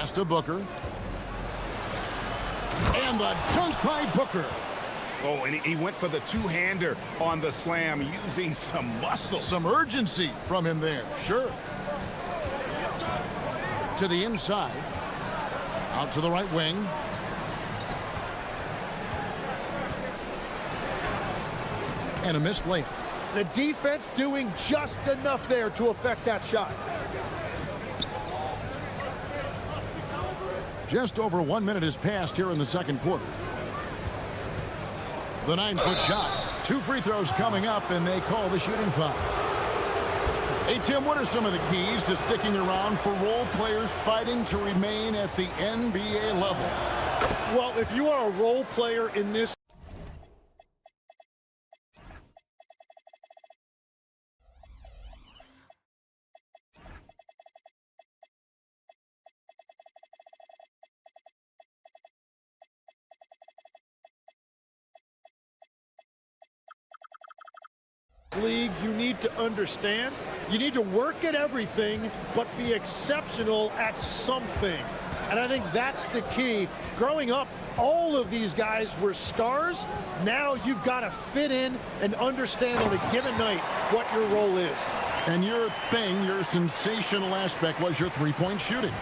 Pass to Booker. And the dunk by Booker. Oh, and he went for the two-hander on the slam, using some muscle. Some urgency from him there, sure. To the inside. Out to the right wing. And a missed layup. The defense doing just enough there to affect that shot. Just over 1 minute has passed here in the second quarter. The 9-foot shot. 2 free throws coming up, and they call the shooting foul. Hey, Tim, what are some of the keys to sticking around for role players fighting to remain at the NBA level? Well, if you are a role player in this league, you need to understand, you need to work at everything, but be exceptional at something. And I think that's the key. Growing up, all of these guys were stars. Now you've got to fit in and understand on a given night what your role is. And your thing, your sensational aspect was your three-point shooting.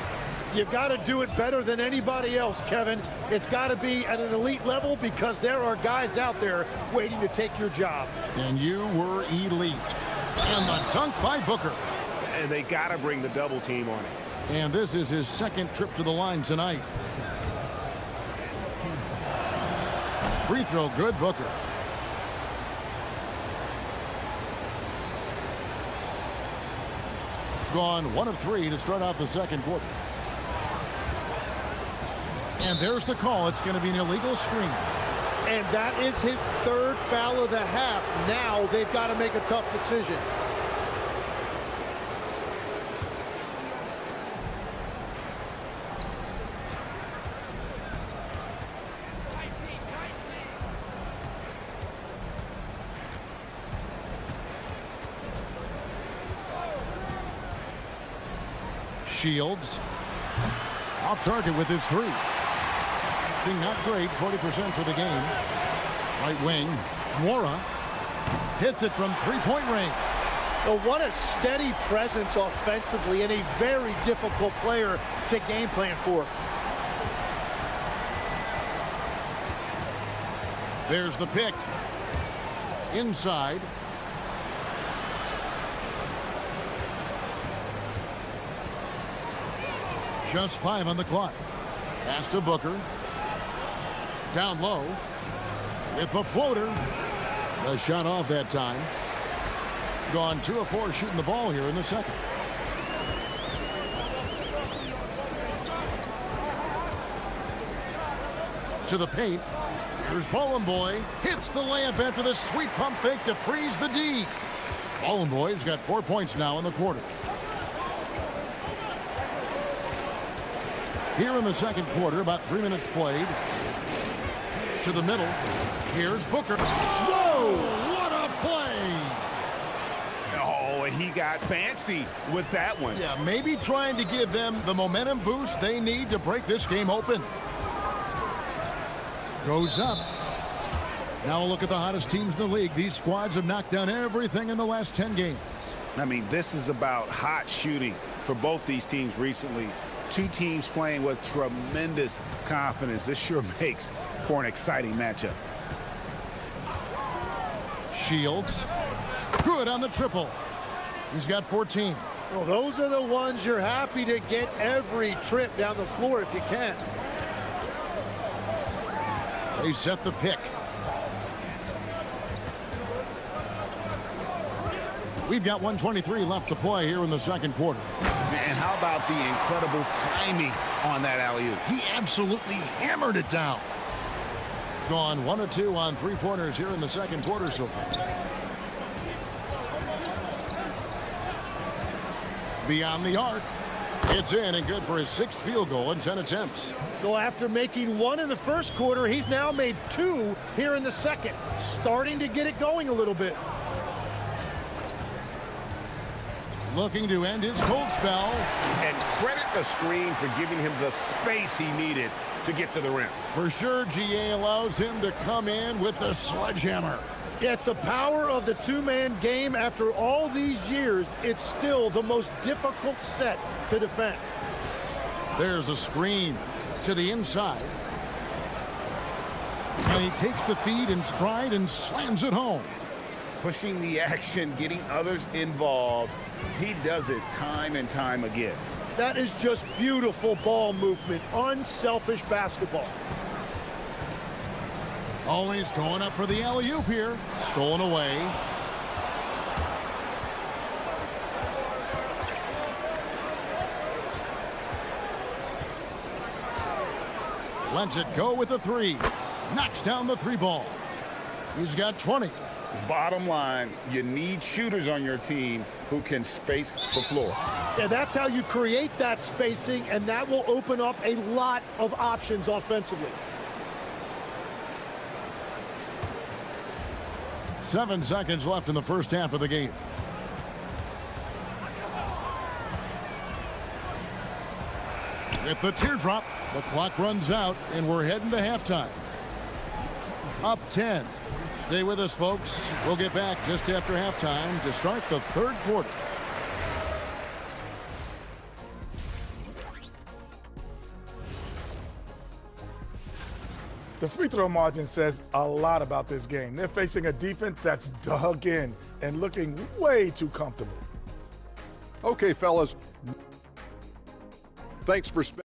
You've got to do it better than anybody else, Kevin. It's got to be at an elite level because there are guys out there waiting to take your job. And you were elite. And the dunk by Booker. And they got to bring the double team on it. And this is his second trip to the line tonight. Free throw good, Booker. Gone 1 of 3 to start out the second quarter. And there's the call. It's going to be an illegal screen. And that is his third foul of the half. Now they've got to make a tough decision. Shields off target with his 3. Being not great, 40% for the game. Right wing, Mora hits it from three-point range. Well, what a steady presence offensively and a very difficult player to game plan for. There's the pick. Inside. Just 5 on the clock. Pass to Booker. Down low. With the floater. The shot off that time. Gone 2 of 4 shooting the ball here in the second. To the paint. Here's Bowling Boy. Hits the layup after the sweet pump fake to freeze the D. Bowling Boy's got 4 points now in the quarter. Here in the second quarter, about 3 minutes played. To the middle. Here's Booker. Whoa! What a play! Oh, and he got fancy with that one. Yeah, maybe trying to give them the momentum boost they need to break this game open. Goes up. Now a look at the hottest teams in the league. These squads have knocked down everything in the last 10 games. I mean, this is about hot shooting for both these teams recently. 2 teams playing with tremendous confidence. This sure makes for an exciting matchup. Shields. Good on the triple. He's got 14. Well, those are the ones you're happy to get every trip down the floor if you can. They set the pick. We've got 1:23 left to play here in the second quarter. And how about the incredible timing on that alley-oop? He absolutely hammered it down. Gone 1 of 2 on 3-pointers here in the second quarter so far. Beyond the arc. It's in and good for his 6th field goal in 10 attempts. So after making 1 in the first quarter, he's now made 2 here in the second. Starting to get it going a little bit. looking to end his cold spell. And credit the screen for giving him the space he needed to get to the rim. For sure, GA allows him to come in with the sledgehammer. Yeah, it's the power of the two-man game. After all these years, it's still the most difficult set to defend. There's a screen to the inside. And he takes the feed in stride and slams it home. Pushing the action, getting others involved. He does it time and time again. That is just beautiful ball movement, unselfish basketball. Always going up for the alley-oop here. Stolen away. Lets it go with the three. Knocks down the three ball. He's got 20. Bottom line, you need shooters on your team who can space the floor. Yeah, that's how you create that spacing, and that will open up a lot of options offensively. 7 seconds left in the first half of the game. With the teardrop, the clock runs out, and we're heading to halftime. Up 10. Stay with us, folks. We'll get back just after halftime to start the third quarter. The free throw margin says a lot about this game. They're facing a defense that's dug in and looking way too comfortable. Okay, fellas. Thanks for spending.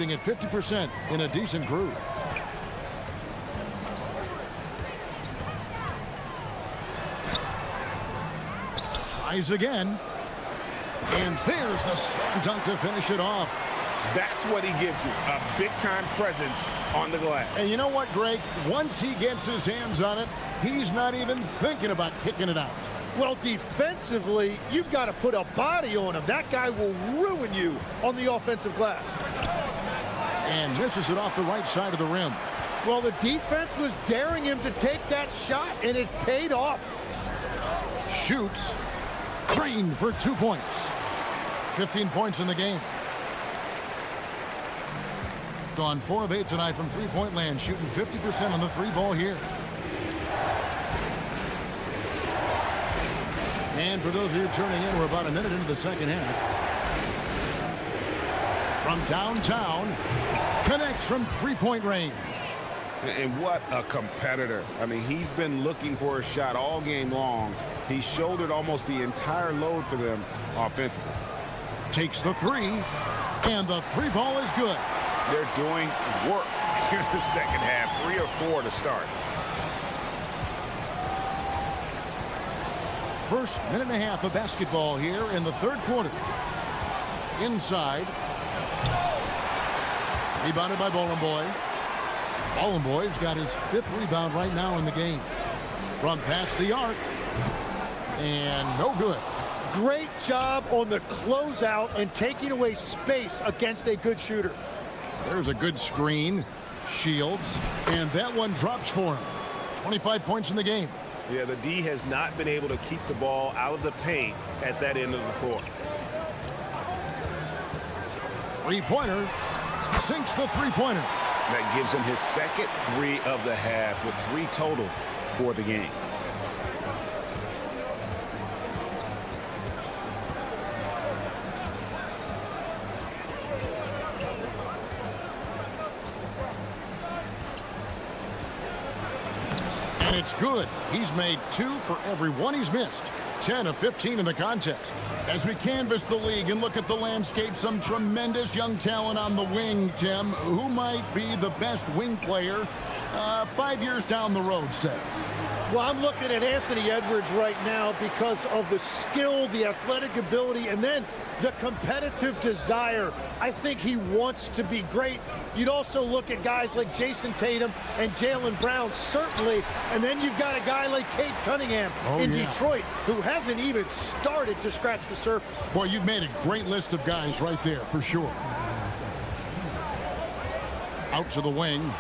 At 50% in a decent groove. Tries again. And there's the slam dunk to finish it off. That's what he gives you, a big-time presence on the glass. And you know what, Greg? Once he gets his hands on it, he's not even thinking about kicking it out. Well, defensively, you've got to put a body on him. That guy will ruin you on the offensive glass. And misses it off the right side of the rim. Well, the defense was daring him to take that shot, and it paid off. Shoots. Green for 2 points. 15 points in the game. Gone 4 of 8 tonight from three-point land, shooting 50% on the three ball here. And for those of you turning in, we're about a minute into the second half. From downtown, connects from three-point range. And what a competitor. I mean, he's been looking for a shot all game long. He shouldered almost the entire load for them offensively. Takes the three, and the three ball is good. They're doing work here in the second half, 3 or 4 to start. First minute and a half of basketball here in the third quarter. Inside. Rebounded by Boy. Boy's got his 5th rebound right now in the game. From past the arc. And no good. Great job on the closeout and taking away space against a good shooter. There's a good screen. Shields. And that one drops for him. 25 points in the game. Yeah, the D has not been able to keep the ball out of the paint at that end of the floor. Three-pointer. Sinks the three-pointer. That gives him his second 3 of the half with 3 total for the game. And it's good. He's made 2 for every one he's missed. 10 of 15 in the contest. As we canvass the league and look at the landscape, some tremendous young talent on the wing, Tim. Who might be the best wing player 5 years down the road, say? Well, I'm looking at Anthony Edwards right now because of the skill, the athletic ability, and then the competitive desire. I think he wants to be great. You'd also look at guys like Jason Tatum and Jaylen Brown, certainly. And then you've got a guy like Cade Cunningham in Detroit, who hasn't even started to scratch the surface. Boy, you've made a great list of guys right there, for sure. Out to the wing.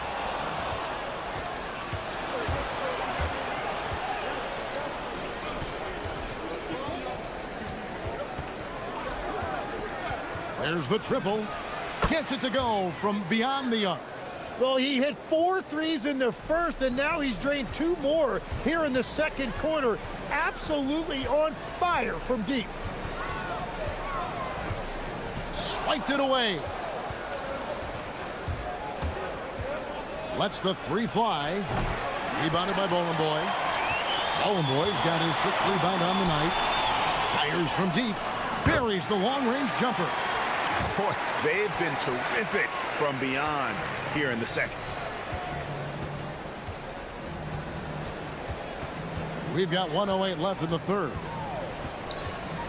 There's the triple. Gets it to go from beyond the arc. Well, he hit 4 threes in the first, and now he's drained 2 more here in the second quarter. Absolutely on fire from deep. Swiped it away. Lets the 3 fly. Rebounded by Bowling Boy. Bowling Boy's got his 6th rebound on the night. Fires from deep. Buries the long-range jumper. Boy, they've been terrific from beyond here in the second. We've got 1:08 left in the third.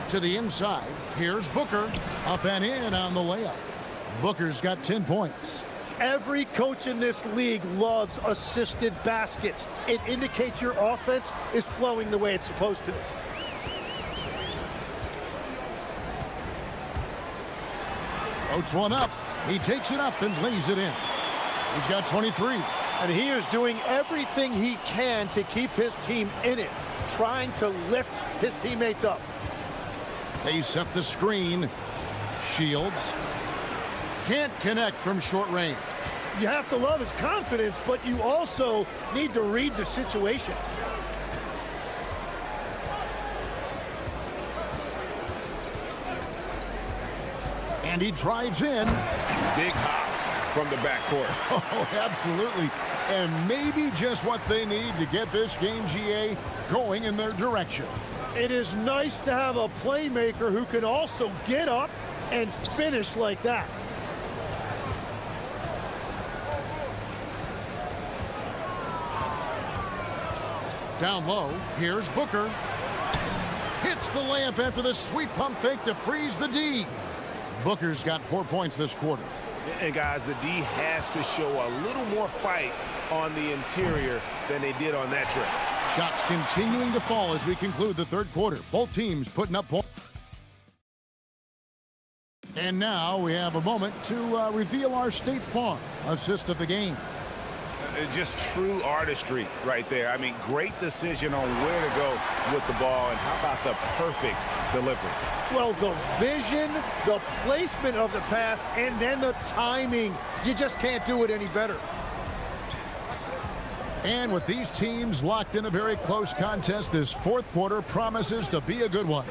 To the inside. Here's Booker. Up and in on the layup. Booker's got 10 points. Every coach in this league loves assisted baskets. It indicates your offense is flowing the way it's supposed to. Floats one up. He takes it up and lays it in. He's got 23. And he is doing everything he can to keep his team in it, trying to lift his teammates up. They set the screen. Shields. Can't connect from short range. You have to love his confidence, but you also need to read the situation. And he drives in. Big hops from the backcourt. Oh, absolutely. And maybe just what they need to get this game, GA, going in their direction. It is nice to have a playmaker who can also get up and finish like that. Down low, here's Booker. Hits the layup after the sweet pump fake to freeze the D. Booker's got 4 points this quarter. And guys, the D has to show a little more fight on the interior than they did on that trip. Shots continuing to fall as we conclude the third quarter. Both teams putting up points. And now we have a moment to reveal our State Farm assist of the game. Just true artistry right there. I mean, great decision on where to go with the ball, and how about the perfect delivery? Well, the vision, the placement of the pass, and then the timing. You just can't do it any better. And with these teams locked in a very close contest, this fourth quarter promises to be a good one.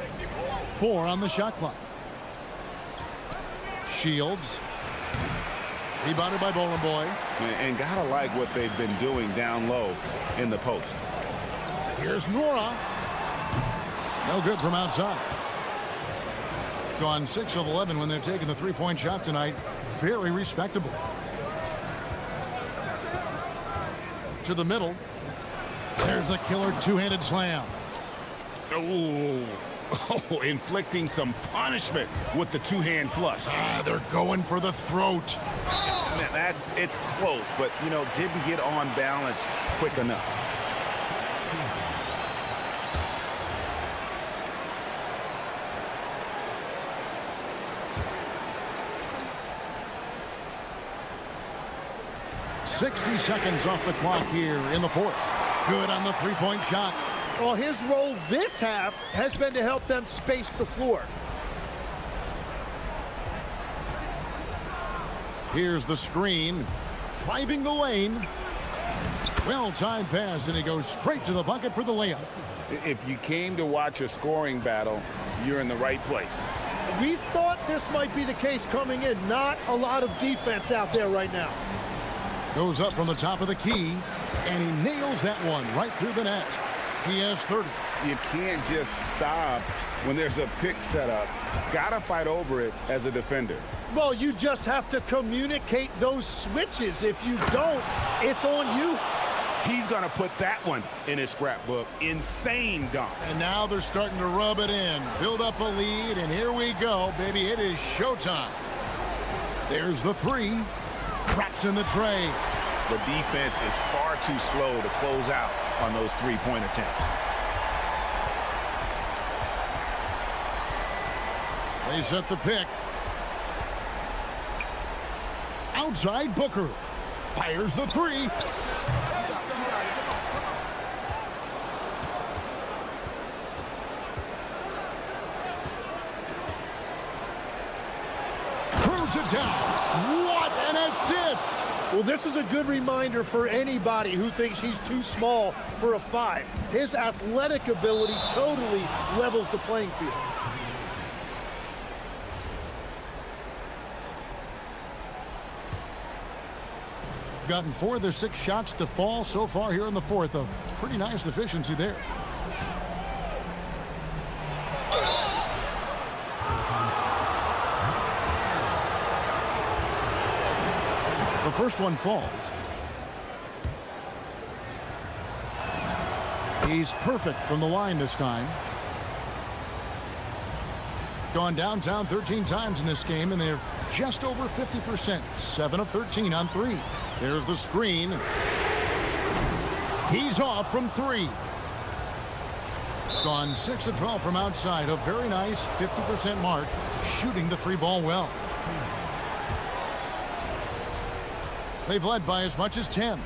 4 on the shot clock. Shields. Rebounded by Bowling Boy. And gotta like what they've been doing down low in the post. Here's Nora. No good from outside. Gone 6 of 11 when they've taken the three-point shot tonight. Very respectable. To the middle. There's the killer two-handed slam. Ooh. Oh, inflicting some punishment with the two-hand flush. They're going for the throat. Man, it's close, but, you know, didn't get on balance quick enough. .60 seconds off the clock here in the fourth. Good on the three-point shot. Well, his role this half has been to help them space the floor. Here's the screen. Driving the lane. Well-timed pass, and he goes straight to the bucket for the layup. If you came to watch a scoring battle, you're in the right place. We thought this might be the case coming in. Not a lot of defense out there right now. Goes up from the top of the key. And he nails that one right through the net. He has 30. You can't just stop when there's a pick set up. Gotta fight over it as a defender. Well, you just have to communicate those switches. If you don't, it's on you. He's gonna put that one in his scrapbook. Insane dunk. And now they're starting to rub it in, build up a lead, and here we go, baby. It is showtime. There's the three. Drops in the tray. The defense is far too slow to close out on those three-point attempts. They set the pick. Outside Booker. Fires the three. Throws it down. What an assist! Well, this is a good reminder for anybody who thinks he's too small for a 5. His athletic ability totally levels the playing field. Gotten 4 of their 6 shots to fall so far here in the fourth. A pretty nice efficiency there. The first one falls. He's perfect from the line this time. Gone downtown 13 times in this game, and they're just over 50%. 7 of 13 on threes. There's the screen. He's off from 3. Gone 6 of 12 from outside. A very nice 50% mark, shooting the 3-ball well. They've led by as much as 10.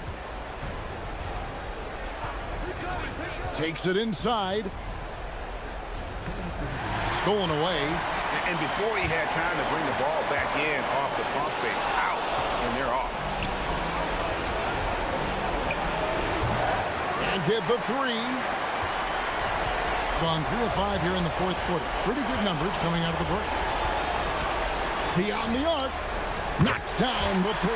Takes it inside. Stolen away. And before he had time to bring the ball back in off the pump fake, out, and they're off. And get the 3. Gone 3 of 5 here in the fourth quarter. Pretty good numbers coming out of the break. Beyond the arc. Knocks down the 3.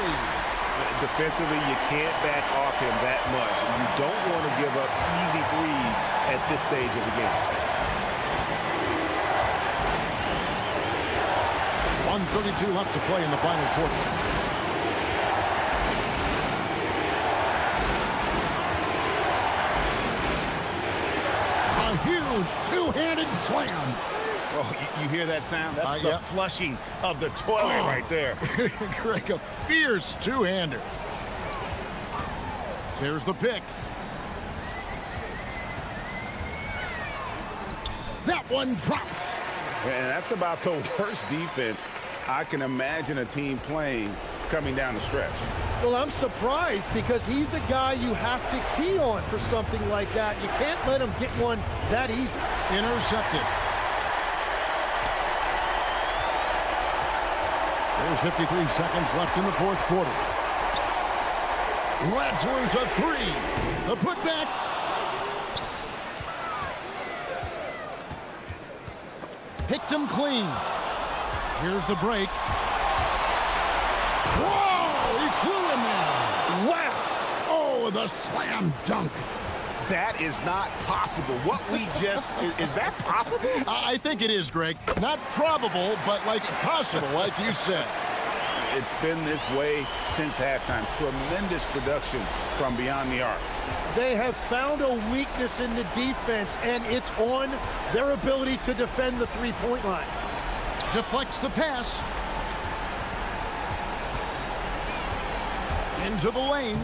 Defensively, you can't back off him that much. You don't want to give up easy threes at this stage of the game. 1:32 left to play in the final quarter. A huge two-handed slam. Oh, you hear that sound? That's the yep. flushing of the toilet right there. Greg, a fierce two-hander. There's the pick. That one drops. And that's about the worst defense I can imagine a team playing coming down the stretch. Well, I'm surprised because he's a guy you have to key on for something like that. You can't let him get one that easy. Intercepted. There's 53 seconds left in the fourth quarter. Latzler's a 3. The putback. Picked him clean. Here's the break. Whoa! He flew in there. Wow! Oh, the slam dunk. That is not possible. What we just... is that possible? I think it is, Greg. Not probable, but like possible, like you said. It's been this way since halftime. Tremendous production from beyond the arc. They have found a weakness in the defense, and it's on their ability to defend the three-point line. Deflects the pass. Into the lane.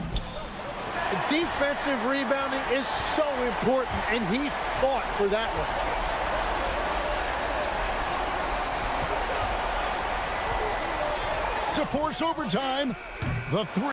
Defensive rebounding is so important, and he fought for that one. To force overtime, the 3.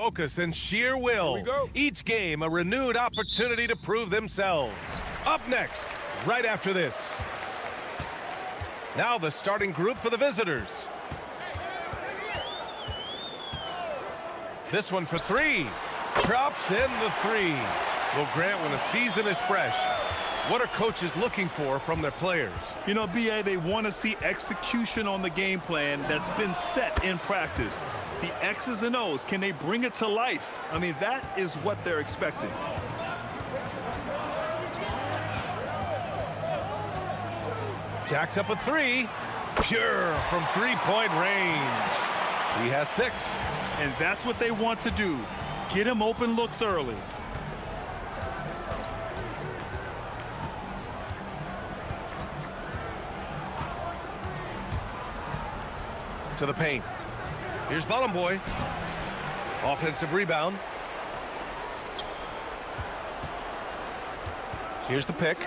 Focus and sheer will. Here we go. Each game a renewed opportunity to prove themselves. Up next, right after this. Now the starting group for the visitors. This one for three. Drops in the three. Well, Grant, when a season is fresh, what are coaches looking for from their players? You know, BA, they want to see execution on the game plan that's been set in practice. The X's and O's, can they bring it to life? I mean, that is what they're expecting. Jacks up a three. Pure from three-point range. He has 6. And that's what they want to do. Get him open looks early. To the paint. Here's Boy. Offensive rebound. Here's the pick.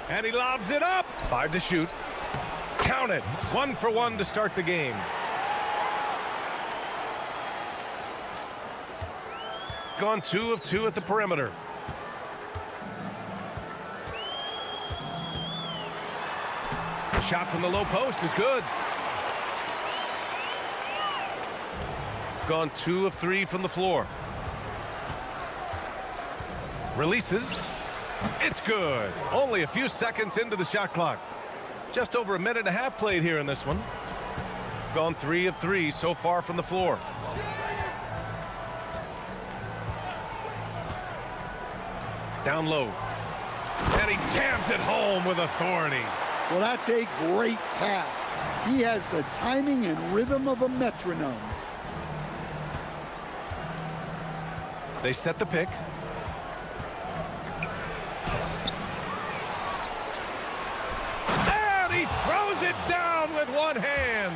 And he lobs it up. 5 to shoot. Count it. 1 for 1 to start the game. Gone 2 of 2 at the perimeter. Shot from the low post is good. Gone 2 of 3 from the floor. Releases. It's good. Only a few seconds into the shot clock. Just over a minute and a half played here in this one. Gone 3 of 3 so far from the floor. Down low. And he jams it home with authority. Well, that's a great pass. He has the timing and rhythm of a metronome. They set the pick. And he throws it down with one hand.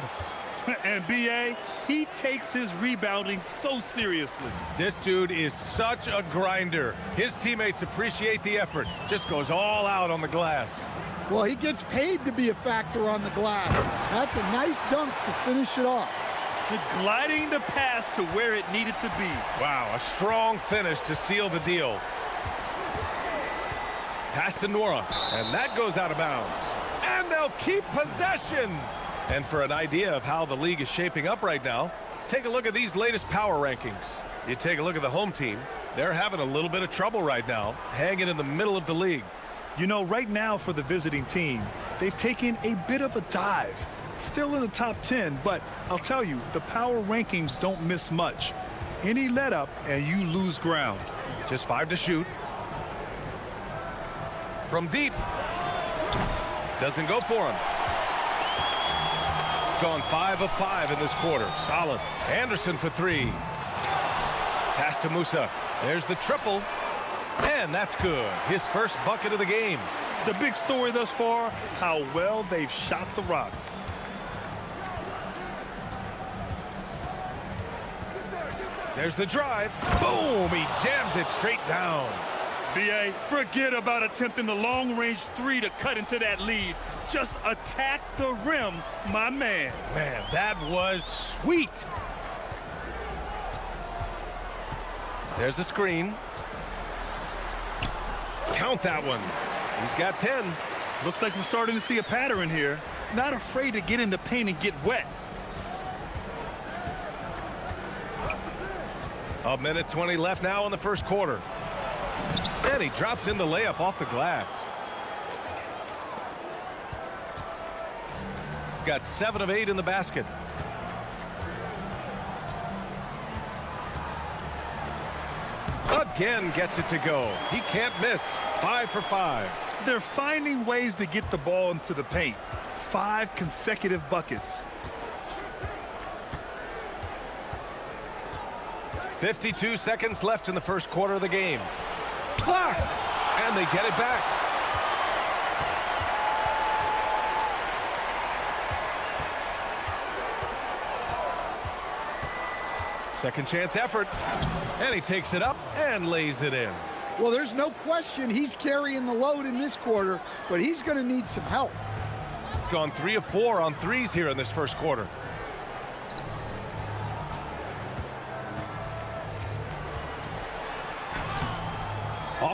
And BA, he takes his rebounding so seriously. This dude is such a grinder. His teammates appreciate the effort. Just goes all out on the glass. Well, he gets paid to be a factor on the glass. That's a nice dunk to finish it off. Gliding the pass to where it needed to be. Wow, a strong finish to seal the deal. Pass to Nora, and that goes out of bounds. And they'll keep possession. And for an idea of how the league is shaping up right now, take a look at these latest power rankings. You take a look at the home team. They're having a little bit of trouble right now, hanging in the middle of the league. You know, right now for the visiting team, they've taken a bit of a dive. Still in the top 10, but I'll tell you, the power rankings don't miss much. Any let up and you lose ground. Just 5 to shoot. From deep. Doesn't go for him. Gone 5 of 5 in this quarter. Solid. Anderson for 3. Pass to Musa. There's the triple. And that's good. His first bucket of the game. The big story thus far, how well they've shot the rock. There's the drive. Boom! He jams it straight down. BA, forget about attempting the long-range 3 to cut into that lead. Just attack the rim, my man. Man, that was sweet. There's the screen. Count that one. He's got 10. Looks like we're starting to see a pattern here. Not afraid to get in the paint and get wet. A minute 20 left now in the first quarter. And he drops in the layup off the glass. Got 7 of 8 in the basket. Again gets it to go. He can't miss. 5 for 5. They're finding ways to get the ball into the paint. 5 consecutive buckets. 52 seconds left in the first quarter of the game. Blocked! And they get it back. Second chance effort. And he takes it up and lays it in. Well, there's no question he's carrying the load in this quarter, but he's going to need some help. Gone 3 of 4 on threes here in this first quarter.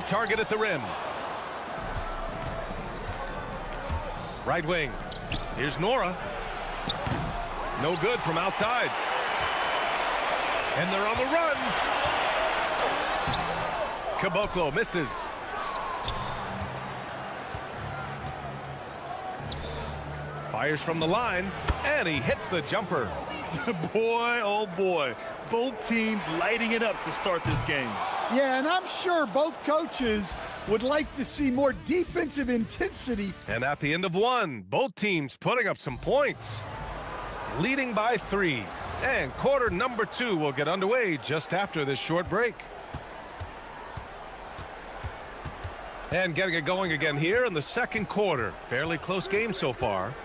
Soft target at the rim. Right wing. Here's Nora. No good from outside. And they're on the run. Caboclo misses. Fires from the line, and he hits the jumper. Boy, oh boy. Both teams lighting it up to start this game. Yeah, and I'm sure both coaches would like to see more defensive intensity. And at the end of one, both teams putting up some points. Leading by 3. And quarter number 2 will get underway just after this short break. And getting it going again here in the second quarter. Fairly close game so far.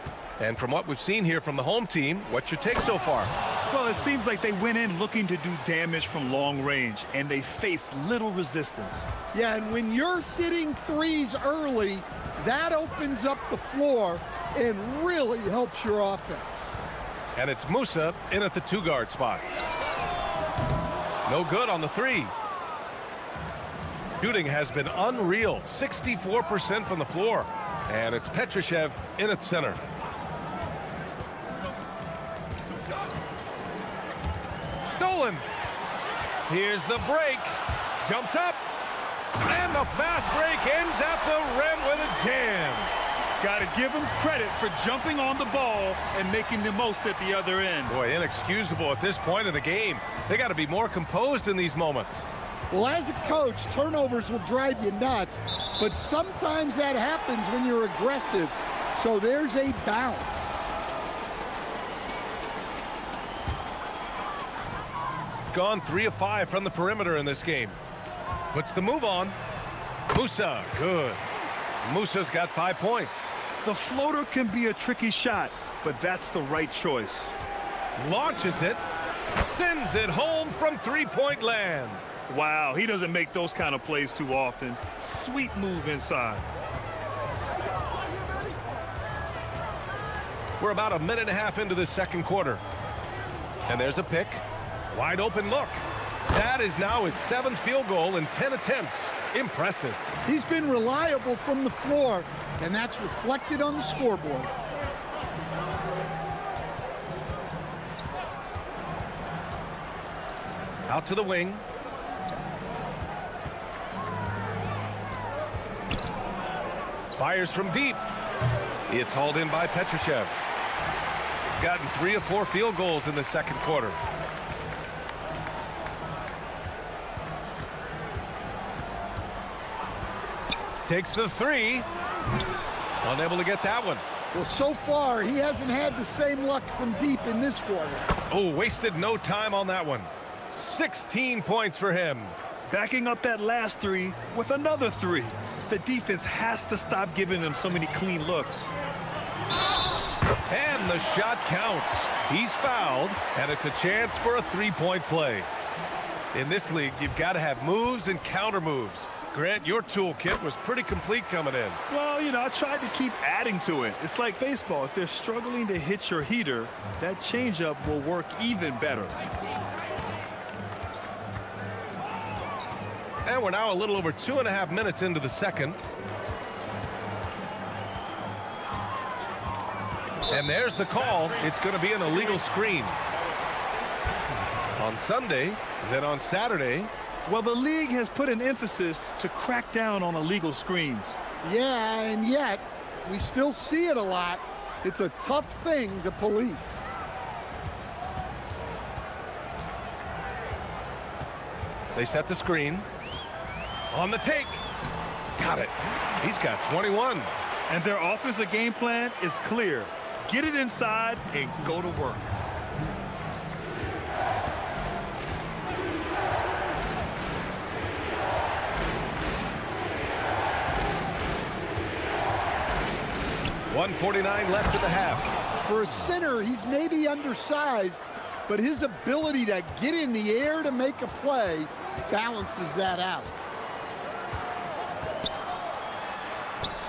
And from what we've seen here from the home team, what's your take so far? Well, it seems like they went in looking to do damage from long range, and they faced little resistance. Yeah, and when you're hitting threes early, that opens up the floor and really helps your offense. And it's Musa in at the 2-guard spot. No good on the 3. Shooting has been unreal, 64% from the floor. And it's Petrushev in at center. Stolen. Here's the break. Jumps up. And the fast break ends at the rim with a jam. Got to give him credit for jumping on the ball and making the most at the other end. Boy, inexcusable at this point of the game. They got to be more composed in these moments. Well, as a coach, turnovers will drive you nuts, but sometimes that happens when you're aggressive. So there's a balance. Gone 3 of 5 from the perimeter in this game. Puts the move on. Musa, good. Musa's got 5 points. The floater can be a tricky shot, but that's the right choice. Launches it. Sends it home from 3-point land. Wow, he doesn't make those kind of plays too often. Sweet move inside. We're about a minute and a half into the second quarter. And there's a pick. Wide open look. That is now his 7th field goal in 10 attempts. Impressive. He's been reliable from the floor, and that's reflected on the scoreboard. Out to the wing. Fires from deep. It's hauled in by Petrushev. Gotten 3 of 4 field goals in the second quarter. Takes the 3. Unable to get that one. Well, so far, he hasn't had the same luck from deep in this quarter. Oh, wasted no time on that one. 16 points for him. Backing up that last 3 with another 3. The defense has to stop giving them so many clean looks. And the shot counts. He's fouled, and it's a chance for a 3-point play. In this league, you've got to have moves and counter moves. Grant, your toolkit was pretty complete coming in. Well, you know, I tried to keep adding to it. It's like baseball. If they're struggling to hit your heater, that changeup will work even better. And we're now a little over 2.5 minutes into the second. And there's the call. It's going to be an illegal screen. On Sunday, then on Saturday. Well, the league has put an emphasis to crack down on illegal screens. Yeah, and yet, we still see it a lot. It's a tough thing to police. They set the screen. On the take. Got it. He's got 21. And their offensive game plan is clear. Get it inside and go to work. .149 left in the half. For a center, he's maybe undersized, but his ability to get in the air to make a play balances that out.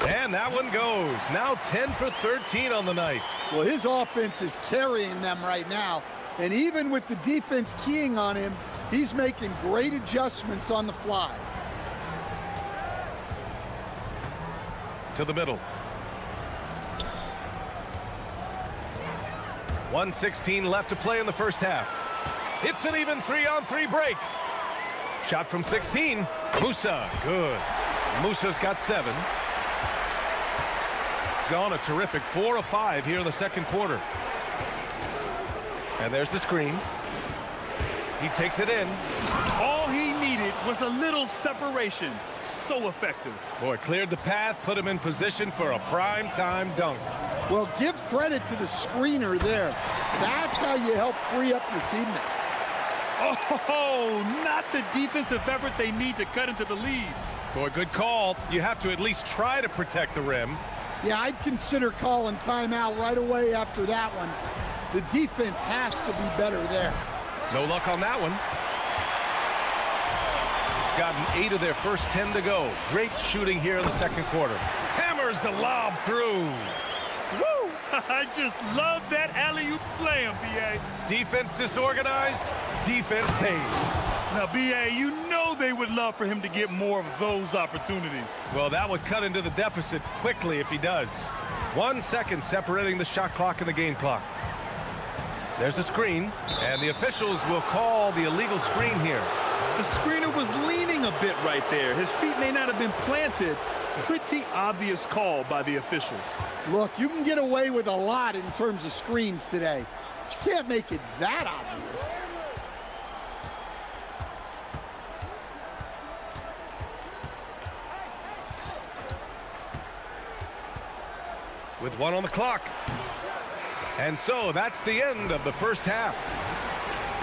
And that one goes. Now 10 for 13 on the night. Well, his offense is carrying them right now. And even with the defense keying on him, he's making great adjustments on the fly. to the middle. 1:16 left to play in the first half. It's an even 3-on-3 break. Shot from 16. Musa, good. Musa's got 7. Gone a terrific 4 of 5 here in the second quarter. And there's the screen. He takes it in. All he needed was a little separation. So effective. Boy, cleared the path, put him in position for a prime-time dunk. Well, give credit to the screener there. That's how you help free up your teammates. Oh, not the defensive effort they need to cut into the lead. Boy, good call. You have to at least try to protect the rim. Yeah, I'd consider calling timeout right away after that one. The defense has to be better there. No luck on that one. Gotten 8 of their first 10 to go. Great shooting here in the second quarter. Hammers the lob through. Woo! I just love that alley-oop slam, B.A. Defense disorganized, defense pays. Now, B.A., you know they would love for him to get more of those opportunities. Well, that would cut into the deficit quickly if he does. 1 second separating the shot clock and the game clock. There's a screen, and the officials will call the illegal screen here. The screener was leaning a bit right there. His feet may not have been planted. Pretty obvious call by the officials. Look, you can get away with a lot in terms of screens today. But you can't make it that obvious. With 1 on the clock. And so that's the end of the first half.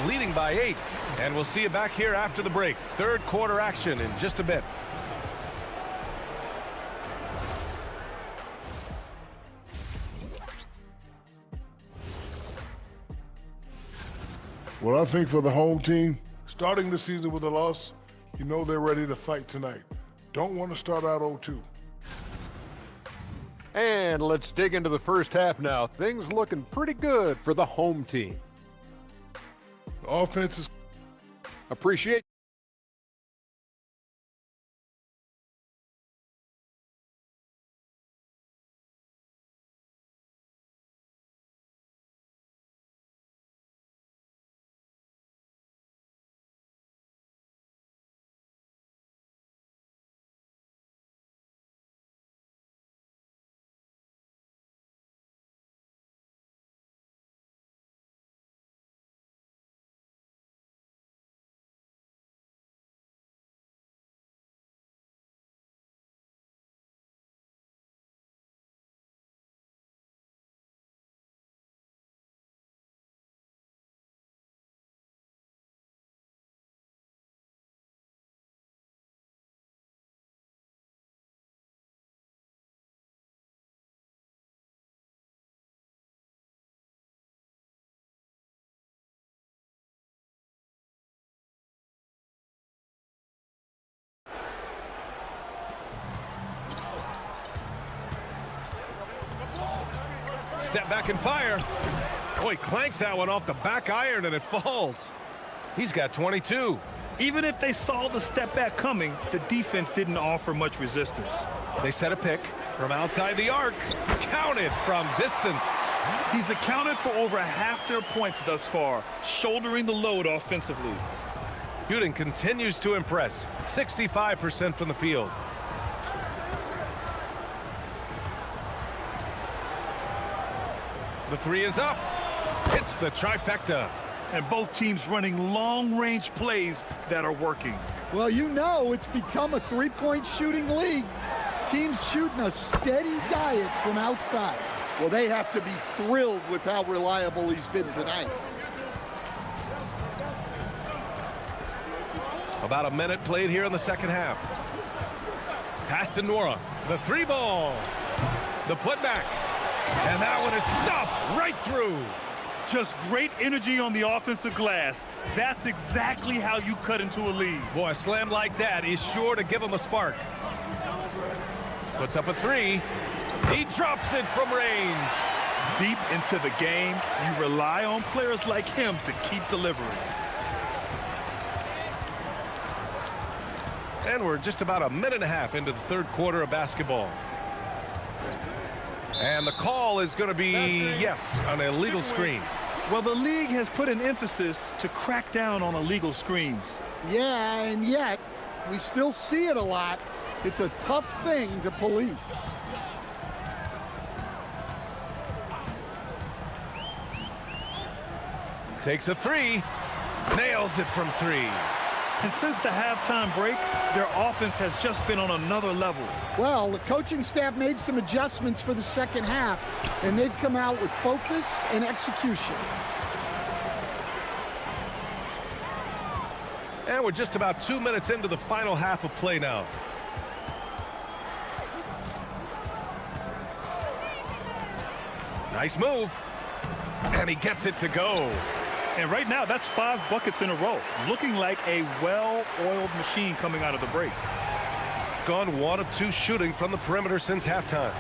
Leading by 8. And we'll see you back here after the break. Third quarter action in just a bit. Well, I think for the home team, starting the season with a loss, you know they're ready to fight tonight. Don't want to start out 0-2. And let's dig into the first half now. Things looking pretty good for the home team. The offense is... Appreciate Step back and fire. Oh, he clanks that one off the back iron and it falls. He's got 22. Even if they saw the step back coming, the defense didn't offer much resistance. They set a pick from outside the arc. Counted from distance. He's accounted for over half their points thus far, shouldering the load offensively. Shooting continues to impress. 65% from the field. The 3 is up. Hits the trifecta. And both teams running long-range plays that are working. Well, you know it's become a three-point shooting league. Teams shooting a steady diet from outside. Well, they have to be thrilled with how reliable he's been tonight. About a minute played here in the second half. Pass to Nora. The 3 ball. The putback. And that one is stuffed right through. Just great energy on the offensive glass. That's exactly how you cut into a lead. Boy, a slam like that is sure to give him a spark. Puts up a 3. He drops it from range. Deep into the game, you rely on players like him to keep delivering. And we're just about a minute and a half into the third quarter of basketball. And the call is going to be, yes, an illegal screen. Well, the league has put an emphasis to crack down on illegal screens. Yeah, and yet we still see it a lot. It's a tough thing to police. Takes a three, nails it from three. And since the halftime break, their offense has just been on another level. Well, the coaching staff made some adjustments for the second half, and they've come out with focus and execution. And we're just about 2 minutes into the final half of play now. Nice move. And he gets it to go. And right now, that's 5 buckets in a row. Looking like a well-oiled machine coming out of the break. Gone 1 of 2 shooting from the perimeter since halftime.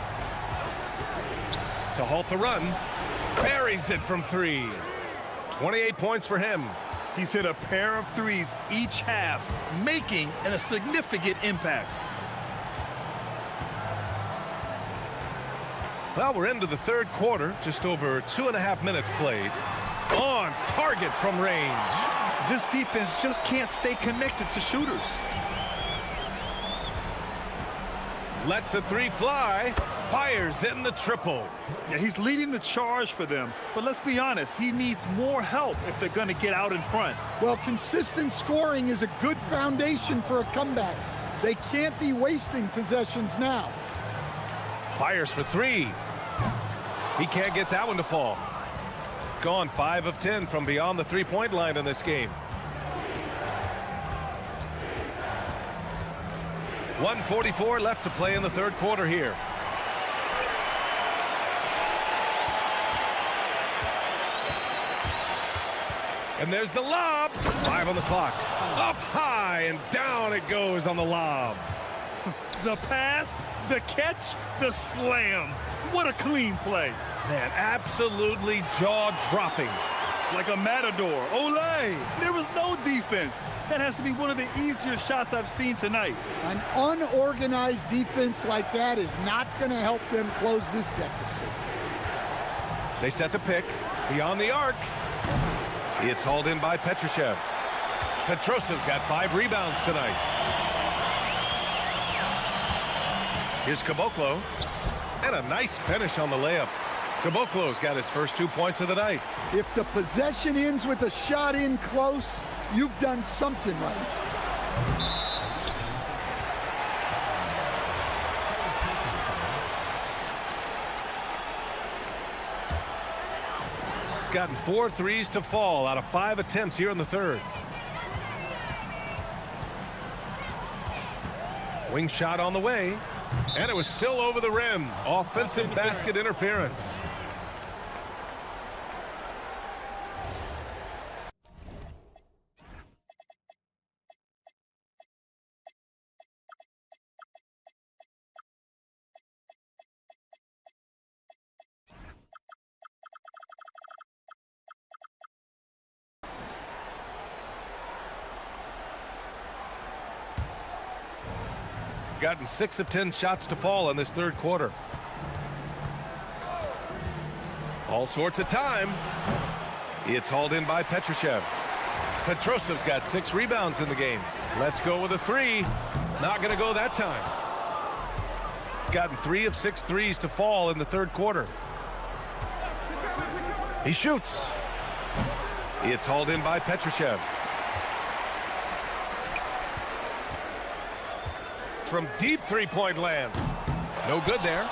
To halt the run. Buries it from 3. 28 points for him. He's hit a pair of threes each half, making a significant impact. Well, we're into the third quarter, just over 2.5 minutes played. On target from range. This defense just can't stay connected to shooters. Lets the 3 fly. Fires in the triple. Yeah, he's leading the charge for them, but let's be honest, he needs more help if they're going to get out in front. Well, consistent scoring is a good foundation for a comeback. They can't be wasting possessions now. Fires for 3. He can't get that one to fall. Gone 5 of 10 from beyond the three-point line in this game. 1:44 left to play in the third quarter here. And there's the lob. 5 on the clock. Up high and down it goes on the lob. The pass, the catch, the slam. What a clean play. Man, absolutely jaw-dropping. Like a matador. Olay! There was no defense. That has to be one of the easier shots I've seen tonight. An unorganized defense like that is not going to help them close this deficit. They set the pick. Beyond the arc. It's hauled in by Petrushev. Petrosev's got 5 rebounds tonight. Here's Caboclo. And a nice finish on the layup. Caboclo's got his first 2 points of the night. If the possession ends with a shot in close, you've done something right. Gotten 4 threes to fall out of 5 attempts here in the third. Wing shot on the way. And it was still over the rim. Offensive basket interference. Gotten 6 of 10 shots to fall in this third quarter. All sorts of time. It's hauled in by Petrushev. Petrosev's got 6 rebounds in the game. Let's go with a 3. Not going to go that time. Gotten 3 of 6 threes to fall in the third quarter. He shoots. It's hauled in by Petrushev. From deep three-point land. No good there.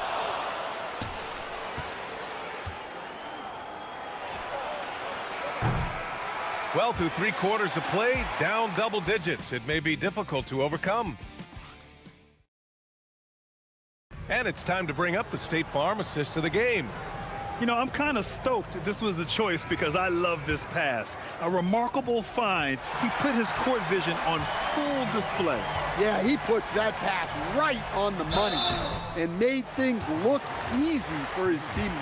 Well, through 3 quarters of play, down double digits. It may be difficult to overcome. And it's time to bring up the State Farm assist of the game. You know, I'm kind of stoked this was a choice because I love this pass. A remarkable find. He put his court vision on full display. Yeah, he puts that pass right on the money and made things look easy for his teammates.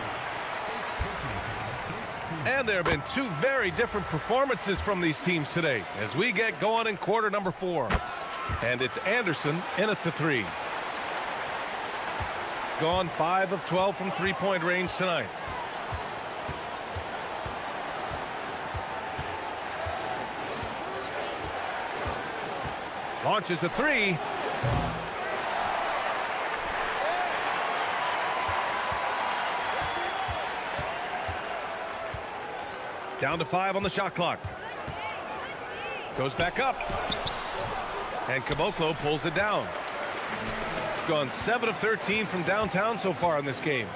And there have been 2 very different performances from these teams today as we get going in quarter number 4. And it's Anderson in at the 3. gone 5 of 12 from three-point range tonight. Launches a three. Down to 5 on the shot clock. Goes back up. And Caboclo pulls it down. Gone 7 of 13 from downtown so far in this game.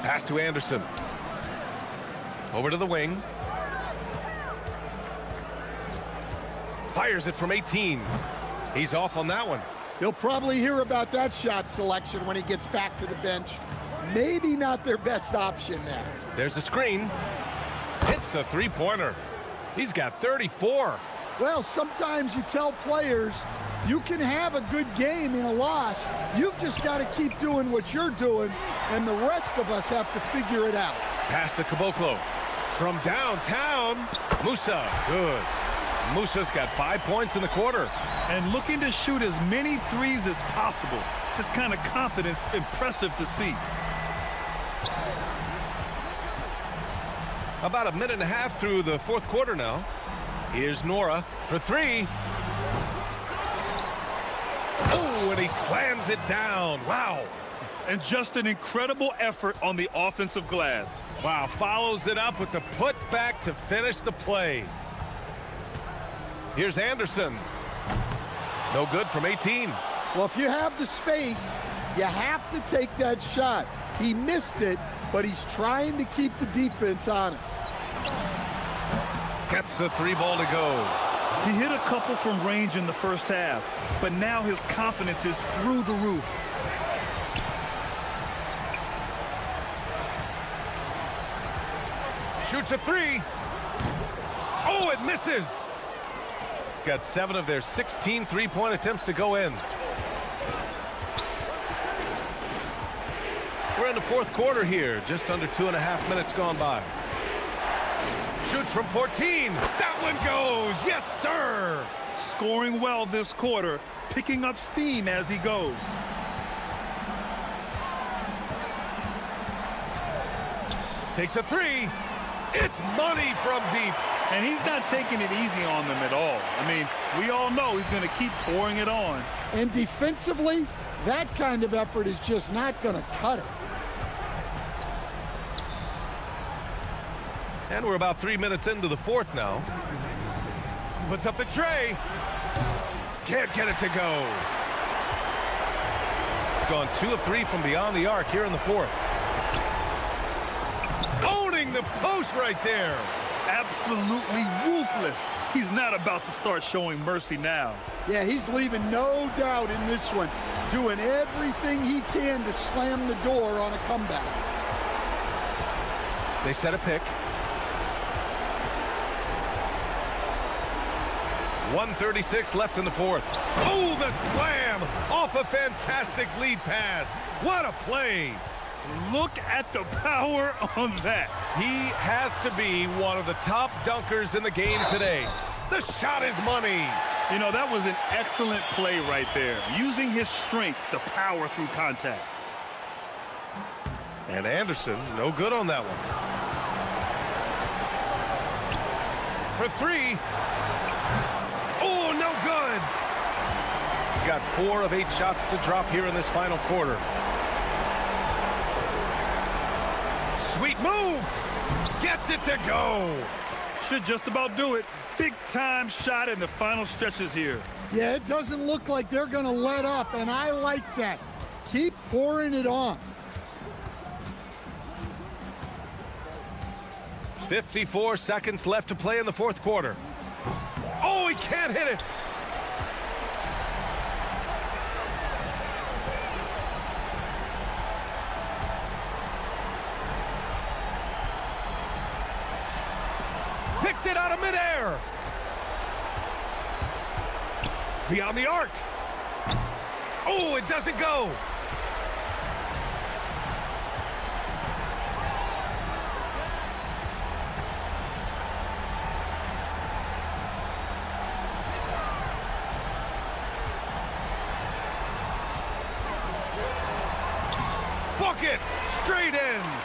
Pass to Anderson. Over to the wing. Fires it from 18. He's off on that one. He'll probably hear about that shot selection when he gets back to the bench. Maybe not their best option now. There's a screen. Hits a three-pointer. He's got 34. Well, sometimes you tell players you can have a good game in a loss. You've just got to keep doing what you're doing, and the rest of us have to figure it out. Pass to Caboclo. From downtown, Musa. Good. Musa's got 5 points in the quarter. And looking to shoot as many threes as possible. This kind of confidence, impressive to see. About a minute and a half through the fourth quarter now. Here's Nora for three. Oh, and he slams it down. Wow. And just an incredible effort on the offensive glass. Wow, follows it up with the putback to finish the play. Here's Anderson. No good from 18. Well, if you have the space, you have to take that shot. He missed it, but he's trying to keep the defense honest. Gets the three ball to go. He hit a couple from range in the first half, but now his confidence is through the roof. Shoots a three. Oh, it misses. Got 7 of their 16 three-point attempts to go in. We're in the fourth quarter here, just under 2.5 minutes gone by. Shoots from 14. That one goes. Yes, sir. Scoring well this quarter, picking up steam as he goes. Takes a three. It's money from deep. And he's not taking it easy on them at all. I mean, we all know he's going to keep pouring it on. And defensively, that kind of effort is just not going to cut it. And we're about 3 minutes into the fourth now. Puts up the tray. Can't get it to go. Gone 2 of 3 from beyond the arc here in the fourth. Owning the post right there. Absolutely ruthless. He's not about to start showing mercy now. Yeah, he's leaving no doubt in this one, doing everything he can to slam the door on a comeback. They set a pick. 1:36 left in the fourth. Oh, the slam off a fantastic lead pass. What a play. Look at the power on that. He has to be one of the top dunkers in the game today. The shot is money. You know, that was an excellent play right there, using his strength to power through contact. And Anderson, no good on that one. For three. Oh, no good. Got 4 of 8 shots to drop here in this final quarter. Sweet move. Gets it to go. Should just about do it. Big time shot in the final stretches here. Yeah, it doesn't look like they're going to let up, and I like that. Keep pouring it on. 54 seconds left to play in the fourth quarter. Oh, he can't hit it. Picked it out of midair. Beyond the arc. Oh, it doesn't go. book it straight in.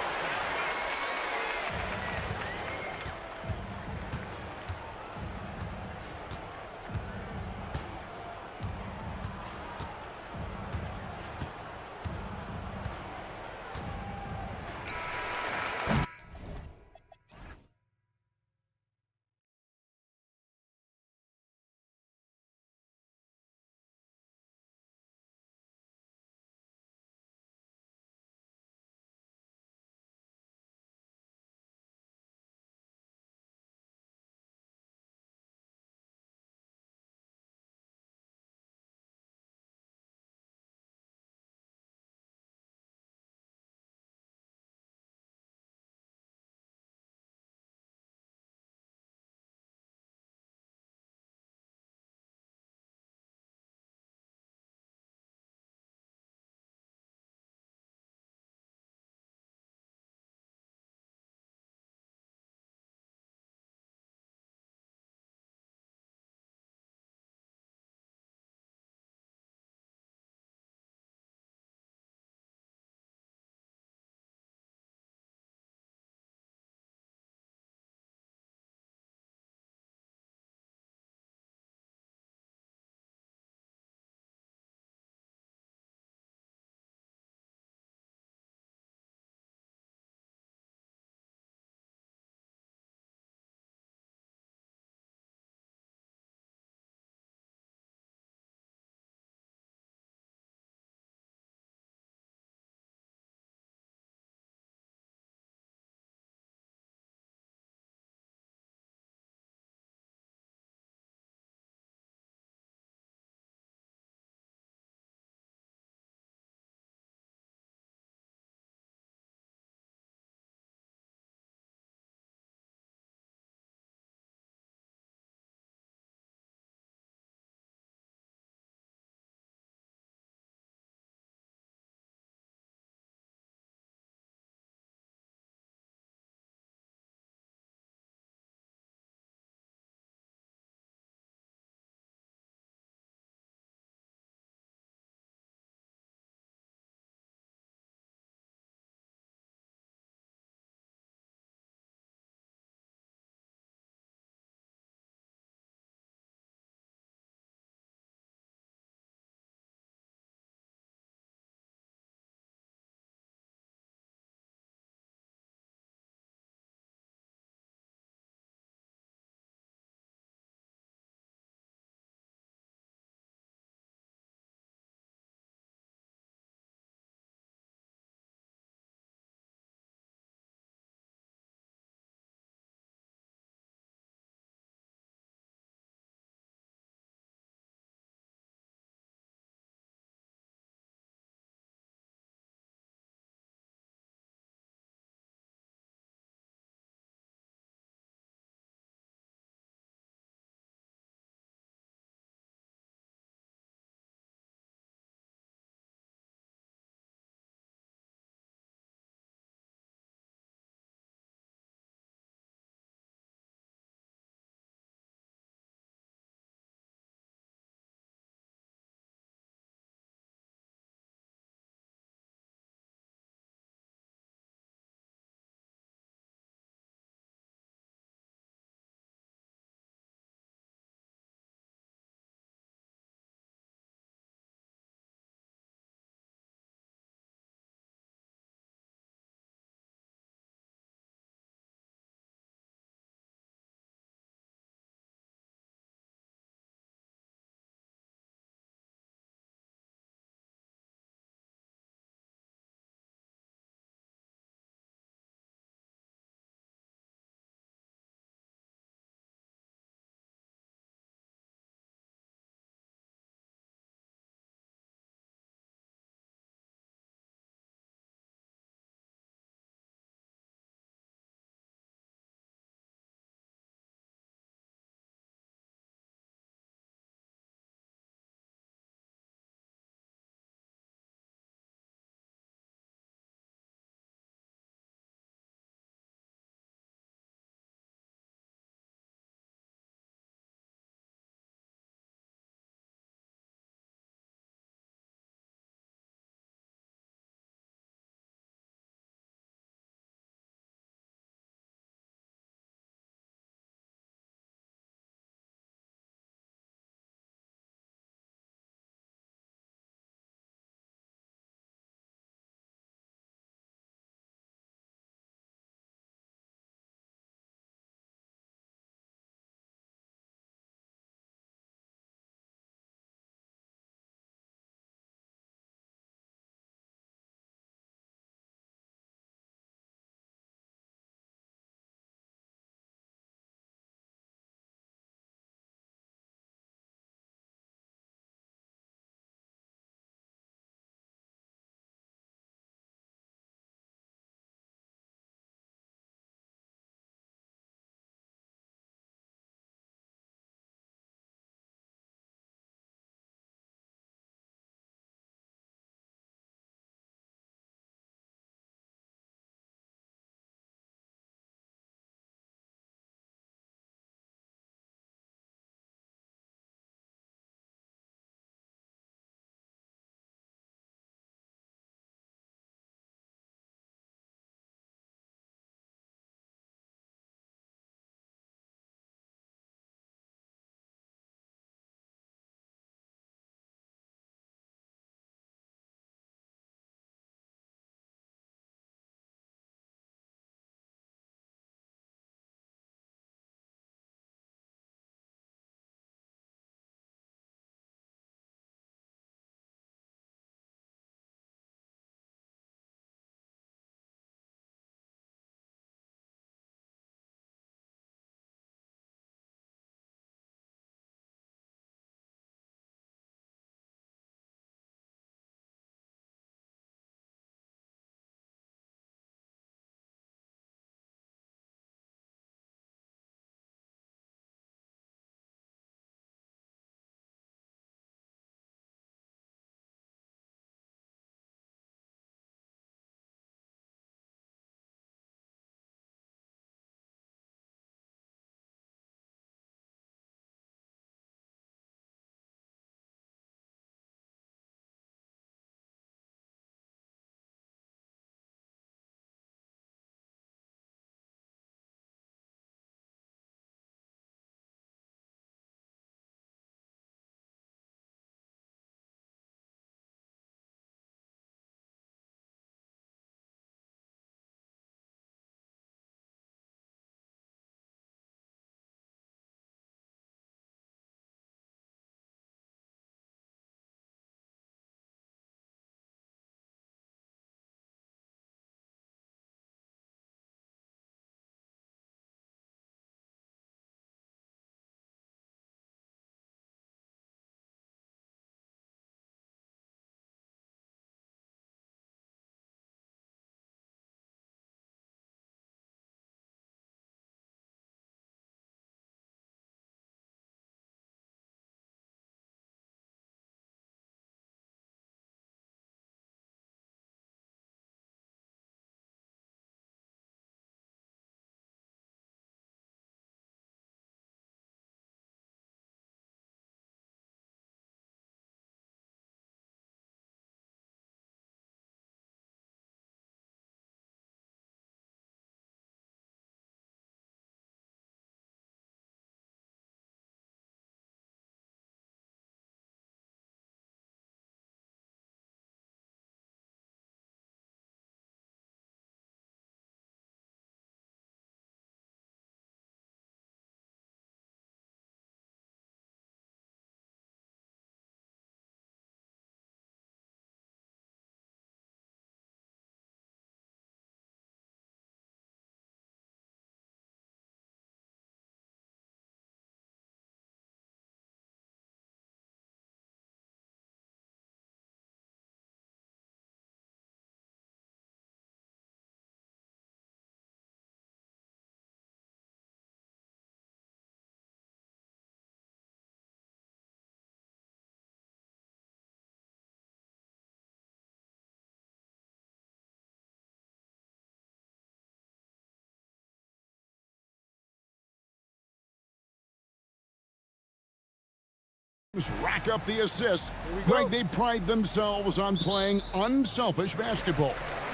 rack up the assists. Greg, they pride themselves on playing unselfish basketball.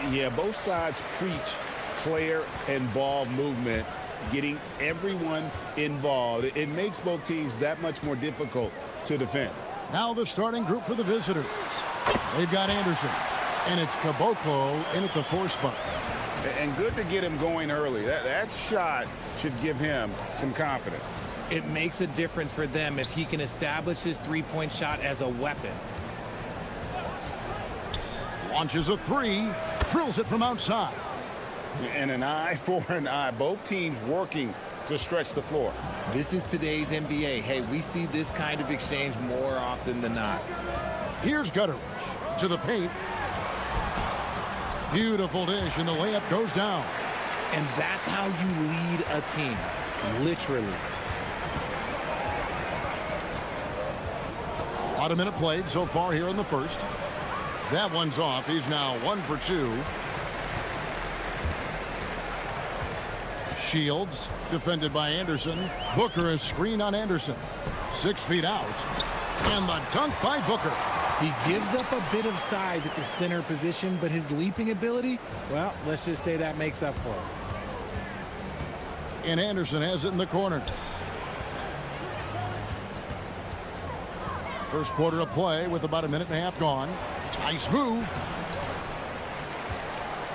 Yeah, both sides preach player and ball movement, getting everyone involved. It makes both teams that much more difficult to defend. Now the starting group for the visitors. They've got Anderson, and it's Caboclo in at the 4 spot. And good to get him going early. That shot should give him some confidence. It makes a difference for them if he can establish his three-point shot as a weapon. Launches a 3, drills it from outside. And an eye for an eye. Both teams working to stretch the floor. This is today's NBA. Hey, we see this kind of exchange more often than not. Here's Gutteridge to the paint. Beautiful dish, and the layup goes down. And that's how you lead a team, literally. About a minute played so far here in the first. That one's off. He's now 1 for 2. Shields, defended by Anderson. Booker is screen on Anderson. 6 feet out. And the dunk by Booker. He gives up a bit of size at the center position, but his leaping ability, well, let's just say that makes up for it. And Anderson has it in the corner. First quarter of play with about a minute and a half gone. Nice move.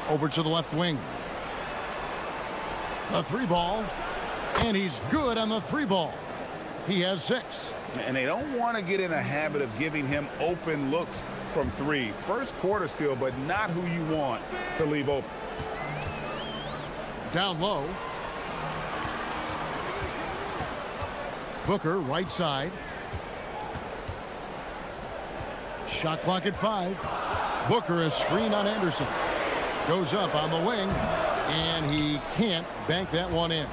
Over to the left wing. A 3 ball. And he's good on the 3 ball. He has 6. And they don't want to get in a habit of giving him open looks from 3. First quarter still, but not who you want to leave open. Down low. Booker, right side. Shot clock at 5. Booker is screened on Anderson. Goes up on the wing, and he can't bank that one in.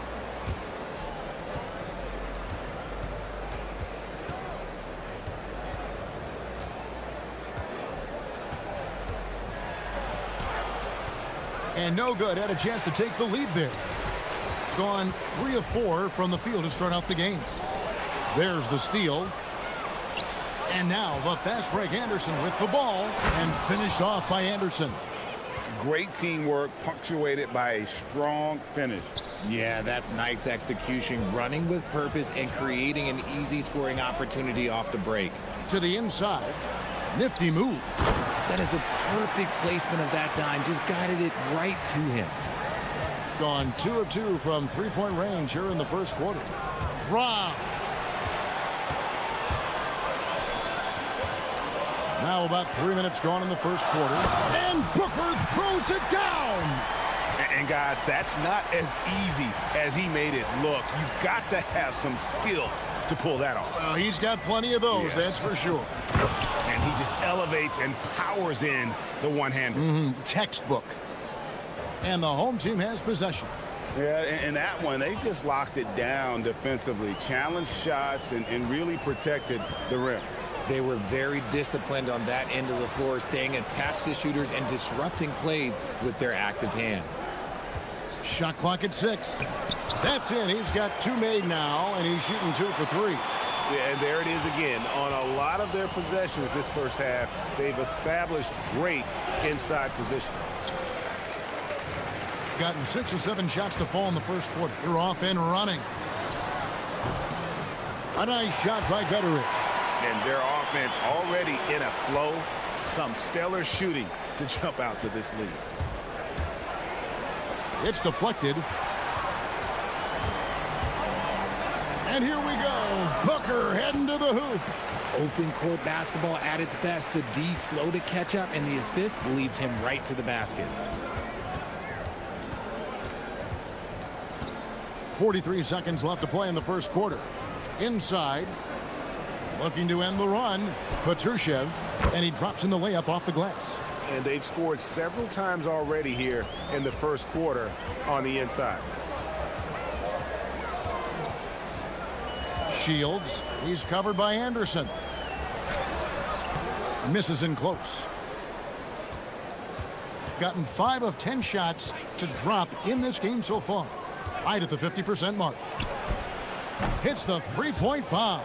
And no good. Had a chance to take the lead there. Gone 3 of 4 from the field to start out the game. There's the steal. And now the fast break. Anderson with the ball and finished off by Anderson. Great teamwork punctuated by a strong finish. Yeah, that's nice execution, running with purpose and creating an easy scoring opportunity off the break. To the inside. Nifty move. That is a perfect placement of that dime. Just guided it right to him. Gone 2 of 2 from 3-point range here in the first quarter. Rob. Now about 3 minutes gone in the first quarter. And Booker throws it down. And guys, that's not as easy as he made it look. You've got to have some skills to pull that off. Well, he's got plenty of those, that's for sure. And he just elevates and powers in the one-hander. Textbook. And the home team has possession. Yeah, and that one, they just locked it down defensively. Challenged shots and really protected the rim. They were very disciplined on that end of the floor, staying attached to shooters and disrupting plays with their active hands. Shot clock at 6. That's in. He's got 2 made now, and he's shooting 2 for 3. Yeah, and there it is again. On a lot of their possessions this first half, they've established great inside position. Gotten 6 or 7 shots to fall in the first quarter. They're off and running. A nice shot by Gutteridge. And their offense already in a flow. Some stellar shooting to jump out to this lead. It's deflected. And here we go. Booker heading to the hoop. Open court basketball at its best. The D slow to catch up, and the assist leads him right to the basket. 43 seconds left to play in the first quarter. Inside. Looking to end the run. Petrushev. And he drops in the layup off the glass. And they've scored several times already here in the first quarter on the inside. Shields. He's covered by Anderson. Misses in close. Gotten 5 of 10 shots to drop in this game so far. Right at the 50% mark. Hits the 3-point bomb.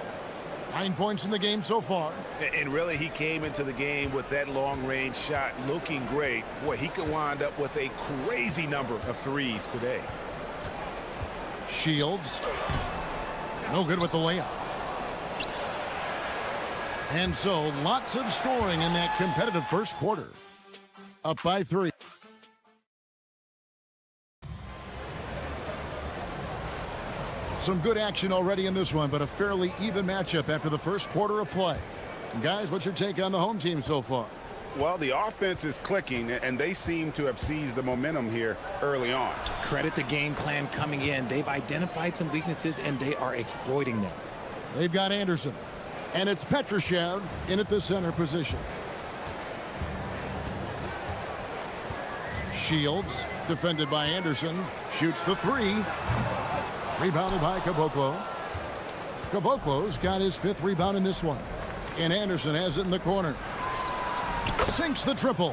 9 points in the game so far. And really, he came into the game with that long-range shot looking great. Boy, he could wind up with a crazy number of threes today. Shields. No good with the layup. And so, lots of scoring in that competitive first quarter. Up by 3. Some good action already in this one, but a fairly even matchup after the first quarter of play. Guys, what's your take on the home team so far? Well, the offense is clicking, and they seem to have seized the momentum here early on. Credit the game plan coming in. They've identified some weaknesses, and they are exploiting them. They've got Anderson, and it's Petrushev in at the center position. Shields, defended by Anderson, shoots the 3. Rebounded by Caboclo. Caboclo's got his 5th rebound in this one. And Anderson has it in the corner. Sinks the triple.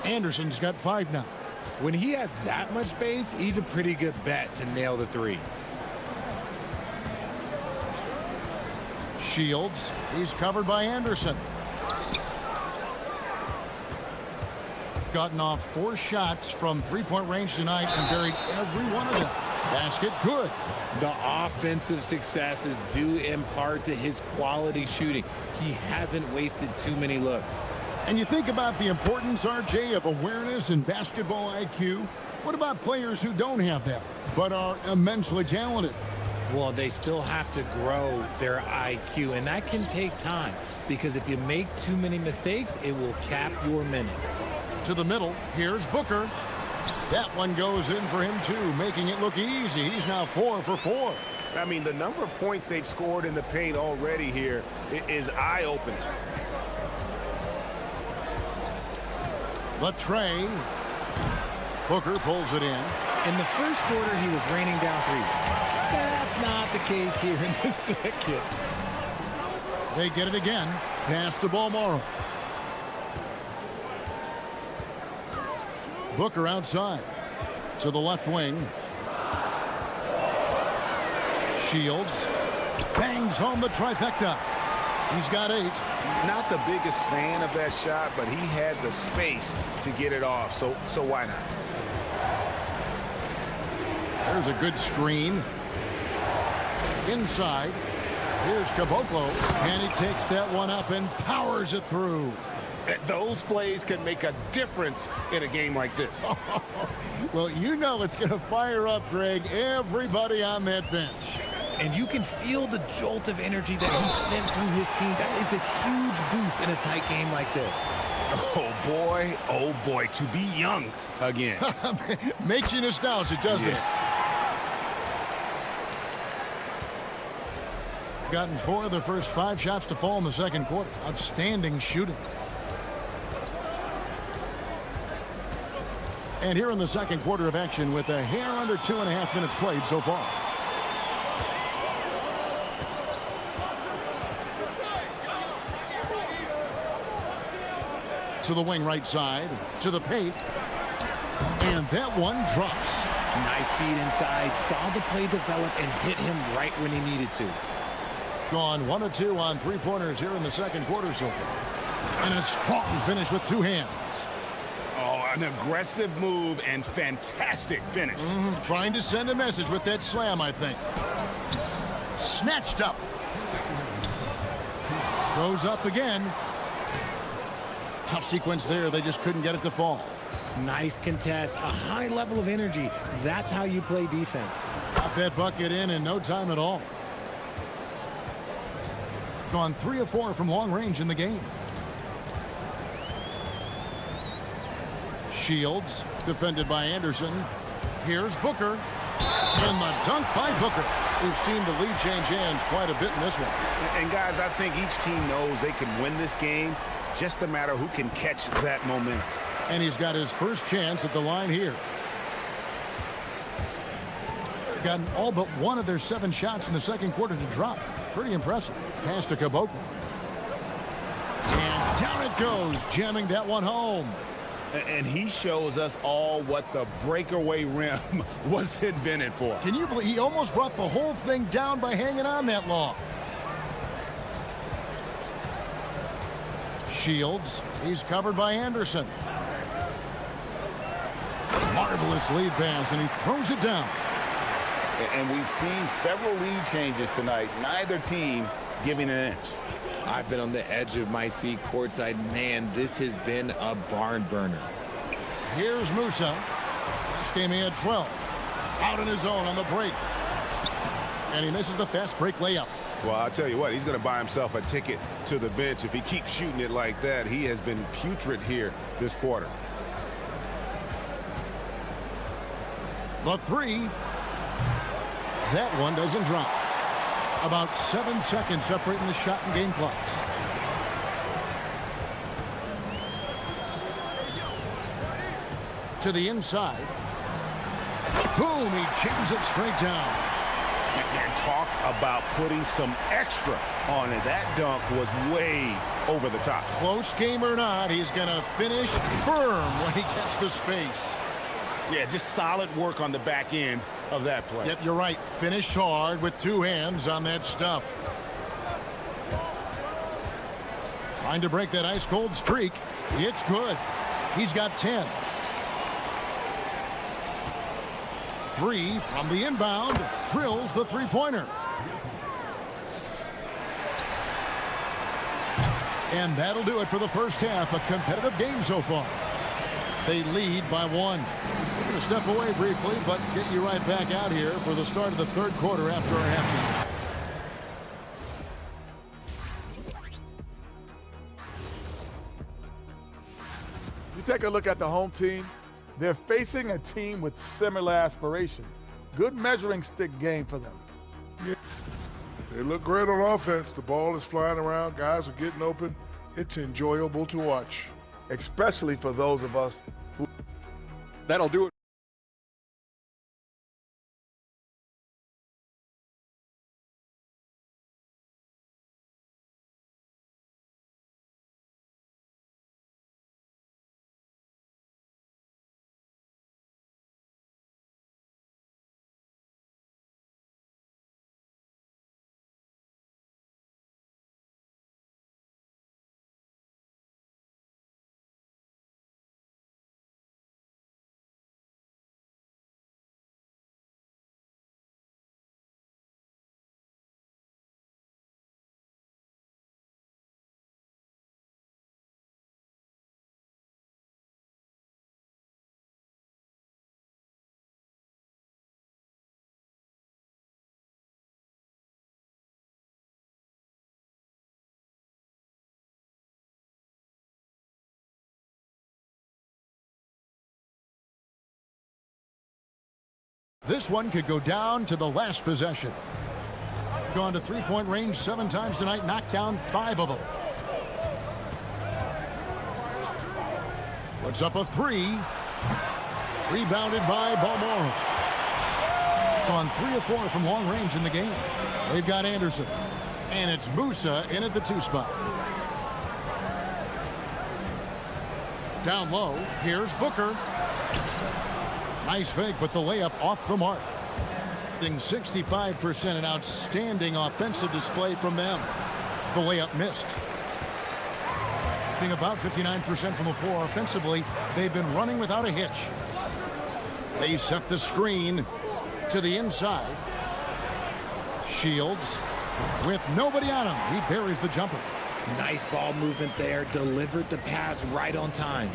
Anderson's got 5 now. When he has that much space, he's a pretty good bet to nail the 3. Shields, he's covered by Anderson. Gotten off 4 shots from 3-point range tonight and buried every one of them. Basket good. The offensive success is due in part to his quality shooting. He hasn't wasted too many looks. And you think about the importance, RJ, of awareness and basketball IQ. What about players who don't have that, but are immensely talented? Well, they still have to grow their IQ, and that can take time because if you make too many mistakes, it will cap your minutes. To the middle, here's Booker. That one goes in for him, too, making it look easy. He's now 4 for 4. I mean, the number of points they've scored in the paint already here is eye-opening. The tray. Booker pulls it in. In the first quarter, he was raining down 3. That's not the case here in the second. They get it again. Pass to Balmoro. Booker outside to the left wing. Shields bangs home the trifecta. He's got 8. Not the biggest fan of that shot, but he had the space to get it off, so why not? There's a good screen. Inside. Here's Caboclo, and he takes that one up and powers it through. Those plays can make a difference in a game like this. Well, you know it's going to fire up, Greg, everybody on that bench. And you can feel the jolt of energy that he sent through his team. That is a huge boost in a tight game like this. Oh boy, to be young again. Makes you nostalgic, doesn't it? Gotten 4 of the first 5 shots to fall in the second quarter. Outstanding shooting. And here in the second quarter of action with a hair under 2.5 minutes played so far. To the wing right side, to the paint. And that one drops. Nice feed inside, saw the play develop and hit him right when he needed to. Gone 1 of 2 on 3-pointers here in the second quarter so far. And a strong finish with 2 hands. Oh, an aggressive move and fantastic finish. Trying to send a message with that slam, I think. Snatched up. Goes up again. Tough sequence there. They just couldn't get it to fall. Nice contest, a high level of energy. That's how you play defense. Got that bucket in no time at all. Gone 3 of 4 from long range in the game. Shields, defended by Anderson. Here's Booker. And the dunk by Booker. We've seen the lead change hands quite a bit in this one. And guys, I think each team knows they can win this game. Just a matter who can catch that momentum. And he's got his first chance at the line here. Gotten all but 1 of their 7 shots in the second quarter to drop. Pretty impressive. Pass to Caboclo. And down it goes, jamming that one home. And he shows us all what the breakaway rim was invented for. Can you believe he almost brought the whole thing down by hanging on that long? Shields. He's covered by Anderson. Marvelous lead pass, and he throws it down. And we've seen several lead changes tonight. Neither team giving an inch. I've been on the edge of my seat courtside. Man, this has been a barn burner. Here's Musa. This game he had 12. Out on his own on the break. And he misses the fast break layup. Well, I'll tell you what, he's going to buy himself a ticket to the bench. If he keeps shooting it like that, he has been putrid here this quarter. The three. That one doesn't drop. About 7 seconds separating the shot and game clocks. To the inside. Boom, he jams it straight down. And talk about putting some extra on it. That dunk was way over the top. Close game or not, he's going to finish firm when he gets the space. Yeah, just solid work on the back end of that play. Yep, you're right. Finished hard with two hands on that stuff. Trying to break that ice-cold streak. It's good. He's got 10. 3 from the inbound. Drills the three-pointer. And that'll do it for the first half. A competitive game so far. They lead by 1. We're going to step away briefly, but get you right back out here for the start of the third quarter after our halftime. You take a look at the home team. They're facing a team with similar aspirations. Good measuring stick game for them. Yeah. They look great on offense. The ball is flying around. Guys are getting open. It's enjoyable to watch. Especially for those of us who... That'll do it. This one could go down to the last possession. Gone to three-point range 7 times tonight, knocked down 5 of them. Puts up a 3. Rebounded by Balmoro. Gone 3 of 4 from long range in the game. They've got Anderson. And it's Musa in at the 2 spot. Down low, here's Booker. Nice fake, but the layup off the mark. 65%, an outstanding offensive display from them. The layup missed. Shooting about 59% from the floor offensively. They've been running without a hitch. They set the screen to the inside. Shields with nobody on him. He buries the jumper. Nice ball movement there. Delivered the pass right on time.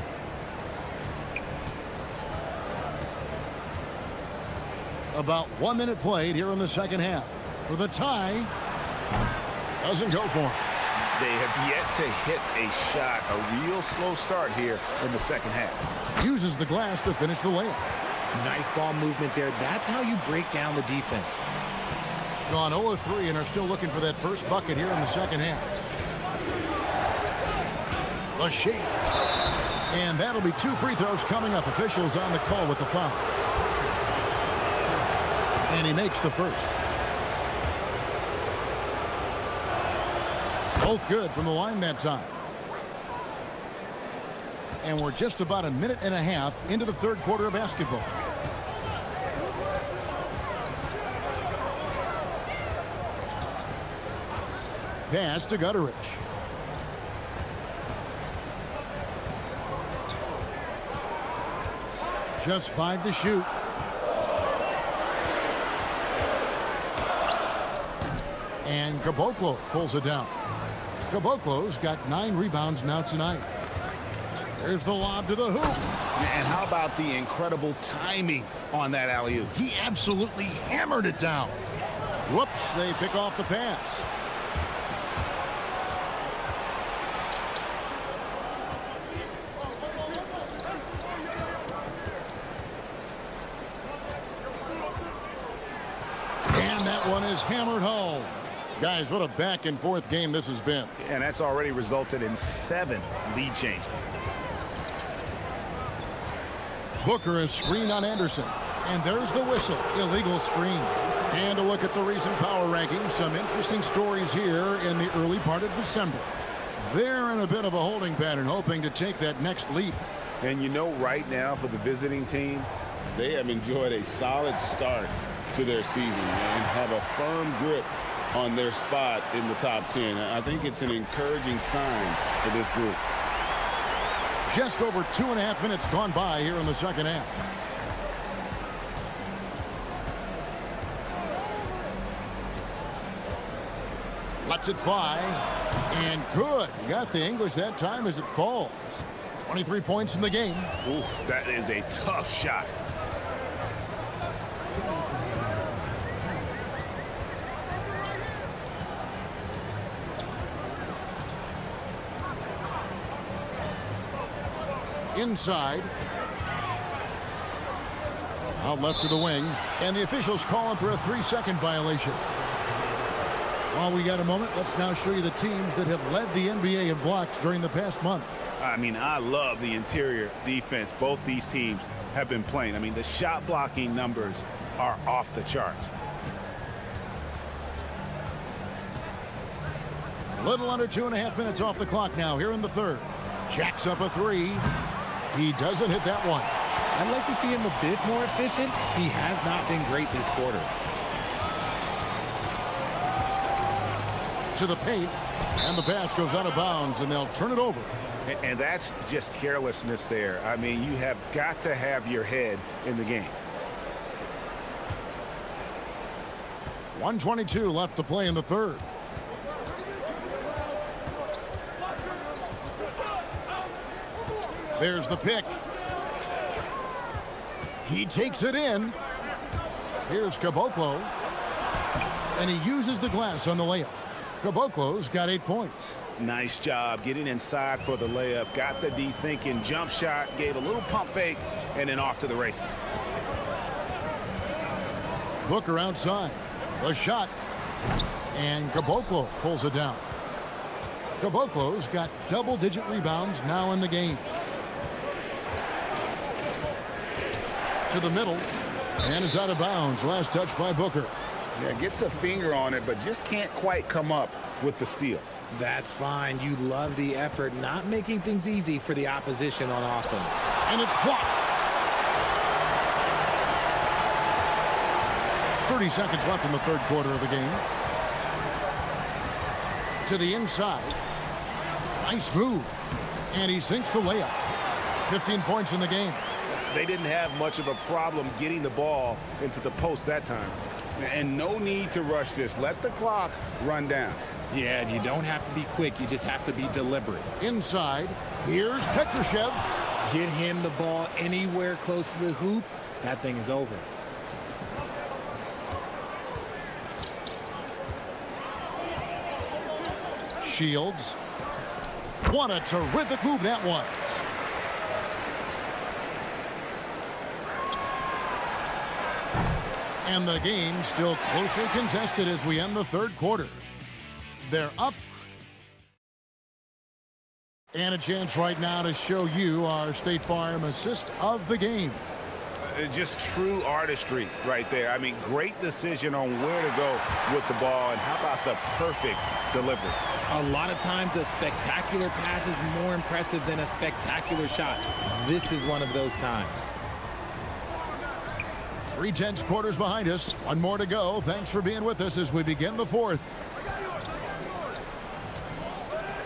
About 1 minute played here in the second half. For the tie, doesn't go for him. They have yet to hit a shot. A real slow start here in the second half. Uses the glass to finish the layup. Nice ball movement there. That's how you break down the defense. Gone 0 of 3 and are still looking for that first bucket here in the second half. A shake. And that'll be 2 free throws coming up. Officials on the call with the foul. And he makes the first. Both good from the line that time. And we're just about a minute and a half into the third quarter of basketball. Pass to Gutteridge. Just 5 to shoot. And Caboclo pulls it down. Caboclo's got 9 rebounds now tonight. There's the lob to the hoop. And how about the incredible timing on that alley-oop? He absolutely hammered it down. Whoops, they pick off the pass. And that one is hammered home. Guys, what a back-and-forth game this has been. And that's already resulted in 7 lead changes. Booker is screened on Anderson. And there's the whistle. Illegal screen. And a look at the recent power rankings. Some interesting stories here in the early part of December. They're in a bit of a holding pattern, hoping to take that next leap. And you know, right now for the visiting team, they have enjoyed a solid start to their season and have a firm grip on their spot in the top 10. I think it's an encouraging sign for this group. Just over 2.5 minutes gone by here in the second half. Lets it fly. And good. You got the English that time as it falls. 23 points in the game. Ooh, that is a tough shot. Inside. Out left to the wing. And the officials calling for a 3-second violation. While we got a moment, let's now show you the teams that have led the NBA in blocks during the past month. I mean, I love the interior defense both these teams have been playing. I mean, the shot blocking numbers are off the charts. A little under 2.5 minutes off the clock now here in the third. Jacks up a 3. He doesn't hit that one. I'd like to see him a bit more efficient. He has not been great this quarter. To the paint, and the pass goes out of bounds, and they'll turn it over. And that's just carelessness there. I mean, you have got to have your head in the game. 1:22 left to play in the third. There's the pick. He takes it in. Here's Caboclo. And he uses the glass on the layup. Caboclo's got 8 points. Nice job getting inside for the layup. Got the D thinking, jump shot, gave a little pump fake, and then off to the races. Booker outside. The shot. And Caboclo pulls it down. Caboclo's got double-digit rebounds now in the game. To the middle. And it's out of bounds. Last touch by Booker. Yeah, gets a finger on it, but just can't quite come up with the steal. That's fine. You love the effort, not making things easy for the opposition on offense. And it's blocked. 30 seconds left in the third quarter of the game. To the inside. Nice move. And he sinks the layup. 15 points in the game. They didn't have much of a problem getting the ball into the post that time. And no need to rush this. Let the clock run down. Yeah, you don't have to be quick. You just have to be deliberate. Inside. Here's Petrushev. Get him the ball anywhere close to the hoop. That thing is over. Shields. What a terrific move that was. And the game still closely contested as we end the third quarter. They're up. And a chance right now to show you our State Farm assist of the game. Just true artistry right there. I mean, great decision on where to go with the ball, and how about the perfect delivery? A lot of times a spectacular pass is more impressive than a spectacular shot. This is one of those times. 3/10 quarters behind us. One more to go. Thanks for being with us as we begin the fourth.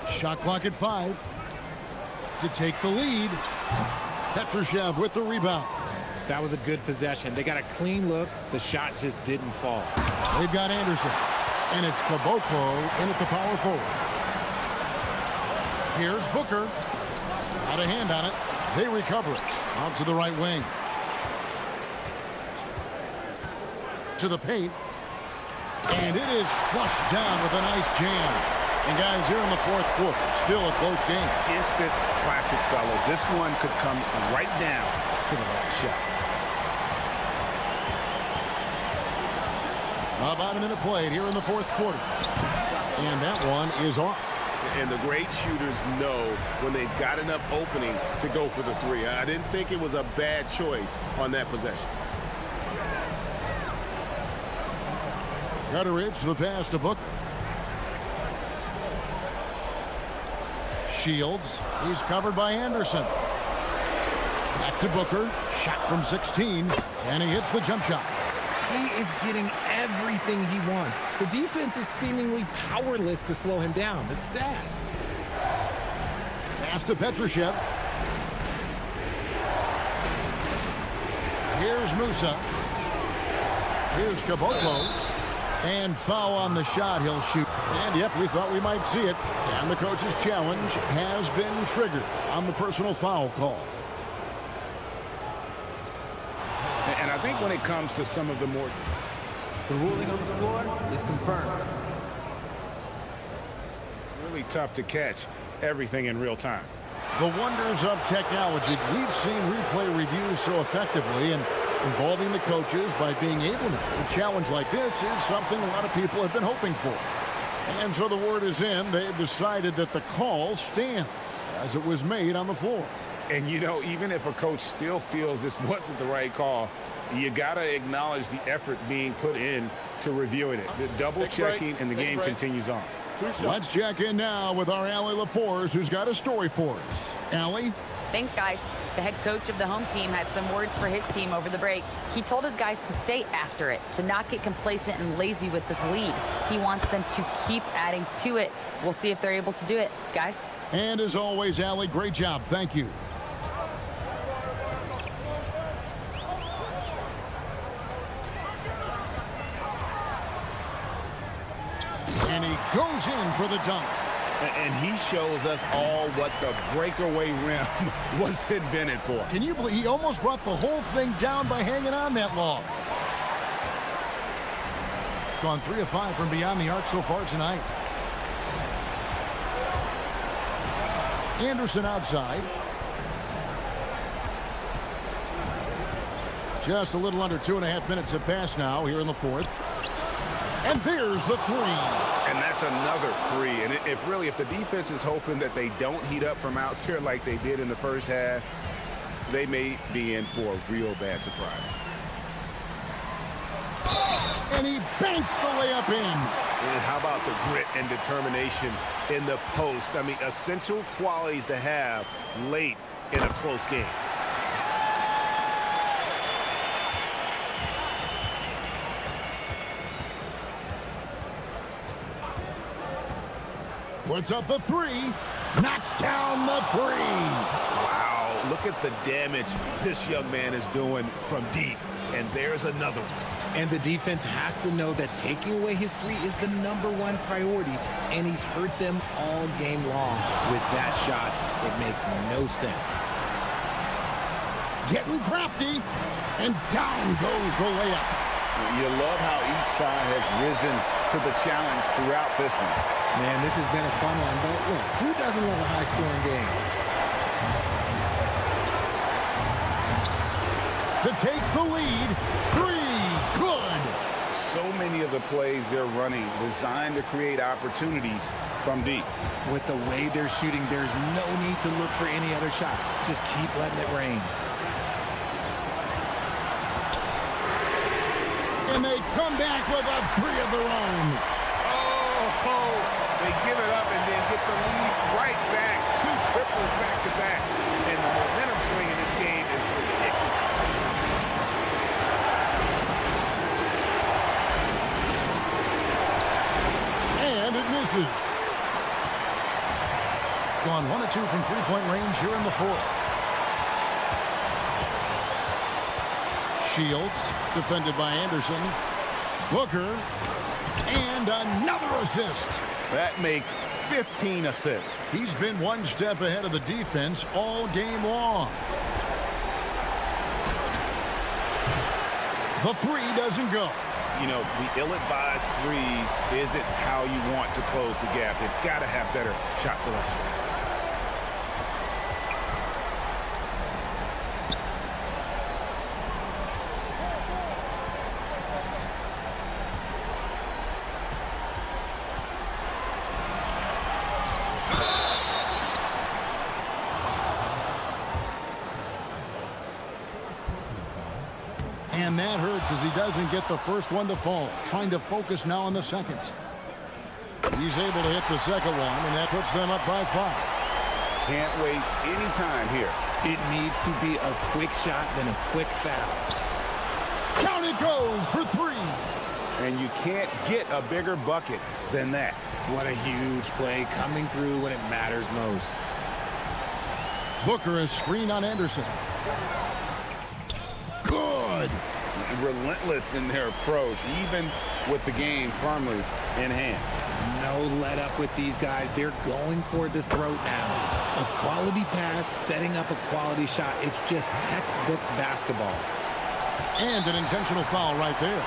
Shot clock at 5. To take the lead. Petrushev with the rebound. That was a good possession. They got a clean look. The shot just didn't fall. They've got Anderson, and it's Caboclo in at the power forward. Here's Booker. Out of hand on it. They recover it. Out to the right wing. To the paint. And it is flushed down with a nice jam. And guys, here in the fourth quarter, still a close game. Instant classic, fellas. This one could come right down to the last shot. About a minute played here in the fourth quarter. And that one is off. And the great shooters know when they've got enough opening to go for the three. I didn't think it was a bad choice on that possession. Gutteridge, the pass to Booker. Shields, he's covered by Anderson. Back to Booker, shot from 16, and he hits the jump shot. He is getting everything he wants. The defense is seemingly powerless to slow him down. It's sad. Pass to Petrushev. Here's Musa. Here's Caboclo. And foul on the shot. He'll shoot. And, yep, we thought we might see it. And the coach's challenge has been triggered on the personal foul call. And I think when it comes to some of the more... The ruling on the floor is confirmed. Really tough to catch everything in real time. The wonders of technology. We've seen replay reviews so effectively, and involving the coaches by being able to. A challenge like this is something a lot of people have been hoping for. And so the word is in. They've decided that the call stands as it was made on the floor. And, you know, even if a coach still feels this wasn't the right call, you got to acknowledge the effort being put in to reviewing it. The double-checking, and the game continues on. Let's check in now with our Allie LaForce, who's got a story for us. Allie? Thanks, guys. The head coach of the home team had some words for his team over the break. He told his guys to stay after it, to not get complacent and lazy with this lead. He wants them to keep adding to it. We'll see if they're able to do it, guys. And as always, Allie, great job. Thank you. And he goes in for the dunk. And he shows us all what the breakaway rim was invented for. Can you believe he almost brought the whole thing down by hanging on that long? Gone 3 of 5 from beyond the arc so far tonight. Anderson outside. Just a little under 2.5 minutes have passed now here in the fourth. And there's the three. And that's another three. And if the defense is hoping that they don't heat up from out there like they did in the first half, they may be in for a real bad surprise. And he banks the layup in. And how about the grit and determination in the post? I mean, essential qualities to have late in a close game. Puts up the three. Knocks down the three. Wow, look at the damage this young man is doing from deep. And there's another one. And the defense has to know that taking away his three is the #1 priority, and he's hurt them all game long. With that shot, it makes no sense. Getting crafty, and down goes the layup. You love how each side has risen to the challenge throughout this one. Man, this has been a fun one, but look, who doesn't love a high-scoring game? To take the lead, three, good. So many of the plays they're running designed to create opportunities from deep. With the way they're shooting, there's no need to look for any other shot. Just keep letting it rain. And they come back with a three of their own. Oh, they give it up and then get the lead right back. 2 triples back-to-back. And the momentum swing in this game is ridiculous. And it misses. Gone 1 of 2 from three-point range here in the fourth. Shields, defended by Anderson. Booker, and another assist. That makes 15 assists. He's been one step ahead of the defense all game long. The three doesn't go. You know, the ill-advised threes isn't how you want to close the gap. They've got to have better shot selection. And that hurts as he doesn't get the first one to fall. Trying to focus now on the seconds. He's able to hit the second one, and that puts them up by 5. Can't waste any time here. It needs to be a quick shot, then a quick foul. Down it goes for 3. And you can't get a bigger bucket than that. What a huge play, coming through when it matters most. Booker is screened on Anderson. Good. Relentless in their approach, even with the game firmly in hand. No let up with these guys. They're going for the throat now. A quality pass, setting up a quality shot. It's just textbook basketball. And an intentional foul right there.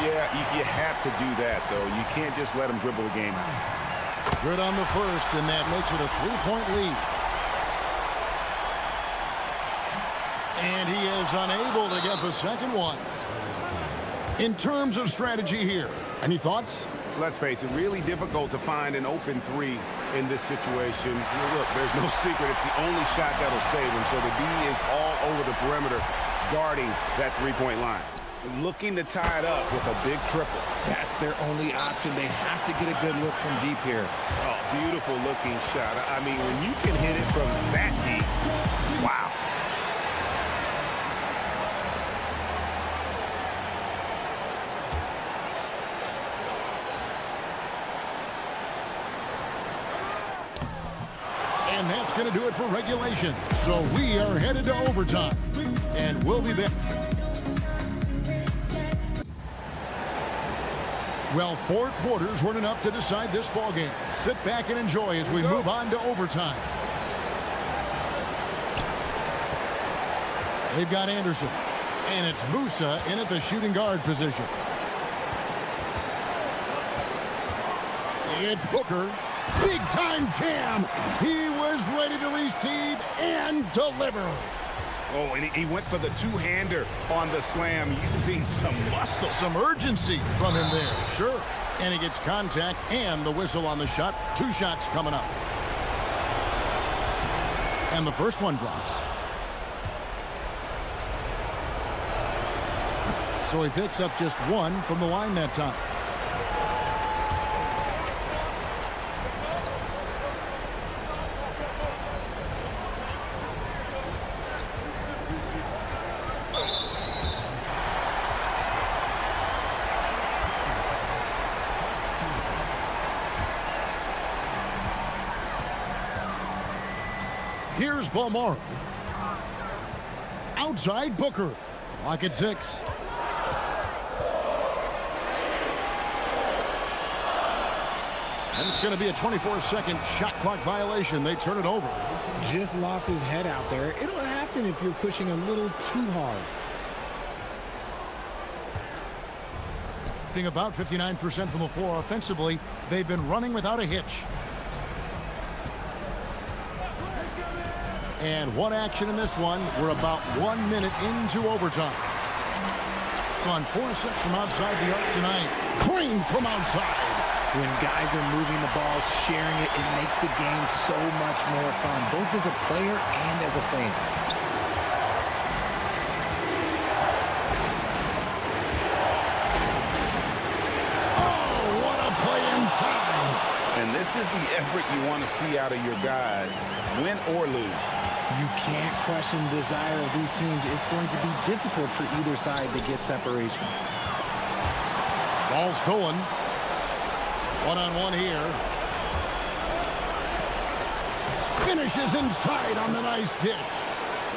Yeah, you have to do that, though. You can't just let them dribble the game out. Good on the first, and that makes it a 3-point lead. And he is unable to get the second one. In terms of strategy here, any thoughts? Let's face it, really difficult to find an open three in this situation. Look, there's no secret. It's the only shot that'll save him. So the D is all over the perimeter guarding that three-point line. Looking to tie it up with a big triple. That's their only option. They have to get a good look from deep here. Oh, beautiful looking shot. I mean, when you can hit it from that deep, wow. And that's going to do it for regulation. So we are headed to overtime. And we'll be back. Well, 4 quarters weren't enough to decide this ball game. Sit back and enjoy as we move on to overtime. They've got Anderson. And it's Musa in at the shooting guard position. It's Booker. Big time jam. He was ready to receive and deliver. Oh, and he went for the two-hander on the slam, using some muscle. Some urgency from him there, sure. And he gets contact and the whistle on the shot. 2 shots coming up. And the first one drops. So he picks up just 1 from the line that time. Here's Balmore. Outside Booker. Clock at 6. And it's going to be a 24-second shot clock violation. They turn it over. Just lost his head out there. It'll happen if you're pushing a little too hard. Being about 59% from the floor offensively, they've been running without a hitch. And one action in this one. We're about 1 minute into overtime. On 4 sets from outside the arc tonight. Green from outside. When guys are moving the ball, sharing it, it makes the game so much more fun, both as a player and as a fan. Oh, what a play inside. And this is the effort you want to see out of your guys, win or lose. You can't question the desire of these teams. It's going to be difficult for either side to get separation. Ball stolen. One-on-one here. Finishes inside on the nice dish.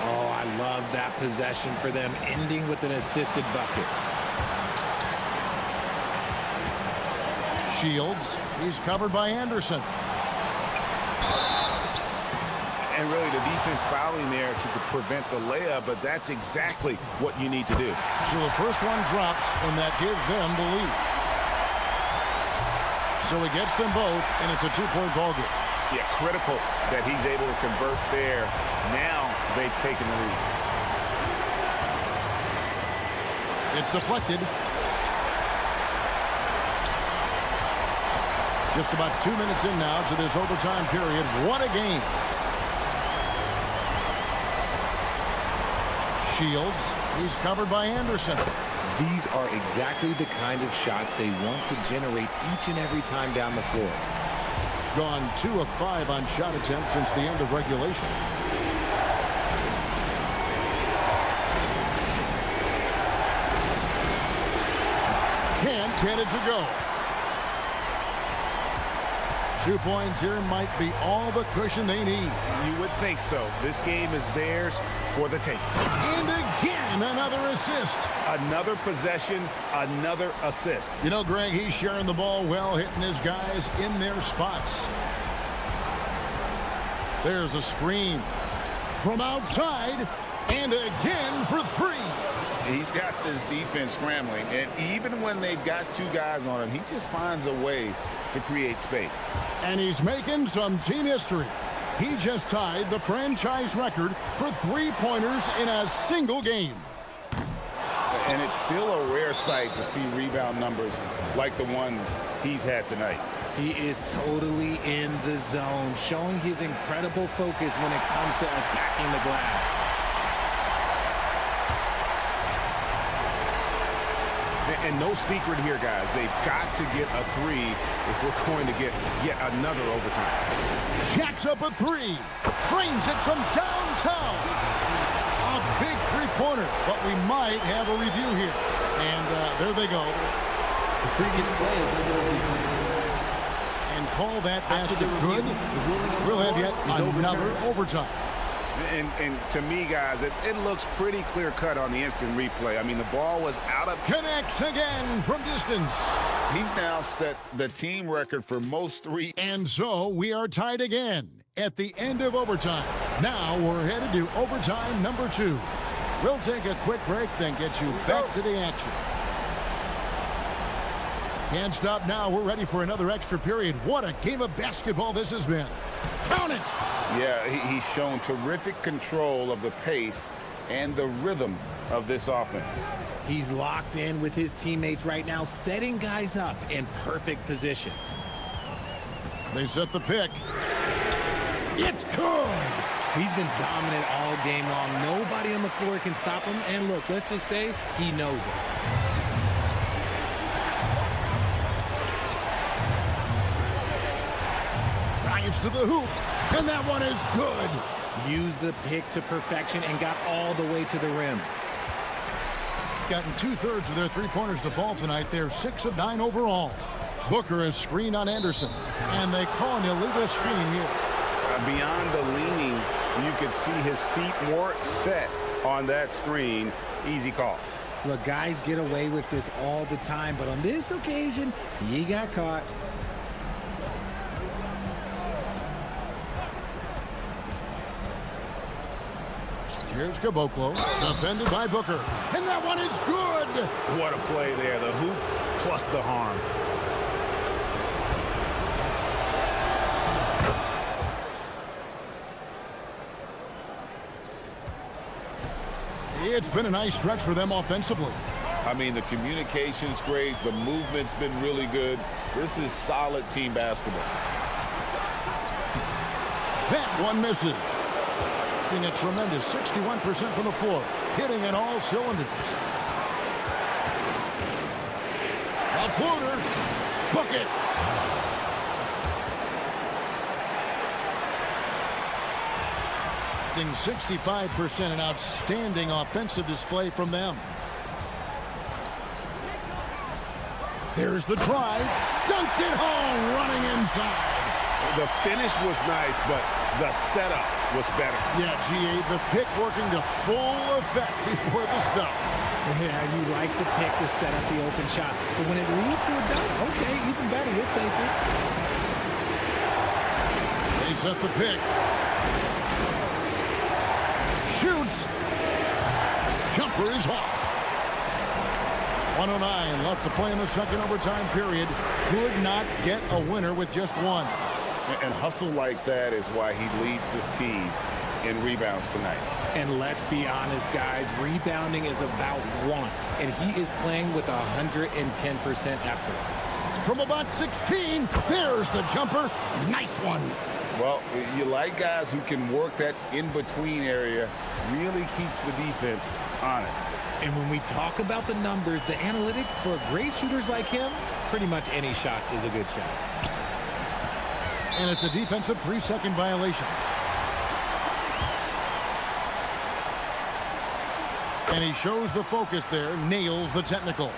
Oh, I love that possession for them, ending with an assisted bucket. Shields, he's covered by Anderson. And really the defense fouling there to prevent the layup, but that's exactly what you need to do. So the first one drops, and that gives them the lead. So he gets them both, and it's a two-point ball game. Yeah, critical that he's able to convert there. Now they've taken the lead. It's deflected. Just about 2 minutes in now to this overtime period. What a game. Shields, he's covered by Anderson. These are exactly the kind of shots they want to generate each and every time down the floor. Gone 2 of 5 on shot attempts since the end of regulation. Can't get it to go. 2 points here might be all the cushion they need. You would think so. This game is theirs for the taking. And again, another assist. Another possession, another assist. You know, Greg, he's sharing the ball well, hitting his guys in their spots. There's a screen from outside, and again for 3. He's got this defense scrambling, and even when they've got 2 guys on him, he just finds a way to create space. And he's making some team history. He just tied the franchise record for 3-pointers in a single game. And it's still a rare sight to see rebound numbers like the ones he's had tonight. He is totally in the zone, showing his incredible focus when it comes to attacking the glass. And no secret here, guys. They've got to get a 3 if we're going to get yet another overtime. Jacks up a 3. Trains it from downtown. A big 3-pointer, but we might have a review here. And there they go. The previous play is under review. And call that basket good. We'll have yet another overtime. And to me, guys, it looks pretty clear-cut on the instant replay. I mean, the ball was out of... Connects again from distance. He's now set the team record for most 3. And so we are tied again at the end of overtime. Now we're headed to overtime number 2. We'll take a quick break, then get you back to the action. Can't stop now. We're ready for another extra period. What a game of basketball this has been. Count it! Yeah, he's shown terrific control of the pace and the rhythm of this offense. He's locked in with his teammates right now, setting guys up in perfect position. They set the pick. It's good! He's been dominant all game long. Nobody on the floor can stop him. And look, let's just say he knows it. To the hoop, and that one is good. Used the pick to perfection and got all the way to the rim. Gotten 2/3 of their 3-pointers to fall tonight. They're 6 of 9 overall. Booker is screened on Anderson, and they call an illegal screen here. Beyond the leaning, you could see his feet more set on that screen. Easy call. Look, guys get away with this all the time, but on this occasion, he got caught. Here's Caboclo, defended by Booker. And that one is good! What a play there. The hoop plus the harm. It's been a nice stretch for them offensively. I mean, the communication's great. The movement's been really good. This is solid team basketball. That one misses. A tremendous 61% from the floor, hitting in all cylinders. A floater, book it. Hitting 65%, an outstanding offensive display from them. There's the drive, dunked it home, running inside. The finish was nice, but the setup was better. Yeah, GA, the pick working to full effect before the stuff. Yeah, you like the pick to set up the open shot. But when it leads to a dunk, okay, even better, you'll take it. They set the pick. Shoots. Jumper is off. 109 left to play in the second overtime period. Could not get a winner with just one. And hustle like that is why he leads his team in rebounds tonight. And let's be honest, guys, rebounding is about want. And he is playing with 110% effort. From about 16, there's the jumper. Nice one. Well, you like guys who can work that in-between area, really keeps the defense honest. And when we talk about the numbers, the analytics for great shooters like him, pretty much any shot is a good shot. And it's a defensive 3-second violation. And he shows the focus there, nails the technical.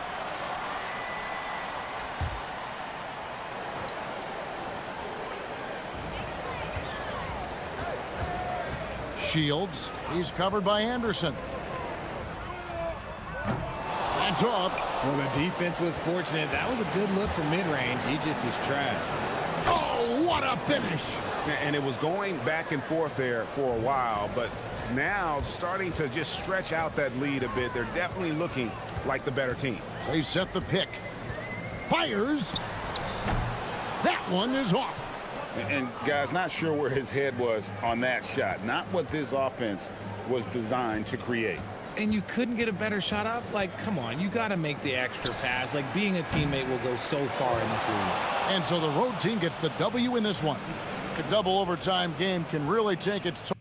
Shields, he's covered by Anderson. That's off. Well, the defense was fortunate. That was a good look from mid-range. He just was trash. Oh, what a finish. And it was going back and forth there for a while, but now starting to just stretch out that lead a bit. They're definitely looking like the better team. They set the pick. Fires. That one is off. And guys, not sure where his head was on that shot. Not what this offense was designed to create. And you couldn't get a better shot off? Like, come on, you got to make the extra pass. Like, being a teammate will go so far in this league. And so the road team gets the W in this one. A double overtime game can really take its toll.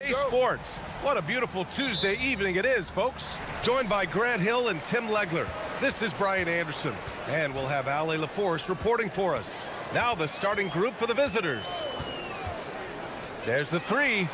EA Sports. What a beautiful Tuesday evening it is, folks. Joined by Grant Hill and Tim Legler. This is Brian Anderson. And we'll have Ale LaForce reporting for us. Now the starting group for the visitors. There's the three.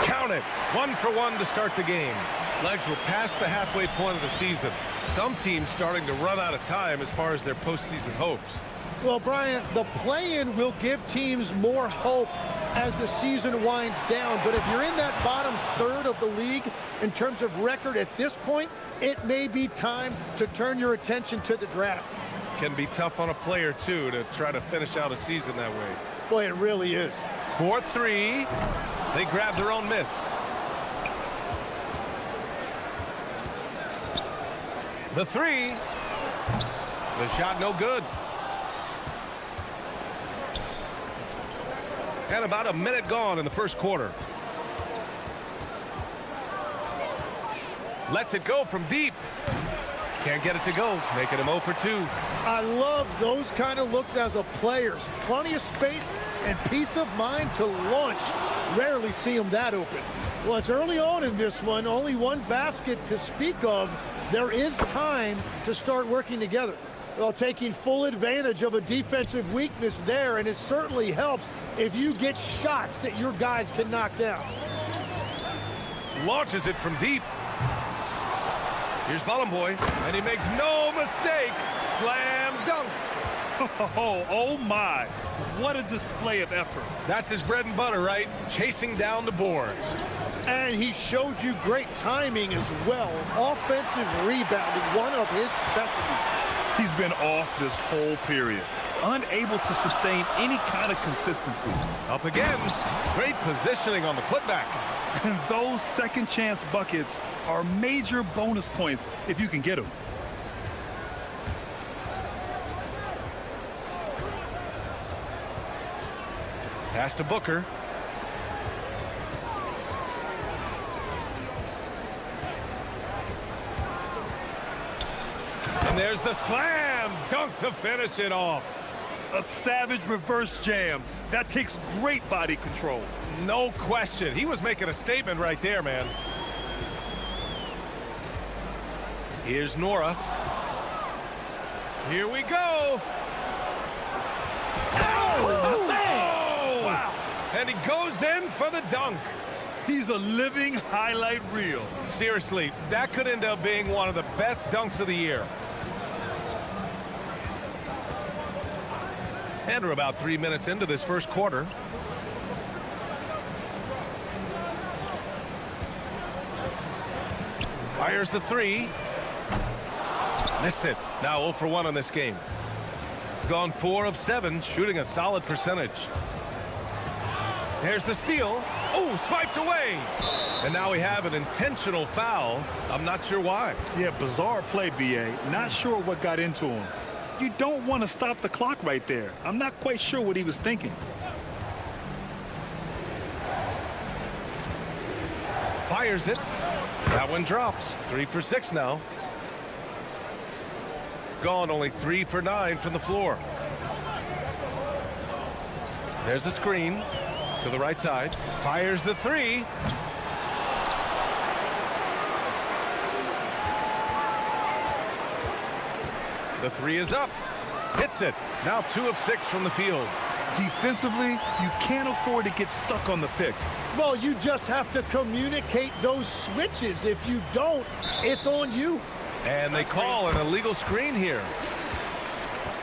Count it. 1 for 1 to start the game. Legs were past the halfway point of the season. Some teams starting to run out of time as far as their postseason hopes. Well, Brian, the play-in will give teams more hope as the season winds down. But if you're in that bottom third of the league in terms of record at this point, it may be time to turn your attention to the draft. Can be tough on a player, too, to try to finish out a season that way. Boy, it really is. 4-3. They grab their own miss. The three. The shot no good. And about a minute gone in the first quarter. Lets it go from deep. Can't get it to go, making him 0 for 2. I love those kind of looks as a player. Plenty of space and peace of mind to launch. Rarely see him that open. Well, it's early on in this one. Only one basket to speak of. There is time to start working together. Well, taking full advantage of a defensive weakness there, and it certainly helps if you get shots that your guys can knock down. Launches it from deep. Here's Boy, and he makes no mistake. Slam dunk. Oh my. What a display of effort. That's his bread and butter, right? Chasing down the boards. And he showed you great timing as well. Offensive rebounding, one of his specialties. He's been off this whole period. Unable to sustain any kind of consistency. Up again. Great positioning on the putback. And those second chance buckets are major bonus points if you can get them. Pass to Booker. And there's the slam dunk to finish it off. A savage reverse jam. That takes great body control. No question. He was making a statement right there, man. Here's Nora. Here we go. Oh! Wow. And he goes in for the dunk. He's a living highlight reel. Seriously, that could end up being one of the best dunks of the year. And we're about 3 minutes into this first quarter. Fires the three. Missed it. Now 0 for 1 on this game. Gone 4 of 7, shooting a solid percentage. There's the steal. Oh, swiped away. And now we have an intentional foul. I'm not sure why. Yeah, bizarre play, BA. Not sure what got into him. You don't want to stop the clock right there. I'm not quite sure what he was thinking. Fires it. That one drops. 3 for 6 now. Gone only 3 for 9 from the floor. There's a screen to the right side. Fires the three. The three is up. Hits it. Now 2 of 6 from the field. Defensively, you can't afford to get stuck on the pick. Well, you just have to communicate those switches. If you don't, it's on you. And they call an illegal screen here.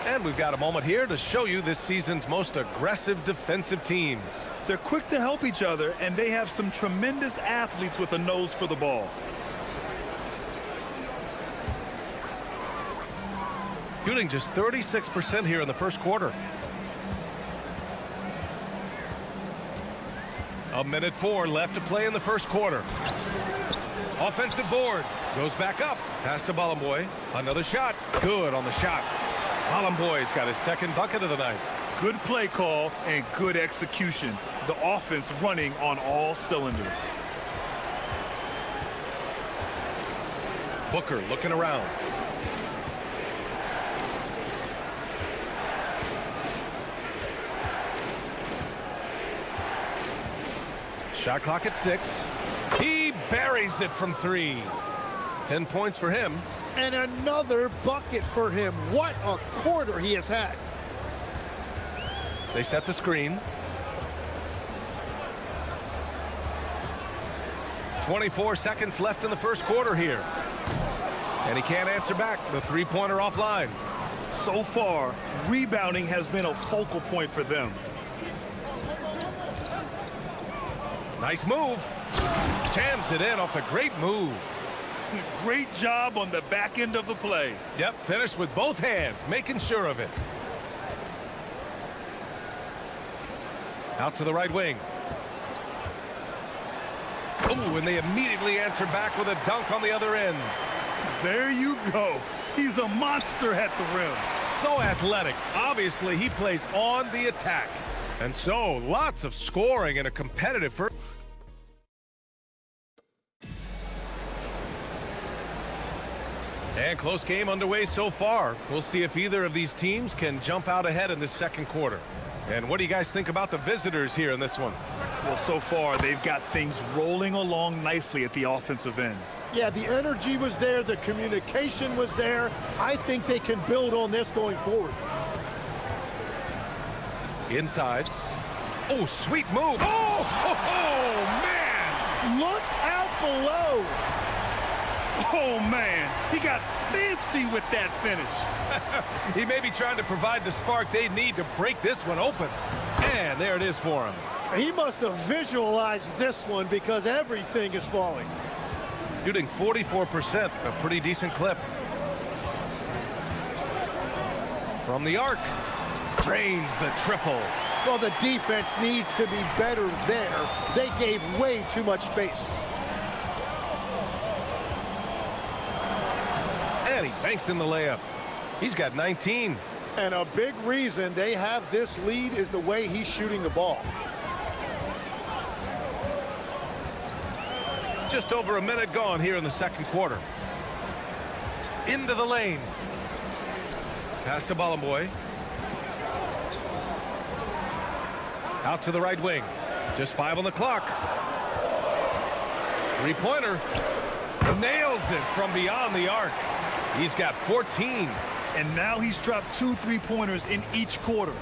And we've got a moment here to show you this season's most aggressive defensive teams. They're quick to help each other, and they have some tremendous athletes with a nose for the ball. Shooting just 36% here in the first quarter. A minute 4 left to play in the first quarter. Offensive board. Goes back up. Pass to Boy. Another shot. Good on the shot. Boy's got his second bucket of the night. Good play call and good execution. The offense running on all cylinders. Booker looking around. Shot clock at 6. He buries it from 3. 10 points for him. And another bucket for him. What a quarter he has had. They set the screen. 24 seconds left in the first quarter here. And he can't answer back. The three-pointer offline. So far, rebounding has been a focal point for them. Nice move. Jams it in off a great move. Great job on the back end of the play. Yep, finished with both hands, making sure of it. Out to the right wing. Oh, and they immediately answer back with a dunk on the other end. There you go. He's a monster at the rim. So athletic. Obviously, he plays on the attack. And so, lots of scoring in a competitive first. And close game underway so far. We'll see if either of these teams can jump out ahead in this second quarter. And what do you guys think about the visitors here in this one? Well, so far, they've got things rolling along nicely at the offensive end. Yeah, the energy was there, the communication was there. I think they can build on this going forward. Inside. Oh, sweet move. Oh, man! Look out below. Oh, man, he got fancy with that finish. He may be trying to provide the spark they need to break this one open. And there it is for him. He must have visualized this one because everything is falling. Shooting 44%, a pretty decent clip. From the arc, drains the triple. Well, the defense needs to be better there. They gave way too much space. And he banks in the layup. He's got 19. And a big reason they have this lead is the way he's shooting the ball. Just over a minute gone here in the second quarter. Into the lane. Pass to Bolomboy. Out to the right wing. Just 5 on the clock. Three-pointer. Nails it from beyond the arc. He's got 14. And now he's dropped 2 3-pointers in each quarter.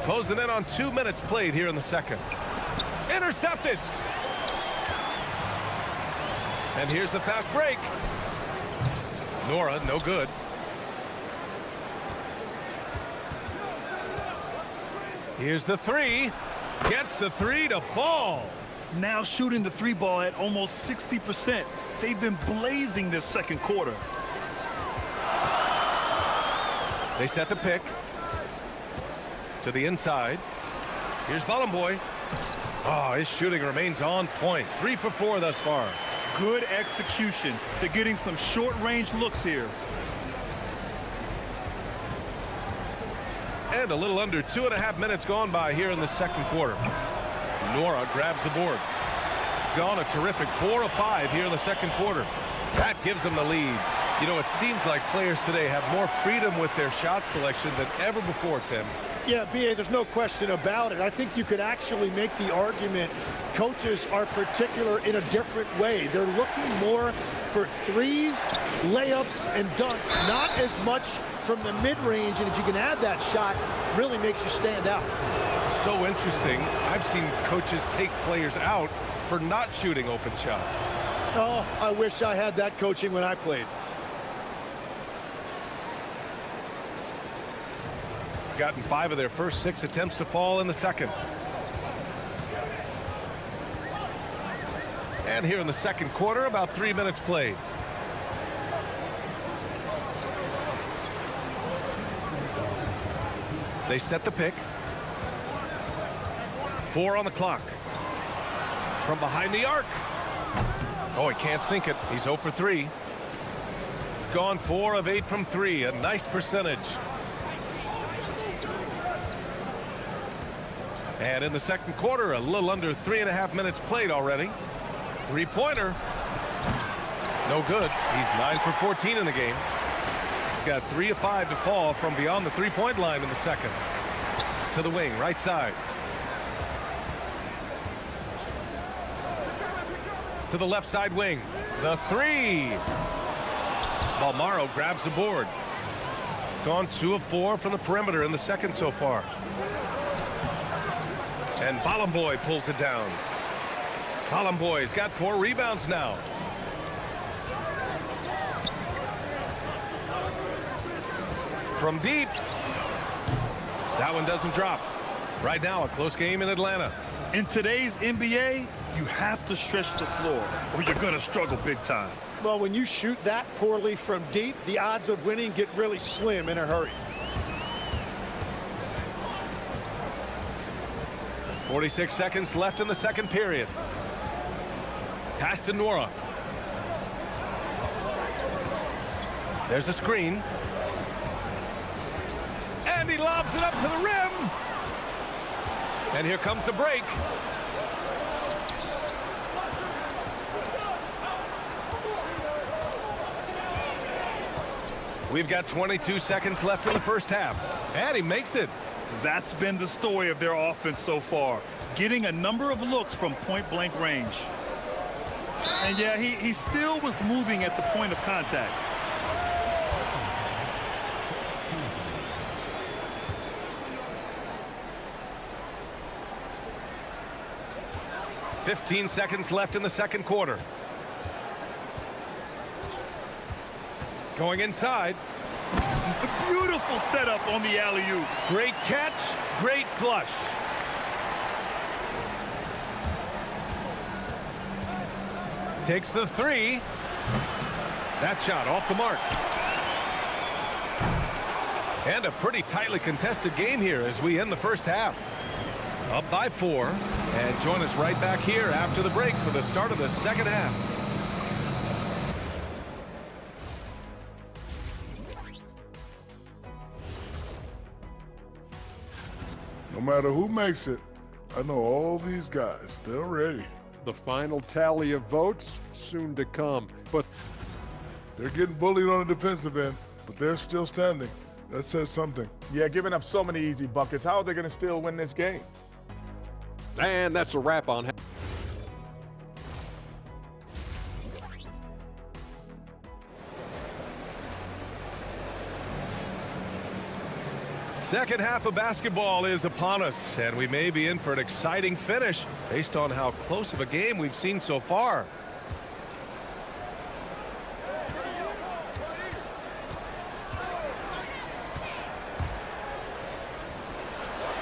Closing in on 2 minutes played here in the second. Intercepted. And here's the fast break. Nora, no good. Here's the three. Gets the three to fall. Now shooting the 3 ball at almost 60%. They've been blazing this second quarter. They set the pick. To the inside. Here's Bolomboy. Oh, his shooting remains on point. 3 for 4 thus far. Good execution. They're getting some short-range looks here. And a little under 2.5 minutes gone by here in the second quarter. Nora grabs the board. Gone a terrific 4 of 5 here in the second quarter. That gives them the lead. You know, it seems like players today have more freedom with their shot selection than ever before, Tim. Yeah, B.A., there's no question about it. I think you could actually make the argument coaches are particular in a different way. They're looking more for threes, layups, and dunks, not as much from the mid-range. And if you can add that shot, really makes you stand out. So interesting. I've seen coaches take players out for not shooting open shots. Oh, I wish I had that coaching when I played. Gotten 5 of their first 6 attempts to fall in the second. And here in the second quarter, about 3 minutes played. They set the pick. 4 on the clock. From behind the arc. Oh, he can't sink it. He's 0 for 3. Gone 4 of 8 from 3. A nice percentage. And in the second quarter, a little under 3.5 minutes played already. Three-pointer. No good. He's 9 for 14 in the game. Got 3 of 5 to fall from beyond the three-point line in the second. To the wing, right side. To the left side wing. The three. Balmaro grabs the board. Gone 2 of 4 from the perimeter in the second so far. And Balamboy pulls it down. Balamboy's got 4 rebounds now. From deep. That one doesn't drop. Right now, a close game in Atlanta. In today's NBA, you have to stretch the floor or you're going to struggle big time. Well, when you shoot that poorly from deep, the odds of winning get really slim in a hurry. 46 seconds left in the second period. Pass to Nora. There's a screen. And he lobs it up to the rim. And here comes the break. We've got 22 seconds left in the first half. And he makes it. That's been the story of their offense so far. Getting a number of looks from point-blank range. And yeah, he still was moving at the point of contact. "15 seconds left in the second quarter. Going inside. Beautiful setup on the alley-oop. Great catch, great flush. Takes the three. That shot off the mark. And a pretty tightly contested game here as we end the first half. Up by 4. And join us right back here after the break for the start of the second half. No matter who makes it, I know all these guys, they're ready. The final tally of votes soon to come, but they're getting bullied on the defensive end, but they're still standing. That says something. Yeah, giving up so many easy buckets. How are they going to still win this game? and that's a wrap on. Second half of basketball is upon us, and we may be in for an exciting finish based on how close of a game we've seen so far.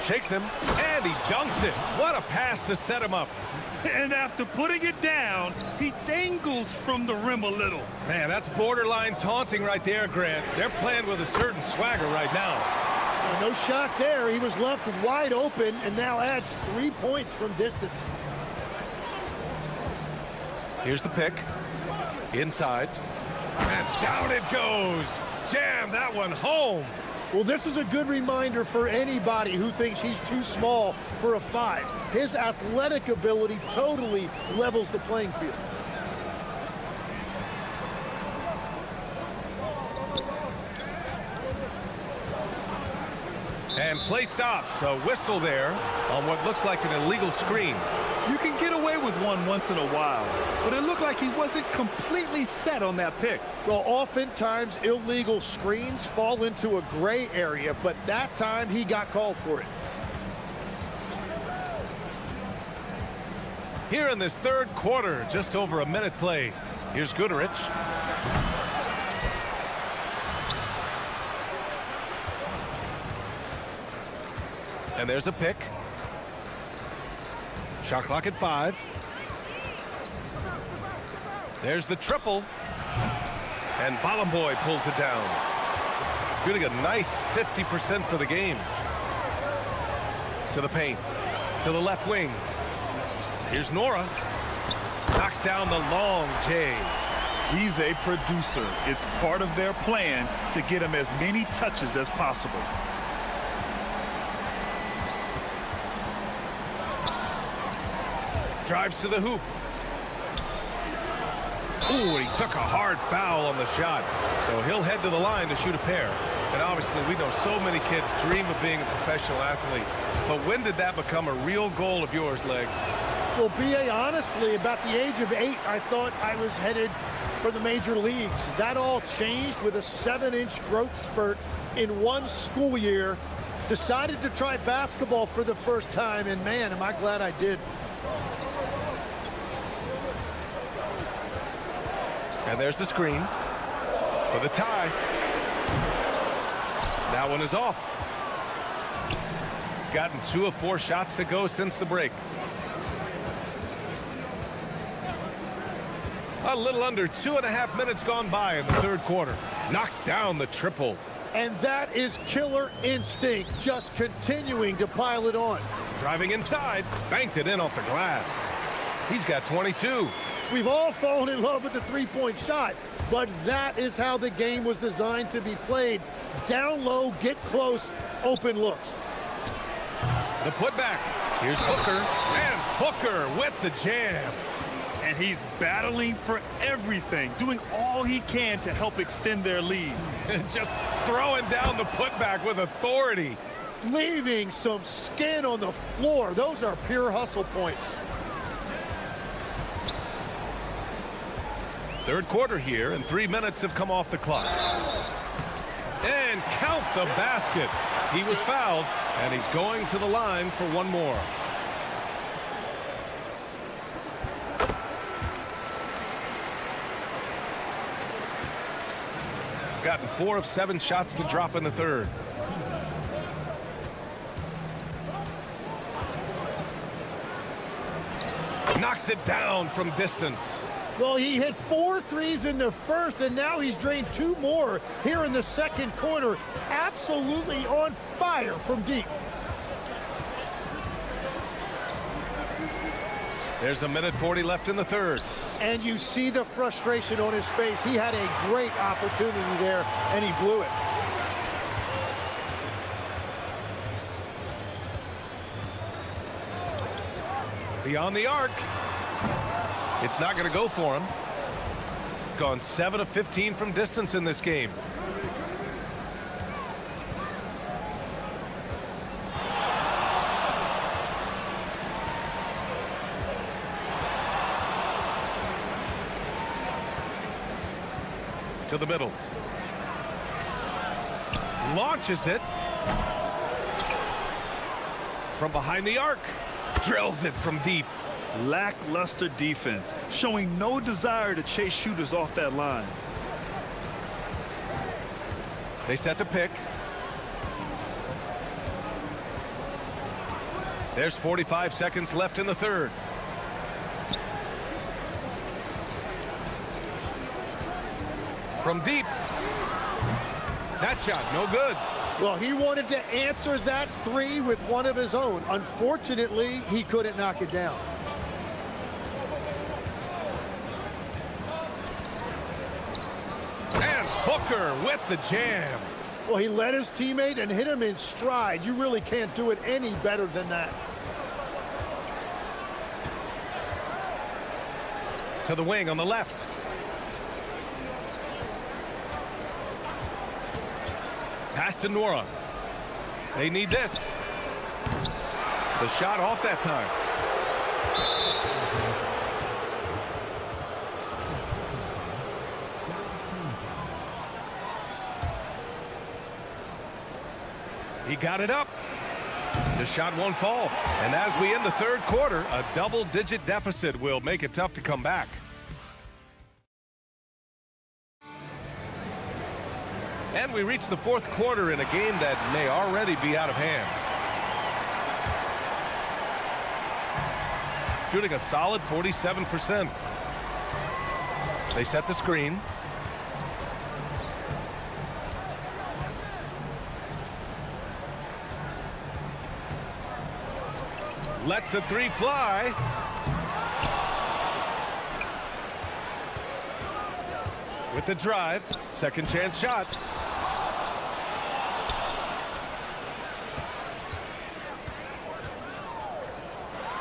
Shakes him, and he dunks it. What a pass to set him up. And after putting it down, he dangles from the rim a little. Man, that's borderline taunting right there, Grant. They're playing with a certain swagger right now. No shot there. He was left wide open and now adds 3 points from distance. Here's the pick. Inside. And down it goes. Jam that one home. Well, this is a good reminder for anybody who thinks he's too small for a 5. His athletic ability totally levels the playing field. And play stops. A whistle there on what looks like an illegal screen. You can get away with one once in a while, but it looked like he wasn't completely set on that pick. Well, oftentimes illegal screens fall into a gray area, but that time he got called for it. Here in this third quarter, just over a minute play. Here's Goodrich. And there's a pick. Shot clock at 5. There's the triple. And Balamboy pulls it down. Shooting a nice 50% for the game. To the paint. To the left wing. Here's Nora. Knocks down the long J. He's a producer. It's part of their plan to get him as many touches as possible. Drives to the hoop. Ooh, he took a hard foul on the shot. So he'll head to the line to shoot a pair. And obviously, we know so many kids dream of being a professional athlete. But when did that become a real goal of yours, Legs? Well, B.A., honestly, about the age of 8, I thought I was headed for the major leagues. That all changed with a 7-inch growth spurt in one school year. Decided to try basketball for the first time, and man, am I glad I did. And there's the screen for the tie. That one is off. Gotten 2 of 4 shots to go since the break. A little under 2.5 minutes gone by in the third quarter. Knocks down the triple. And that is killer instinct, just continuing to pile it on. Driving inside, banked it in off the glass. He's got 22. We've all fallen in love with the three-point shot, but that is how the game was designed to be played. Down low, get close, open looks. The putback. Here's Hooker, and Hooker with the jam. And he's battling for everything, doing all he can to help extend their lead. Just throwing down the putback with authority. Leaving some skin on the floor. Those are pure hustle points. Third quarter here, and 3 minutes have come off the clock. And count the basket. He was fouled, and he's going to the line for one more. Gotten 4 of 7 shots to drop in the third. Knocks it down from distance. Well, he hit 4 threes in the first, and now he's drained 2 more here in the second quarter. Absolutely on fire from deep. There's 1:40 left in the third. And you see the frustration on his face. He had a great opportunity there, and he blew it. Beyond the arc. It's not going to go for him. Gone 7 of 15 from distance in this game. To the middle. Launches it. From behind the arc. Drills it from deep. Lackluster defense, showing no desire to chase shooters off that line. They set the pick. There's 45 seconds left in the third. From deep. That shot, no good. Well, he wanted to answer that 3 with one of his own. Unfortunately, he couldn't knock it down. And Hooker with the jam. Well, he led his teammate and hit him in stride. You really can't do it any better than that. To the wing on the left. Pass to Nora. They need this. The shot off that time. He got it up. The shot won't fall. And as we end the third quarter, a double-digit deficit will make it tough to come back. And we reach the fourth quarter in a game that may already be out of hand. Shooting a solid 47%. They set the screen. Lets the 3 fly. With the drive, second chance shot.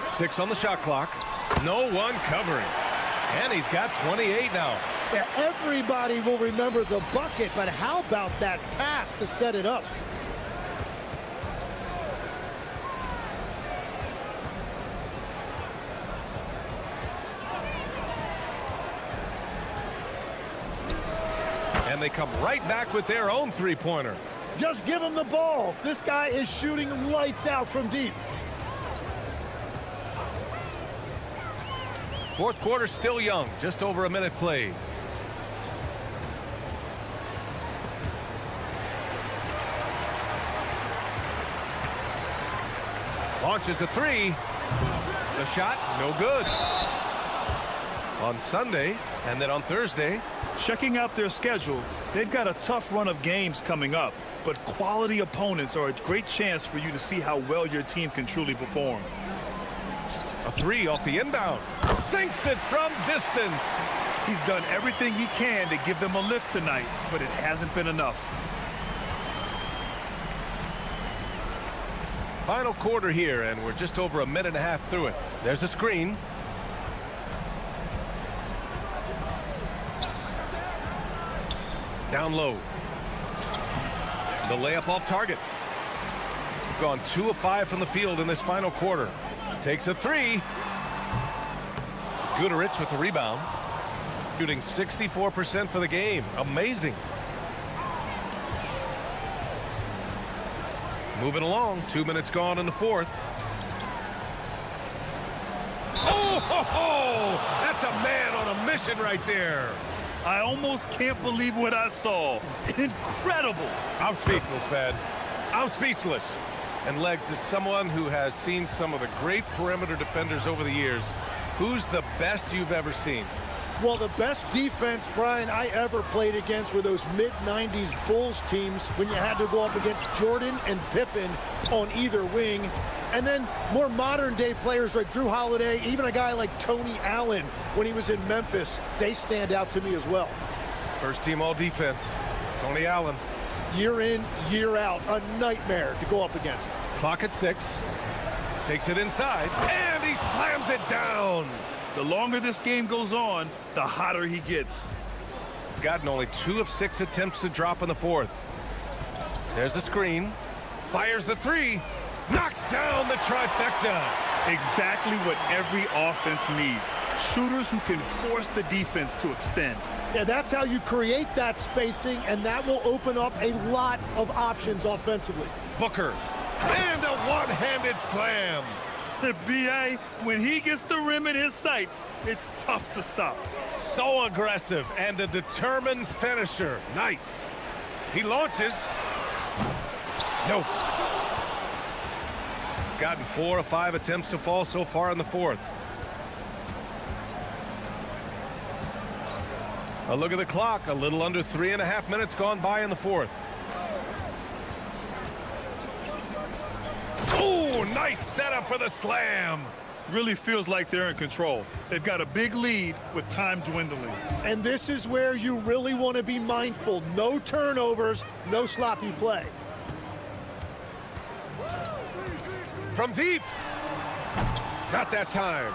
Six on the shot clock. No one covering. And he's got 28 now. Yeah, everybody will remember the bucket, but how about that pass to set it up? And they come right back with their own three-pointer. Just give him the ball. This guy is shooting lights out from deep. Fourth quarter still young, just over a minute played. Launches a three. The shot, no good. On Sunday, and then on Thursday. Checking out their schedule, they've got a tough run of games coming up, but quality opponents are a great chance for you to see how well your team can truly perform. A three off the inbound. Sinks it from distance. He's done everything he can to give them a lift tonight, but it hasn't been enough. Final quarter here, and we're just over a minute and a half through it. There's a screen. Down low. The layup off target. We've gone 2 of 5 from the field in this final quarter. Takes a three. Guterich with the rebound. Shooting 64% for the game. Amazing. Moving along. 2 minutes gone in the fourth. Oh, ho, ho! That's a man on a mission right there. I almost can't believe what I saw. Incredible. I'm speechless, man. I'm speechless. And Legs, is someone who has seen some of the great perimeter defenders over the years. Who's the best you've ever seen? Well, the best defense, Brian, I ever played against were those mid-90s Bulls teams when you had to go up against Jordan and Pippen on either wing. And then more modern-day players like Drew Holiday, even a guy like Tony Allen when he was in Memphis, they stand out to me as well. First team all-defense, Tony Allen. Year in, year out, a nightmare to go up against. Clock at 6. Takes it inside, and he slams it down. The longer this game goes on, the hotter he gets. Gotten only 2 of 6 attempts to drop in the fourth. There's a screen. Fires the three. Knocks down the trifecta. Exactly what every offense needs. Shooters who can force the defense to extend. Yeah, that's how you create that spacing, and that will open up a lot of options offensively. Booker. And a one-handed slam. B.A., when he gets the rim in his sights, it's tough to stop. So aggressive and a determined finisher. Nice. He launches. Nope. Gotten 4 of 5 attempts to fall so far in the fourth. A look at the clock. A little under 3.5 minutes gone by in the fourth. Oh, nice setup for the slam. Really feels like they're in control. They've got a big lead with time dwindling. And this is where you really want to be mindful. No turnovers, no sloppy play. From deep. Not that time.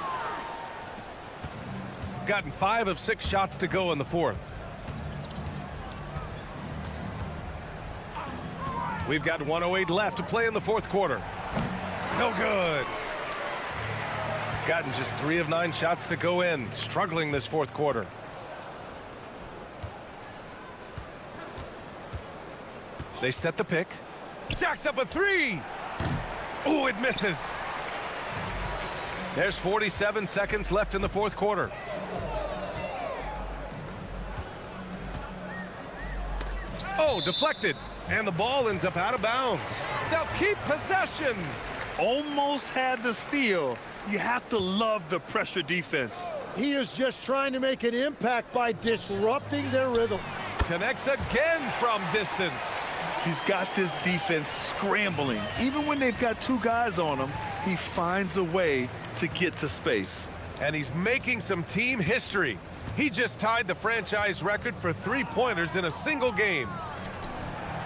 Gotten 5 of 6 shots to go in the fourth. We've got 1:08 left to play in the fourth quarter. No good. Gotten just 3 of 9 shots to go in. Struggling this fourth quarter. They set the pick. Jacks up a three. Ooh, it misses. There's 47 seconds left in the fourth quarter. Oh, deflected. And the ball ends up out of bounds. They'll keep possession. Almost had the steal. You have to love the pressure defense. He is just trying to make an impact by disrupting their rhythm. Connects again from distance. He's got this defense scrambling. Even when they've got 2 guys on him, he finds a way to get to space. And he's making some team history. He just tied the franchise record for 3-pointers in a single game.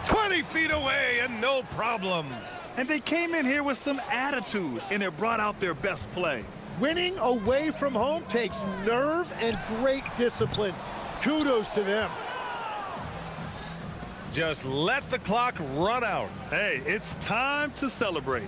20 feet away and no problem. And they came in here with some attitude, and it brought out their best play. Winning away from home takes nerve and great discipline. Kudos to them. Just let the clock run out. Hey, it's time to celebrate.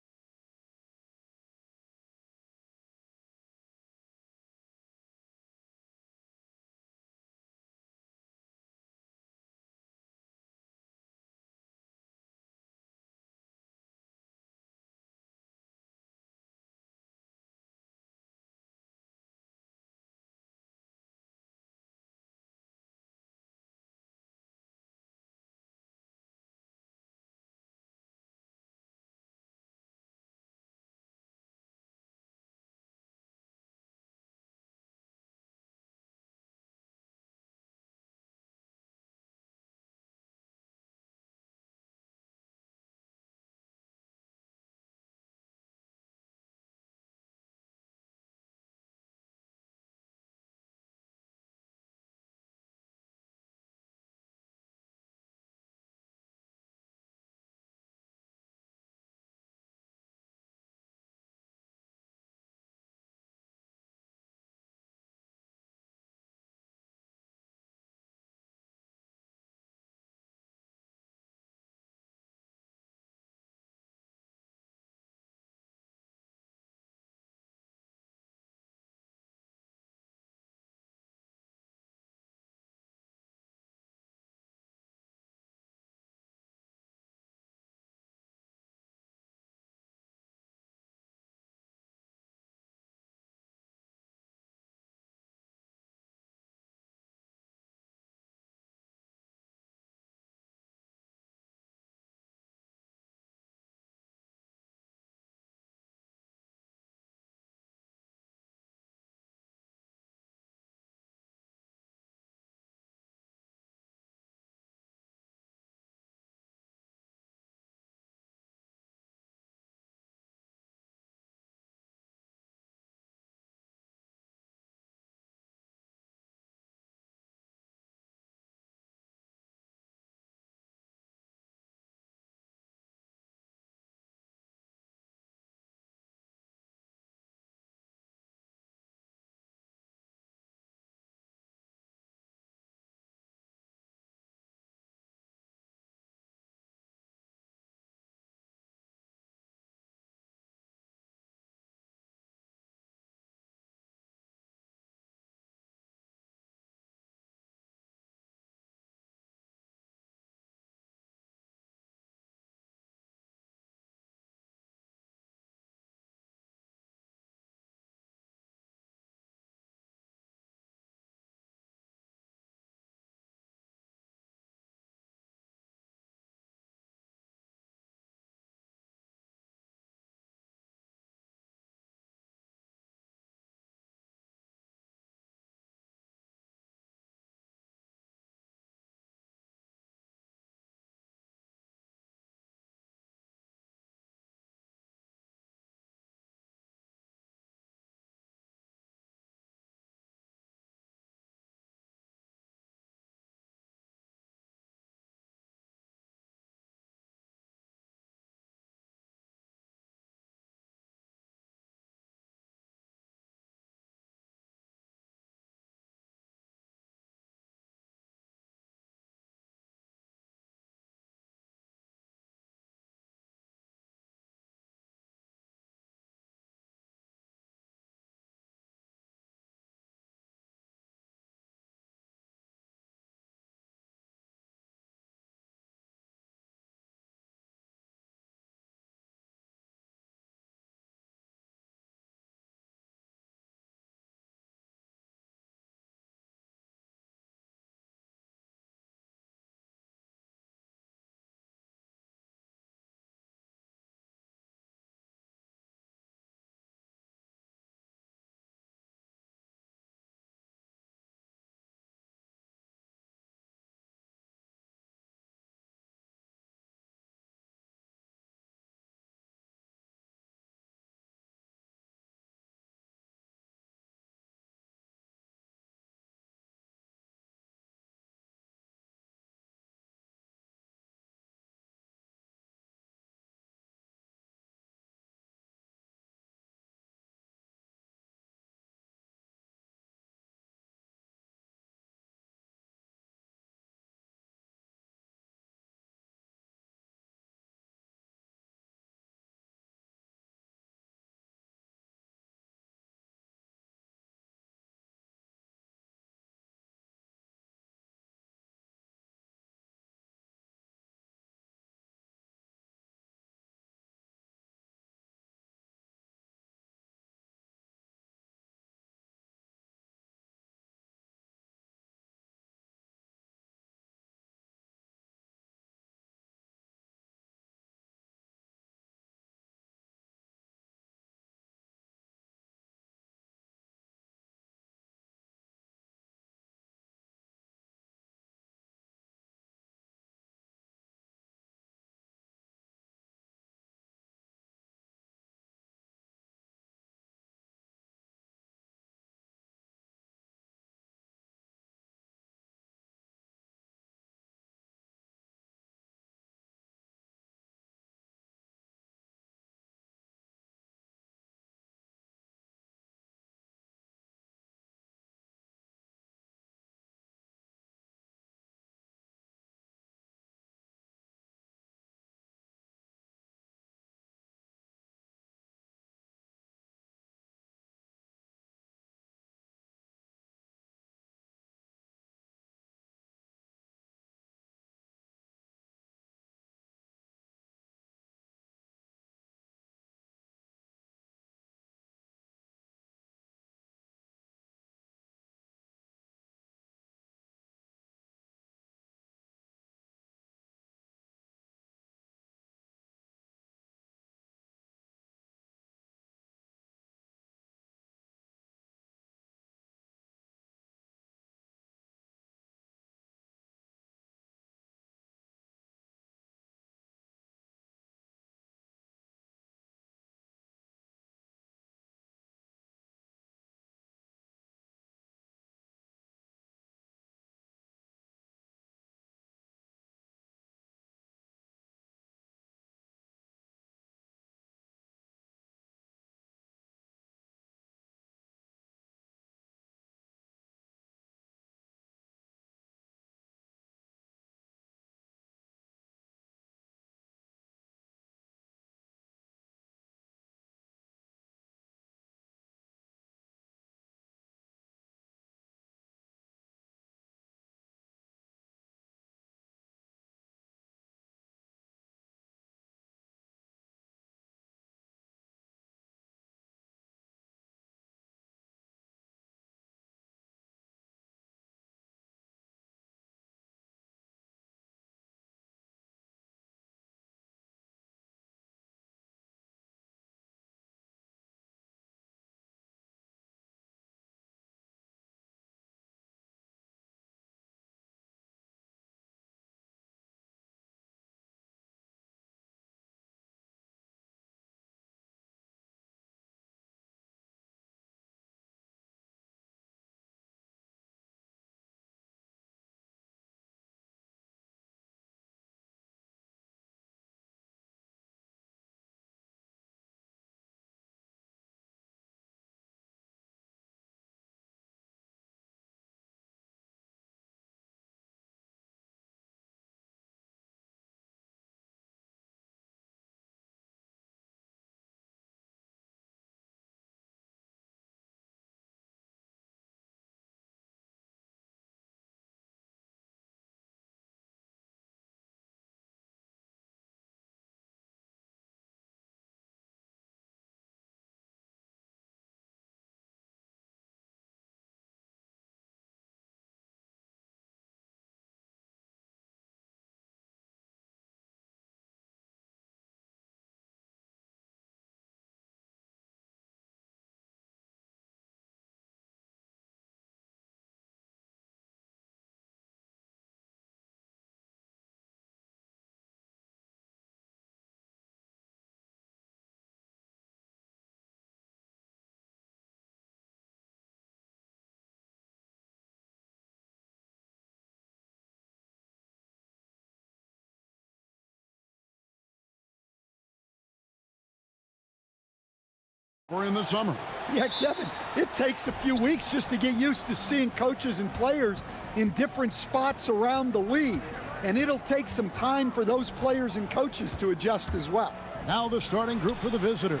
We're in the summer. Yeah, Kevin, it takes a few weeks just to get used to seeing coaches and players in different spots around the league. And it'll take some time for those players and coaches to adjust as well. Now the starting group for the visitors.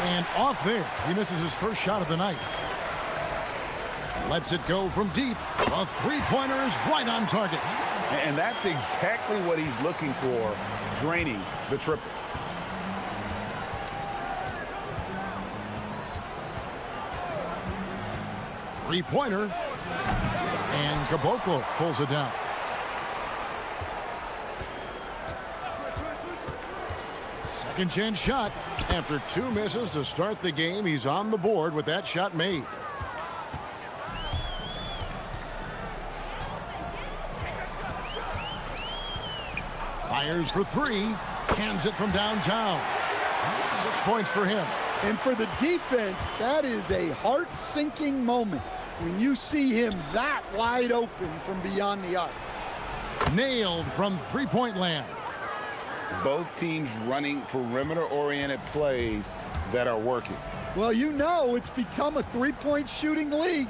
And off there, he misses his first shot of the night. Lets it go from deep. A three-pointer is right on target. And that's exactly what he's looking for, draining the triple. Three-pointer. And Caboclo pulls it down. Second chance shot. After two misses to start the game, he's on the board with that shot made. Fires for three. Hands it from downtown. 6 points for him. And for the defense, that is a heart-sinking moment when you see him that wide open from beyond the arc. Nailed from three-point land. Both teams running perimeter-oriented plays that are working. Well, you know it's become a three-point shooting league.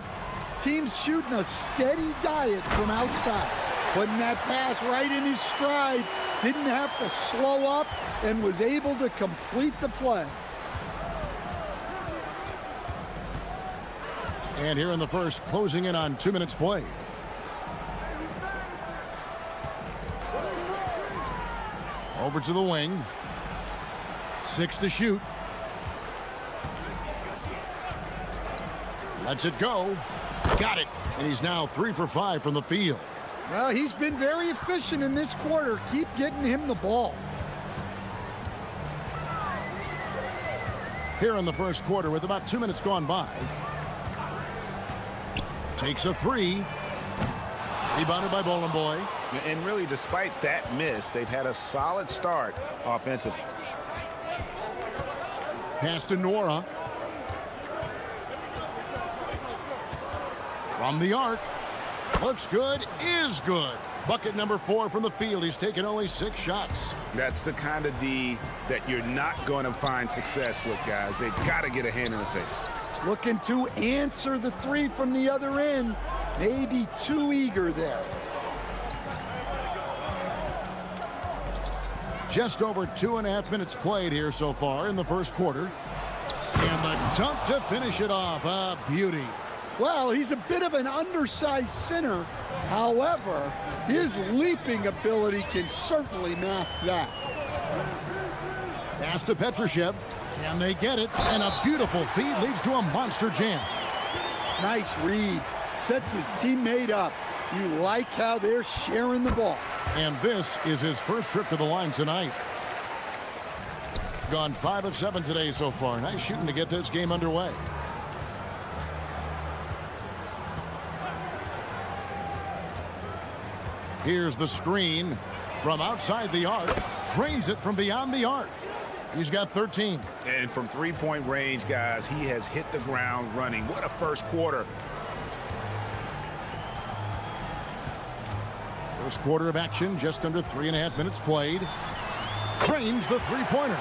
Teams shooting a steady diet from outside. Putting that pass right in his stride. Didn't have to slow up and was able to complete the play. And here in the first, closing in on 2 minutes played. Over to the wing. 6 to shoot. Lets it go. Got it. And he's now 3 for 5 from the field. Well, he's been very efficient in this quarter. Keep getting him the ball. Here in the first quarter with about 2 minutes gone by. Takes a three. Rebounded by Bowling Boy. And really, despite that miss, they've had a solid start offensively. Pass to Nora. From the arc. Looks good, is good. Bucket number 4 from the field. He's taken only 6 shots. That's the kind of D that you're not going to find success with, guys. They've got to get a hand in the face. Looking to answer the three from the other end. Maybe too eager there. Just over 2.5 minutes played here so far in the first quarter. And the dunk to finish it off. A beauty. Well, he's a bit of an undersized center. However, his leaping ability can certainly mask that. Pass to Petrushev. Can they get it? And a beautiful feed leads to a monster jam. Nice read. Sets his teammate up. You like how they're sharing the ball. And this is his first trip to the line tonight. Gone 5 of 7 today so far. Nice shooting to get this game underway. Here's the screen from outside the arc. Drains it from beyond the arc. He's got 13. And from three-point range, guys, he has hit the ground running. What a first quarter. First quarter of action, just under 3.5 minutes played. Cranes the three-pointer.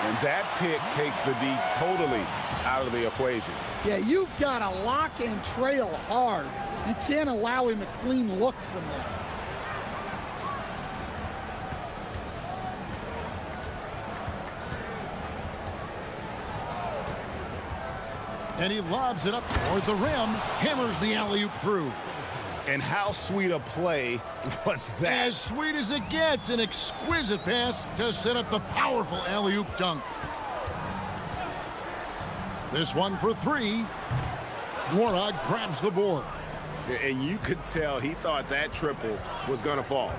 And that pick takes the D totally out of the equation. Yeah, you've got to lock and trail hard. You can't allow him a clean look from there. And he lobs it up toward the rim. Hammers the alley-oop through. And how sweet a play was that? As sweet as it gets. An exquisite pass to set up the powerful alley-oop dunk. This one for 3. Warog grabs the board. And you could tell he thought that triple was going to fall.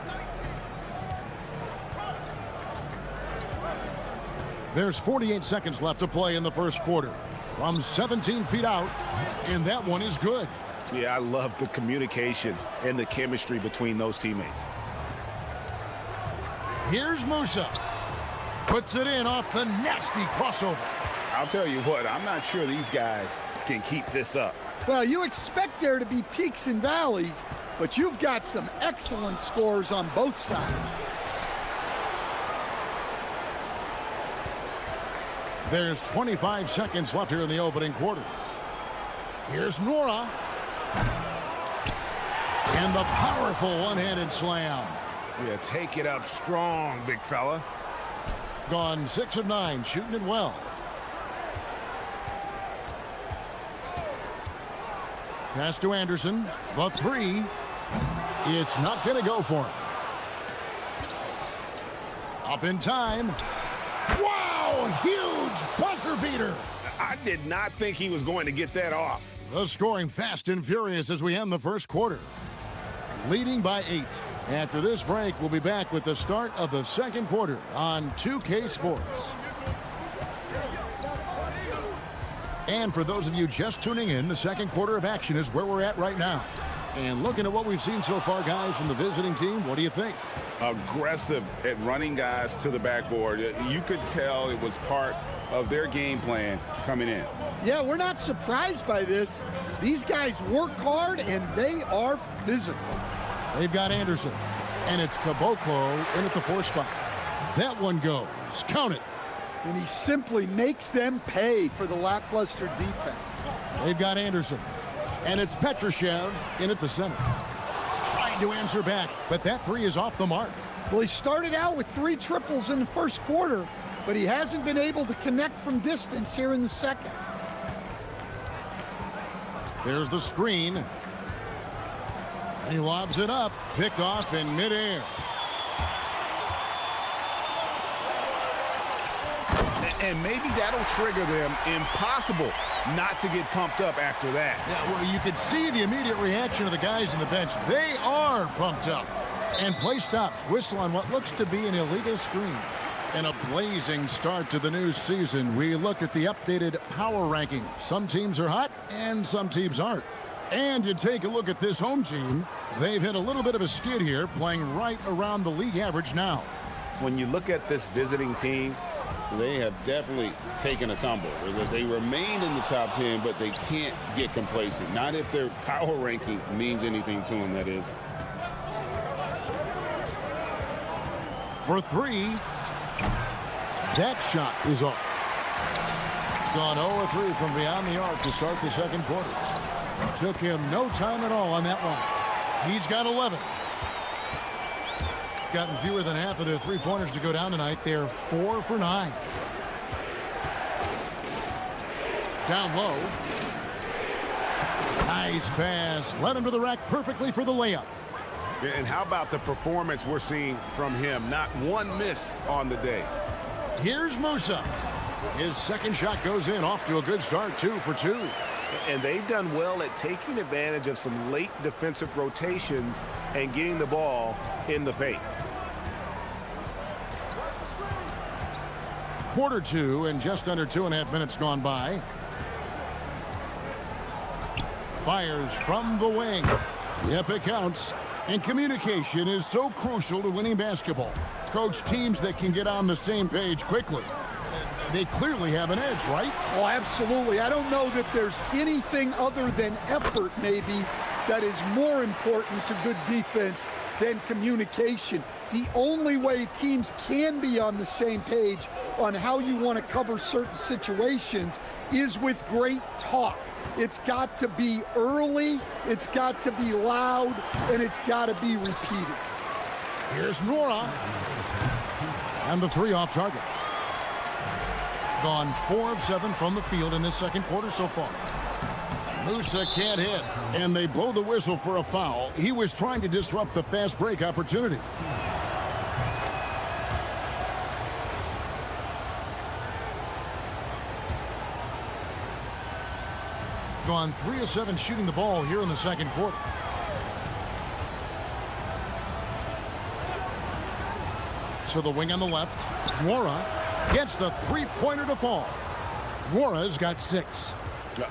There's 48 seconds left to play in the first quarter. From 17 feet out, and that one is good. Yeah, I love the communication and the chemistry between those teammates. Here's Musa. Puts it in off the nasty crossover. I'll tell you what, I'm not sure these guys can keep this up. Well, you expect there to be peaks and valleys, but you've got some excellent scores on both sides. There's 25 seconds left here in the opening quarter. Here's Nora. And the powerful one-handed slam. Yeah, take it up strong, big fella. Gone 6 of 9, shooting it well. Pass to Anderson. The three. It's not going to go for him. Up in time. Wow! Huge buzzer beater. I did not think he was going to get that off. The scoring fast and furious as we end the first quarter. Leading by 8. After this break, we'll be back with the start of the second quarter on 2K Sports. And for those of you just tuning in, the second quarter of action is where we're at right now. And looking at what we've seen so far, guys, from the visiting team, what do you think? Aggressive at running guys to the backboard. You could tell it was part of their game plan coming in. Yeah, we're not surprised by this. These guys work hard, and they are physical. They've got Anderson, and it's Caboclo in at the 4 spot. That one goes. Count it. And he simply makes them pay for the lackluster defense. They've got Anderson, and it's Petrushev in at the center. Trying to answer back, but that 3 is off the mark. Well, he started out with 3 triples in the first quarter, but he hasn't been able to connect from distance here in the second. There's the screen. He lobs it up. Pick off in midair. And maybe that'll trigger them. Impossible not to get pumped up after that. Yeah, well, you could see the immediate reaction of the guys on the bench. They are pumped up. And play stops. Whistle on what looks to be an illegal screen. And a blazing start to the new season. We look at the updated power rankings. Some teams are hot and some teams aren't. And you take a look at this home team. They've hit a little bit of a skid here, playing right around the league average now. When you look at this visiting team, they have definitely taken a tumble. They remain in the top 10, but they can't get complacent. Not if their power ranking means anything to them, that is. For 3. That shot is off. Gone 0-3 from beyond the arc to start the second quarter. Took him no time at all on that one. He's got 11. Gotten fewer than half of their three-pointers to go down tonight. They're 4 for 9. Down low. Nice pass. Led him to the rack perfectly for the layup. And how about the performance we're seeing from him? Not one miss on the day. Here's Musa. His second shot goes in. Off to a good start. 2 for 2. And they've done well at taking advantage of some late defensive rotations and getting the ball in the paint. Quarter 2 and just under 2.5 minutes gone by. Fires from the wing. Yep, it counts. And communication is so crucial to winning basketball. Coach, teams that can get on the same page quickly, they clearly have an edge, right? Oh, absolutely. I don't know that there's anything other than effort, maybe, that is more important to good defense than communication. The only way teams can be on the same page on how you want to cover certain situations is with great talk. It's got to be early, it's got to be loud, and it's got to be repeated. Here's Nora. And the 3 off target. Gone 4 of 7 from the field in this second quarter so far. Musa can't hit, and they blow the whistle for a foul. He was trying to disrupt the fast break opportunity. Gone 3 of 7 shooting the ball here in the second quarter. So the wing on the left. Nora gets the three-pointer to fall. Nora's got 6.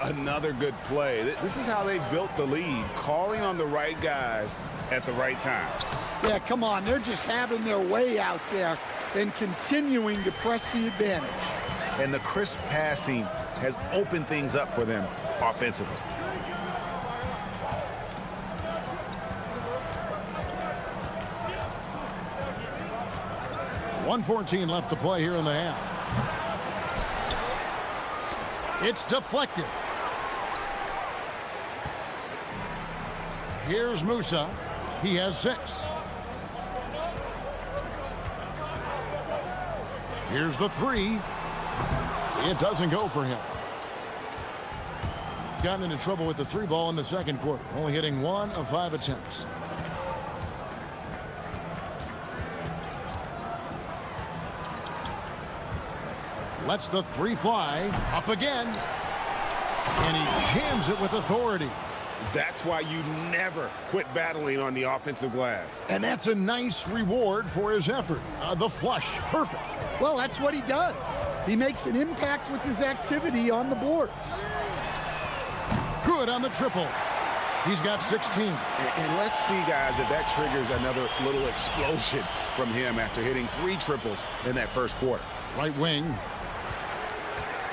Another good play. This is how they built the lead, calling on the right guys at the right time. Yeah, come on. They're just having their way out there and continuing to press the advantage. And the crisp passing has opened things up for them offensively. .114 left to play here in the half. It's deflected. Here's Musa. He has 6. Here's the 3. It doesn't go for him. Gotten into trouble with the 3 ball in the second quarter, only hitting 1 of 5 attempts. Lets the 3 fly. Up again. And he jams it with authority. That's why you never quit battling on the offensive glass. And that's a nice reward for his effort. The flush. Perfect. Well, that's what he does. He makes an impact with his activity on the boards. Good on the triple. He's got 16. And let's see, guys, if that triggers another little explosion from him after hitting 3 triples in that first quarter. Right wing.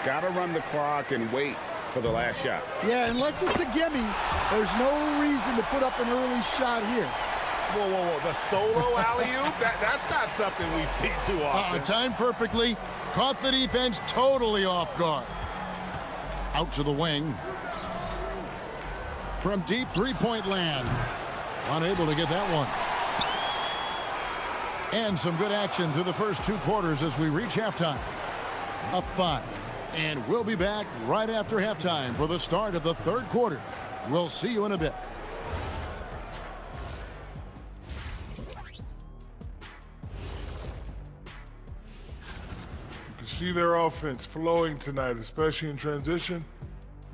Got to run the clock and wait for the last shot. Yeah, unless it's a gimme, there's no reason to put up an early shot here. Whoa, whoa, whoa. The solo alley-oop? That's not something we see too often. Timed perfectly. Caught the defense totally off guard. Out to the wing. From deep three-point land. Unable to get that one. And some good action through the first 2 quarters as we reach halftime. Up 5. And we'll be back right after halftime for the start of the 3rd quarter. We'll see you in a bit. You can see their offense flowing tonight, especially in transition.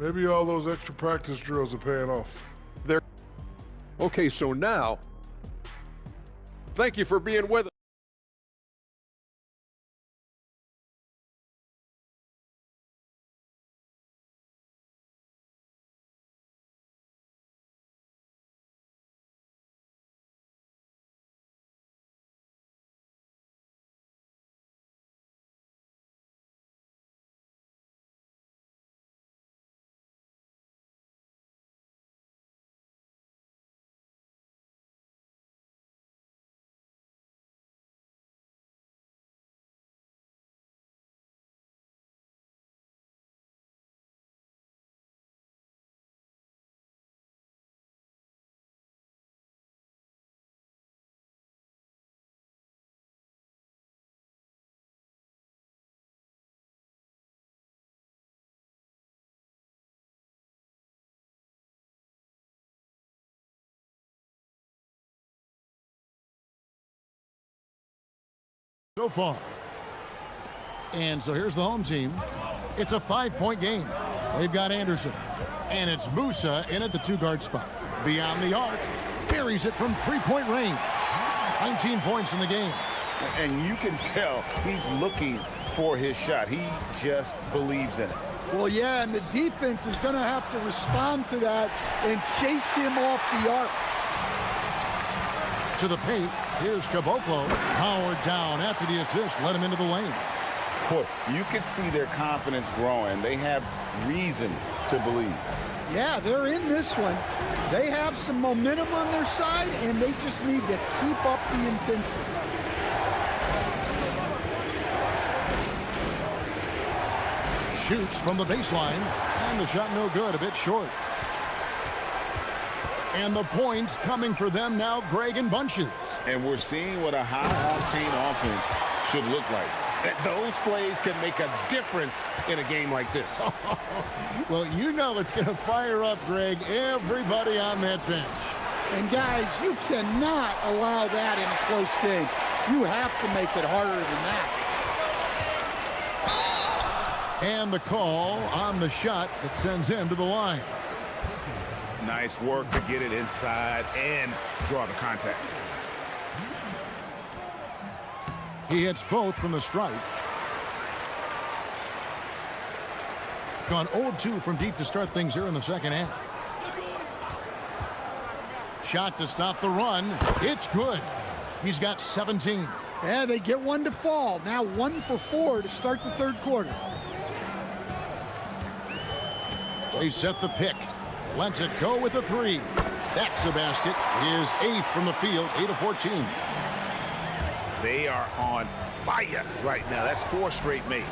Maybe all those extra practice drills are paying off. Okay, so now, thank you for being with us. So far. And so here's the home team. It's a 5-point game. They've got Anderson. And it's Musa in at the 2-guard spot. Beyond the arc. Buries it from 3-point range. 19 points in the game. And you can tell he's looking for his shot. He just believes in it. Well, yeah, and the defense is going to have to respond to that and chase him off the arc. To the paint. Here's Caboclo. Howard down after the assist. Let him into the lane. Boy, you can see their confidence growing. They have reason to believe. Yeah, they're in this one. They have some momentum on their side, and they just need to keep up the intensity. Shoots from the baseline. And the shot no good. A bit short. And the points coming for them now, Greg, in bunches. And we're seeing what a high-octane offense should look like. Those plays can make a difference in a game like this. Well, you know it's going to fire up, Greg, everybody on that bench. And, guys, you cannot allow that in a close game. You have to make it harder than that. And the call on the shot that sends him to the line. Nice work to get it inside and draw the contact. He hits both from the stripe. Gone 0 of 2 from deep to start things here in the second half. Shot to stop the run. It's good. He's got 17. Yeah, they get one to fall. Now 1 for 4 to start the 3rd quarter. They set the pick. Lets it go with a 3. That's a basket. His 8th from the field, 8 of 14. They are on fire right now. That's 4 straight makes.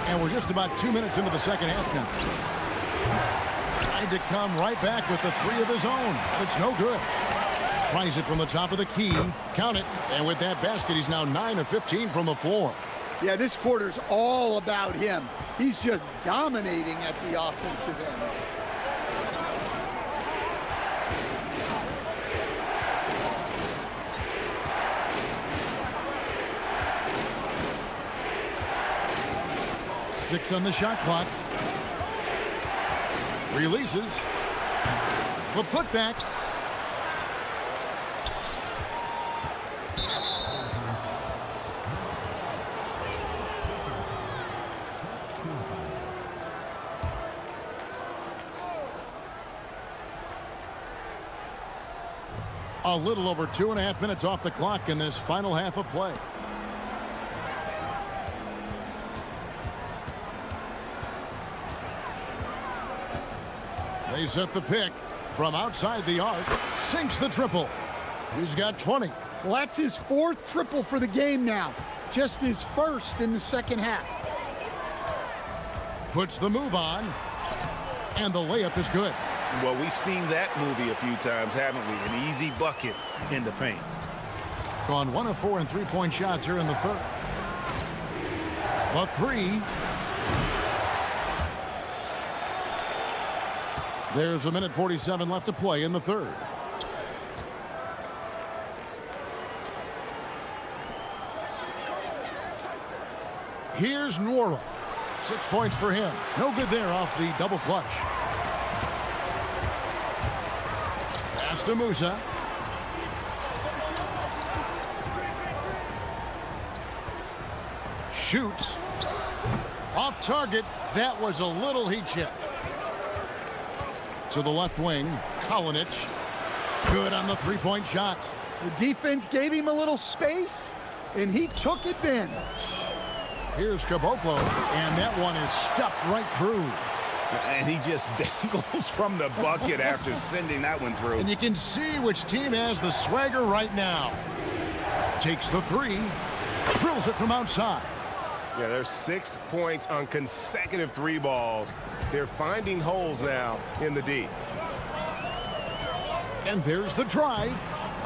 And we're just about 2 minutes into the second half now. Trying to come right back with the three of his own. It's no good. Tries it from the top of the key. Count it. And with that basket, he's now 9 of 15 from the floor. Yeah, this quarter's all about him. He's just dominating at the offensive end. Six on the shot clock. Releases. The putback. A little over 2.5 minutes off the clock in this final half of play. They set the pick from outside the arc. Sinks the triple. He's got 20. Well, that's his fourth triple for the game now. Just his first in the second half. Puts the move on. And the layup is good. Well, we've seen that movie a few times, haven't we? An easy bucket in the paint. Gone 1 of 4 in three-point shots here in the third. A three. There's a minute 47 left to play in the third. Here's Nwora. 6 points for him. No good there off the double clutch. Pass to Musa. Shoots. Off target. That was a little heat check. To the left wing, Kalinic. Good on the three-point shot. The defense gave him a little space, and he took advantage. Here's Caboclo, and that one is stuffed right through. And he just dangles from the bucket after sending that one through. And you can see which team has the swagger right now. Takes the three, drills it from outside. Yeah, there's 6 points on consecutive three balls. They're finding holes now in the D. And there's the drive.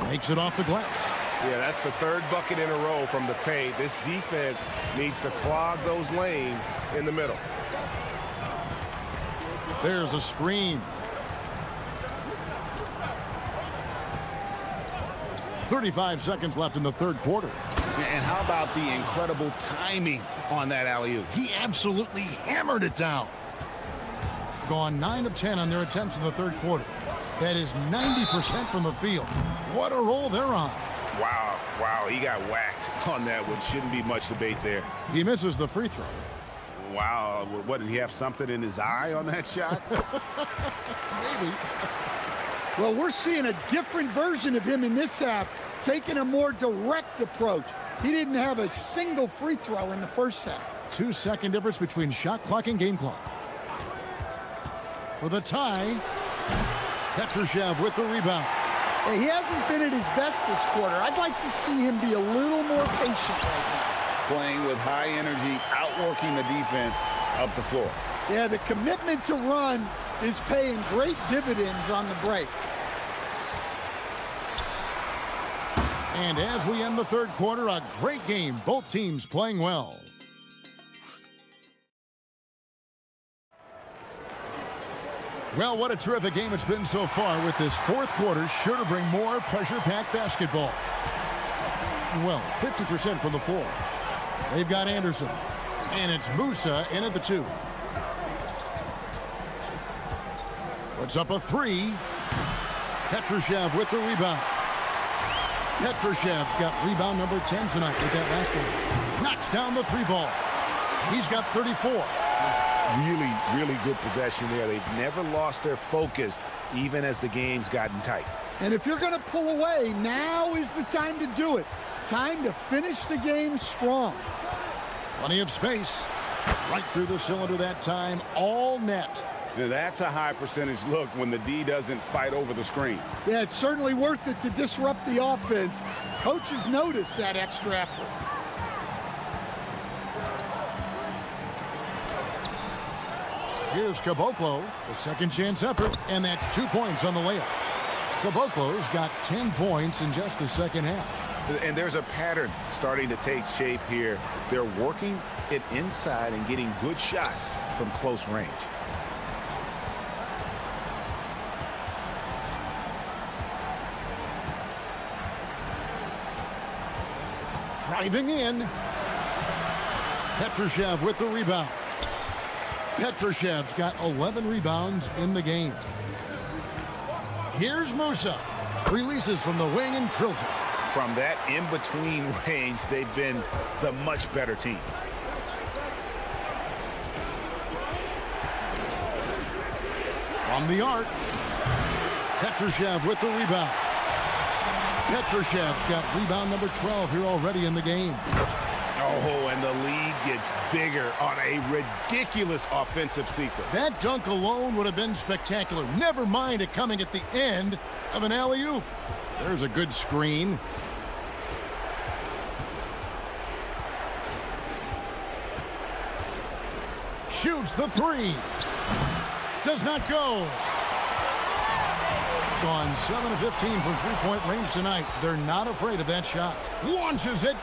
Makes it off the glass. Yeah, that's the third bucket in a row from the paint. This defense needs to clog those lanes in the middle. There's a screen. 35 seconds left in the third quarter. And how about the incredible timing on that alley-oop? He absolutely hammered it down. Gone 9 of 10 on their attempts in the third quarter. That is 90% from the field. What a roll they're on. Wow, he got whacked on that one. Shouldn't be much debate there. He misses the free throw. Wow, what, did he have something in his eye on that shot? Maybe. Well, we're seeing a different version of him in this half, taking a more direct approach. He didn't have a single free throw in the first half. 2-second difference between shot clock and game clock. For the tie, Petrushev with the rebound. Hey, he hasn't been at his best this quarter. I'd like to see him be a little more patient right now. Playing with high energy, outworking the defense up the floor. Yeah, the commitment to run is paying great dividends on the break. And as we end the third quarter, a great game. Both teams playing well. Well, what a terrific game it's been so far, with this fourth quarter sure to bring more pressure-packed basketball. Well, 50% from the floor. They've got Anderson, and it's Musa in at the 2. Puts up a 3. Petrushev with the rebound. Petrushev's got rebound number 10 tonight with that last one. Knocks down the 3 ball. He's got 34. Really good possession there. They've never lost their focus, even as the game's gotten tight. And if you're going to pull away, now is the time to do it. Time to finish the game strong. Plenty of space. Right through the cylinder that time. All net. Now, that's a high percentage look when the D doesn't fight over the screen. Yeah, it's certainly worth it to disrupt the offense. Coaches notice that extra effort. Here's Caboclo, the second chance effort, and that's 2 points on the layup. Caboclo's got 10 points in just the second half. And there's a pattern starting to take shape here. They're working it inside and getting good shots from close range. Driving in. Petrushev with the rebound. Petrushev's got 11 rebounds in the game. Here's Musa. Releases from the wing and drills it. From that in-between range, they've been the much better team. From the arc. Petrushev with the rebound. Petrushev's got rebound number 12 here already in the game. Oh, and the lead gets bigger on a ridiculous offensive sequence. That dunk alone would have been spectacular. Never mind it coming at the end of an alley-oop. There's a good screen. Shoots the three. Does not go. Gone 7 of 15 from three-point range tonight. They're not afraid of that shot. Launches it.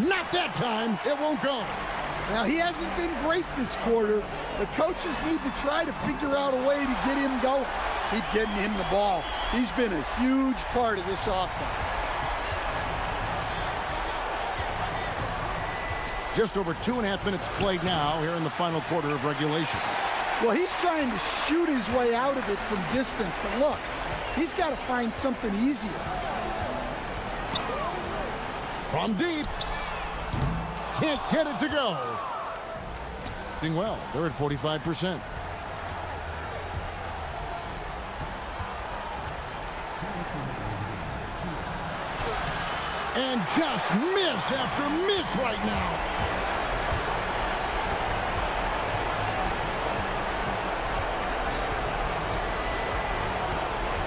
Not that time. It won't go. Now, he hasn't been great this quarter. The coaches need to try to figure out a way to get him going. Keep getting him the ball. He's been a huge part of this offense. Just over 2.5 minutes played now here in the final quarter of regulation. Well, he's trying to shoot his way out of it from distance, but look, he's got to find something easier. From deep. Can't get it to go. Doing well. They're at 45%. And just miss after miss right now.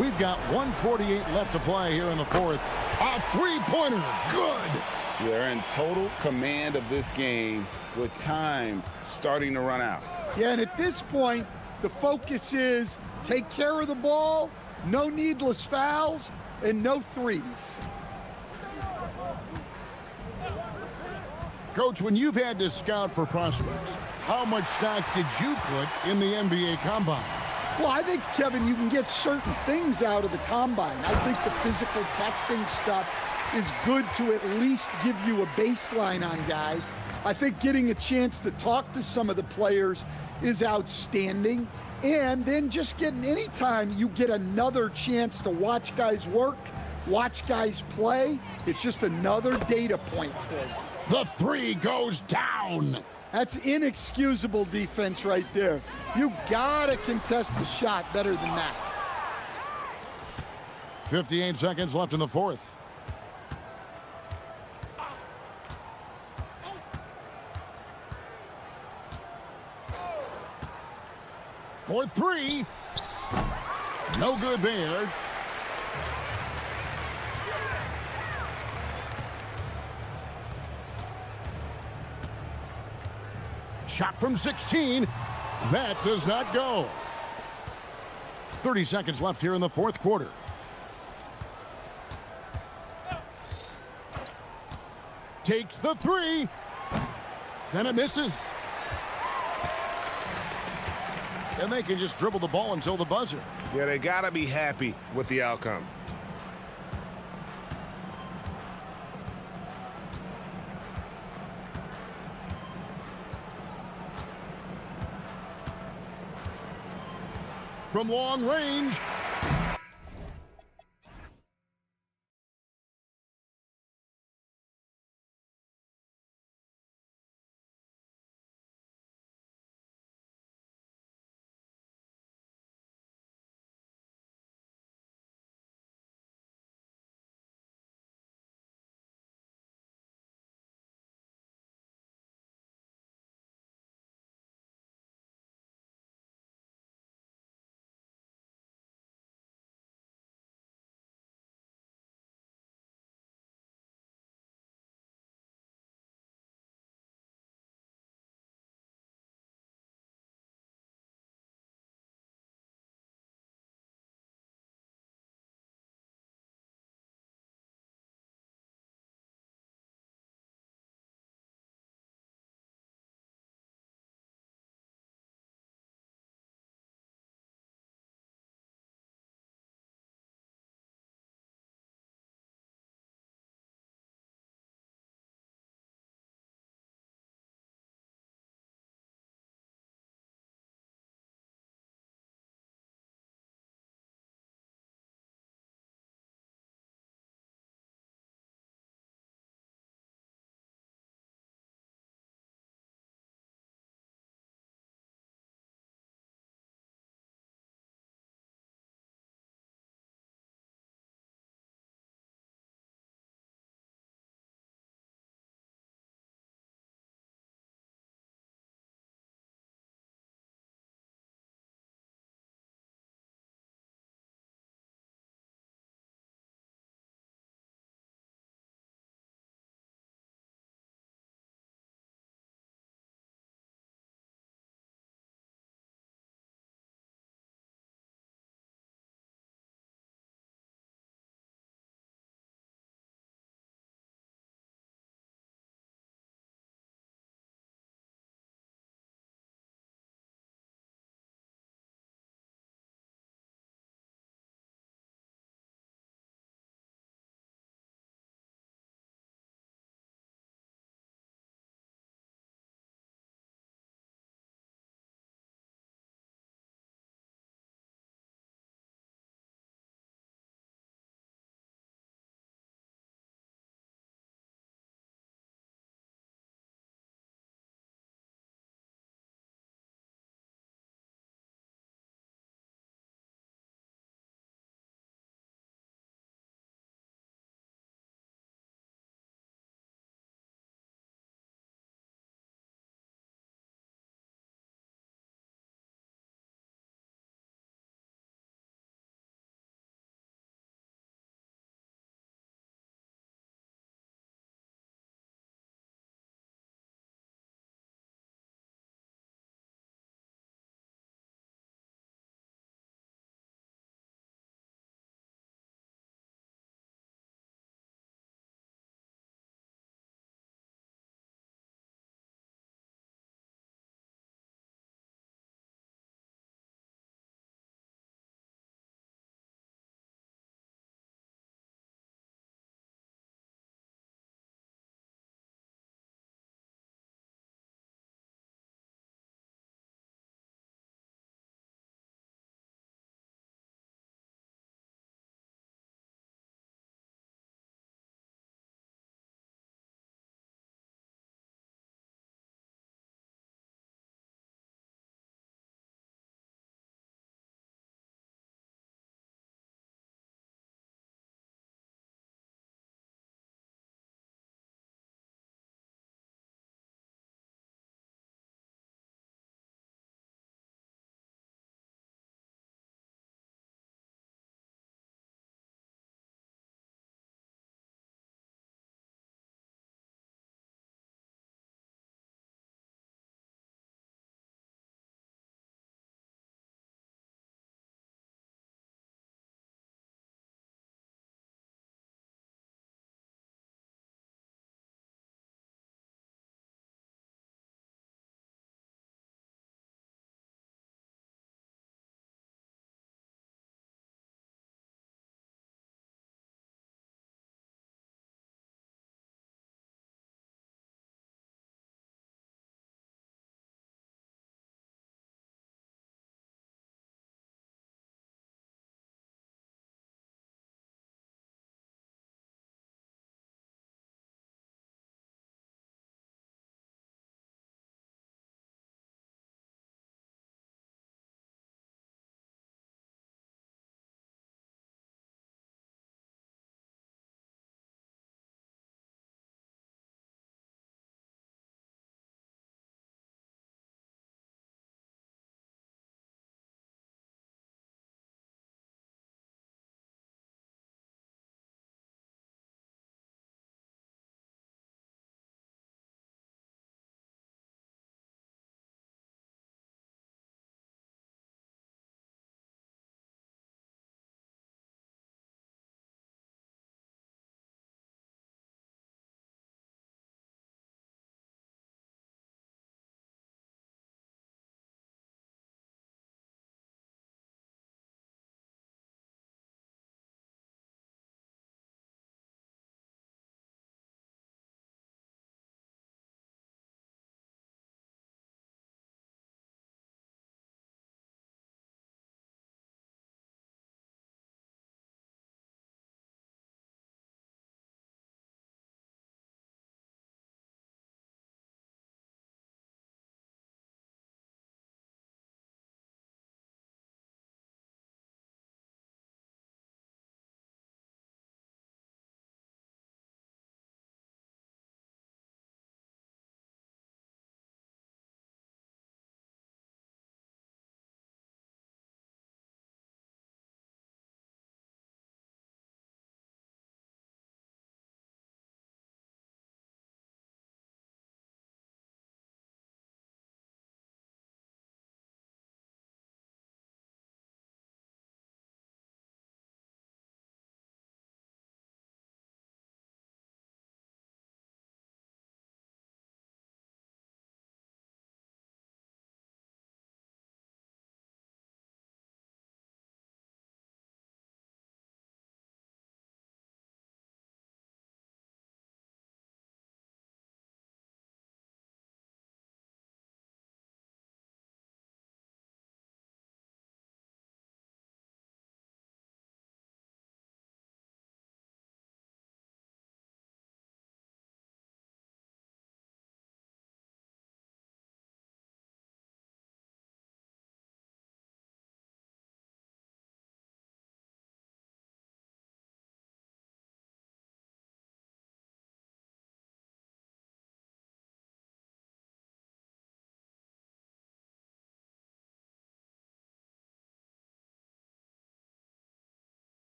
We've got 1:48 left to play here in the fourth. A three-pointer. Good. They're in total command of this game with time starting to run out. Yeah, and at this point, the focus is take care of the ball, no needless fouls, and no threes. Coach, when you've had to scout for prospects, how much stock did you put in the NBA Combine? Well, I think, Kevin, you can get certain things out of the Combine. I think the physical testing stuff is good to at least give you a baseline on guys. I think getting a chance to talk to some of the players is outstanding. And then just getting any time you get another chance to watch guys work, watch guys play, it's just another data point for you. The three goes down. That's inexcusable defense right there. You gotta contest the shot better than that. 58 seconds left in the fourth. For three. No good there. Shot from 16. That does not go. 30 seconds left here in the fourth quarter. Takes the three. Then it misses. And they can just dribble the ball until the buzzer. Yeah, they got to be happy with the outcome. From long range.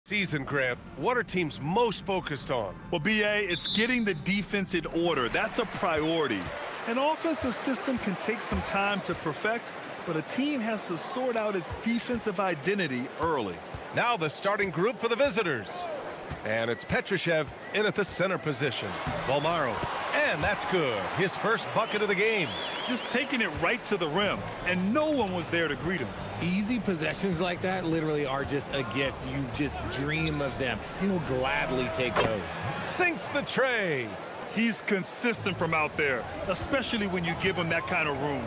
Season, Grant, what are teams most focused on? Well, BA, it's getting the defense in order. That's a priority. An offensive system can take some time to perfect, but a team has to sort out its defensive identity early. Now the starting group for the visitors. And it's Petrushev in at the center position. Bolmaro, and that's good. His first bucket of the game. Just taking it right to the rim, and no one was there to greet him. Easy possessions like that literally are just a gift. You just dream of them. He'll gladly take those. Sinks the tray. He's consistent from out there, especially when you give him that kind of room.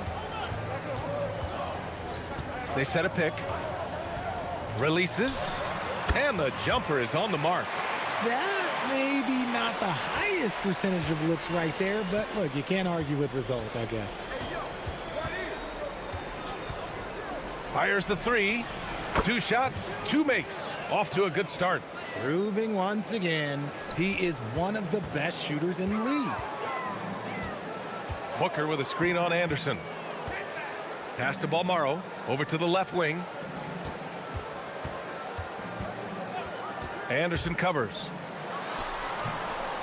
They set a pick. Releases. And the jumper is on the mark. That may be not the highest percentage of looks right there, but look, you can't argue with results, I guess. Fires the three. 2 shots, 2 makes. Off to a good start. Proving once again, he is one of the best shooters in the league. Booker with a screen on Anderson. Pass to Bolmaro. Over to the left wing. Anderson covers.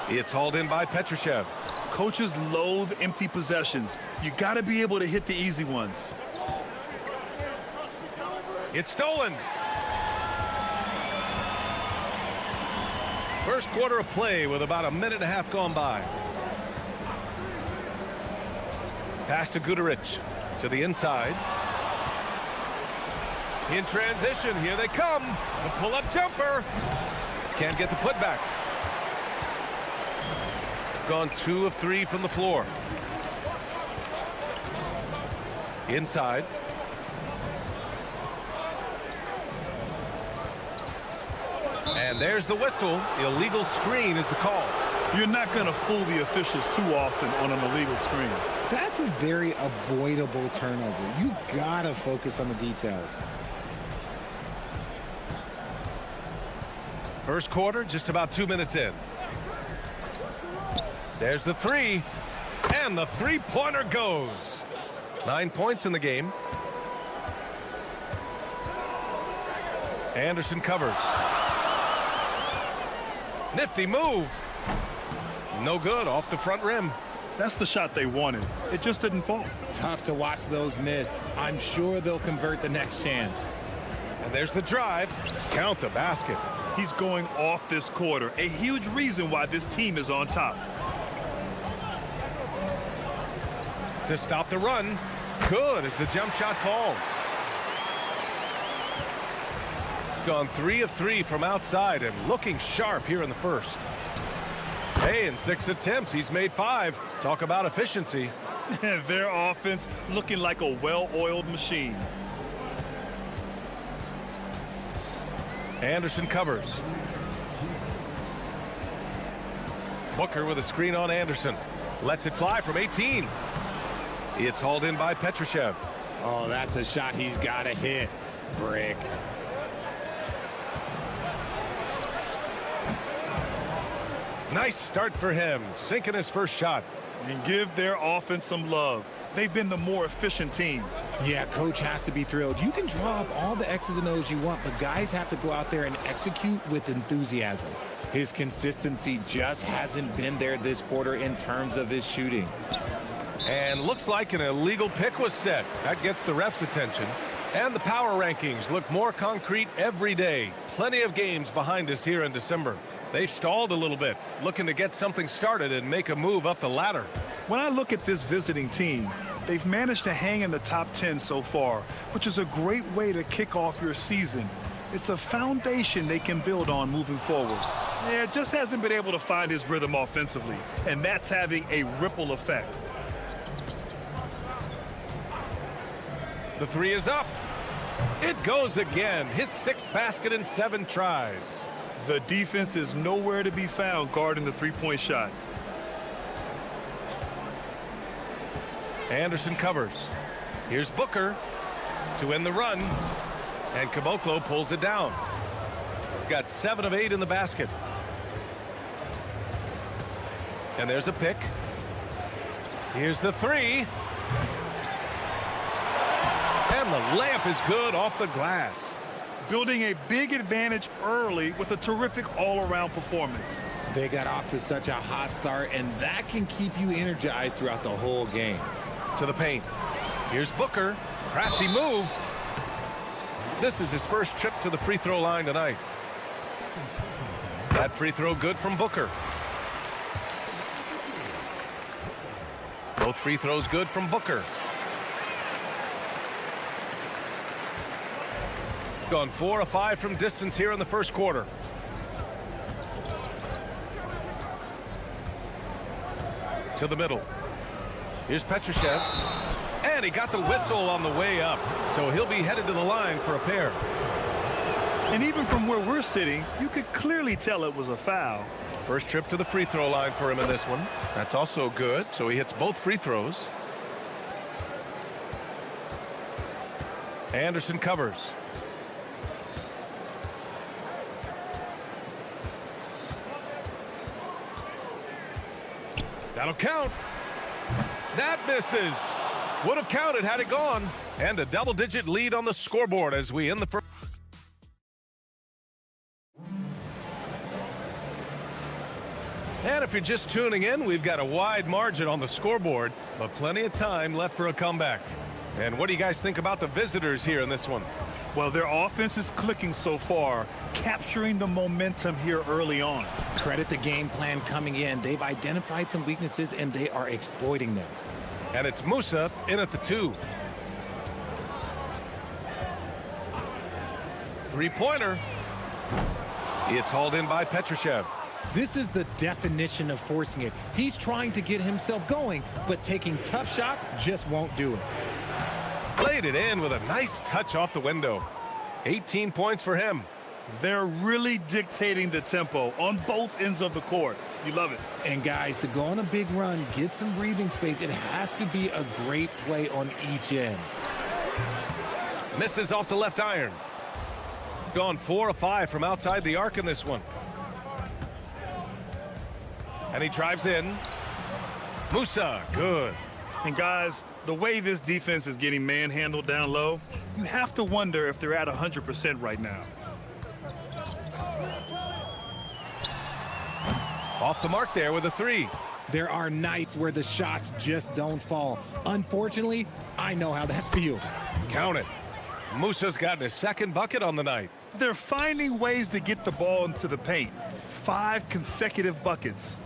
It's hauled in by Petrushev. Coaches loathe empty possessions. You got to be able to hit the easy ones. It's stolen. First quarter of play with about a minute and a half gone by. Pass to Guduric to the inside. In transition, here they come. The pull-up jumper. Can't get the putback. Gone 2 of 3 from the floor. Inside. And there's the whistle. Illegal screen is the call. You're not going to fool the officials too often on an illegal screen. That's a very avoidable turnover. You got to focus on the details. First quarter, just about 2 minutes in. There's the three. And the three-pointer goes. 9 points in the game. Anderson covers. Nifty move. No good, off the front rim. That's the shot they wanted. It just didn't fall. Tough to watch those miss. I'm sure they'll convert the next chance. And there's the drive. Count the basket. He's going off this quarter. A huge reason why this team is on top. To stop the run. Good as the jump shot falls. Gone 3 of 3 from outside and looking sharp here in the first. Hey, in 6 attempts, he's made 5. Talk about efficiency. Their offense looking like a well-oiled machine. Anderson covers. Booker with a screen on Anderson. Lets it fly from 18. It's hauled in by Petrushev. Oh, that's a shot he's got to hit. Brick. Nice start for him, sinking his first shot. And give their offense some love. They've been the more efficient team. Yeah, coach has to be thrilled. You can draw up all the X's and O's you want, but guys have to go out there and execute with enthusiasm. His consistency just hasn't been there this quarter in terms of his shooting. And looks like an illegal pick was set. That gets the ref's attention. And the power rankings look more concrete every day. Plenty of games behind us here in December. They've stalled a little bit, looking to get something started and make a move up the ladder. When I look at this visiting team, they've managed to hang in the top 10 so far, which is a great way to kick off your season. It's a foundation they can build on moving forward. Yeah, just hasn't been able to find his rhythm offensively, and that's having a ripple effect. The three is up. It goes again. His 6th basket in 7 tries. The defense is nowhere to be found guarding the three-point shot. Anderson covers. Here's Booker to end the run. And Caboclo pulls it down. Got 7 of 8 in the basket. And there's a pick. Here's the three. And the layup is good off the glass. building a big advantage early with a terrific all-around performance. They got off to such a hot start, and that can keep you energized throughout the whole game. To the paint. Here's Booker. Crafty move. This is his first trip to the free throw line tonight. That free throw good from Booker. Both free throws good from Booker. Gone 4 of 5 from distance here in the first quarter. To the middle. Here's Petrushev. And he got the whistle on the way up. So he'll be headed to the line for a pair. And even from where we're sitting, you could clearly tell it was a foul. First trip to the free throw line for him in this one. That's also good. So he hits both free throws. Anderson covers. That'll count. That misses. Would have counted had it gone. And a double-digit lead on the scoreboard as we end the first. And if you're just tuning in, we've got a wide margin on the scoreboard, but plenty of time left for a comeback. And what do you guys think about the visitors here in this one? Well, their offense is clicking so far, capturing the momentum here early on. Credit the game plan coming in. They've identified some weaknesses, and they are exploiting them. And it's Musa in at the 2. Three-pointer. It's hauled in by Petrushev. This is the definition of forcing it. He's trying to get himself going, but taking tough shots just won't do it. Played it in with a nice touch off the window. 18 points for him. They're really dictating the tempo on both ends of the court. You love it. And guys, to go on a big run, get some breathing space, it has to be a great play on each end. Misses off the left iron. Gone 4 of 5 from outside the arc in this one. And he drives in. Musa, good. And guys, the way this defense is getting manhandled down low, you have to wonder if they're at 100% right now. Off the mark there with a 3. There are nights where the shots just don't fall. Unfortunately, I know how that feels. Count it. Musa's gotten his second bucket on the night. They're finding ways to get the ball into the paint. 5 consecutive buckets.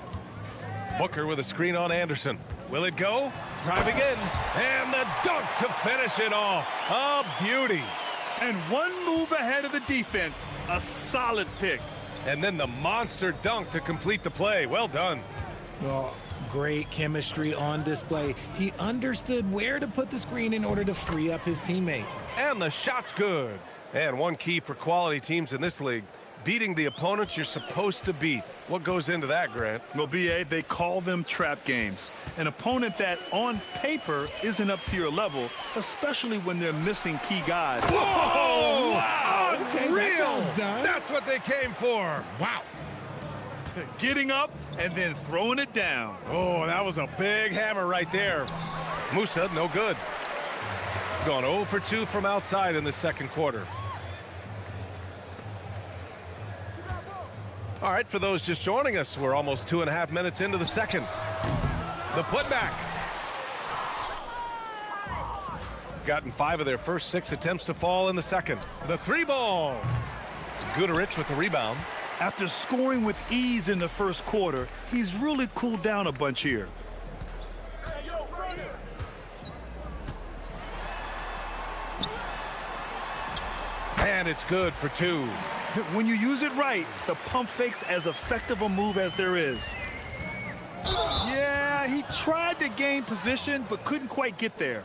Booker with a screen on Anderson. Will it go? Driving in. And the dunk to finish it off. A beauty. And one move ahead of the defense. A solid pick. And then the monster dunk to complete the play. Well done. Oh, great chemistry on display. He understood where to put the screen in order to free up his teammate. And the shot's good. And one key for quality teams in this league, beating the opponents you're supposed to beat. What goes into that, Grant? Well, B.A., they call them trap games. An opponent that, on paper, isn't up to your level, especially when they're missing key guys. Whoa! Wow! Okay, that sounds done. That's what they came for. Wow. Getting up and then throwing it down. Oh, that was a big hammer right there. Musa, no good. Gone 0 for 2 from outside in the second quarter. All right, for those just joining us, we're almost 2.5 minutes into the second. The putback. Gotten 5 of their first 6 attempts to fall in the second. The 3-ball. Guterich with the rebound. After scoring with ease in the first quarter, he's really cooled down a bunch here. And it's good for 2. When you use it right, the pump fake's as effective a move as there is. Yeah, he tried to gain position, but couldn't quite get there.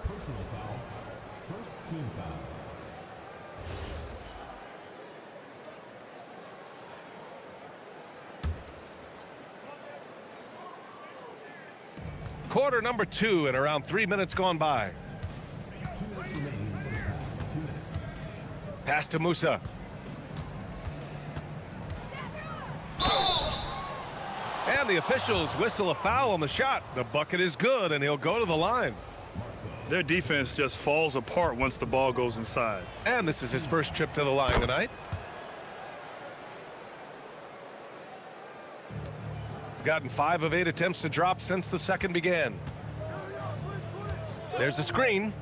Quarter number 2 and around 3 minutes gone by. Pass to Musa. And the officials whistle a foul on the shot. The bucket is good, and he'll go to the line. Their defense just falls apart once the ball goes inside. And this is his first trip to the line tonight. Gotten 5 of 8 attempts to drop since the second began. There's a screen.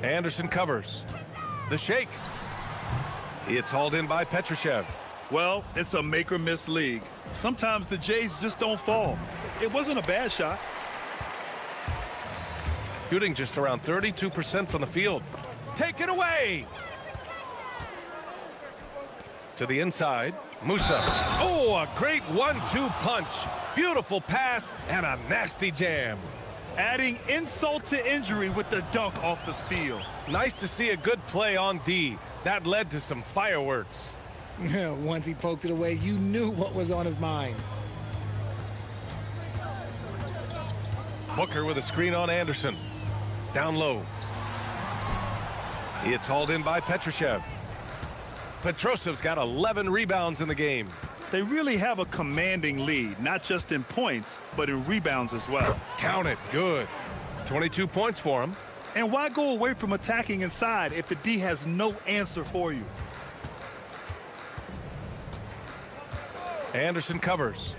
Anderson covers. The shake. It's hauled in by Petrushev. Well, it's a make-or-miss league. Sometimes the Jays just don't fall. It wasn't a bad shot. Shooting just around 32% from the field. Taken away! To the inside, Musa. Oh, a great 1-2 punch. Beautiful pass and a nasty jam. Adding insult to injury with the dunk off the steal. Nice to see a good play on D. That led to some fireworks. Once he poked it away, you knew what was on his mind. Booker with a screen on Anderson. Down low. It's hauled in by Petrushev. Petrosev's got 11 rebounds in the game. They really have a commanding lead, not just in points, but in rebounds as well. Count it. Good. 22 points for him. And why go away from attacking inside if the D has no answer for you? Anderson covers.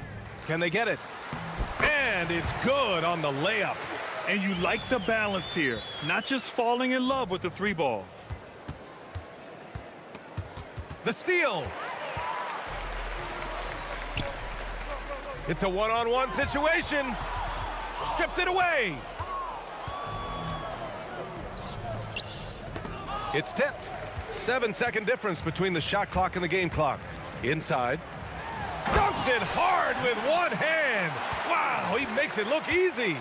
Can they get it? And it's good on the layup. And you like the balance here, not just falling in love with the 3-ball. The steal. It's a one-on-one situation. Stripped it away. It's tipped. 7-second difference between the shot clock and the game clock. Inside. Dunks it hard with one hand. Wow, he makes it look easy.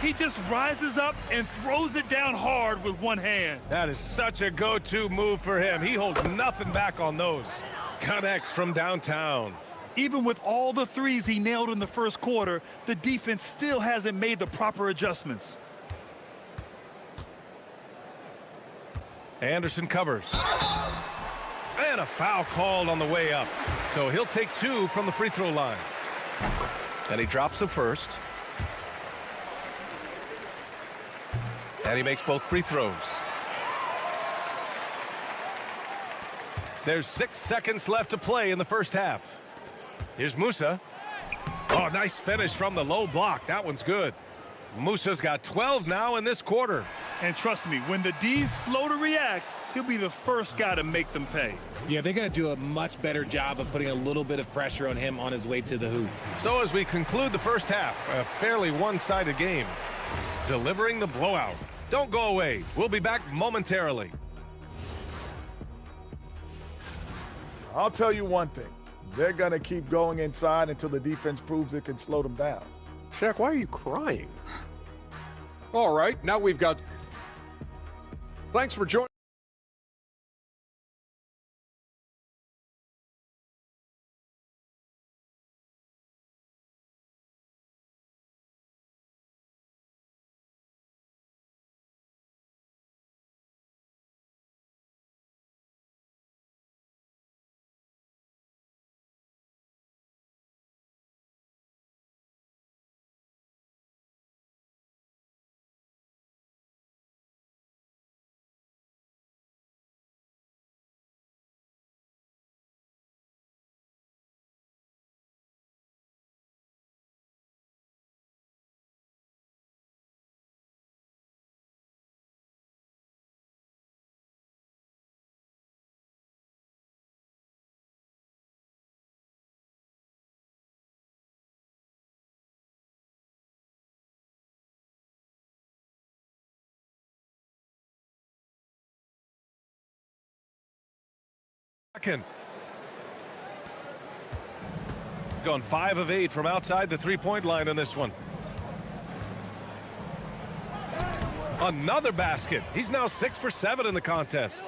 He just rises up and throws it down hard with one hand. That is such a go-to move for him. He holds nothing back on those. Connects from downtown. Even with all the threes he nailed in the first quarter, the defense still hasn't made the proper adjustments. Anderson covers. And a foul called on the way up. So he'll take 2 from the free throw line. And he drops the first. And he makes both free throws. There's 6 seconds left to play in the first half. Here's Musa. Oh, nice finish from the low block. That one's good. Musa's got 12 now in this quarter. And trust me, when the D's slow to react, he'll be the first guy to make them pay. Yeah, they're going to do a much better job of putting a little bit of pressure on him on his way to the hoop. So as we conclude the first half, a fairly one-sided game. Delivering the blowout. Don't go away. We'll be back momentarily. I'll tell you one thing. They're going to keep going inside until the defense proves it can slow them down. Shaq, why are you crying? All right, now we've got... Thanks for joining. Gone 5 of 8 from outside the three-point line on this one. Another basket. He's now 6 for 7 in the contest.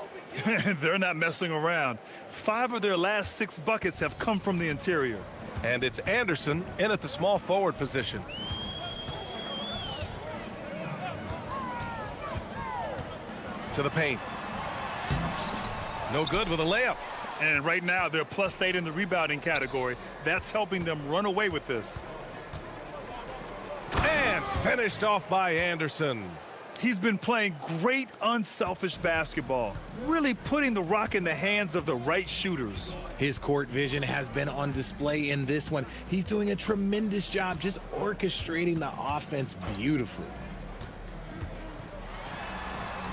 They're not messing around. 5 of their last 6 buckets have come from the interior. And it's Anderson in at the small forward position. To the paint. No good with a layup. And right now, they're +8 in the rebounding category. That's helping them run away with this. And Finished off by Anderson. He's been playing great, unselfish basketball, really putting the rock in the hands of the right shooters. His court vision has been on display in this one. He's doing a tremendous job just orchestrating the offense beautifully.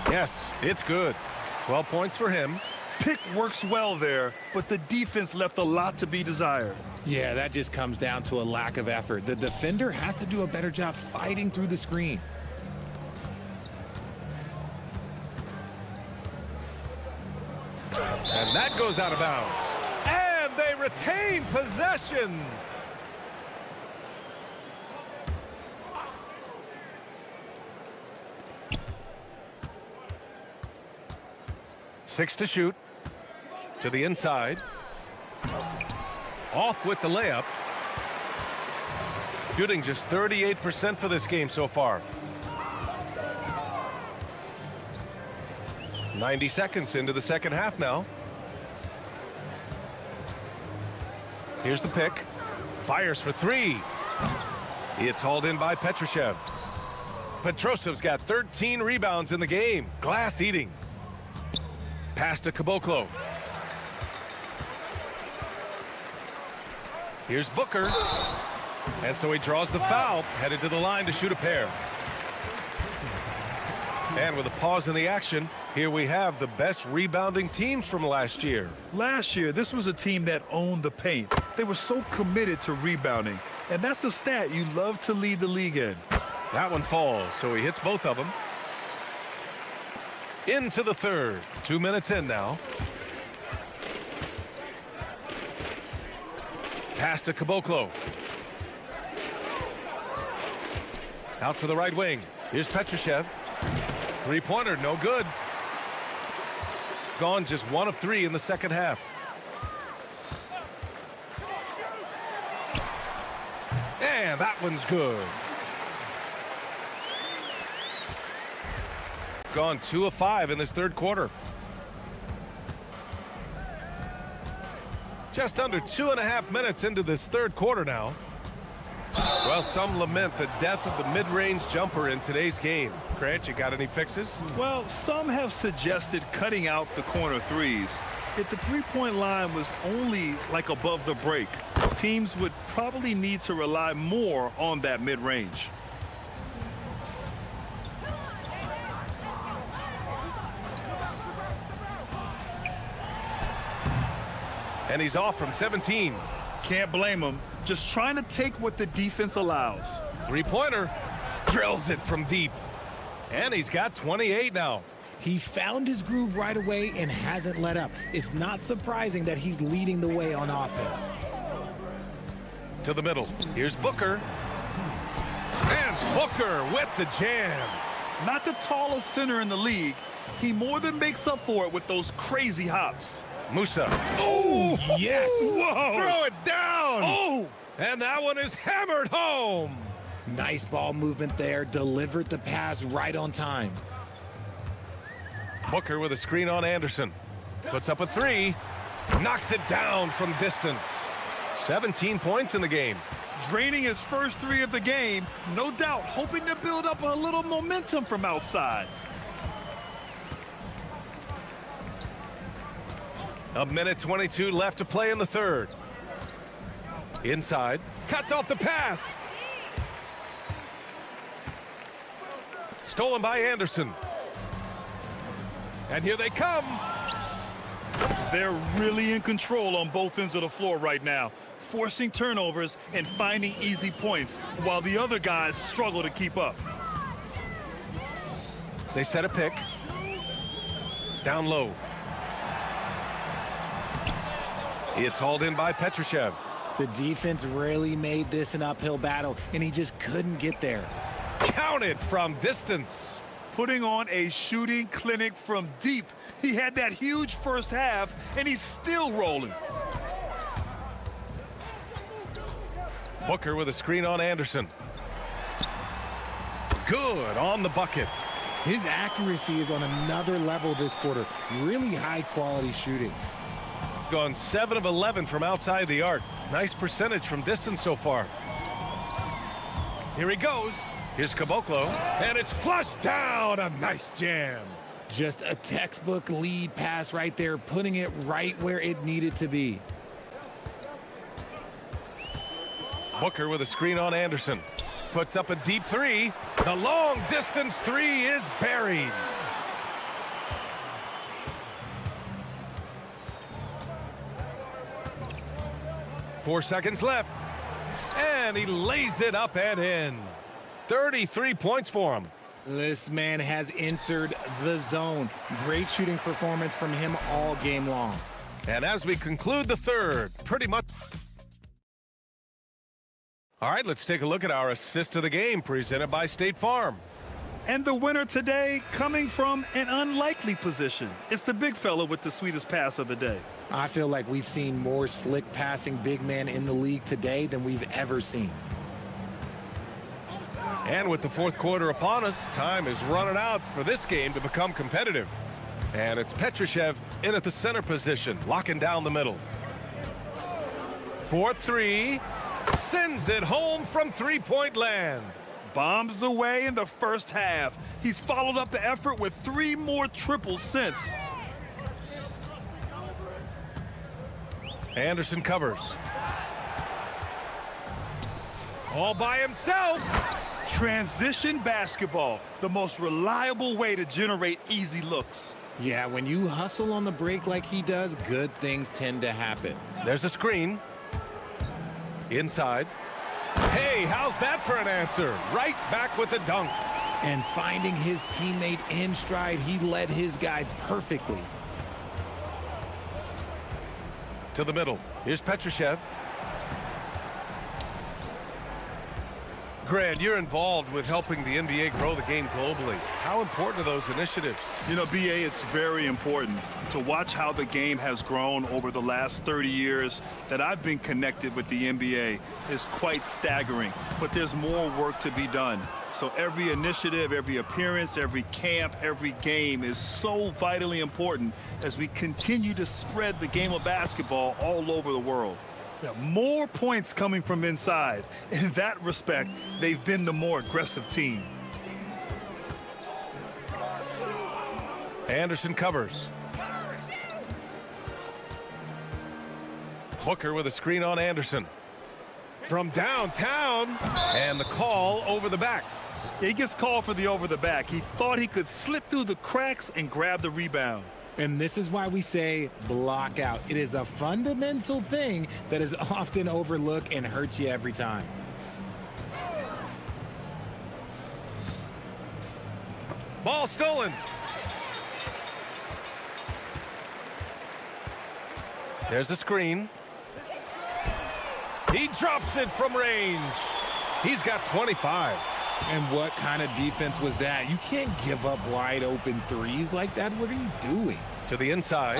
Yes, it's good. 12 points for him. Pick works well there, but the defense left a lot to be desired. Yeah, that just comes down to a lack of effort. The defender has to do a better job fighting through the screen. And that goes out of bounds. And they retain possession. Six to shoot. To the inside. Off with the layup. Shooting just 38% for this game so far. 90 seconds into the second half now. Here's the pick. Fires for three. It's hauled in by Petrushev. Petrosev's got 13 rebounds in the game. Glass eating. Pass to Caboclo. Here's Booker. And so he draws the foul, headed to the line to shoot a pair. And with a pause in the action, here we have the best rebounding teams from last year. Last year, this was a team that owned the paint. They were so committed to rebounding, and that's a stat you love to lead the league in. That one falls, so he hits both of them. Into the third. 2 minutes in now. Pass to Caboclo. Out to the right wing. Here's Petrushev. Three-pointer, no good. Gone just 1 of 3 in the second half. And that one's good. Gone 2 of 5 in this third quarter. Just under 2.5 minutes into this third quarter now. Well, some lament the death of the mid-range jumper in today's game. Grant, you got any fixes? Well, some have suggested cutting out the corner threes. If the three-point line was only like above the break, teams would probably need to rely more on that mid-range. And he's off from 17. Can't blame him. Just trying to take what the defense allows. Three-pointer. Drills it from deep. And he's got 28 now. He found his groove right away and hasn't let up. It's not surprising that he's leading the way on offense. To the middle. Here's Booker. And Booker with the jam. Not the tallest center in the league. He more than makes up for it with those crazy hops. Musa. Oh, yes. Whoa. Throw it down. Oh. And that one is hammered home. Nice ball movement there. Delivered the pass right on time. Booker with a screen on Anderson. Puts up a three. Knocks it down from distance. 17 points in the game. Draining his first 3 of the game. No doubt hoping to build up a little momentum from outside. A minute 22 left to play in the third. Inside. Cuts off the pass. Stolen by Anderson. And here they come. They're really in control on both ends of the floor right now, forcing turnovers and finding easy points while the other guys struggle to keep up. They set a pick. Down low. It's hauled in by Petrushev. The defense really made this an uphill battle, and he just couldn't get there. Counted from distance. Putting on a shooting clinic from deep. He had that huge first half, and he's still rolling. Booker with a screen on Anderson. Good on the bucket. His accuracy is on another level this quarter. Really high-quality shooting. Gone 7 of 11 from outside the arc. Nice percentage from distance so far. Here he goes. Here's Caboclo, and it's flushed down. A nice jam. Just a textbook lead pass right there, putting it right where it needed to be. Booker with a screen on Anderson. Puts up a deep three. The long distance three is buried. Four seconds left. And he lays it up and in. 33 points for him. This man has entered the zone. Great shooting performance from him all game long. And as we conclude the third, pretty much... All right, let's take a look at our assist of the game presented by State Farm. And the winner today coming from an unlikely position. It's the big fella with the sweetest pass of the day. I feel like we've seen more slick passing big men in the league today than we've ever seen. And with the fourth quarter upon us, time is running out for this game to become competitive. And it's Petrushev in at the center position, locking down the middle. 4-3, sends it home from three-point land. Bombs away in the first half. He's followed up the effort with 3 more triples since. Anderson covers. All by himself. Transition basketball, the most reliable way to generate easy looks. Yeah, when you hustle on the break like he does, good things tend to happen. There's a screen. Inside. Hey, how's that for an answer? Right back with the dunk. And finding his teammate in stride, he led his guy perfectly. To the middle. Here's Petrushev. Grant, you're involved with helping the NBA grow the game globally. How important are those initiatives? You know, BA, it's very important to watch how the game has grown over the last 30 years that I've been connected with the NBA is quite staggering, but there's more work to be done. So every initiative, every appearance, every camp, every game is so vitally important as we continue to spread the game of basketball all over the world. Yeah, more points coming from inside. In that respect, they've been the more aggressive team. Anderson covers. Booker with a screen on Anderson. From downtown, and the call over the back. He gets called for the over the back. He thought he could slip through the cracks and grab the rebound. And this is why we say block out. It is a fundamental thing that is often overlooked and hurts you every time. Ball stolen. There's a screen. He drops it from range. He's got 25. And what kind of defense was that? You can't give up wide open threes like that. What are you doing? To the inside.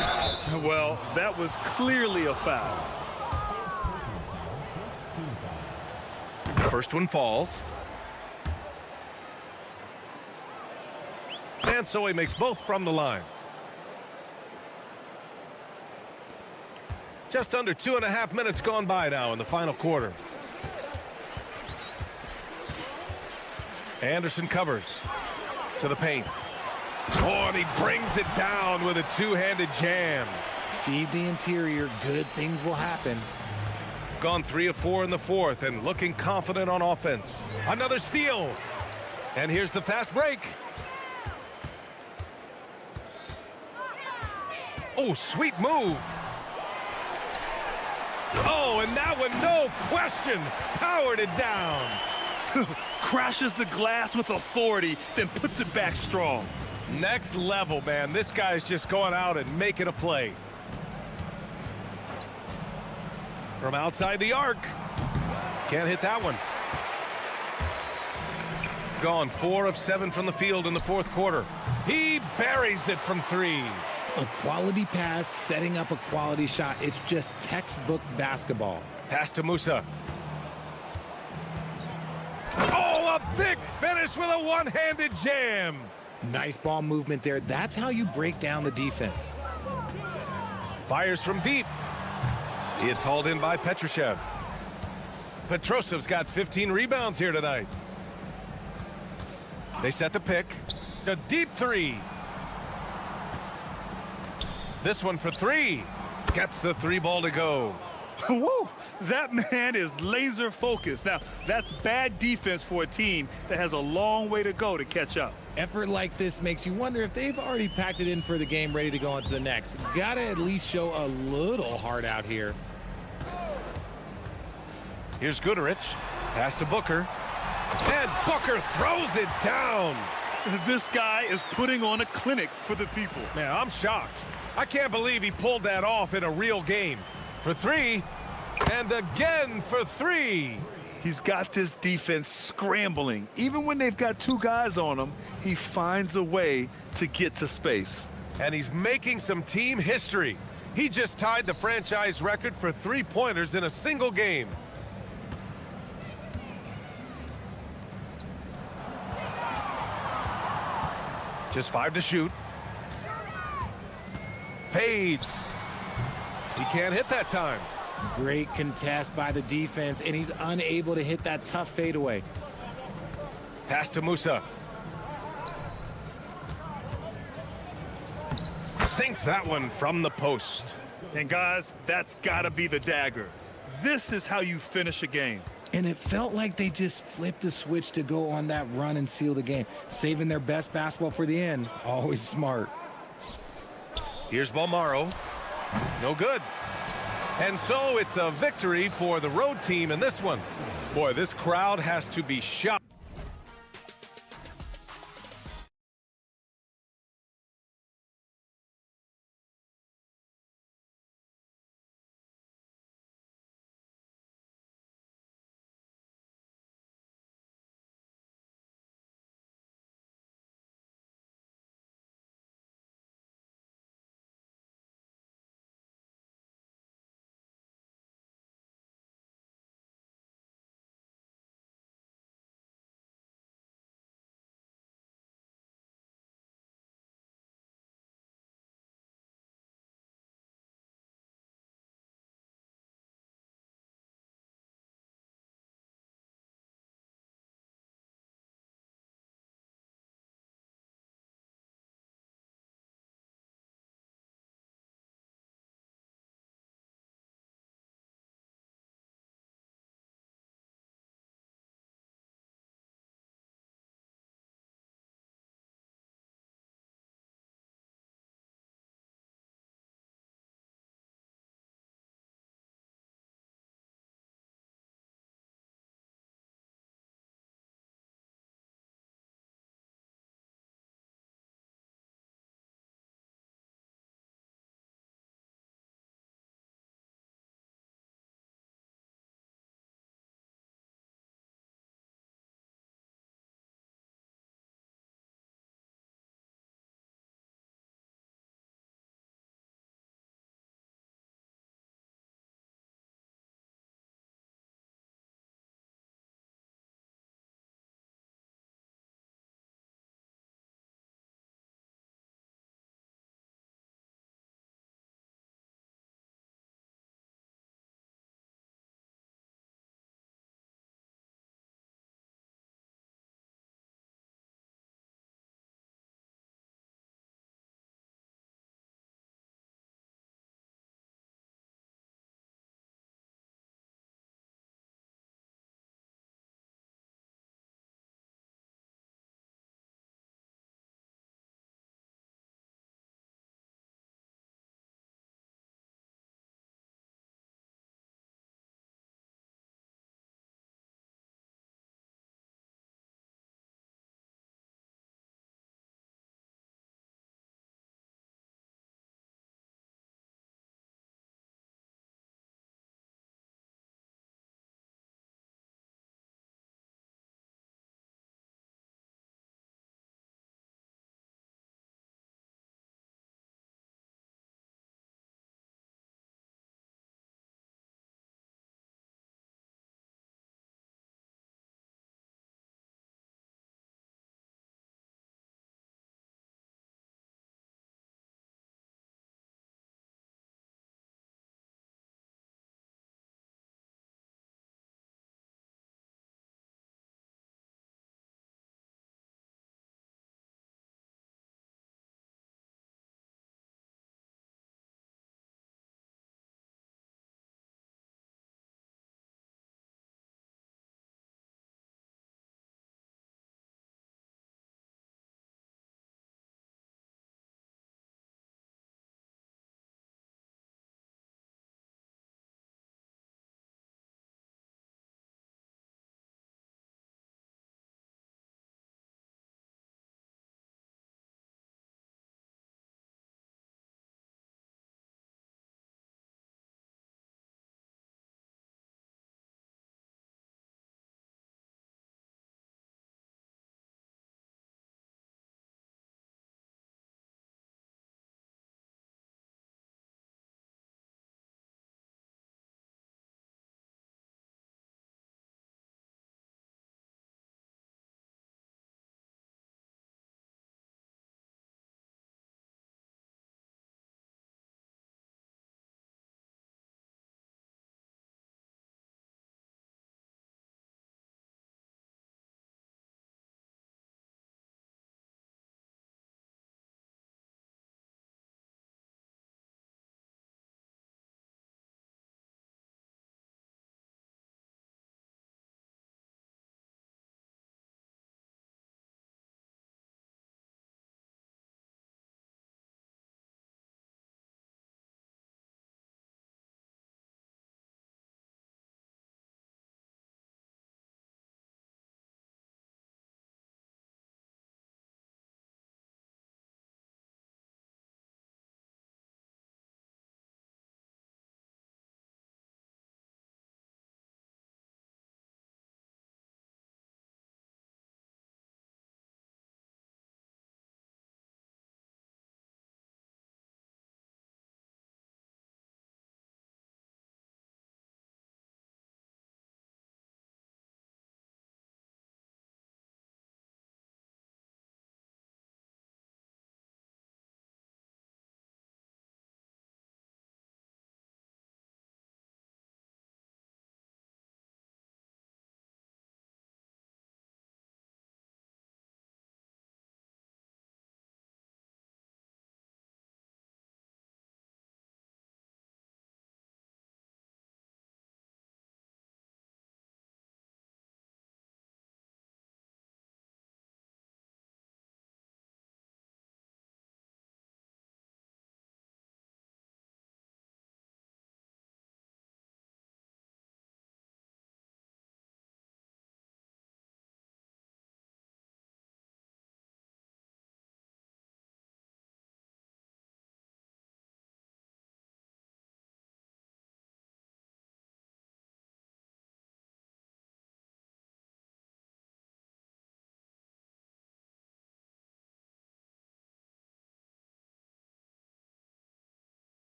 Well, that was clearly a foul. First one falls. And so he makes both from the line. Just under 2.5 minutes gone by now in the final quarter. Anderson covers to the paint. Oh, and he brings it down with a two-handed jam. Feed the interior. Good things will happen. Gone 3 of 4 in the fourth and looking confident on offense. Another steal. And here's the fast break. Oh, sweet move. Oh, and that one, no question, powered it down. Crashes the glass with authority, then puts it back strong. Next level, man. This guy's just going out and making a play. From outside the arc. Can't hit that one. Gone 4 of 7 from the field in the fourth quarter. He buries it from 3. A quality pass, setting up a quality shot. It's just textbook basketball. Pass to Musa. Oh, a big finish with a one-handed jam. Nice ball movement there. That's how you break down the defense. Fires from deep. It's hauled in by Petrushev. Petrosev's got 15 rebounds here tonight. They set the pick. A deep three. This one for three. Gets the three ball to go. Whoa, that man is laser focused. Now, that's bad defense for a team that has a long way to go to catch up. Effort like this makes you wonder if they've already packed it in for the game, ready to go on to the next. Gotta at least show a little heart out here. Here's Goodrich. Pass to Booker. And Booker throws it down. This guy is putting on a clinic for the people. Man, I'm shocked. I can't believe he pulled that off in a real game. For three, and again for three. He's got this defense scrambling. Even when they've got two guys on him, he finds a way to get to space. And he's making some team history. He just tied the franchise record for three-pointers in a single game. Just 5 to shoot. Fades. He can't hit that time. Great contest by the defense, and he's unable to hit that tough fadeaway. Pass to Musa. Sinks that one from the post. And guys, that's gotta be the dagger. This is how you finish a game. And it felt like they just flipped the switch to go on that run and seal the game, saving their best basketball for the end. Always smart. Here's Balmaro. No good. And so it's a victory for the road team in this one. Boy, this crowd has to be shocked.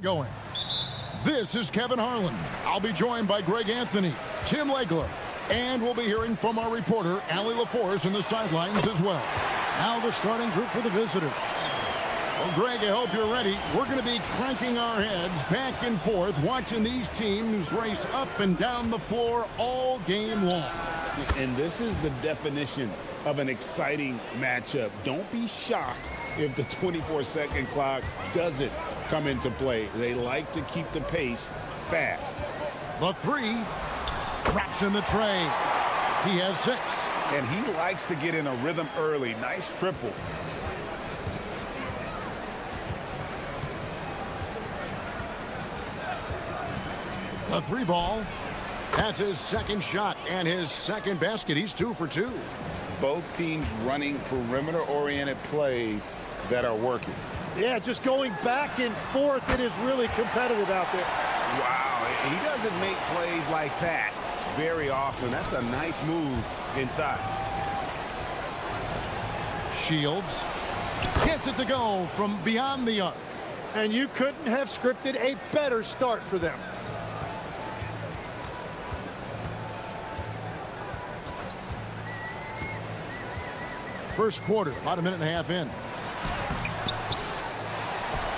Going. This is Kevin Harlan. I'll be joined by Greg Anthony, Tim Legler, and we'll be hearing from our reporter, Allie LaForce, in the sidelines as well. Now the starting group for the visitors. Well, Greg, I hope you're ready. We're going to be cranking our heads back and forth, watching these teams race up and down the floor all game long. And this is the definition of an exciting matchup. Don't be shocked if the 24-second clock doesn't come into play. They like to keep the pace fast. The three drops in the tray. He has 6. And he likes to get in a rhythm early. Nice triple. The 3 ball. That's his second shot and his second basket. He's 2 for 2. Both teams running perimeter-oriented plays that are working. Yeah, just going back and forth. It is really competitive out there. Wow, he doesn't make plays like that very often. That's a nice move inside. Shields gets it to go from beyond the arc. And you couldn't have scripted a better start for them. First quarter, about a minute and a half in.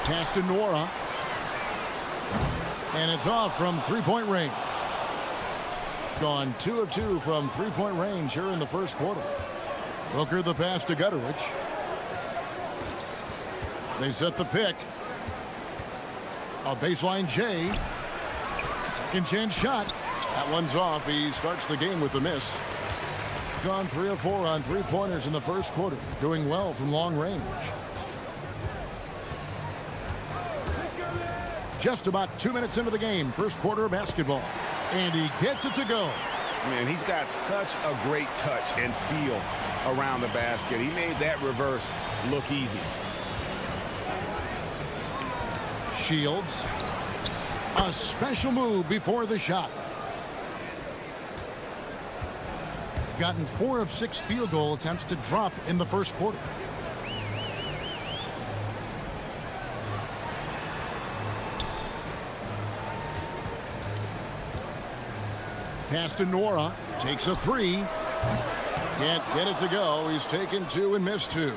Pass to Nora. And it's off from three-point range. Gone 2 of 2 from three-point range here in the first quarter. Booker the pass to Gutterich. They set the pick. A baseline J. Second chance shot. That one's off. He starts the game with a miss. Gone 3 of 4 on three-pointers in the first quarter. Doing well from long range. Just about 2 minutes into the game. First quarter of basketball. And he gets it to go. Man, he's got such a great touch and feel around the basket. He made that reverse look easy. Shields. A special move before the shot. Gotten 4 of 6 field goal attempts to drop in the first quarter. Pass to Nora. Takes a 3. Can't get it to go. He's taken 2 and missed 2.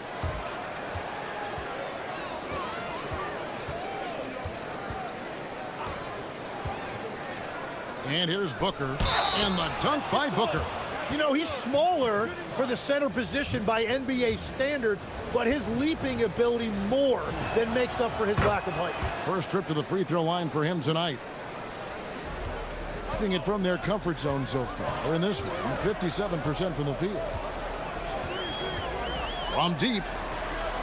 And here's Booker. And the dunk by Booker. You know, he's smaller for the center position by NBA standards, but his leaping ability more than makes up for his lack of height. First trip to the free throw line for him tonight. Hitting it from their comfort zone so far. In this one, 57% from the field. From deep.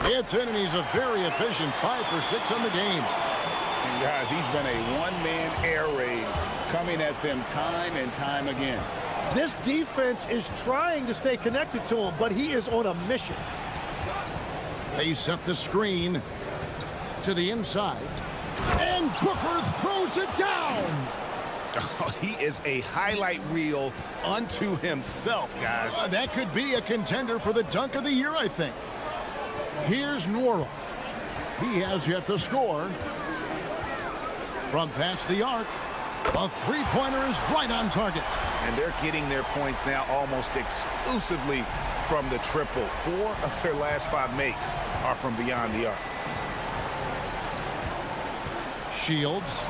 It's in, and he's a very efficient 5 for 6 on the game. And guys, he's been a one-man air raid coming at them time and time again. This defense is trying to stay connected to him, but he is on a mission. They set the screen to the inside. And Booker throws it down. Oh, he is a highlight reel unto himself, guys. That could be a contender for the dunk of the year, I think. Here's Nora. He has yet to score. From past the arc, a three-pointer is right on target. And they're getting their points now almost exclusively from the triple. 4 of their last 5 makes are from beyond the arc. Shields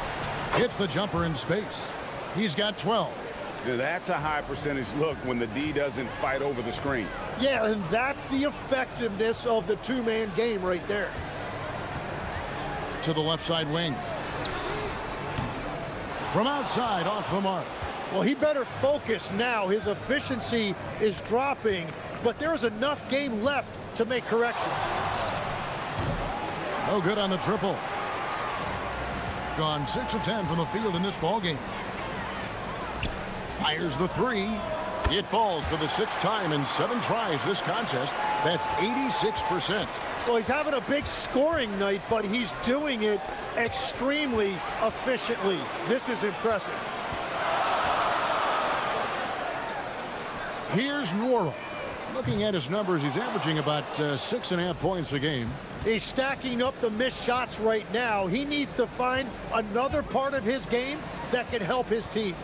hits the jumper in space. He's got 12. Now, that's a high percentage look when the D doesn't fight over the screen. Yeah, and that's the effectiveness of the two-man game right there. To the left side wing. From outside, off the mark. Well, he better focus now. His efficiency is dropping, but there's enough game left to make corrections. No good on the triple. Gone 6 of 10 from the field in this ballgame. Fires the 3. It falls for the 6th time in 7 tries this contest. That's 86%. Well, he's having a big scoring night, but he's doing it extremely efficiently. This is impressive. Here's Nora. Looking at his numbers, he's averaging about 6.5 points a game. He's stacking up the missed shots right now. He needs to find another part of his game that can help his team.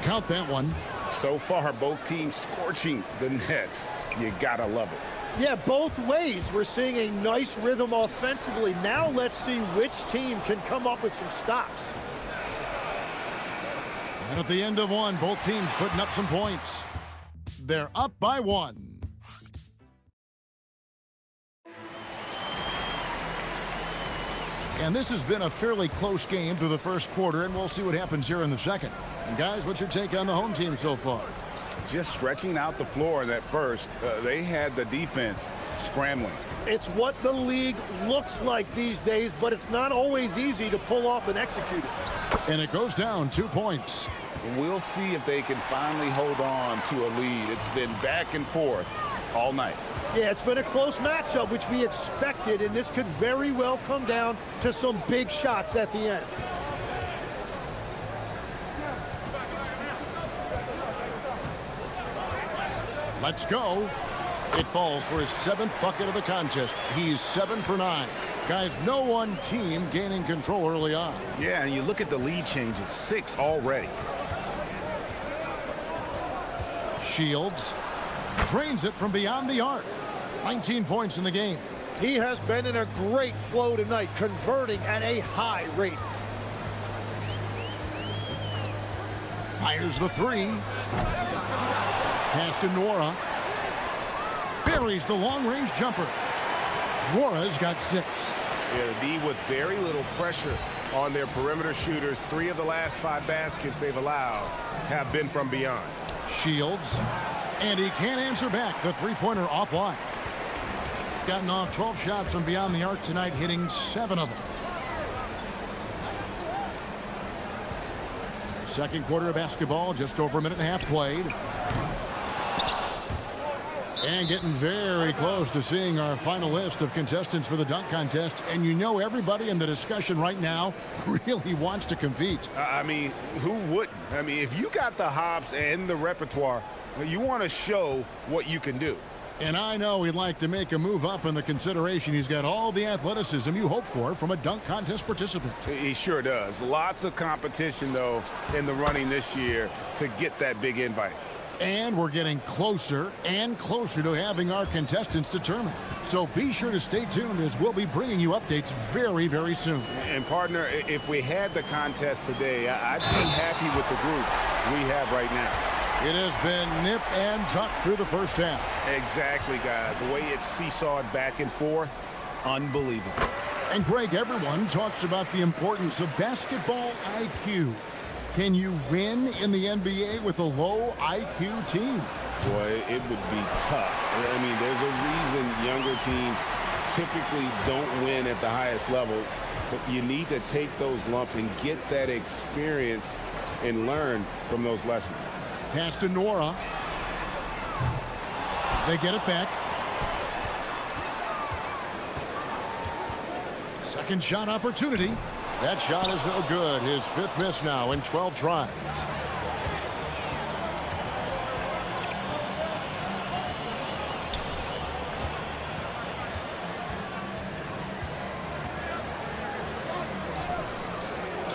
Count that one. So far, both teams scorching the nets. You gotta love it. Yeah, both ways. We're seeing a nice rhythm offensively. Now let's see which team can come up with some stops. And at the end of one, both teams putting up some points. They're up by one. And this has been a fairly close game through the first quarter, and we'll see what happens here in the second. And guys, what's your take on the home team so far? Just stretching out the floor at first. They had the defense scrambling. It's what the league looks like these days, but it's not always easy to pull off and execute it. And it goes down 2 points. We'll see if they can finally hold on to a lead. It's been back and forth all night. Yeah, it's been a close matchup, which we expected, and this could very well come down to some big shots at the end. Let's go. It falls for his 7th bucket of the contest. He's 7 for 9. Guys, no one team gaining control early on. Yeah, and you look at the lead changes, 6 already. Shields drains it from beyond the arc. 19 points in the game. He has been in a great flow tonight, converting at a high rate. Fires the 3. Pass to Nora. Buries the long-range jumper. Nora's got 6. Yeah, the D with very little pressure on their perimeter shooters. 3 of the last 5 baskets they've allowed have been from beyond. Shields. And he can't answer back. The three-pointer offline. Gotten off 12 shots from beyond the arc tonight, hitting 7 of them. Second quarter of basketball, just over a minute and a half played. And getting very close to seeing our final list of contestants for the dunk contest. And you know everybody in the discussion right now really wants to compete. I mean, who wouldn't? I mean, if you got the hops and the repertoire, you want to show what you can do. And I know he'd like to make a move up in the consideration. He's got all the athleticism you hope for from a dunk contest participant. He sure does. Lots of competition, though, in the running this year to get that big invite. And we're getting closer and closer to having our contestants determined. So be sure to stay tuned as we'll be bringing you updates very, very soon. And partner, if we had the contest today, I'd be happy with the group we have right now. It has been nip and tuck through the first half. Exactly, guys. The way it's seesawed back and forth, unbelievable. And Greg, everyone talks about the importance of basketball IQ. Can you win in the NBA with a low IQ team? Boy, it would be tough. I mean, there's a reason younger teams typically don't win at the highest level, but you need to take those lumps and get that experience and learn from those lessons. Pass to Nora. They get it back. Second shot opportunity. That shot is no good. His 5th miss now in 12 tries.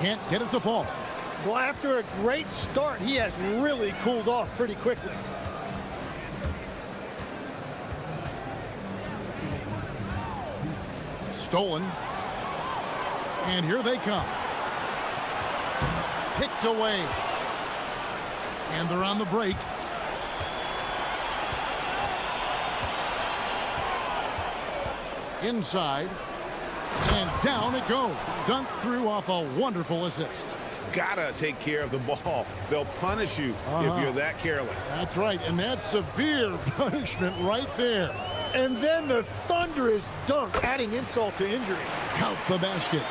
Can't get it to fall. Well, after a great start, he has really cooled off pretty quickly. Stolen. And here they come. Picked away. And they're on the break. Inside. And down it goes. Dunked through off a wonderful assist. Gotta take care of the ball. They'll punish you if you're that careless. That's right, and that's severe punishment right there. And then the thunderous dunk, adding insult to injury. Count the basket.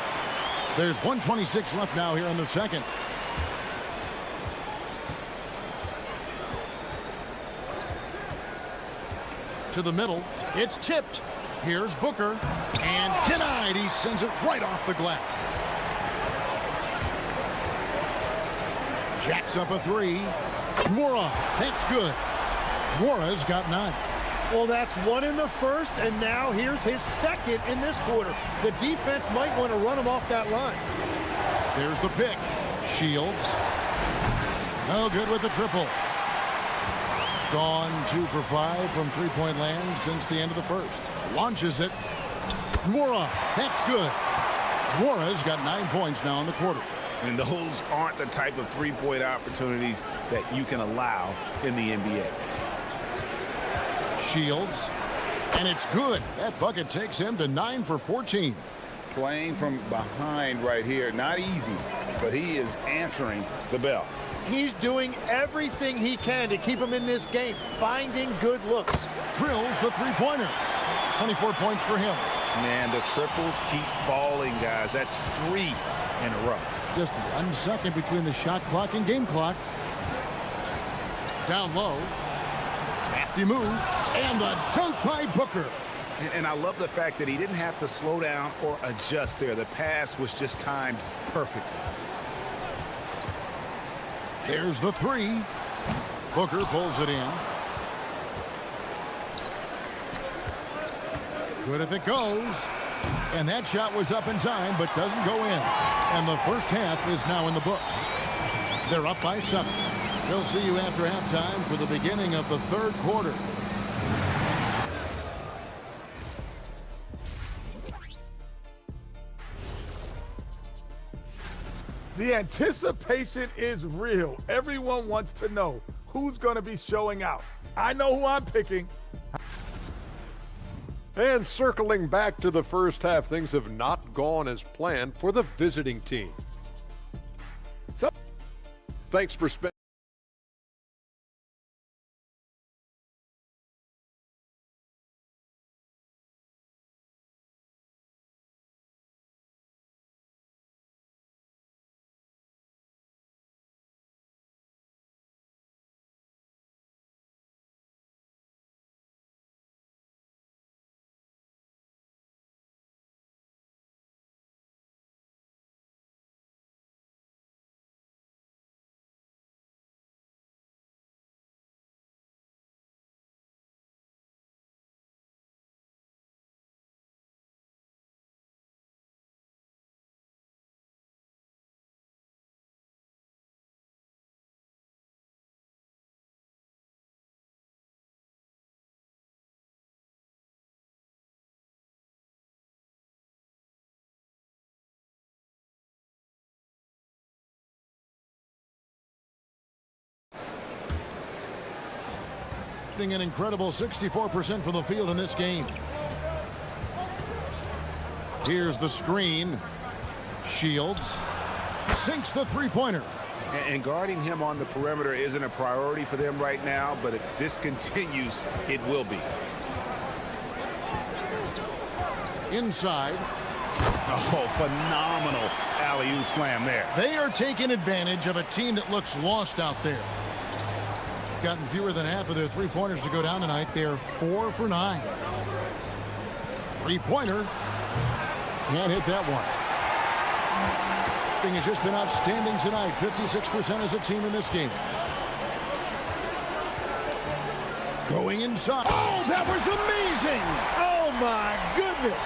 There's 1:26 left now here in the second. To the middle. It's tipped. Here's Booker. And denied. He sends it right off the glass. Jacks up a 3. Mora. That's good. Nora's got 9. Well, that's 1 in the first, and now here's his second in this quarter. The defense might want to run him off that line. There's the pick. Shields. No good with the triple. Gone 2 for 5 from three-point land since the end of the first. Launches it. Nora, that's good. Nora's got 9 points now in the quarter. And those aren't the type of three-point opportunities that you can allow in the NBA. Shields. And it's good. That bucket takes him to 9 for 14. Playing from behind right here, not easy, but he is answering the bell. He's doing everything he can to keep him in this game, finding good looks. Drills the three-pointer. 24 points for him. Man, the triples keep falling, guys. That's 3 in a row. Just 1 second between the shot clock and game clock. Down low. Crafty move. And the dunk by Booker. And I love the fact that he didn't have to slow down or adjust there. The pass was just timed perfectly. There's the 3. Booker pulls it in. Good if it goes. And that shot was up in time, but doesn't go in. And the first half is now in the books. They're up by 7. We'll see you after halftime for the beginning of the third quarter. The anticipation is real. Everyone wants to know who's going to be showing out. I know who I'm picking. And circling back to the first half, things have not gone as planned for the visiting team. So, thanks for spending. An incredible 64% from the field in this game. Here's the screen. Shields sinks the three-pointer. And guarding him on the perimeter isn't a priority for them right now, but if this continues, it will be. Inside. Oh, phenomenal alley-oop slam there. They are taking advantage of a team that looks lost out there. Gotten fewer than half of their three-pointers to go down tonight. They're 4 for 9. Three-pointer. Can't hit that one. Thing has just been outstanding tonight. 56% as a team in this game. Going inside. Oh, that was amazing! Oh, my goodness!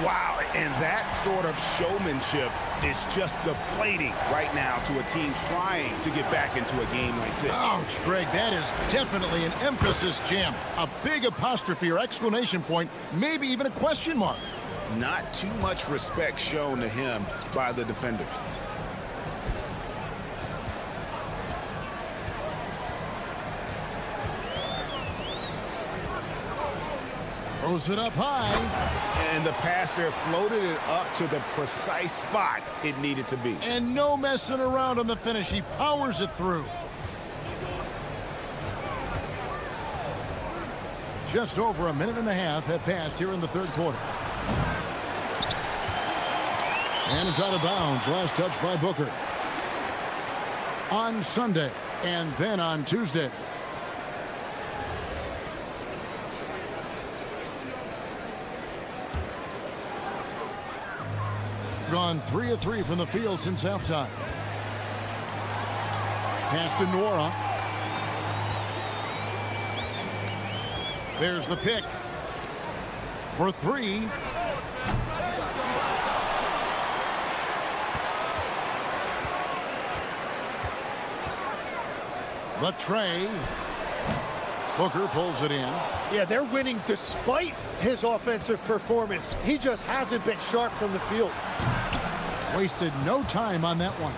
Wow, and that sort of showmanship is just deflating right now to a team trying to get back into a game like this. Ouch, Greg, that is definitely an emphasis jam. A big apostrophe or exclamation point, maybe even a question mark. Not too much respect shown to him by the defenders. Throws it up high. And the pass there floated it up to the precise spot it needed to be. And no messing around on the finish. He powers it through. Just over a minute and a half have passed here in the third quarter. And it's out of bounds. Last touch by Booker. On Sunday and then on Tuesday. Gone 3 of 3 from the field since halftime. Pass to Nora. There's the pick for three. The tray. Booker pulls it in. Yeah, they're winning despite his offensive performance. He just hasn't been sharp from the field. Wasted no time on that one.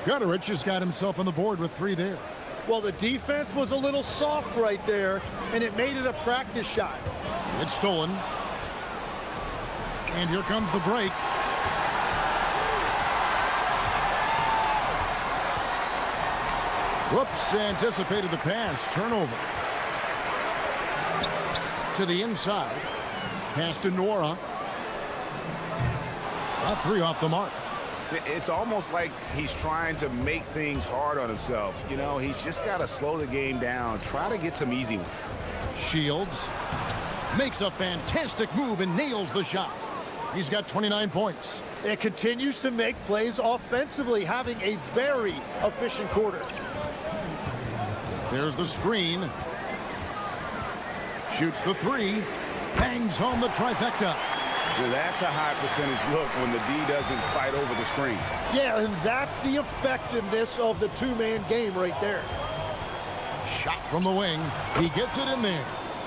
Gutterich has got himself on the board with three there. Well, the defense was a little soft right there, and it made it a practice shot. It's stolen. And here comes the break. Whoops, anticipated the pass. Turnover. To the inside. Pass to Nora. That three off the mark. It's almost like he's trying to make things hard on himself. You know, he's just got to slow the game down, try to get some easy ones. Shields makes a fantastic move and nails the shot. He's got 29 points. It continues to make plays offensively, having a very efficient quarter. There's the screen. Shoots the three. Bangs home the trifecta. Well, that's a high percentage look when the D doesn't fight over the screen. Yeah, and that's the effectiveness of the two-man game right there. Shot from the wing. He gets it in there.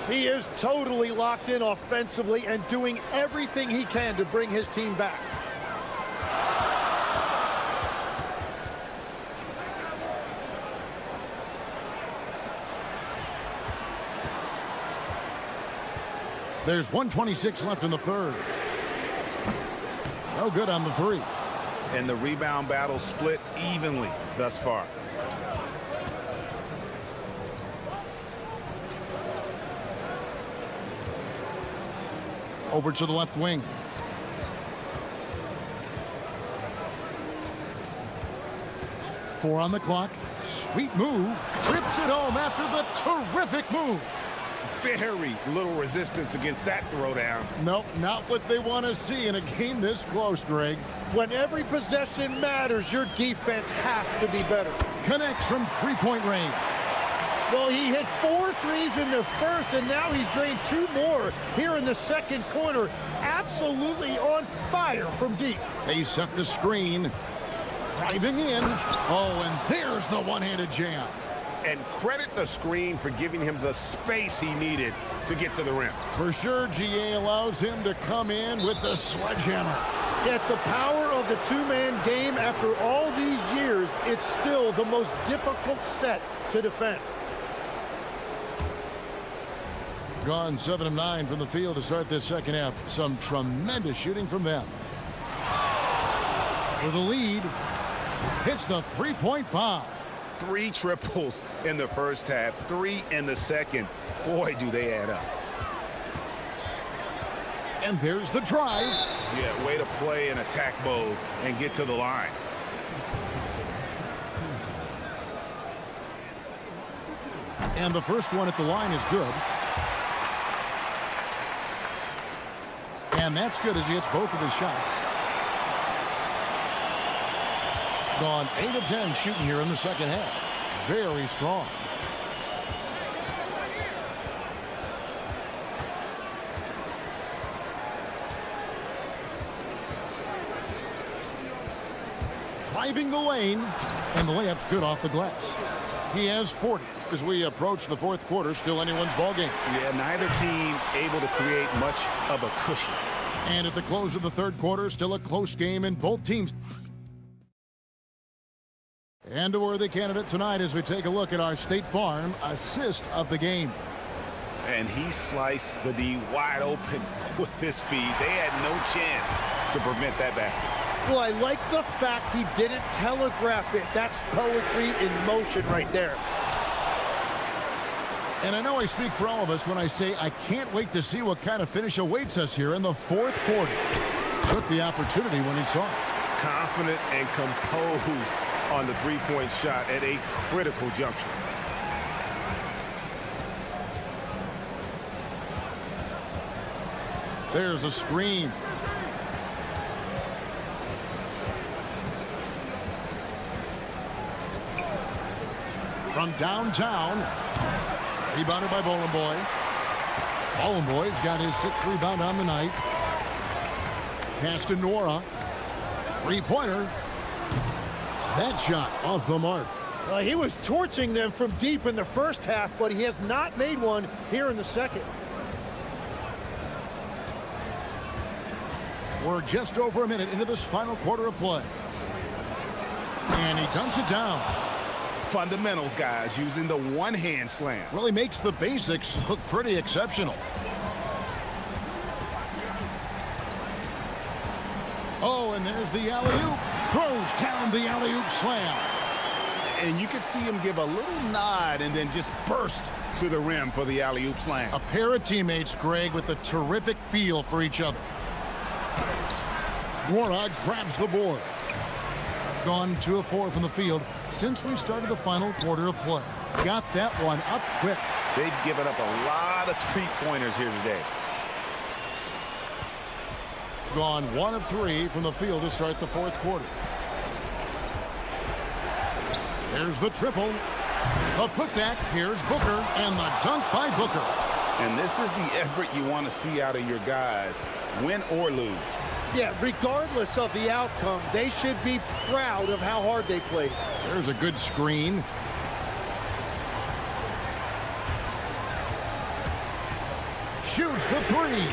He is totally locked in offensively and doing everything he can to bring his team back. There's 1:26 left in the third. No good on the three. And the rebound battle split evenly thus far. Over to the left wing. Four on the clock. Sweet move. Trips it home after the terrific move. Very little resistance against that throwdown. Nope, not what they want to see in a game this close, Greg. When every possession matters, your defense has to be better. Connects from three-point range. Well, he hit 4 threes in the first, and now he's drained 2 more here in the second quarter. Absolutely on fire from deep. They set the screen. Driving in. Oh, and there's the one-handed jam. And credit the screen for giving him the space he needed to get to the rim. For sure, GA allows him to come in with the sledgehammer. Yeah, it's the power of the two-man game. After all these years, it's still the most difficult set to defend. Gone 7 of 9 from the field to start this second half. Some tremendous shooting from them. For the lead, hits the three-point bomb. 3 triples in the first half, 3 in the second. Boy, do they add up. And there's the drive. Yeah, way to play in attack mode and get to the line. And the first one at the line is good. And that's good as he hits both of his shots. Gone 8 of 10 shooting here in the second half. Very strong. Driving the lane, and the layup's good off the glass. He has 40 as we approach the fourth quarter. Still anyone's ball game. Yeah, neither team able to create much of a cushion. And at the close of the third quarter, still a close game in both teams. And a worthy candidate tonight as we take a look at our State Farm assist of the game. And he sliced the D wide open with his feed. They had no chance to prevent that basket. Well, I like the fact he didn't telegraph it. That's poetry in motion right there. And I know I speak for all of us when I say I can't wait to see what kind of finish awaits us here in the fourth quarter. Took the opportunity when he saw it. Confident and composed on the three-point shot at a critical juncture. There's a screen. From downtown. Rebounded by Bowling Boy. Ballin Boy's got his 6th rebound on the night. Pass to Nora. Three-pointer. That shot off the mark. He was torching them from deep in the first half, but he has not made one here in the second. We're just over a minute into this final quarter of play. And he dunks it down. Fundamentals, guys, using the one-hand slam. Really makes the basics look pretty exceptional. Oh, and there's the alley-oop. Throws down the alley-oop slam. And you could see him give a little nod and then just burst to the rim for the alley-oop slam. A pair of teammates, Greg, with a terrific feel for each other. Nora grabs the board. Gone 2 of 4 from the field since we started the final quarter of play. Got that one up quick. They've given up a lot of three-pointers here today. Gone 1 of 3 from the field to start the 4th quarter. There's the triple. A putback. Here's Booker. And the dunk by Booker. And this is the effort you want to see out of your guys, win or lose. Yeah, regardless of the outcome, they should be proud of how hard they played. There's a good screen. Shoots the 3.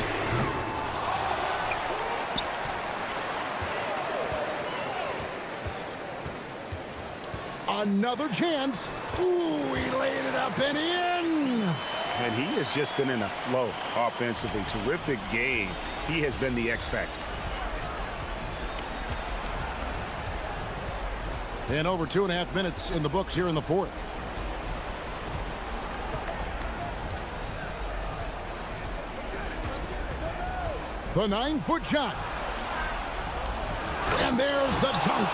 Another chance. Ooh, he laid it up and in. And he has just been in a flow offensively. Terrific game. He has been the X factor. And over 2.5 minutes in the books here in the 4th. The 9-foot shot. And there's the dunk.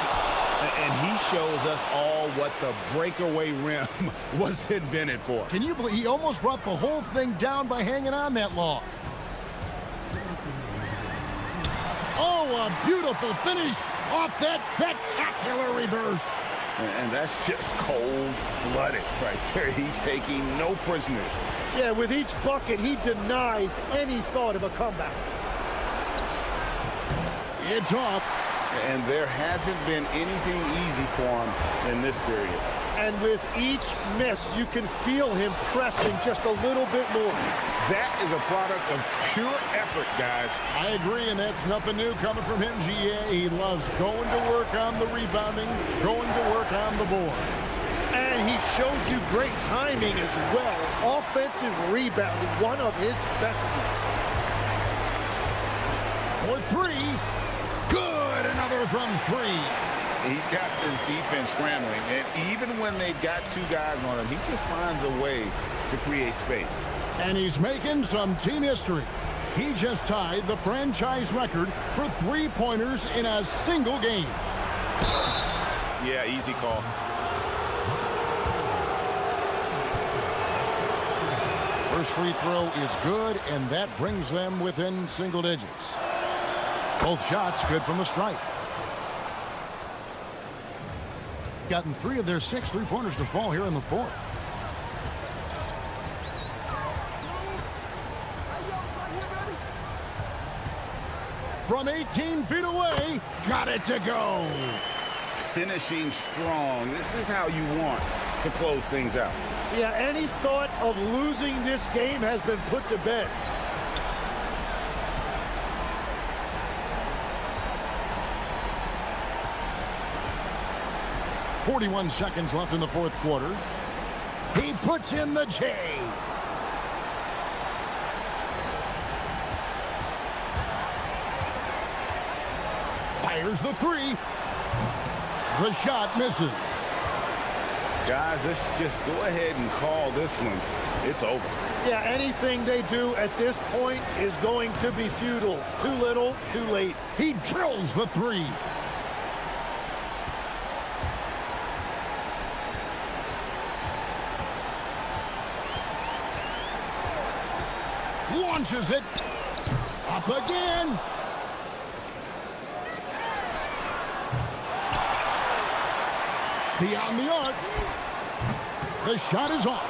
And he shows us all what the breakaway rim was invented for. Can you believe he almost brought the whole thing down by hanging on that long? Oh, a beautiful finish off that spectacular reverse. And that's just cold-blooded right there. He's taking no prisoners. Yeah, with each bucket, he denies any thought of a comeback. It's off. And there hasn't been anything easy for him in this period. And with each miss, you can feel him pressing just a little bit more. That is a product of pure effort, guys. I agree, and that's nothing new coming from him, GA. He loves going to work on the rebounding, going to work on the board. And he shows you great timing as well. Offensive rebounding, one of his specialties. For 3. Good, another from 3. He's got this defense scrambling, and even when they've got 2 guys on him, he just finds a way to create space. And he's making some team history. He just tied the franchise record for 3-pointers in a single game. Yeah, easy call. First free throw is good, and that brings them within single digits. Both shots good from the stripe. Gotten 3 of their 6 3-pointers to fall here in the 4th. From 18 feet away, got it to go. Finishing strong. This is how you want to close things out. Yeah, any thought of losing this game has been put to bed. .41 seconds left in the 4th quarter. He puts in the J. Fires the 3. The shot misses. Guys, let's just go ahead and call this one. It's over. Yeah, anything they do at this point is going to be futile. Too little, too late. He drills the 3. Launches it. Up again. Beyond the arc. The shot is off.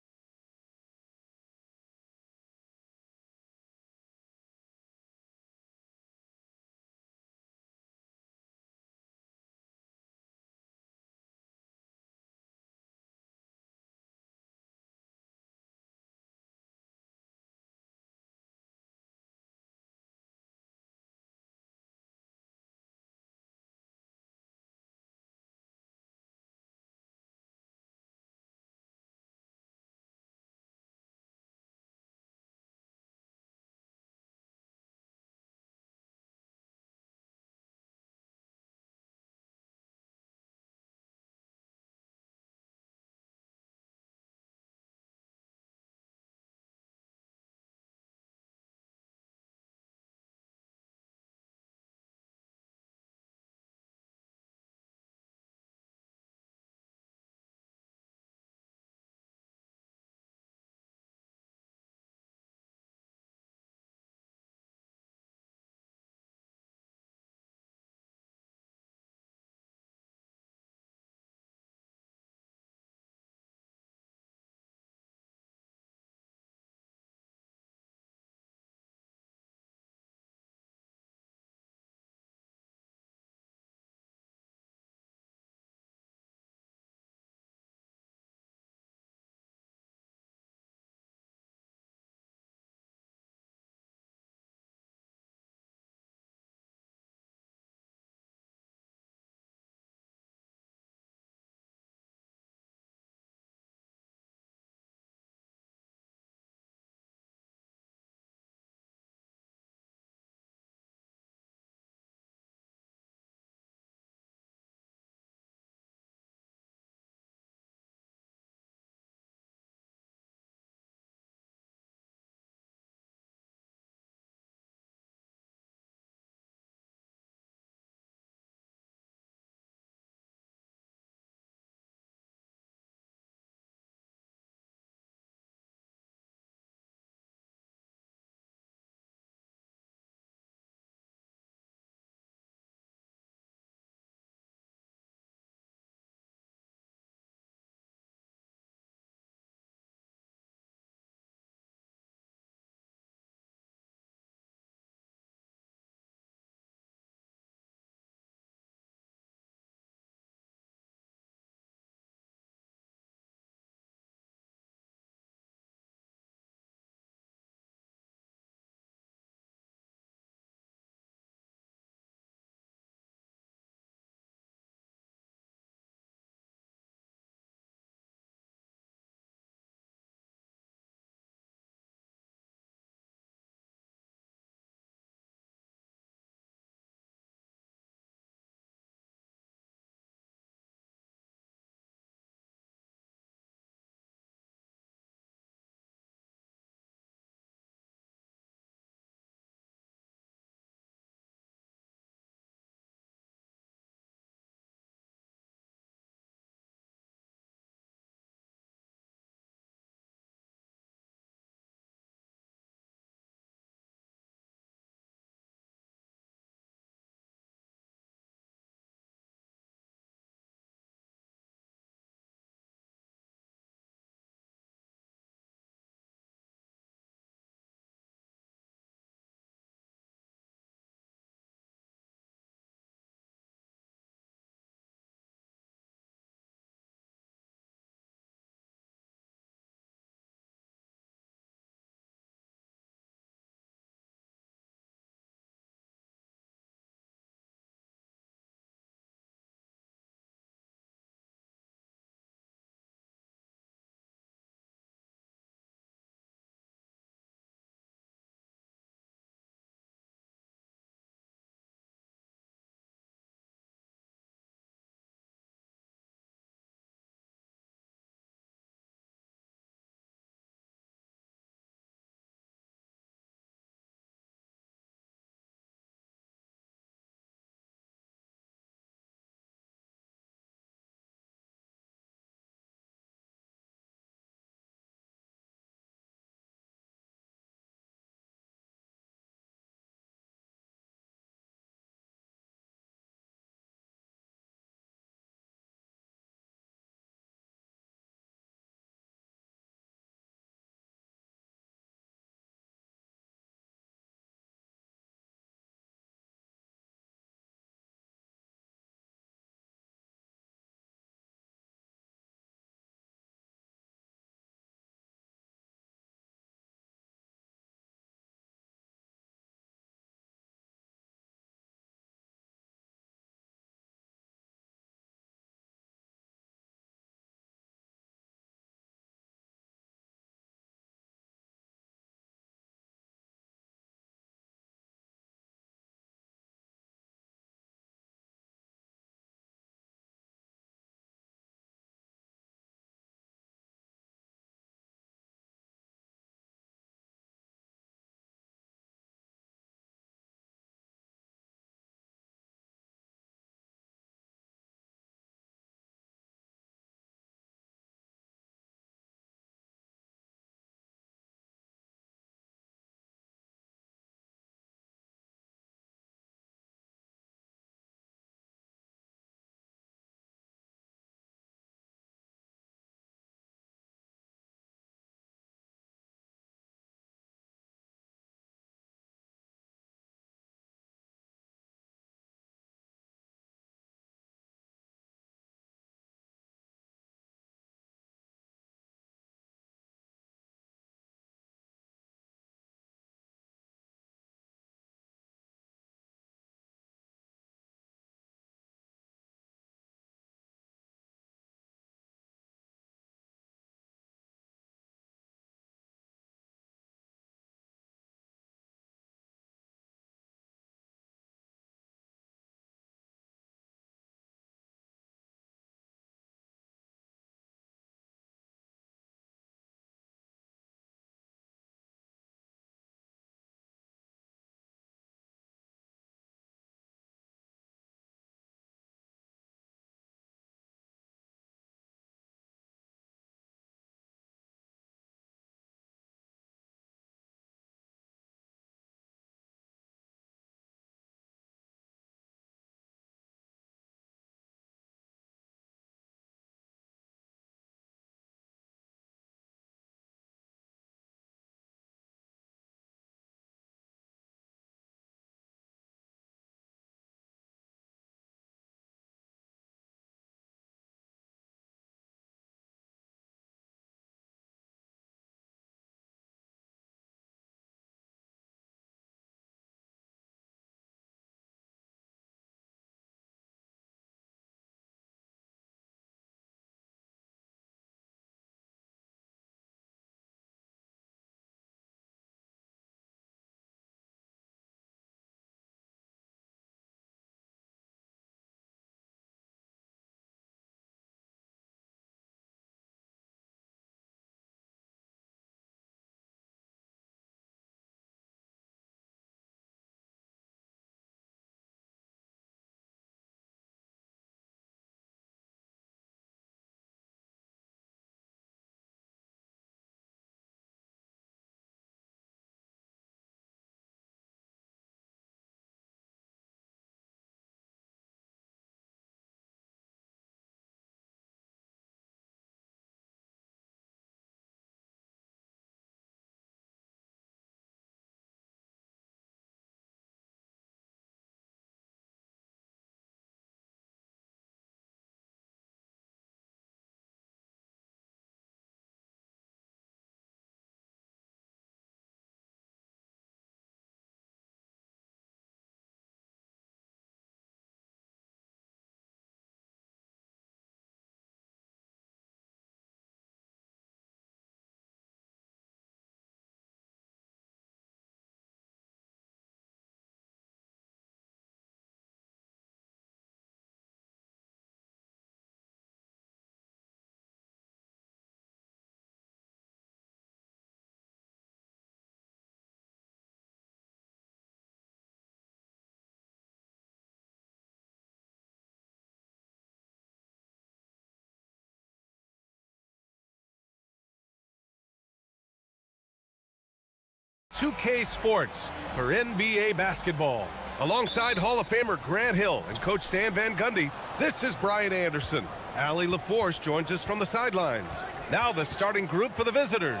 2K Sports for NBA basketball. Alongside Hall of Famer Grant Hill and Coach Stan Van Gundy, this is Brian Anderson. Allie LaForce joins us from the sidelines. Now the starting group for the visitors.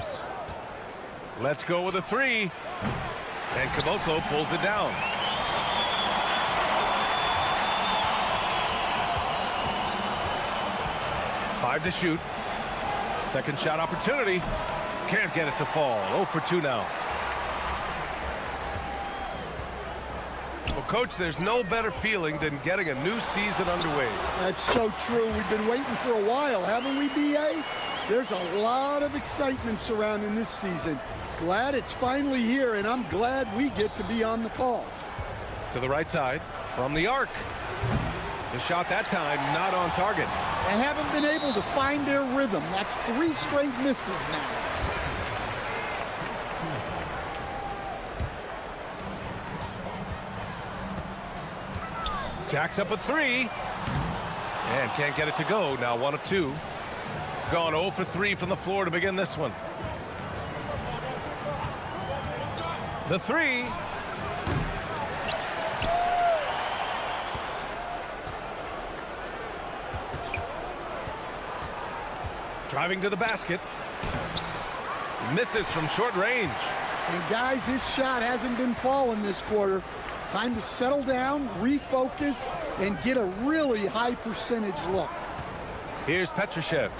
Let's go with a three. And Kaboko pulls it down. Five to shoot. Second shot opportunity. Can't get it to fall. 0 for 2 now. Well, Coach, there's no better feeling than getting a new season underway. That's so true. We've been waiting for a while, haven't we, B.A.? There's a lot of excitement surrounding this season. Glad it's finally here, and I'm glad we get to be on the call. To the right side, from the arc. The shot that time not on target. They haven't been able to find their rhythm. That's 3 straight misses now. Jacks up a 3. And can't get it to go. Now 1 of 2. Gone 0 for 3 from the floor to begin this one. The 3. Driving to the basket. Misses from short range. And guys, his shot hasn't been falling this quarter. Time to settle down, refocus, and get a really high percentage look. Here's Petrushev.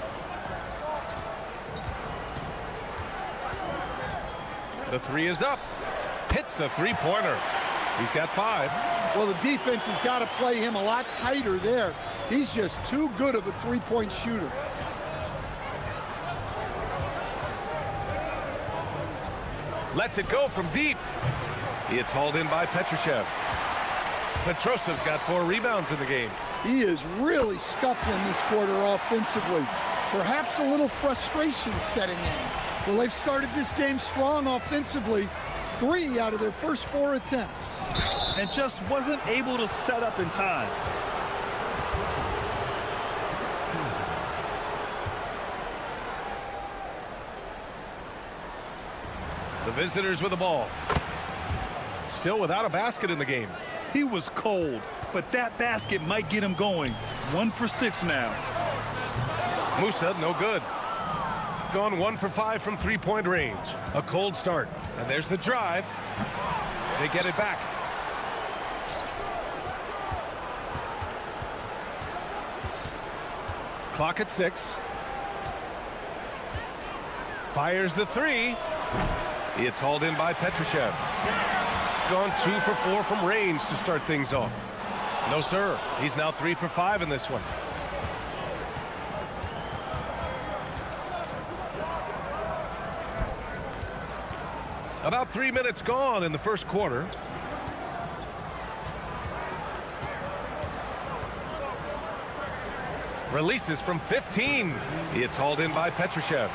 The 3 is up. Hits the three-pointer. He's got 5. Well, the defense has got to play him a lot tighter there. He's just too good of a three-point shooter. Lets it go from deep. It's hauled in by Petrushev. Petrosev's got 4 rebounds in the game. He is really scuffling this quarter offensively. Perhaps a little frustration setting in. Well, they've started this game strong offensively. 3 out of their first 4 attempts. And just wasn't able to set up in time. The visitors with the ball. Still without a basket in the game. He was cold, but that basket might get him going. 1 for 6 now. Musa, no good. Gone 1 for 5 from three-point range. A cold start. And there's the drive. They get it back. Clock at 6. Fires the 3. It's hauled in by Petrushev. Gone 2 for 4 from range to start things off. No, sir. He's now 3 for 5 in this one. About 3 minutes gone in the first quarter. Releases from 15. It's hauled in by Petrushev.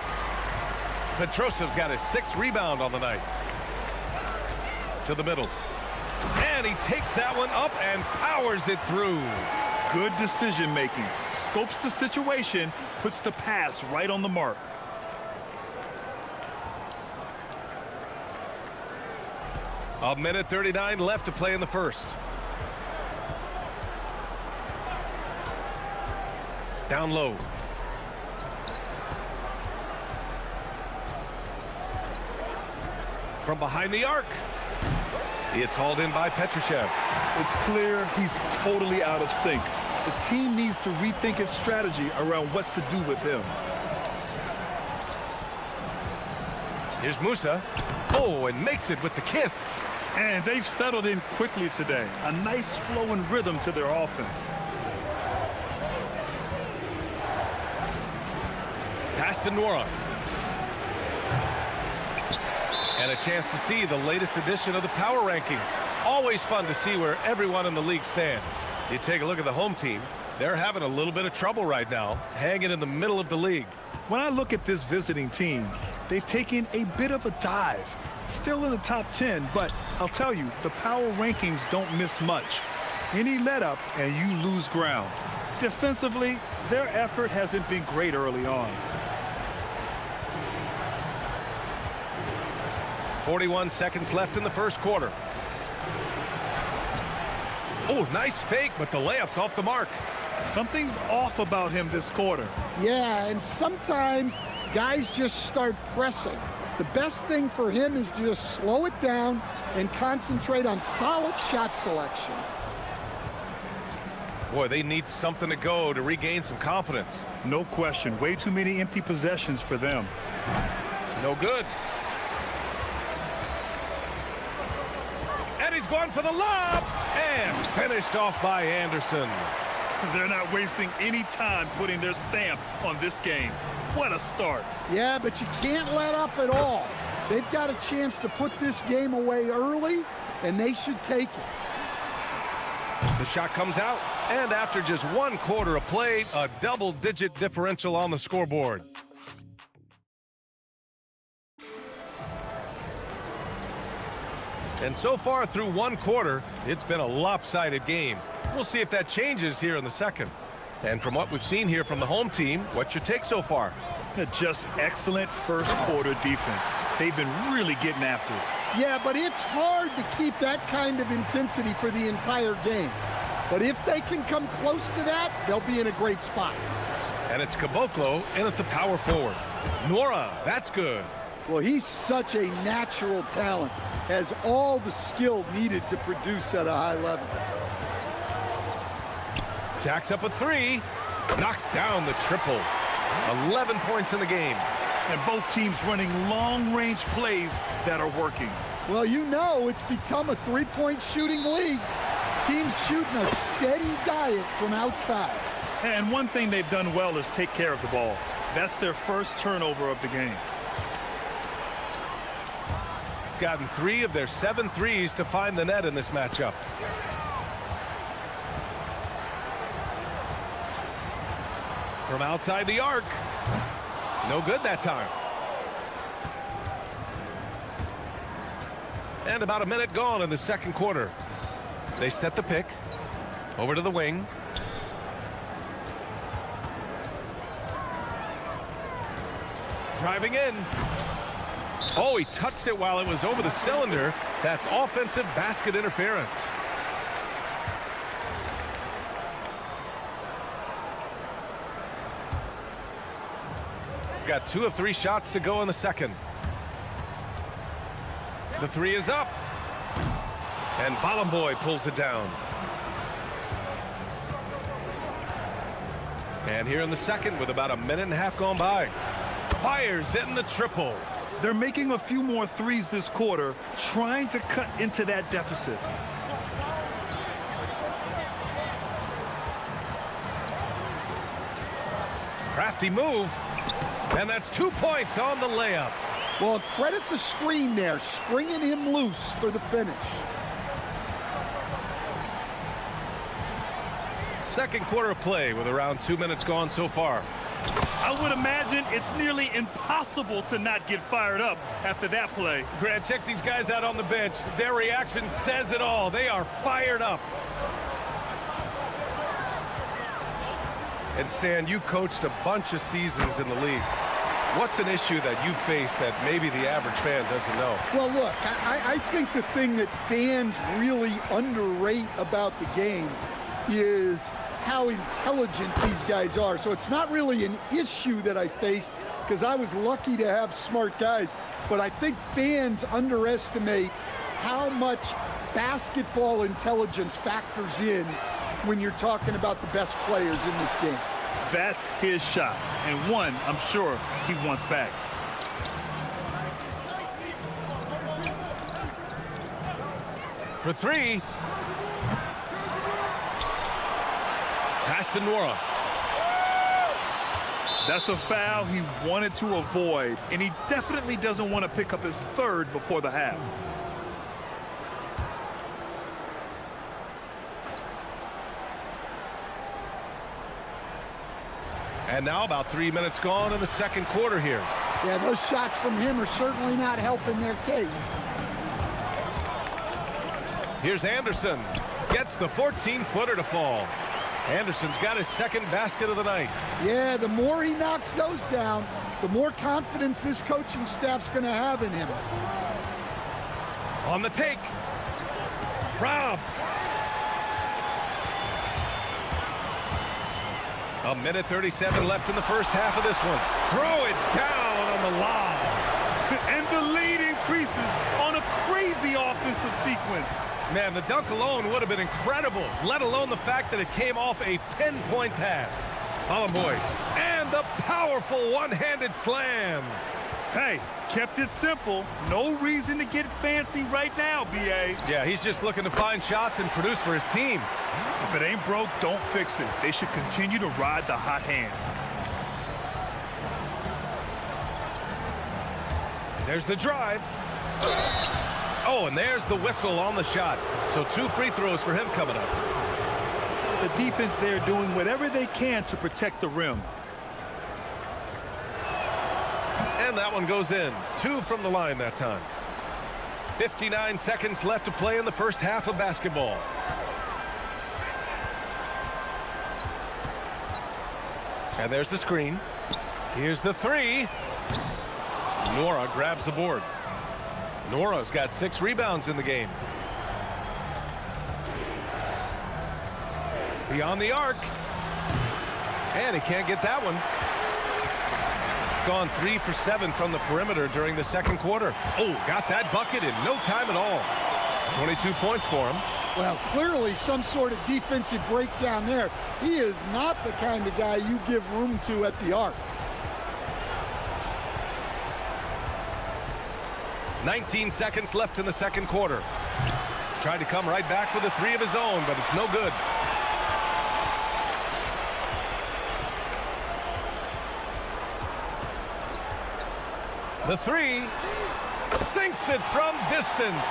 Petrosev's got his 6th rebound on the night. To the middle. And he takes that one up and powers it through. Good decision making. Scopes the situation, puts the pass right on the mark. A minute 39 left to play in the first. Down low. From behind the arc. It's hauled in by Petrushev. It's clear he's totally out of sync. The team needs to rethink its strategy around what to do with him. Here's Musa. Oh, and makes it with the kiss. And they've settled in quickly today. A nice flow and rhythm to their offense. Pass to Nora. And a chance to see the latest edition of the power rankings. Always fun to see where everyone in the league stands. You take a look at the home team. They're having a little bit of trouble right now, hanging in the middle of the league. When I look at this visiting team, they've taken a bit of a dive. Still in the top 10, but I'll tell you, the power rankings don't miss much. Any let up and you lose ground. Defensively, their effort hasn't been great early on. 41 seconds left in the first quarter. Oh, nice fake, but the layup's off the mark. Something's off about him this quarter. Yeah, and sometimes guys just start pressing. The best thing for him is to just slow it down and concentrate on solid shot selection. Boy, they need something to go to regain some confidence. No question. Way too many empty possessions for them. No good. And he's going for the lob. And finished off by Anderson. They're not wasting any time putting their stamp on this game. What a start. Yeah, but you can't let up at all. They've got a chance to put this game away early, and they should take it. The shot comes out, and after just 1 quarter of play, a double-digit differential on the scoreboard. And so far through 1 quarter, it's been a lopsided game. We'll see if that changes here in the second. And from what we've seen here from the home team, what's your take so far? Just excellent first quarter defense. They've been really getting after it. Yeah, but it's hard to keep that kind of intensity for the entire game. But if they can come close to that, they'll be in a great spot. And it's Caboclo in at the power forward. Nora, that's good. Well, he's such a natural talent, has all the skill needed to produce at a high level. Jacks up a 3, knocks down the triple. 11 points in the game. And both teams running long-range plays that are working. Well, you know it's become a three-point shooting league. Teams shooting a steady diet from outside. And one thing they've done well is take care of the ball. That's their first turnover of the game. Gotten 3 of their 7 threes to find the net in this matchup. From outside the arc. No good that time. And about a minute gone in the second quarter. They set the pick. Over to the wing. Driving in. Oh, he touched it while it was over the cylinder. That's offensive basket interference. Got 2 of 3 shots to go in the second. The 3 is up. And Bolomboy pulls it down. And here in the second with about a minute and a half gone by. Fires in the triple. They're making a few more threes this quarter, trying to cut into that deficit. Crafty move. And that's 2 points on the layup. Well, credit the screen there, springing him loose for the finish. Second quarter of play with around 2 minutes gone so far. I would imagine it's nearly impossible to not get fired up after that play. Grant, check these guys out on the bench. Their reaction says it all. They are fired up. And Stan, you coached a bunch of seasons in the league. What's an issue that you face that maybe the average fan doesn't know? Well, look, I think the thing that fans really underrate about the game is how intelligent these guys are. So it's not really an issue that I faced because I was lucky to have smart guys. But I think fans underestimate how much basketball intelligence factors in when you're talking about the best players in this game. That's his shot, and one I'm sure he wants back. For 3. Pass to Nora. That's a foul he wanted to avoid, and he definitely doesn't want to pick up his 3rd before the half. And now about 3 minutes gone in the second quarter here. Yeah, those shots from him are certainly not helping their case. Here's Anderson. Gets the 14-footer to fall. Anderson's got his 2nd basket of the night. Yeah, the more he knocks those down, the more confidence this coaching staff's going to have in him. On the take. Rob. A minute 37 left in the first half of this one. Throw it down on the lob. And the lead increases on a crazy offensive sequence. Man, the dunk alone would have been incredible, let alone the fact that it came off a pinpoint pass. Boyd. And the powerful one-handed slam. Hey, kept it simple. No reason to get fancy right now, B.A. Yeah, he's just looking to find shots and produce for his team. If it ain't broke, don't fix it. They should continue to ride the hot hand. There's the drive. Oh, and there's the whistle on the shot. So 2 free throws for him coming up. The defense there doing whatever they can to protect the rim. And that one goes in. 2 from the line that time. 59 seconds left to play in the first half of basketball. And there's the screen. Here's the 3. Nora grabs the board. Nora's got 6 rebounds in the game. Beyond the arc. And he can't get that one. Gone 3 for 7 from the perimeter during the second quarter. Oh, got that bucket in no time at all. 22 points for him. Well, clearly some sort of defensive breakdown there. He is not the kind of guy you give room to at the arc. 19 seconds left in the second quarter. Tried to come right back with a 3 of his own, but it's no good. The 3 sinks it from distance.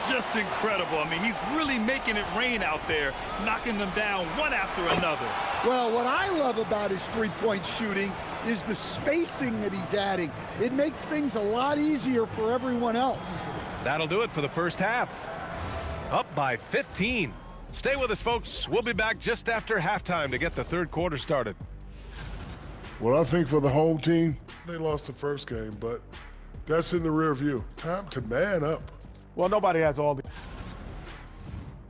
Just incredible. I mean, he's really making it rain out there, knocking them down one after another. Well, what I love about his three-point shooting is the spacing that he's adding. It makes things a lot easier for everyone else. That'll do it for the first half. Up by 15. Stay with us, folks. We'll be back just after halftime to get the third quarter started. Well, I think for the home team, they lost the first game, but that's in the rear view. Time to man up. Well, nobody has all the...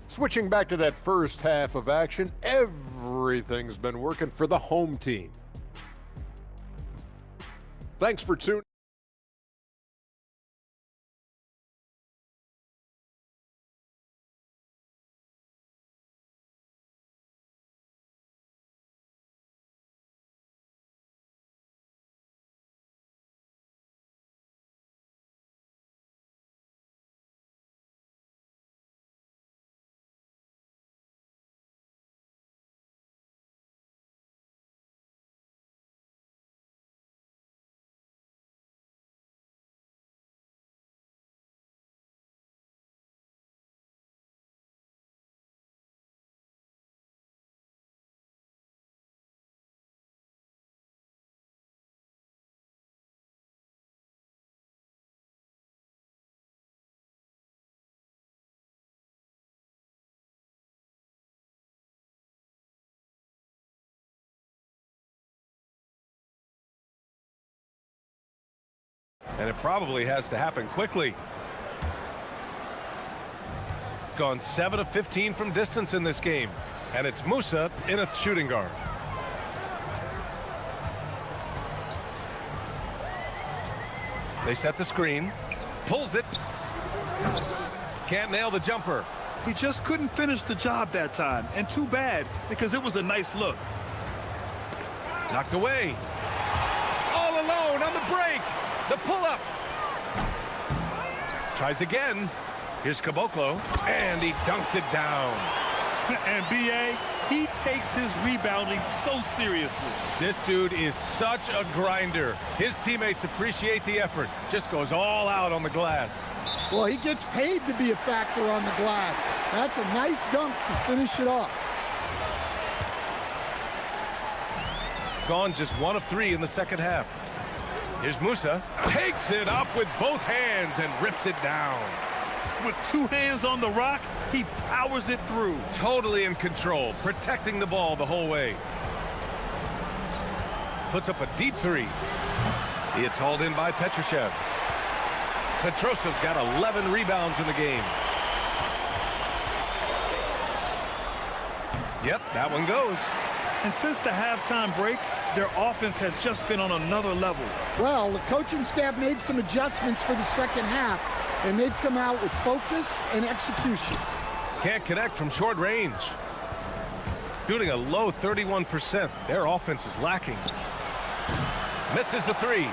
Switching back to that first half of action, everything's been working for the home team. Thanks for tuning. And it probably has to happen quickly. Gone 7 of 15 from distance in this game. And it's Musa in a shooting guard. They set the screen. Pulls it. Can't nail the jumper. He just couldn't finish the job that time. And too bad, because it was a nice look. Knocked away. All alone on the break. The pull-up. Tries again. Here's Caboclo. And he dunks it down. And B.A., he takes his rebounding so seriously. This dude is such a grinder. His teammates appreciate the effort. Just goes all out on the glass. Well, he gets paid to be a factor on the glass. That's a nice dunk to finish it off. Gone just 1 of 3 in the second half. Here's Musa. Takes it up with both hands and rips it down. With 2 hands on the rock, he powers it through. Totally in control, protecting the ball the whole way. Puts up a deep 3. It's hauled in by Petrushev. Petrosev's got 11 rebounds in the game. Yep, that one goes. And since the halftime break, their offense has just been on another level. Well, the coaching staff made some adjustments for the second half, and they've come out with focus and execution. Can't connect from short range. Shooting a low 31%. Their offense is lacking. Misses the three.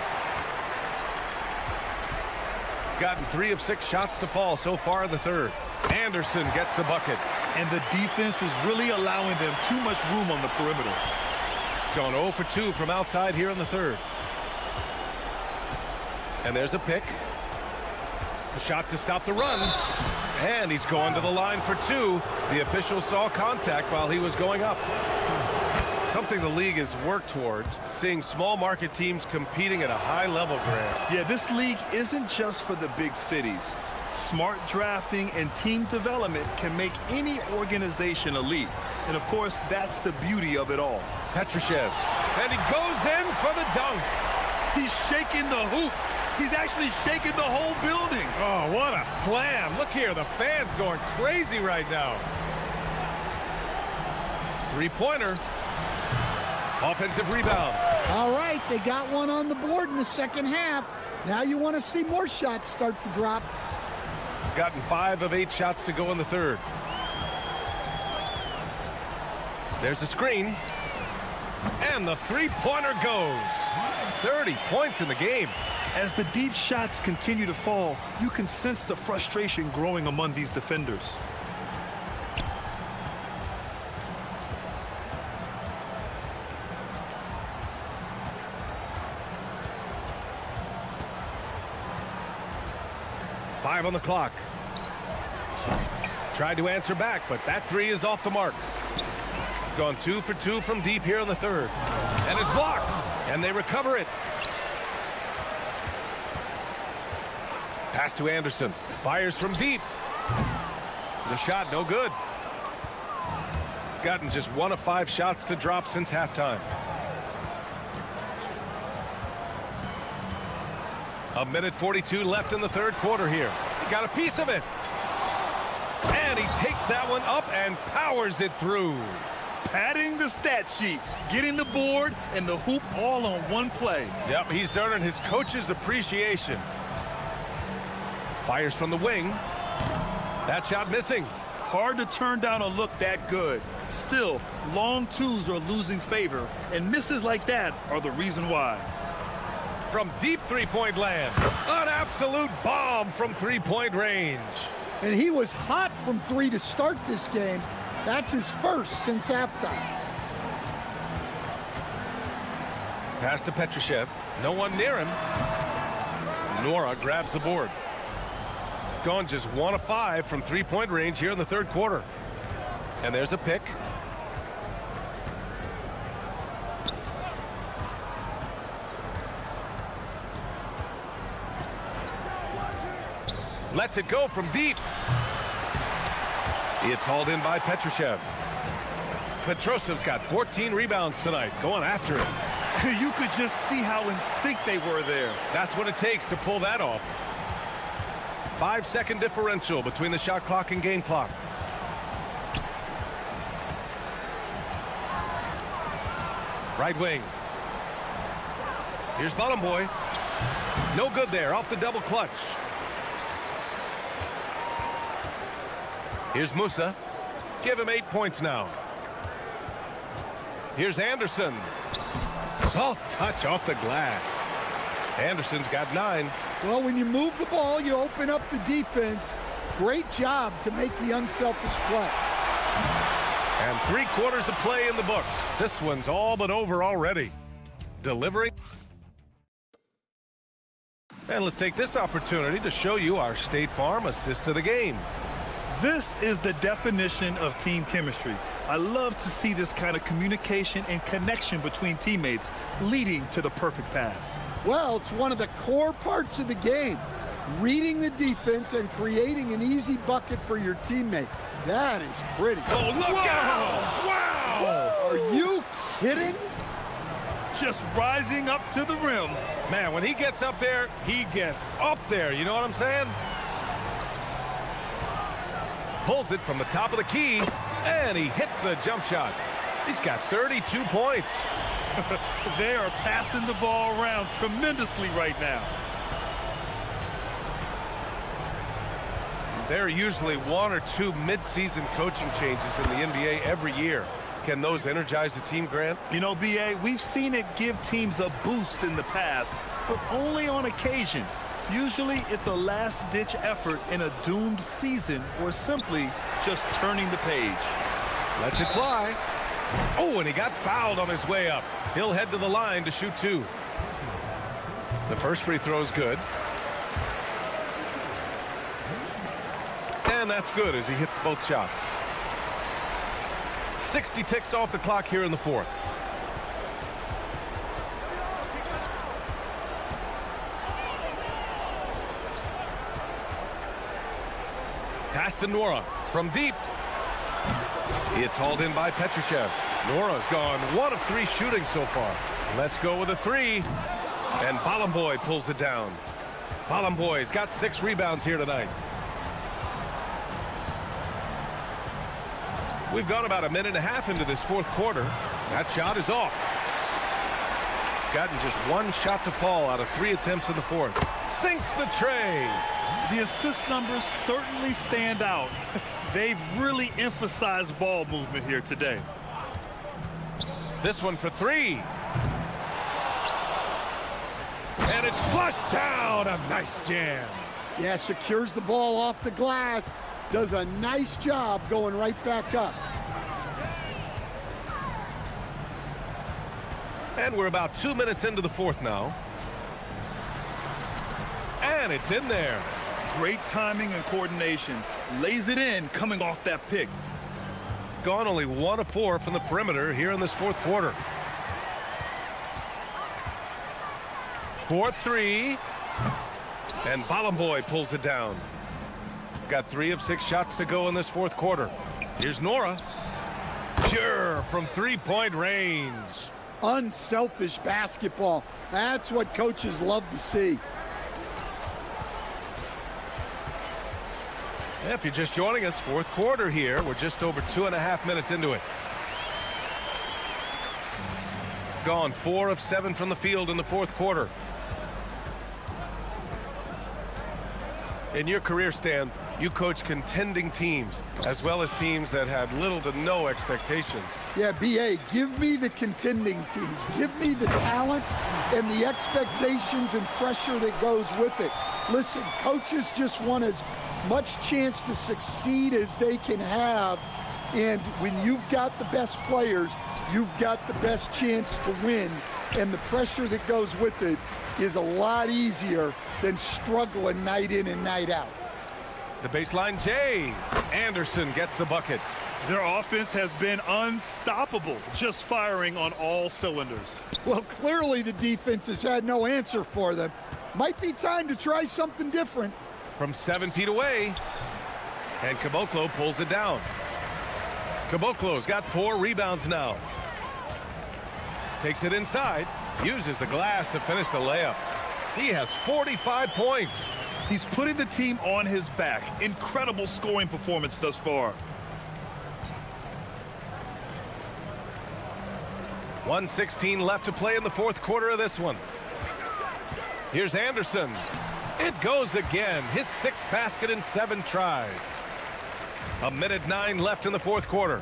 Gotten 3 of 6 shots to fall so far in the third. Anderson gets the bucket. And the defense is really allowing them too much room on the perimeter. Going 0 for 2 from outside here in the third. And there's a pick. A shot to stop the run. And he's going to the line for 2. The official saw contact while he was going up. Something the league has worked towards, seeing small market teams competing at a high level, Grant. Yeah, this league isn't just for the big cities. Smart drafting and team development can make any organization elite. And of course, that's the beauty of it all. Petroshev. And he goes in for the dunk. He's shaking the hoop. He's actually shaking the whole building. Oh, what a slam. Look here, the fans going crazy right now. Three-pointer. Offensive rebound. All right, they got one on the board in the second half. Now you want to see more shots start to drop. Gotten 5 of 8 shots to go in the third. There's a screen. And the three-pointer goes. 30 points in the game. As the deep shots continue to fall, you can sense the frustration growing among these defenders. Five on the clock. Tried to answer back, but that three is off the mark. Gone 2 for 2 from deep here in the third. And it's blocked. And they recover it. Pass to Anderson. Fires from deep. The shot no good. Gotten just 1 of 5 shots to drop since halftime. A minute 42 left in the third quarter here. He got a piece of it. And he takes that one up and powers it through. Padding the stat sheet, getting the board and the hoop all on one play. Yep, he's earning his coach's appreciation. Fires from the wing. That shot missing. Hard to turn down a look that good. Still, long twos are losing favor, and misses like that are the reason why. From deep three-point land. An absolute bomb from three-point range. And he was hot from 3 to start this game. That's his first since halftime. Pass to Petroshev. No one near him. Nora grabs the board. Gone just 1 of 5 from three-point range here in the third quarter. And there's a pick. Lets it go from deep. It's hauled in by Petroshev. Petrosev's got 14 rebounds tonight, going after it. You could just see how in sync they were there. That's what it takes to pull that off. 5-second differential between the shot clock and game clock. Right wing. Here's Bottom Boy. No good there, off the double clutch. Here's Musa. Give him 8 points now. Here's Anderson. Soft touch off the glass. Anderson's got 9. Well, when you move the ball, you open up the defense. Great job to make the unselfish play. And 3 quarters of play in the books. This one's all but over already. Delivering. And let's take this opportunity to show you our State Farm assist to the game. This is the definition of team chemistry. I love to see this kind of communication and connection between teammates leading to the perfect pass. Well, it's one of the core parts of the game. Reading the defense and creating an easy bucket for your teammate. That is pretty. Oh, look out! Wow! Are you kidding? just rising up to the rim. Man, when he gets up there, he gets up there. You know what I'm saying? Pulls it from the top of the key, and he hits the jump shot. He's got 32 points. They are passing the ball around tremendously right now. There are usually one or two mid-season coaching changes in the NBA every year. Can those energize the team, Grant? You know, B.A., we've seen it give teams a boost in the past, but only on occasion. Usually it's a last-ditch effort in a doomed season or simply just turning the page. Lets it fly. Oh, and he got fouled on his way up. He'll head to the line to shoot two. The first free throw is good. And that's good as he hits both shots. 60 ticks off the clock here in the fourth. Pass to Nora from deep. It's hauled in by Petrushev. Nora's gone 1 of 3 shooting so far. Let's go with a 3. And Balamboy pulls it down. Balamboy's got 6 rebounds here tonight. We've gone about a minute and a half into this fourth quarter. That shot is off. Gotten just 1 shot to fall out of 3 attempts in the fourth. Sinks the tray. The assist numbers certainly stand out. They've really emphasized ball movement here today. This one for 3. And it's flushed down. A nice jam. Yeah, secures the ball off the glass. Does a nice job going right back up. And we're about 2 minutes into the fourth now. And it's in there. Great timing and coordination. Lays it in coming off that pick. Gone only 1 of 4 from the perimeter here in this fourth quarter. 4-3. And Balamboy pulls it down. Got 3 of 6 shots to go in this fourth quarter. Here's Nora. Pure from 3-point range. Unselfish basketball. That's what coaches love to see. If you're just joining us, fourth quarter here. We're just over 2.5 minutes into it. Gone 4 of 7 from the field in the fourth quarter. In your career, Stan, you coach contending teams as well as teams that had little to no expectations. Yeah, B.A., give me the contending teams. Give me the talent and the expectations and pressure that goes with it. Listen, coaches just want as much chance to succeed as they can have. And when you've got the best players, you've got the best chance to win. And the pressure that goes with it is a lot easier than struggling night in and night out. The baseline J. Anderson gets the bucket. Their offense has been unstoppable, just firing on all cylinders. Well, clearly the defense has had no answer for them. Might be time to try something different. From 7 feet away. And Caboclo pulls it down. Caboclo's got 4 rebounds now. Takes it inside. Uses the glass to finish the layup. He has 45 points. He's putting the team on his back. Incredible scoring performance thus far. 1:16 left to play in the fourth quarter of this one. Here's Anderson. It goes again. His 6th basket in 7 tries. 1:09 left in the fourth quarter.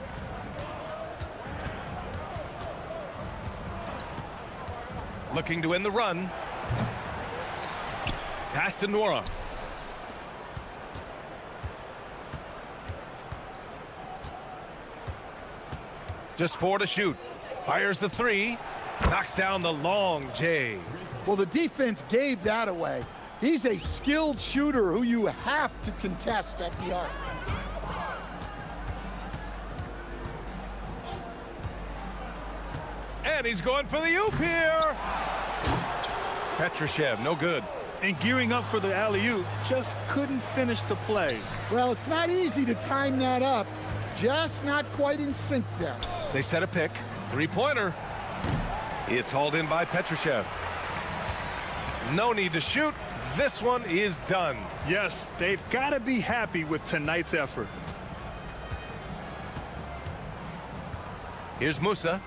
Looking to end the run. Pass to Nora. Just 4 to shoot. Fires the 3. Knocks down the long J. Well, the defense gave that away. He's a skilled shooter who you have to contest at the arc. And he's going for the oop here. Petrushev, no good. And gearing up for the alley-oop, just couldn't finish the play. Well, it's not easy to time that up. Just not quite in sync there. They set a pick. 3-pointer. It's hauled in by Petrushev. No need to shoot. This one is done. Yes, they've got to be happy with tonight's effort. Here's Musa.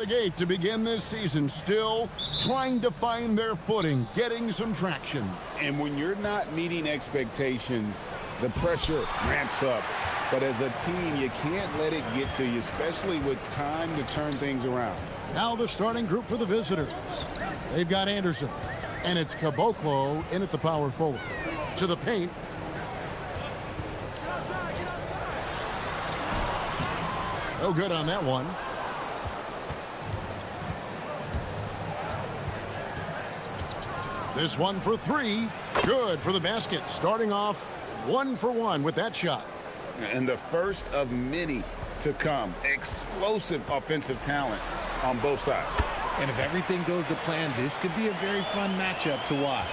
The gate to begin this season, still trying to find their footing, getting some traction. And when you're not meeting expectations, the pressure ramps up. But as a team, you can't let it get to you, especially with time to turn things around. Now the starting group for the visitors. They've got Anderson, and it's Caboclo in at the power forward. To the paint. No good on that one. This one for three. Good for the basket. Starting off 1 for 1 with that shot. And the first of many to come. Explosive offensive talent on both sides. And if everything goes to plan, this could be a very fun matchup to watch.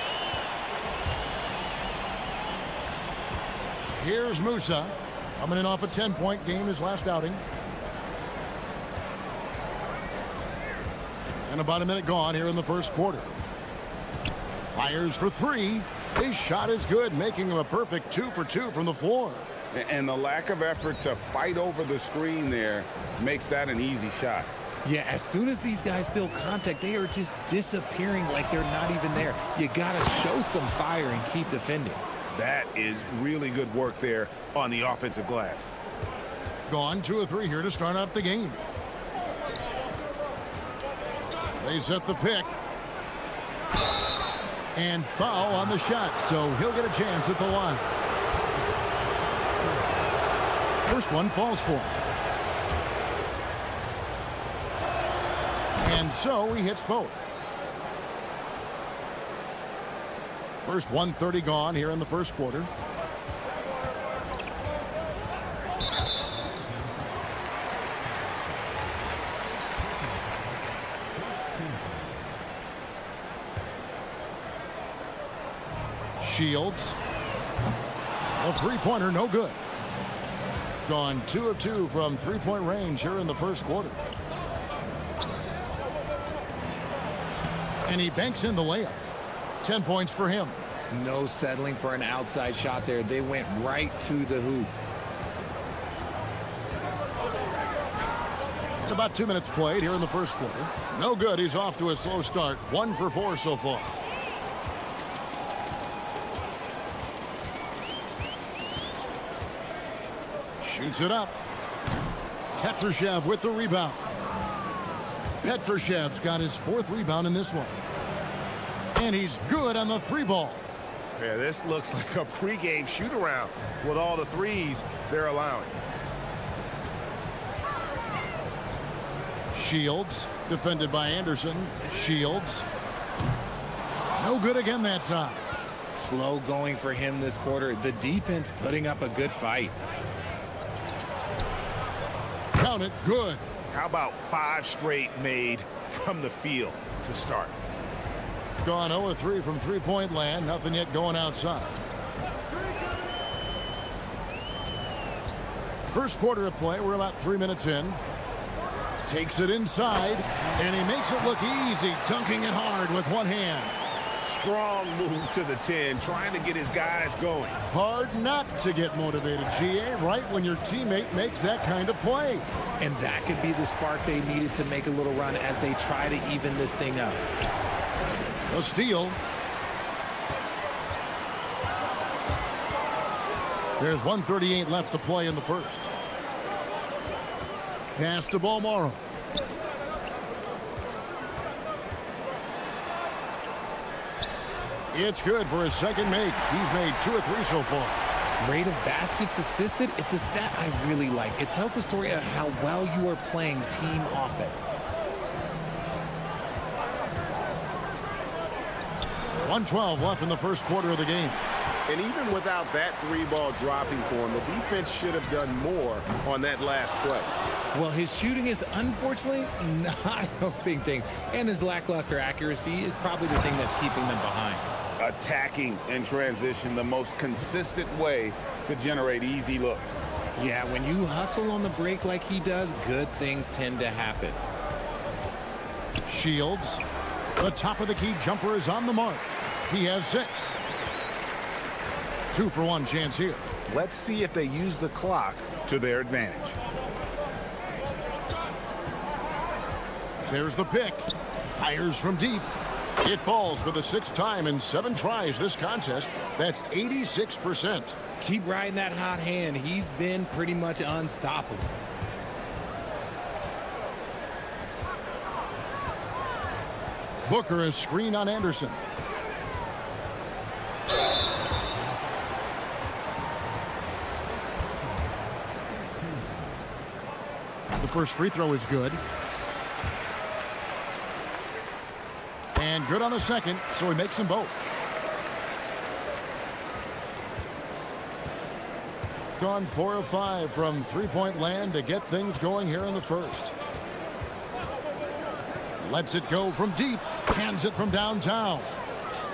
Here's Musa, coming in off a 10-point game his last outing. And about a minute gone here in the first quarter. Fires for three. His shot is good, making him a perfect 2 for 2 from the floor. And the lack of effort to fight over the screen there makes that an easy shot. Yeah, as soon as these guys feel contact, they are just disappearing like they're not even there. You got to show some fire and keep defending. That is really good work there on the offensive glass. Gone 2 of 3 here to start out the game. They set the pick. And foul on the shot, so he'll get a chance at the line. First one falls for him. And so he hits both. First 1:30 gone here in the first quarter. Shields. A three-pointer, no good. Gone 2 of 2 from three-point range here in the first quarter. And he banks in the layup. 10 points for him. No settling for an outside shot there. They went right to the hoop. About 2 minutes played here in the first quarter. No good. He's off to a slow start. 1 for 4 so far. Shoots it up. Petrushev with the rebound. Petrushev's got his 4th rebound in this one. And he's good on the 3 ball. Yeah, this looks like a pregame shoot-around with all the threes they're allowing. Shields, defended by Anderson. Shields. No good again that time. Slow going for him this quarter. The defense putting up a good fight. Count it, good. How about 5 straight made from the field to start? Gone 0 of 3 from three-point land. Nothing yet going outside. First quarter of play. We're about 3 minutes in. Takes it inside, and he makes it look easy, dunking it hard with one hand. Strong move to the 10, trying to get his guys going. Hard not to get motivated, GA, right when your teammate makes that kind of play. And that could be the spark they needed to make a little run as they try to even this thing up. A steal. There's 1:38 left to play in the first. Pass to Balmoro. It's good for his second make. He's made 2 of 3 so far. Rate of baskets assisted, it's a stat I really like. It tells the story of how well you are playing team offense. 1:12 left in the first quarter of the game. And even without that 3-ball dropping for him, the defense should have done more on that last play. Well, his shooting is unfortunately not helping things, and his lackluster accuracy is probably the thing that's keeping them behind. Attacking in transition, the most consistent way to generate easy looks. Yeah, when you hustle on the break like he does, good things tend to happen. Shields. The top of the key jumper is on the mark. He has 6. 2 for 1 chance here. Let's see if they use the clock to their advantage. There's the pick. Fires from deep. It falls for the 6th time in 7 tries this contest. That's 86%. Keep riding that hot hand. He's been pretty much unstoppable. Booker is screen on Anderson. The first free throw is good. And good on the second, so he makes them both. Gone 4 of 5 from three-point land to get things going here in the first. Lets it go from deep. Hands it from downtown.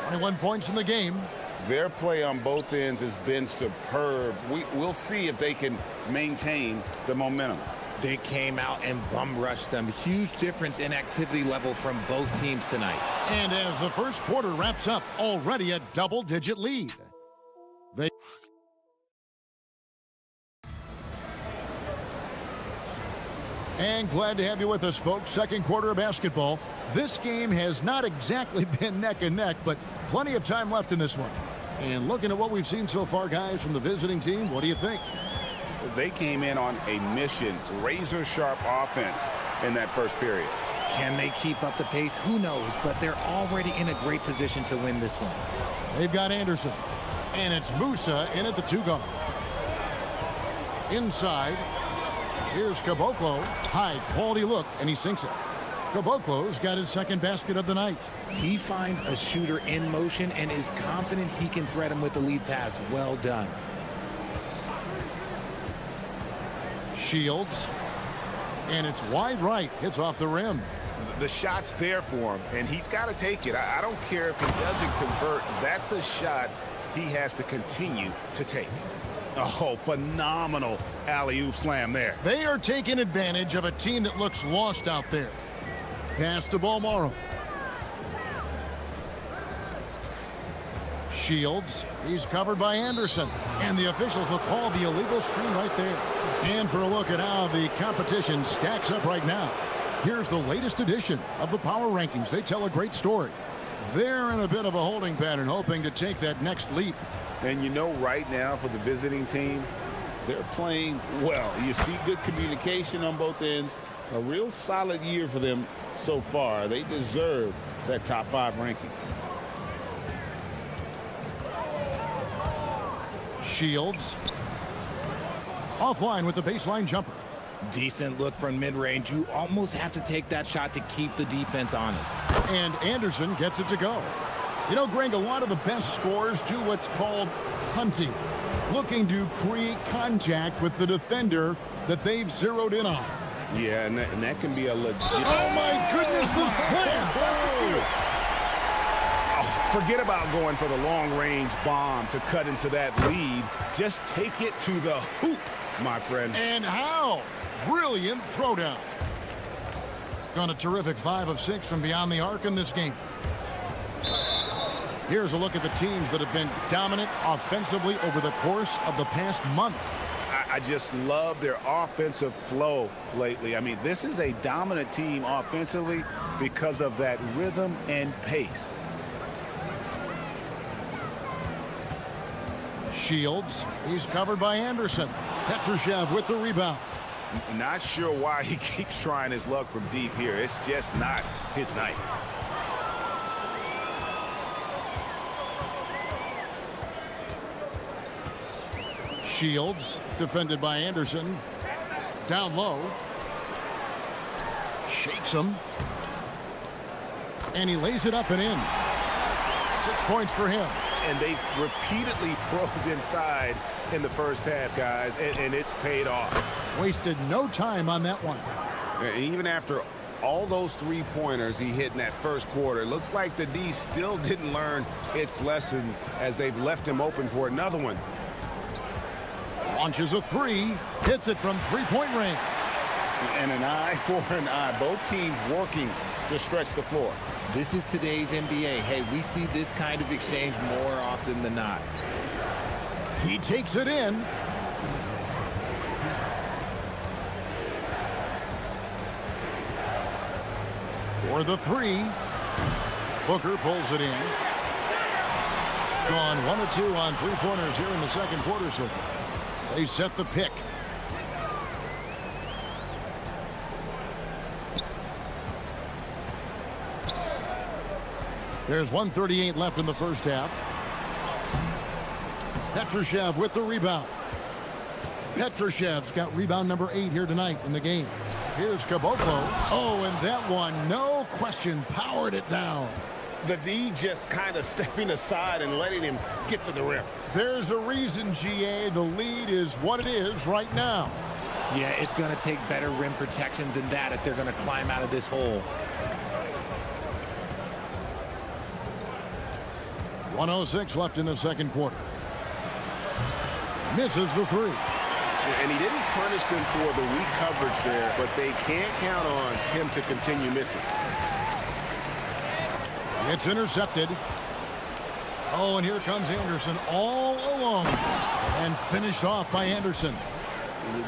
21 points in the game. Their play on both ends has been superb. We'll see if they can maintain the momentum. They came out and bum rushed them. Huge difference in activity level from both teams tonight. And as the first quarter wraps up, already a double-digit lead. And glad to have you with us, folks. Second quarter of basketball. This game has not exactly been neck and neck, but plenty of time left in this one. And looking at what we've seen so far, guys, from the visiting team, what do you think? They came in on a mission, razor-sharp offense in that first period. Can they keep up the pace? Who knows, but they're already in a great position to win this one. They've got Anderson, and it's Musa in at the 2 guard. Inside, here's Caboclo. High quality look, and he sinks it. Caboclo's got his second basket of the night. He finds a shooter in motion and is confident he can thread him with the lead pass. Well done. Shields, and it's wide right. Hits off the rim. The shot's there for him, and he's got to take it. I don't care if he doesn't convert. That's a shot he has to continue to take. Oh, phenomenal alley-oop slam there. They are taking advantage of a team that looks lost out there. Pass to ball Morrow. Shields, he's covered by Anderson, and the officials will call the illegal screen right there. And for a look at how the competition stacks up right now, here's the latest edition of the Power Rankings. They tell a great story. They're in a bit of a holding pattern, hoping to take that next leap. And you know, right now for the visiting team, they're playing well. You see good communication on both ends. A real solid year for them so far. They deserve that top 5 ranking. Shields offline with the baseline jumper. Decent look from mid-range. You almost have to take that shot to keep the defense honest. And Anderson gets it to go. You know, Greg, a lot of the best scorers do what's called hunting, looking to create contact with the defender that they've zeroed in on. Yeah, and that can be a legit... Oh, my goodness, the slam! Oh, forget about going for the long-range bomb to cut into that lead. Just take it to the hoop, my friend. And how? Brilliant throwdown. Gone a terrific 5 of 6 from beyond the arc in this game. Here's a look at the teams that have been dominant offensively over the course of the past month. I just love their offensive flow lately. I mean, this is a dominant team offensively because of that rhythm and pace. Shields, he's covered by Anderson. Petrushev with the rebound. Not sure why he keeps trying his luck from deep here. It's just not his night. Shields, defended by Anderson. Down low. Shakes him. And he lays it up and in. 6 points for him. And they've repeatedly probed inside in the first half, guys, and it's paid off. Wasted no time on that one. And even after all those three-pointers he hit in that first quarter, looks like the D still didn't learn its lesson as they've left him open for another one. Launches a 3, hits it from three-point range. And an eye for an eye. Both teams working to stretch the floor. This is today's NBA. Hey, we see this kind of exchange more often than not. He takes it in. For the three. Booker pulls it in. Gone 1 of 2 on three-pointers here in the second quarter so far. They set the pick. There's 1:38 left in the first half. Petrushev with the rebound. Petrushev's got rebound number 8 here tonight in the game. Here's Caboclo. Oh, and that one, no question, powered it down. The D just kind of stepping aside and letting him get to the rim. There's a reason, GA, the lead is what it is right now. Yeah, it's going to take better rim protection than that if they're going to climb out of this hole. 1:06 left in the second quarter. Misses the three. And he didn't punish them for the weak coverage there, but they can't count on him to continue missing. It's intercepted. Oh, and here comes Anderson all alone. And finished off by Anderson.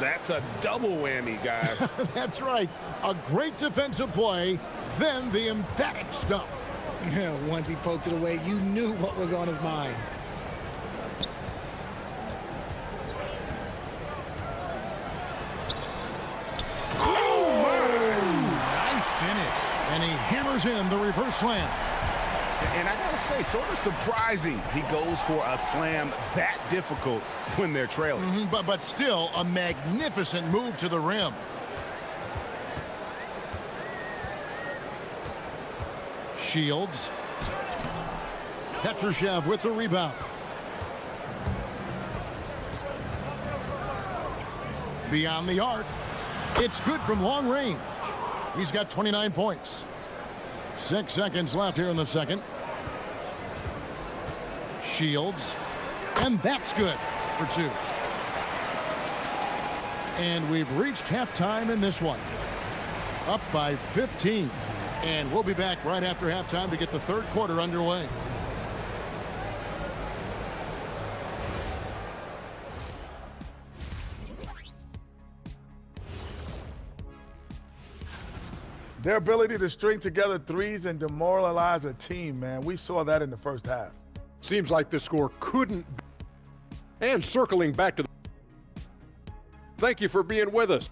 That's a double whammy, guys. That's right. A great defensive play, then the emphatic stuff. Yeah, once he poked it away, you knew what was on his mind. Oh, nice finish. And he hammers in the reverse slam. And I gotta say, sort of surprising he goes for a slam that difficult when they're trailing. But still a magnificent move to the rim. Shields. Petrushev with the rebound. Beyond the arc. It's good from long range. He's got 29 points. 6 seconds left here in the second. Shields. And that's good for 2. And we've reached halftime in this one. Up by 15. And we'll be back right after halftime to get the third quarter underway. Their ability to string together threes and demoralize a team, man. We saw that in the first half. Seems like the score couldn't be. And circling back to the... Thank you for being with us.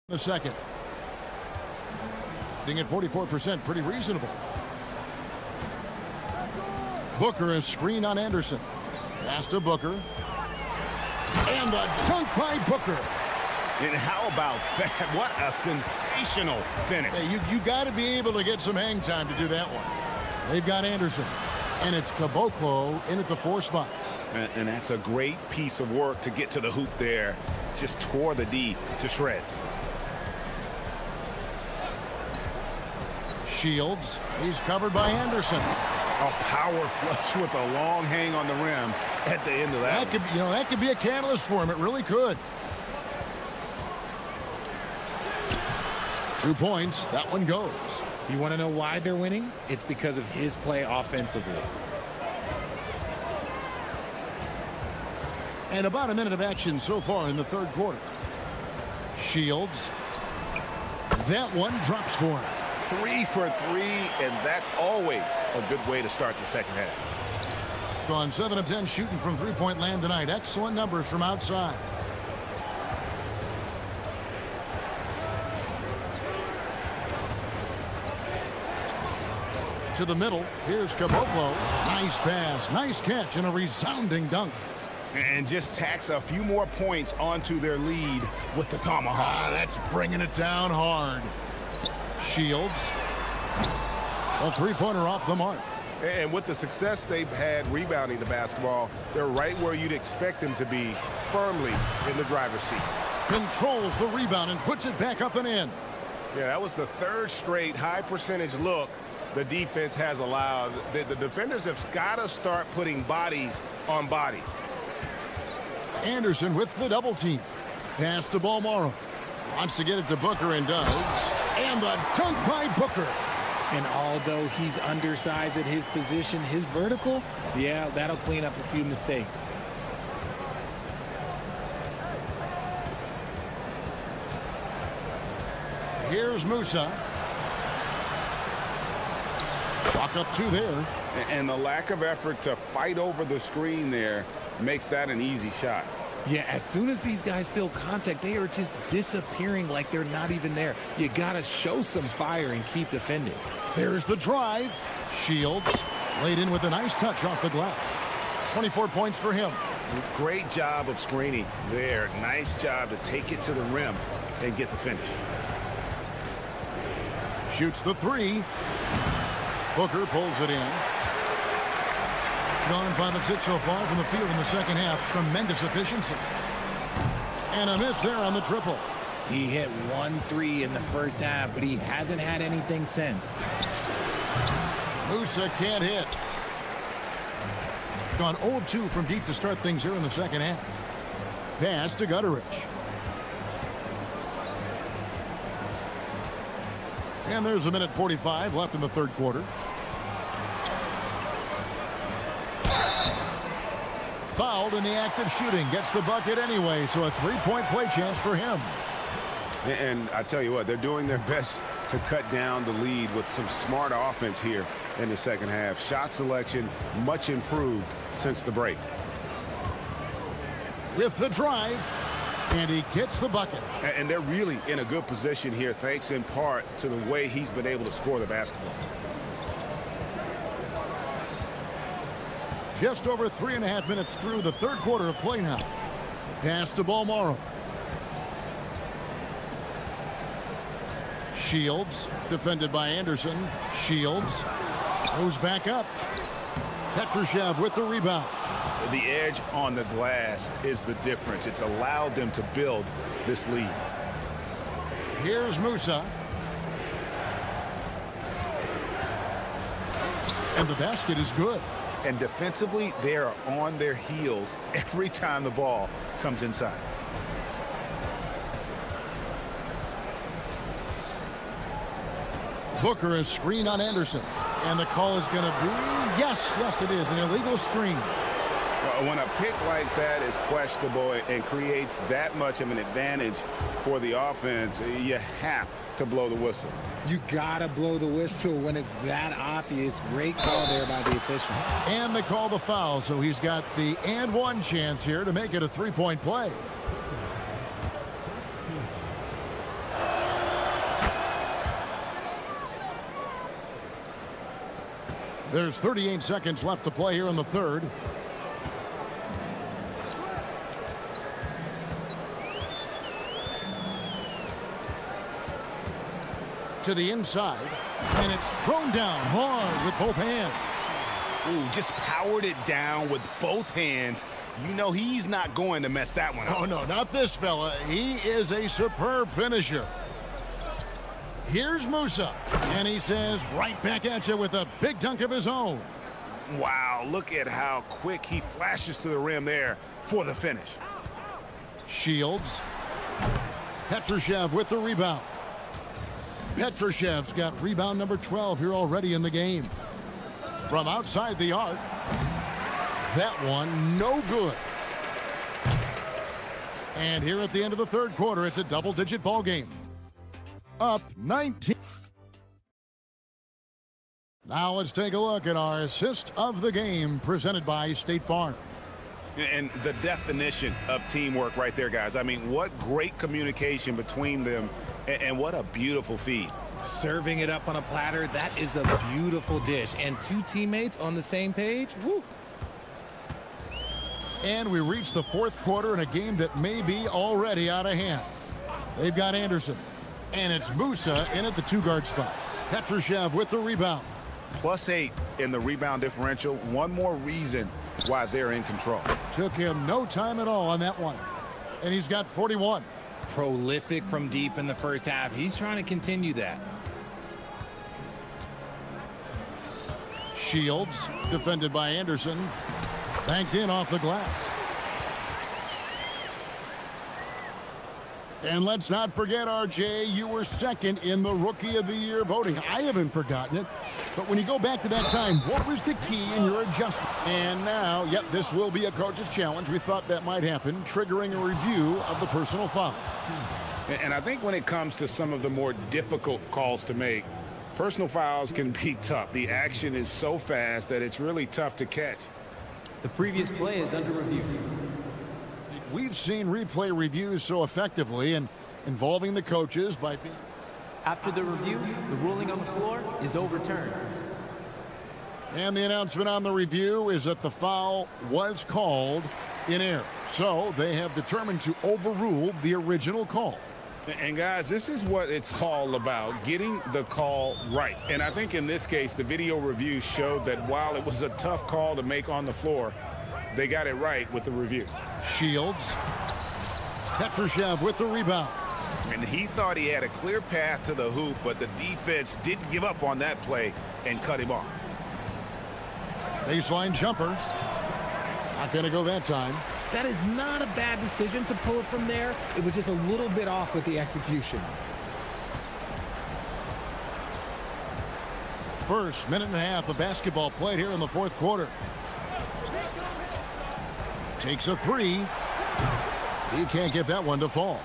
The second. Being at 44%, pretty reasonable. Booker is screen on Anderson. Pass to Booker. And the dunk by Booker. And how about that? What a sensational finish. Hey, you got to be able to get some hang time to do that one. They've got Anderson. And it's Caboclo in at the 4 spot. And that's a great piece of work to get to the hoop there. Just tore the D to shreds. Shields. He's covered by Anderson. A power flush with a long hang on the rim at the end of that. That could be a catalyst for him. It really could. 2 points. That one goes. You want to know why they're winning? It's because of his play offensively. And about a minute of action so far in the third quarter. Shields. That one drops for him. 3 for 3, and that's always a good way to start the second half. Gone 7 of 10 shooting from three-point land tonight. Excellent numbers from outside. To the middle. Here's Caboclo. Nice pass, nice catch, and a resounding dunk. And just tacks a few more points onto their lead with the tomahawk. That's bringing it down hard. Shields. A three-pointer off the mark. And with the success they've had rebounding the basketball, they're right where you'd expect them to be, firmly in the driver's seat. Controls the rebound and puts it back up and in. Yeah, that was the third straight high-percentage look the defense has allowed. The defenders have got to start putting bodies on bodies. Anderson with the double team. Pass to Balmaro. Wants to get it to Booker and does. And the dunk by Booker. And although he's undersized at his position, his vertical, yeah, that'll clean up a few mistakes. Here's Musa. Chalk up two there. And the lack of effort to fight over the screen there makes that an easy shot. Yeah, as soon as these guys feel contact, they are just disappearing like they're not even there. You got to show some fire and keep defending. There's the drive. Shields laid in with a nice touch off the glass. 24 points for him. Great job of screening there. Nice job to take it to the rim and get the finish. Shoots the three. Booker pulls it in. Gone 5 of 6 so far from the field in the second half. Tremendous efficiency. And a miss there on the triple. He hit 1-3 in the first half, but he hasn't had anything since. Musa can't hit. Gone 0 of 2 from deep to start things here in the second half. Pass to Gutteridge. And there's a minute 45 left in the third quarter. Fouled in the act of shooting. Gets the bucket anyway, so a three-point play chance for him. And I tell you what, they're doing their best to cut down the lead with some smart offense here in the second half. Shot selection much improved since the break. With the drive, and he gets the bucket. And they're really in a good position here, thanks in part to the way he's been able to score the basketball. Just over 3.5 minutes through the third quarter of play now. Pass to Balmaro. Shields, defended by Anderson. Shields goes back up. Petrushev with the rebound. The edge on the glass is the difference. It's allowed them to build this lead. Here's Musa. And the basket is good. And defensively, they are on their heels every time the ball comes inside. Booker is screened on Anderson. And the call is going to be, yes, it is, an illegal screen. When a pick like that is questionable and creates that much of an advantage for the offense, you have to blow the whistle. You gotta blow the whistle when it's that obvious. Great call there by the official. And they call the foul, so he's got the and one chance here to make it a three-point play. There's 38 seconds left to play here in the third. To the inside, and it's thrown down hard with both hands. Ooh, just powered it down with both hands. You know he's not going to mess that one up. Oh, no, not this fella. He is a superb finisher. Here's Musa, and he says right back at you with a big dunk of his own. Wow, look at how quick he flashes to the rim there for the finish. Shields. Petrushev with the rebound. Petrushev's got rebound number 12 here already in the game. From outside the arc. That one no good. And here at the end of the third quarter, it's a double-digit ball game. Up 19. Now let's take a look at our assist of the game presented by State Farm. And the definition of teamwork right there, guys. I mean, what great communication between them, and what a beautiful feed. Serving it up on a platter, that is a beautiful dish. And two teammates on the same page, woo. And we reach the fourth quarter in a game that may be already out of hand. They've got Anderson. And it's Musa in at the two-guard spot. Petrushev with the rebound. +8 in the rebound differential. One more reason why they're in control. Took him no time at all on that one. And he's got 41. Prolific from deep in the first half. He's trying to continue that. Shields, defended by Anderson. Banked in off the glass. And let's not forget, RJ, you were second in the Rookie of the Year voting. I haven't forgotten it. But when you go back to that time, what was the key in your adjustment? And now, yep, this will be a coach's challenge. We thought that might happen, triggering a review of the personal foul. And I think when it comes to some of the more difficult calls to make, personal fouls can be tough. The action is so fast that it's really tough to catch. The previous play is under review. We've seen replay reviews so effectively and involving the coaches by being... After the review, the ruling on the floor is overturned. And the announcement on the review is that the foul was called in error. So they have determined to overrule the original call. And guys, this is what it's all about, getting the call right. And I think in this case, the video review showed that while it was a tough call to make on the floor, they got it right with the review. Shields. Petrushev with the rebound. And he thought he had a clear path to the hoop, but the defense didn't give up on that play and cut him off. Baseline jumper. Not going to go that time. That is not a bad decision to pull it from there. It was just a little bit off with the execution. First minute and a half of basketball played here in the fourth quarter. Takes a three. He can't get that one to fall.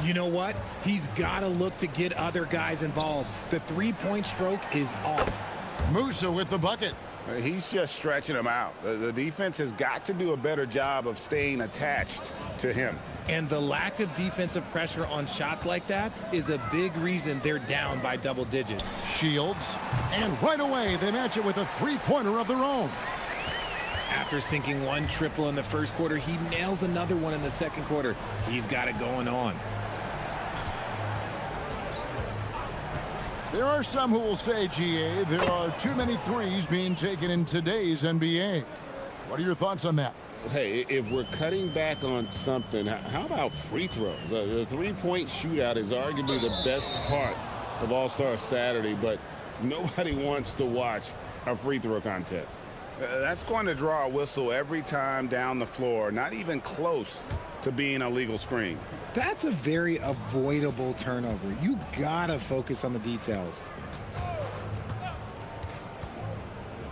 You know what? He's got to look to get other guys involved. The three-point stroke is off. Musa with the bucket. He's just stretching him out. The defense has got to do a better job of staying attached to him. And the lack of defensive pressure on shots like that is a big reason they're down by double digits. Shields. And right away, they match it with a three-pointer of their own. After sinking one triple in the first quarter, he nails another one in the second quarter. He's got it going on. There are some who will say, GA, there are too many threes being taken in today's NBA. What are your thoughts on that? Hey, if we're cutting back on something, how about free throws? The three-point shootout is arguably the best part of All-Star Saturday, but nobody wants to watch a free throw contest. That's going to draw a whistle every time down the floor, not even close to being a legal screen. That's a very avoidable turnover. You gotta focus on the details.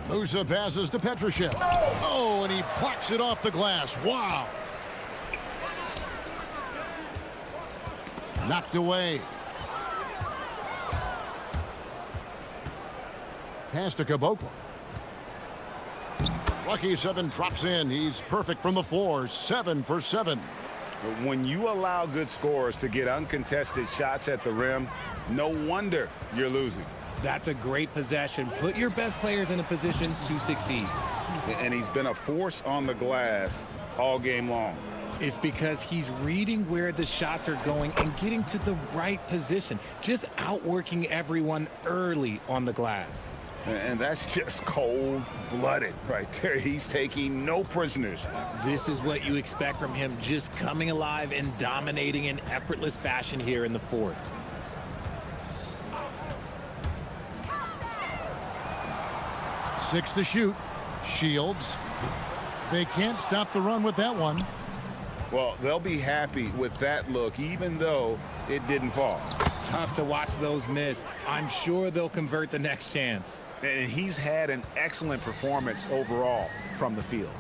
Musa passes to Petrushev. Oh, and he plucks it off the glass. Wow. Knocked away. Pass to Caboclo. Lucky 7 drops in. He's perfect from the floor. 7 for 7. When you allow good scorers to get uncontested shots at the rim, no wonder you're losing. That's a great possession. Put your best players in a position to succeed. And he's been a force on the glass all game long. It's because he's reading where the shots are going and getting to the right position. Just outworking everyone early on the glass. And that's just cold-blooded right there. He's taking no prisoners. This is what you expect from him, just coming alive and dominating in effortless fashion here in the fourth. Six to shoot. Shields. They can't stop the run with that one. Well, they'll be happy with that look, even though it didn't fall. Tough to watch those miss. I'm sure they'll convert the next chance. And he's had an excellent performance overall from the field.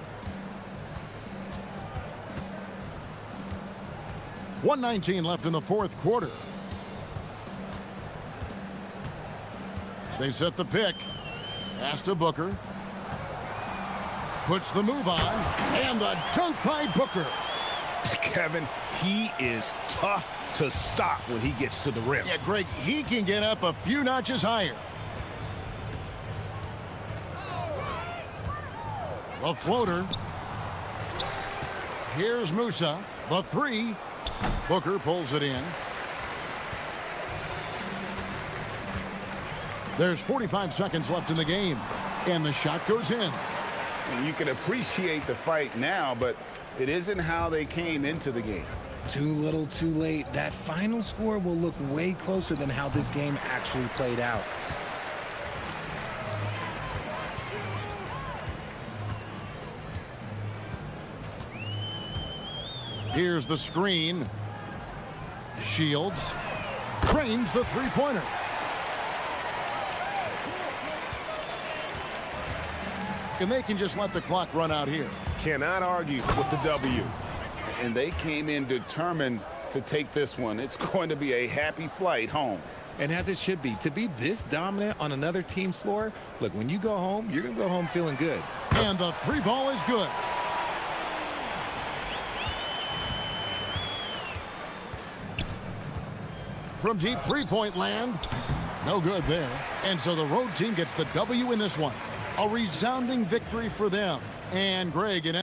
1:19 left in the fourth quarter. They set the pick. Pass to Booker. Puts the move on. And the dunk by Booker. Kevin, he is tough to stop when he gets to the rim. Yeah, Greg, he can get up a few notches higher. The floater. Here's Musa. The three. Booker pulls it in. There's 45 seconds left in the game. And the shot goes in. And you can appreciate the fight now, but it isn't how they came into the game. Too little, too late. That final score will look way closer than how this game actually played out. Here's the screen. Shields. Cranes the three-pointer. And they can just let the clock run out here. Cannot argue with the W. And they came in determined to take this one. It's going to be a happy flight home. And as it should be. To be this dominant on another team's floor, look, when you go home, you're going to go home feeling good. And the three ball is good. From deep three-point land. No good there. And so the road team gets the W in this one. A resounding victory for them. And Greg, in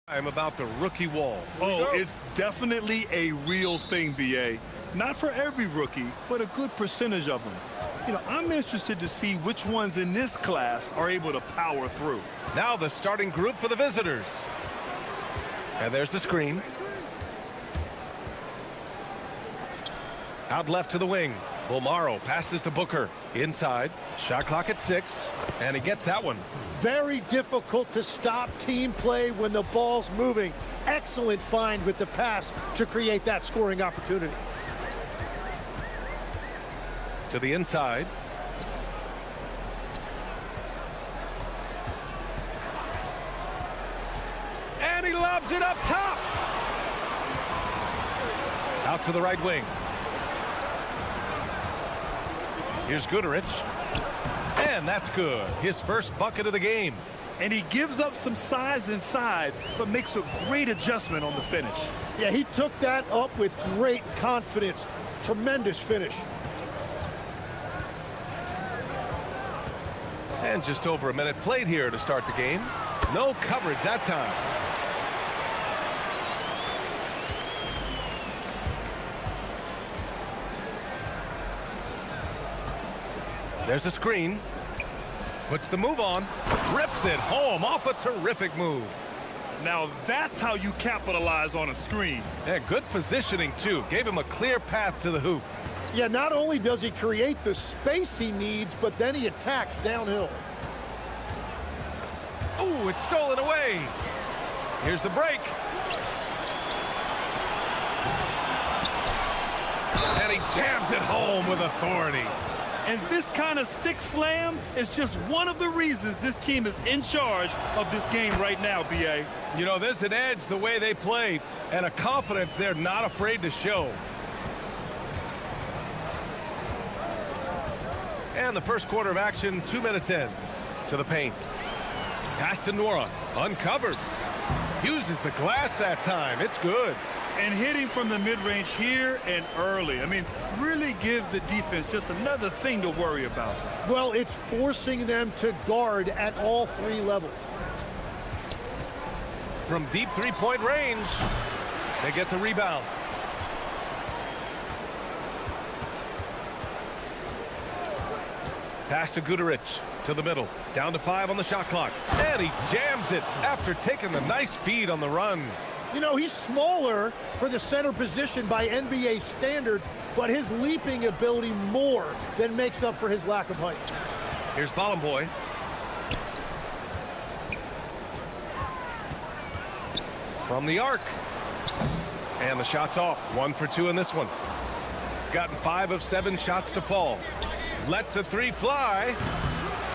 I'm about the rookie wall. Oh, it's definitely a real thing, BA. Not for every rookie, but a good percentage of them. You know, I'm interested to see which ones in this class are able to power through. Now the starting group for the visitors. And there's the screen. Out left to the wing. Bolmaro passes to Booker. Inside. Shot clock at 6. And he gets that one. Very difficult to stop team play when the ball's moving. Excellent find with the pass to create that scoring opportunity. To the inside. And he lobs it up top. Out to the right wing. Here's Guterich. And that's good. His first bucket of the game. And he gives up some size inside, but makes a great adjustment on the finish. Yeah, he took that up with great confidence. Tremendous finish. And just over a minute played here to start the game. No coverage that time. There's a screen. Puts the move on. Rips it home off a terrific move. Now that's how you capitalize on a screen. Yeah, good positioning too. Gave him a clear path to the hoop. Yeah, not only does he create the space he needs, but then he attacks downhill. Ooh, it's stolen away. Here's the break. And he jams it home with authority. And this kind of sick slam is just one of the reasons this team is in charge of this game right now, BA. You know, there's an edge the way they play and a confidence they're not afraid to show. And the first quarter of action, 2 minutes in. To the paint. Pass to Nora. Uncovered. Uses the glass that time. It's good. And hitting from the mid-range here and early. I mean, really gives the defense just another thing to worry about. Well, it's forcing them to guard at all 3 levels. From deep three-point range, they get the rebound. Pass to Guterich. To the middle. Down to 5 on the shot clock. And he jams it after taking the nice feed on the run. You know, he's smaller for the center position by NBA standard, but his leaping ability more than makes up for his lack of height. Here's Bolmaro. From the arc. And the shot's off. 1 for 2 in this one. Gotten 5 of 7 shots to fall. Lets the 3 fly.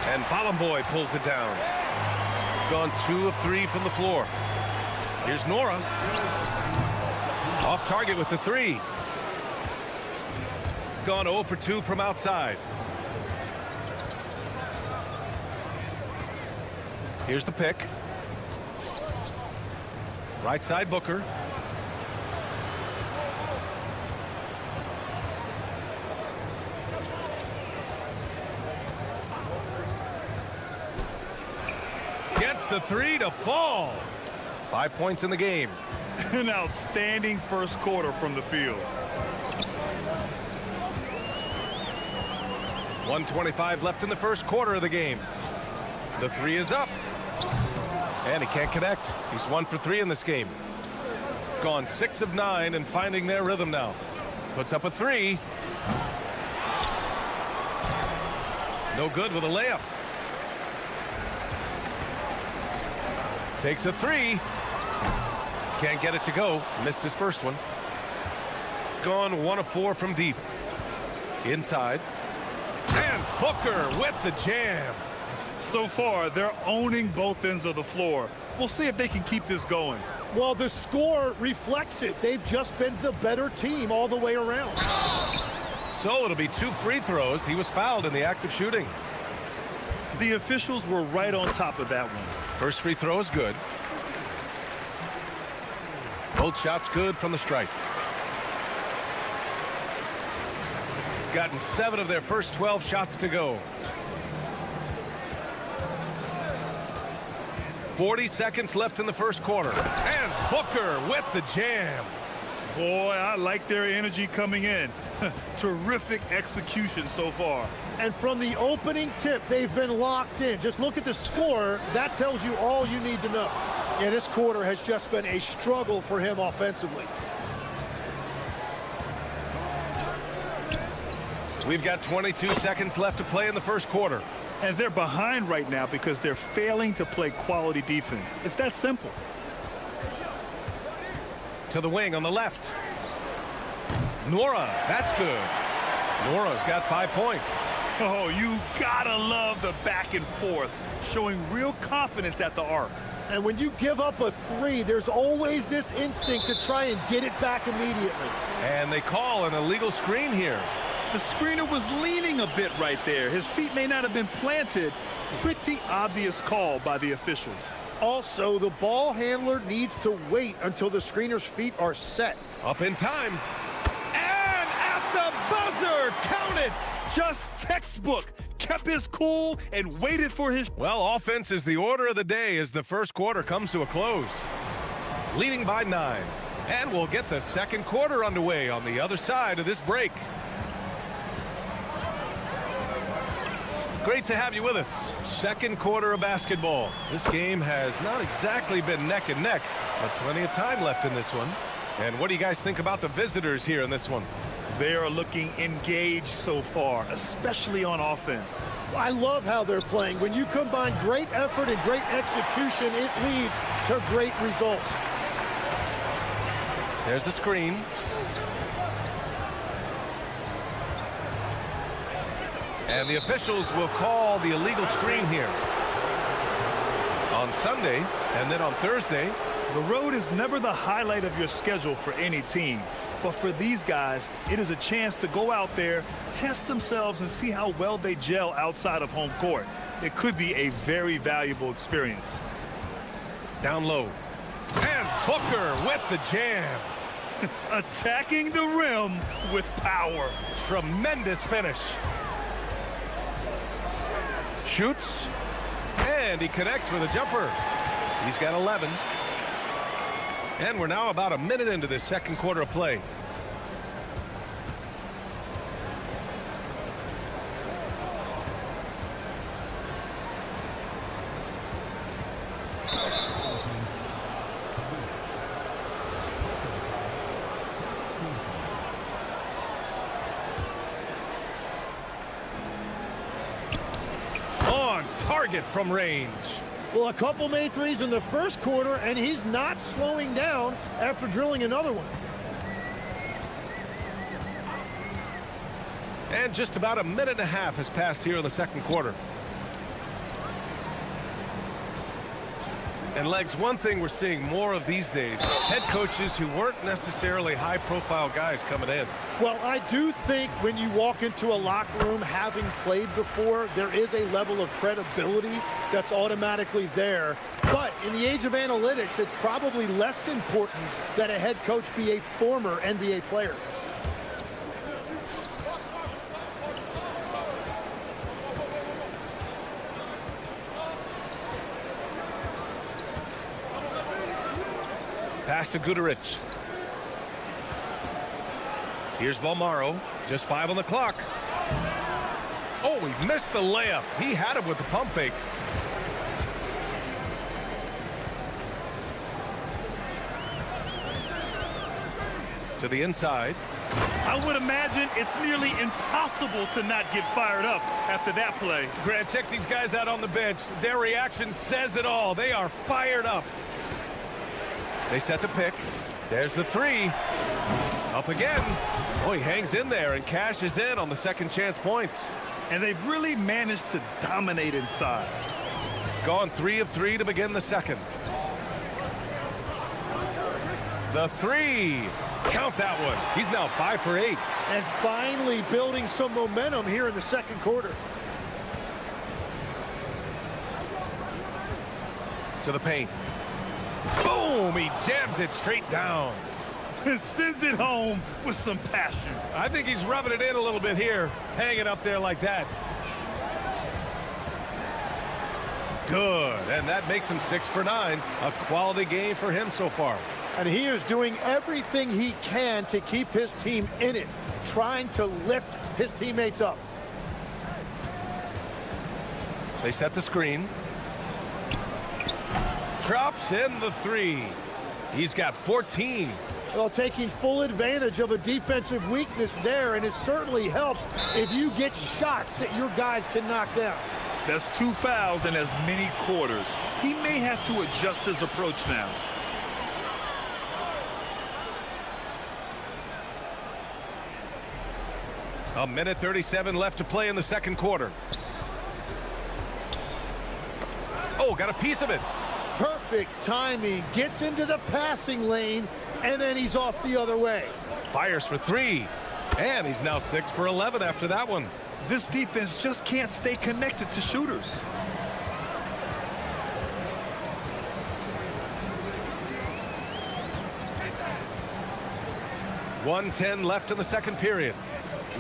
And Bolmaro pulls it down. Gone 2 of 3 from the floor. Here's Nora. Off target with the 3. Gone 0 for 2 from outside. Here's the pick. Right side Booker. Gets the 3 to fall. 5 points in the game. An outstanding first quarter from the field. 1:25 left in the first quarter of the game. The 3 is up. And he can't connect. He's 1 for 3 in this game. Gone 6 of 9 and finding their rhythm now. Puts up a 3. No good with a layup. Takes a 3. Can't get it to go. Missed his first one. Gone 1 of 4 from deep. Inside. And Booker with the jam. So far, they're owning both ends of the floor. We'll see if they can keep this going. Well, the score reflects it. They've just been the better team all the way around. So it'll be 2 free throws. He was fouled in the act of shooting. The officials were right on top of that one. First free throw is good. Both shots good from the stripe. Gotten 7 of their first 12 shots to go. 40 seconds left in the first quarter. And Booker with the jam. Boy, I like their energy coming in. Terrific execution so far. And from the opening tip, they've been locked in. Just look at the score. That tells you all you need to know. Yeah, this quarter has just been a struggle for him offensively. We've got 22 seconds left to play in the first quarter. And they're behind right now because they're failing to play quality defense. It's that simple. To the wing on the left. Nora, that's good. Nora's got 5 points. Oh, you gotta love the back and forth, showing real confidence at the arc. And when you give up a three, there's always this instinct to try and get it back immediately. And they call an illegal screen here. The screener was leaning a bit right there. His feet may not have been planted. Pretty obvious call by the officials. Also, the ball handler needs to wait until the screener's feet are set. Up in time. And at the buzzer, count it. Just textbook. Kept his cool and waited for his... Well, offense is the order of the day as the first quarter comes to a close. Leading by 9. And we'll get the second quarter underway on the other side of this break. Great to have you with us. Second quarter of basketball. This game has not exactly been neck and neck, but plenty of time left in this one. And what do you guys think about the visitors here in this one? They are looking engaged so far, especially on offense. I love how they're playing. When you combine great effort and great execution, it leads to great results. There's the screen. And the officials will call the illegal screen here. On Sunday, and then on Thursday. The road is never the highlight of your schedule for any team. But for these guys, it is a chance to go out there, test themselves, and see how well they gel outside of home court. It could be a very valuable experience. Down low. And Booker with the jam. Attacking the rim with power. Tremendous finish. Shoots. And he connects with a jumper. He's got 11. And we're now about a minute into this second quarter of play. On target from range. Well, a couple made threes in the first quarter, and he's not slowing down after drilling another one. And just about a minute and a half has passed here in the second quarter. And Legs, one thing we're seeing more of these days, head coaches who weren't necessarily high-profile guys coming in. Well, I do think when you walk into a locker room having played before, there is a level of credibility that's automatically there. But in the age of analytics, it's probably less important that a head coach be a former NBA player. Pass to Guduric. Here's Balmaro. Just 5 on the clock. Oh, he missed the layup. He had him with the pump fake. To the inside. I would imagine it's nearly impossible to not get fired up after that play. Grant, check these guys out on the bench. Their reaction says it all. They are fired up. They set the pick. There's the three. Up again. Oh, he hangs in there and cashes in on the second chance points. And they've really managed to dominate inside. Gone 3 of 3 to begin the second. The three. Count that one. He's now 5 for 8. And finally building some momentum here in the second quarter. To the paint. Boom! He jams it straight down. Sends it home with some passion. I think he's rubbing it in a little bit here, hanging up there like that. Good, and that makes him 6 for 9. A quality game for him so far. And he is doing everything he can to keep his team in it, trying to lift his teammates up. They set the screen. Drops in the 3. He's got 14. Well, taking full advantage of a defensive weakness there, and it certainly helps if you get shots that your guys can knock down. That's 2 fouls in as many quarters. He may have to adjust his approach now. A minute 37 left to play in the second quarter. Oh, got a piece of it. Perfect timing. Gets into the passing lane, and then he's off the other way. Fires for 3. And he's now 6 for 11 after that one. This defense just can't stay connected to shooters. .110 left in the second period.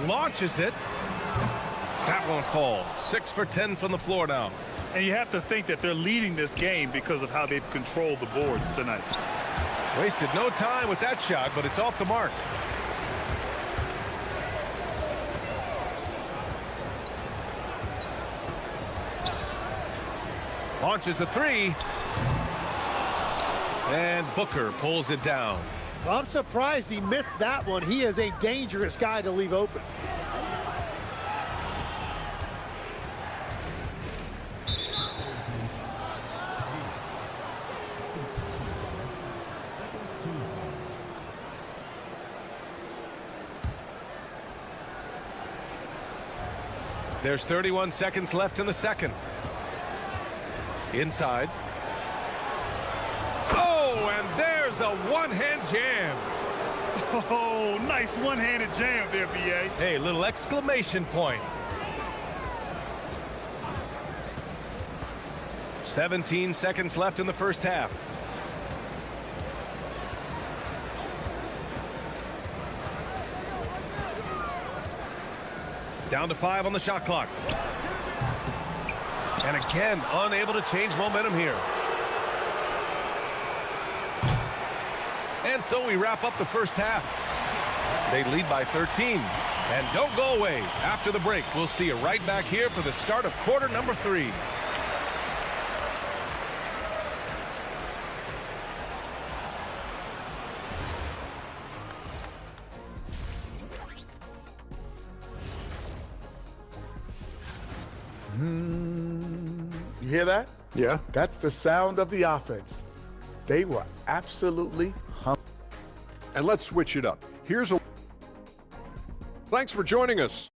Launches it. That won't fall. 6 for 10 from the floor now. And you have to think that they're leading this game because of how they've controlled the boards tonight. Wasted no time with that shot, but it's off the mark. Launches a 3. And Booker pulls it down. I'm surprised he missed that one. He is a dangerous guy to leave open. There's 31 seconds left in the second. Inside. Oh, and there's a one-hand jam. Oh, nice one-handed jam there, B.A. Hey, little exclamation point. 17 seconds left in the first half. Down to 5 on the shot clock. And again, unable to change momentum here. And so we wrap up the first half. They lead by 13. And don't go away. After the break, we'll see you right back here for the start of quarter number 3. You hear that? Yeah. That's the sound of the offense. They were absolutely hungry. And let's switch it up. Here's a... Thanks for joining us.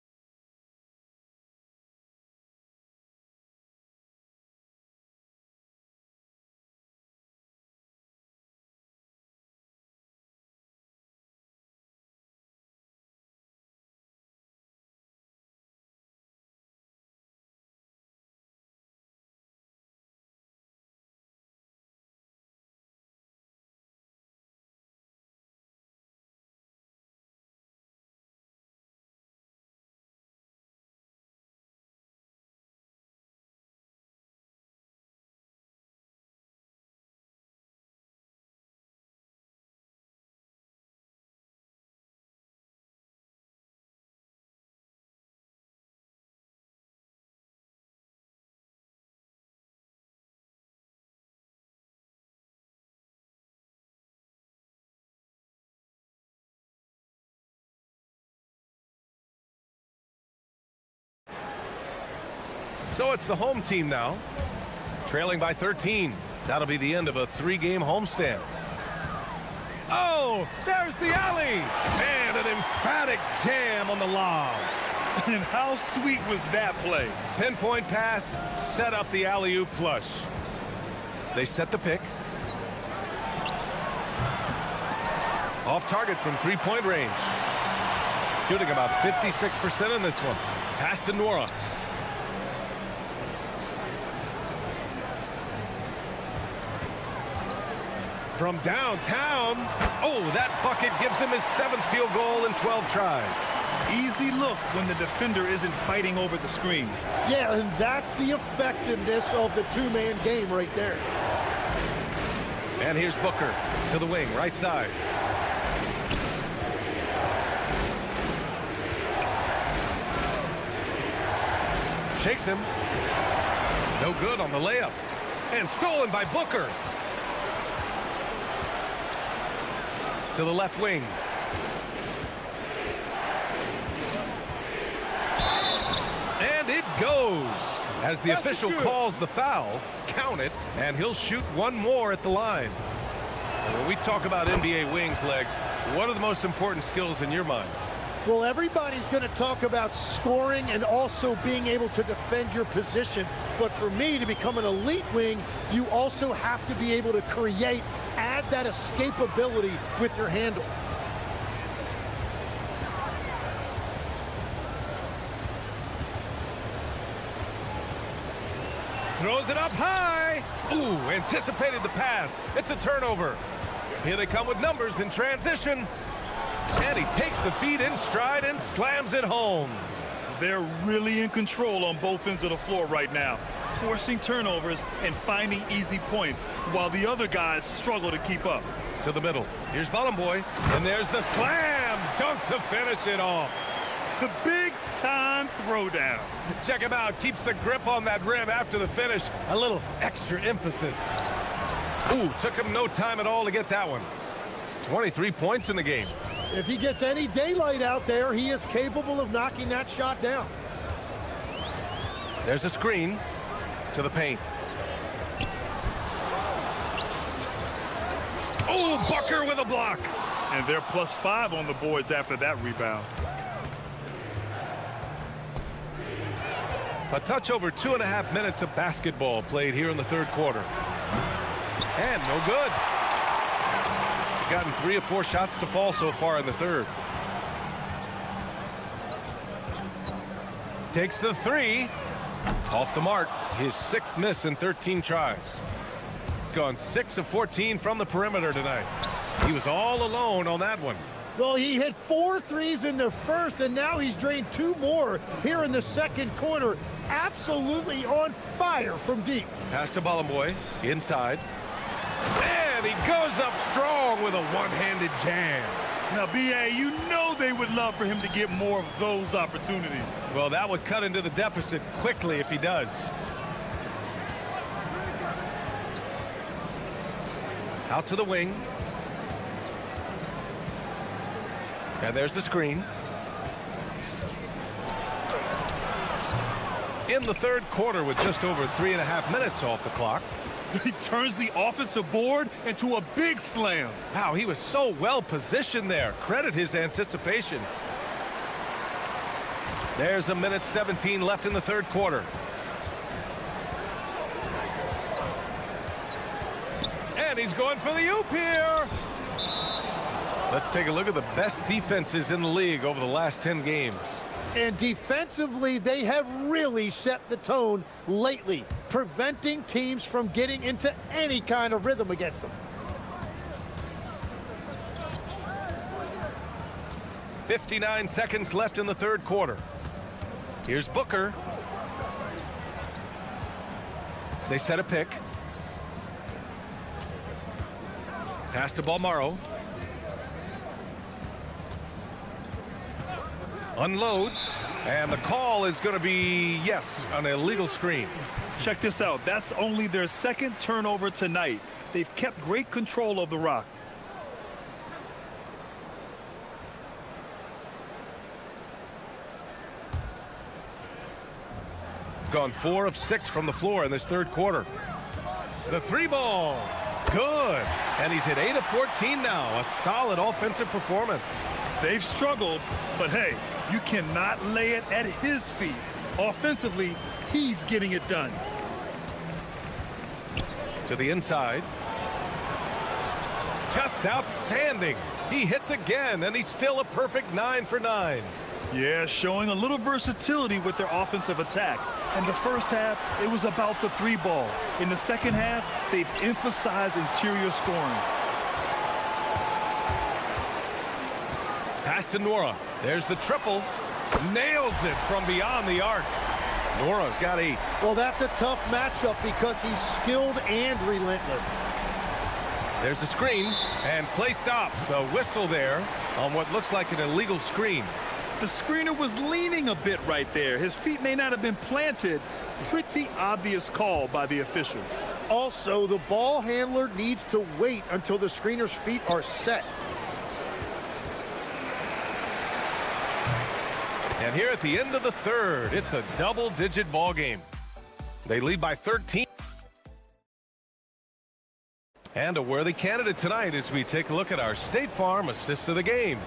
So it's the home team now, trailing by 13. That'll be the end of a 3-game homestand. Oh, there's the alley! And an emphatic jam on the lob. And how sweet was that play? Pinpoint pass, set up the alley-oop flush. They set the pick. Off target from 3-point range. Shooting about 56% in this one. Pass to Nora. From downtown. Oh, that bucket gives him his 7th field goal in 12 tries. Easy look when the defender isn't fighting over the screen. Yeah, and that's the effectiveness of the two-man game right there. And here's Booker to the wing, right side. Shakes him. No good on the layup. And stolen by Booker. To the left wing. And it goes. As the official calls the foul, count it, and he'll shoot one more at the line. And when we talk about NBA wings, Legs, what are the most important skills in your mind? Well, everybody's going to talk about scoring and also being able to defend your position. But for me, to become an elite wing, you also have to be able to create, add that escapability with your handle. Throws it up high. Ooh, anticipated the pass. It's a turnover. Here they come with numbers in transition. And he takes the feed in stride and slams it home. They're really in control on both ends of the floor right now, forcing turnovers and finding easy points while the other guys struggle to keep up. To the middle. Here's Bolomboy. And there's the slam dunk to finish it off. The big-time throwdown. Check him out. Keeps the grip on that rim after the finish. A little extra emphasis. Ooh, took him no time at all to get that one. 23 points in the game. If he gets any daylight out there, he is capable of knocking that shot down. There's a screen to the paint. Oh, Booker with a block. And they're +5 on the boards after that rebound. A touch over 2.5 minutes of basketball played here in the third quarter. And no good. Gotten 3 of 4 shots to fall so far in the third. Takes the 3. Off the mark. His 6th miss in 13 tries. Gone 6 of 14 from the perimeter tonight. He was all alone on that one. Well, he hit 4 threes in the first, and now he's drained 2 more here in the second quarter. Absolutely on fire from deep. Pass to Bolomboy. Inside. And he goes up strong with a one-handed jam. Now, B.A., you know they would love for him to get more of those opportunities. Well, that would cut into the deficit quickly if he does. Out to the wing. And there's the screen. In the third quarter with just over 3.5 minutes off the clock. He turns the offensive board into a big slam. Wow, he was so well positioned there. Credit his anticipation. There's a minute 17 left in the third quarter. And he's going for the oop here. Let's take a look at the best defenses in the league over the last 10 games. And defensively, they have really set the tone lately, preventing teams from getting into any kind of rhythm against them. 59 seconds left in the third quarter. Here's Booker. They set a pick. Pass to Bolmaro. Unloads, and the call is going to be, yes, an illegal screen. Check this out. That's only their 2nd turnover tonight. They've kept great control of the rock. Gone 4 of 6 from the floor in this third quarter. The 3-ball, good. And he's hit 8 of 14 now. A solid offensive performance. They've struggled, but hey, you cannot lay it at his feet. Offensively, he's getting it done. To the inside. Just outstanding. He hits again, and he's still a perfect 9 for 9. Yeah, showing a little versatility with their offensive attack. In the first half, it was about the 3-ball. In the second half, they've emphasized interior scoring. Pass to Nora. There's the triple. Nails it from beyond the arc. Nora's got 8. Well, that's a tough matchup because he's skilled and relentless. There's a screen, and play stops. A whistle there on what looks like an illegal screen. The screener was leaning a bit right there. His feet may not have been planted. Pretty obvious call by the officials. Also, the ball handler needs to wait until the screener's feet are set. And here at the end of the third, it's a double-digit ball game. They lead by 13. And a worthy candidate tonight as we take a look at our State Farm assist of the game.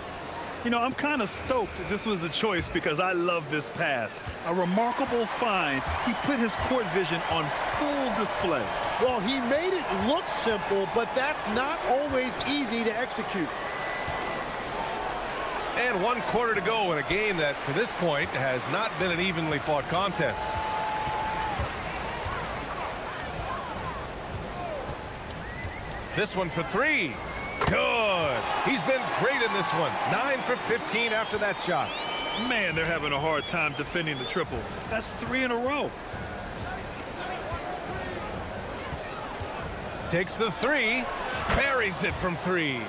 You know, I'm kind of stoked this was a choice because I love this pass. A remarkable find. He put his court vision on full display. Well, he made it look simple, but that's not always easy to execute. And 1 quarter to go in a game that, to this point, has not been an evenly fought contest. This one for 3. Good. He's been great in this one. 9 for 15 after that shot. Man, they're having a hard time defending the triple. That's 3 in a row. Takes the 3. Buries it from 3.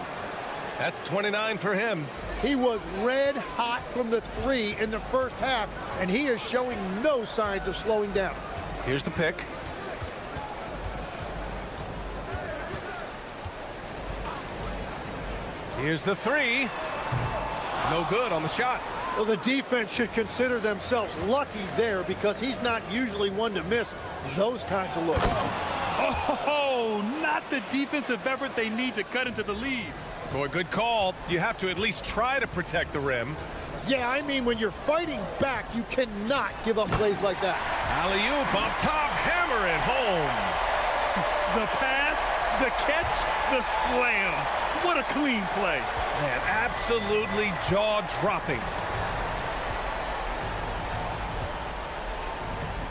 That's 29 for him. He was red hot from the 3 in the first half, and he is showing no signs of slowing down. Here's the pick. Here's the 3. No good on the shot. Well, the defense should consider themselves lucky there because he's not usually one to miss those kinds of looks. Oh, not the defensive effort they need to cut into the lead. Boy, good call. You have to at least try to protect the rim. Yeah, I mean, when you're fighting back, you cannot give up plays like that. Alley-oop on top, hammer it home. The pass, the catch, the slam. What a clean play. Man, absolutely jaw-dropping.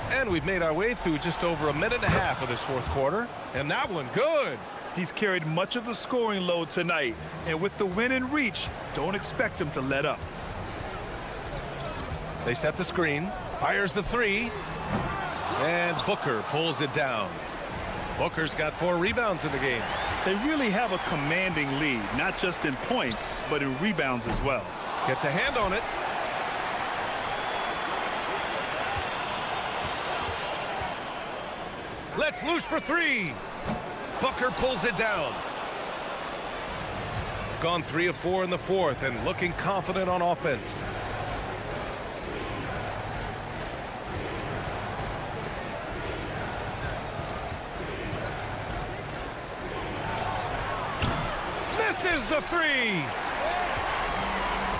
And we've made our way through just over a minute and a half of this fourth quarter. And that one, good. He's carried much of the scoring load tonight. And with the win in reach, don't expect him to let up. They set the screen. Fires the 3. And Booker pulls it down. Booker's got 4 rebounds in the game. They really have a commanding lead, not just in points, but in rebounds as well. Gets a hand on it. Let's loose for 3. Booker pulls it down. Gone 3 of 4 in the fourth and looking confident on offense. Misses the 3.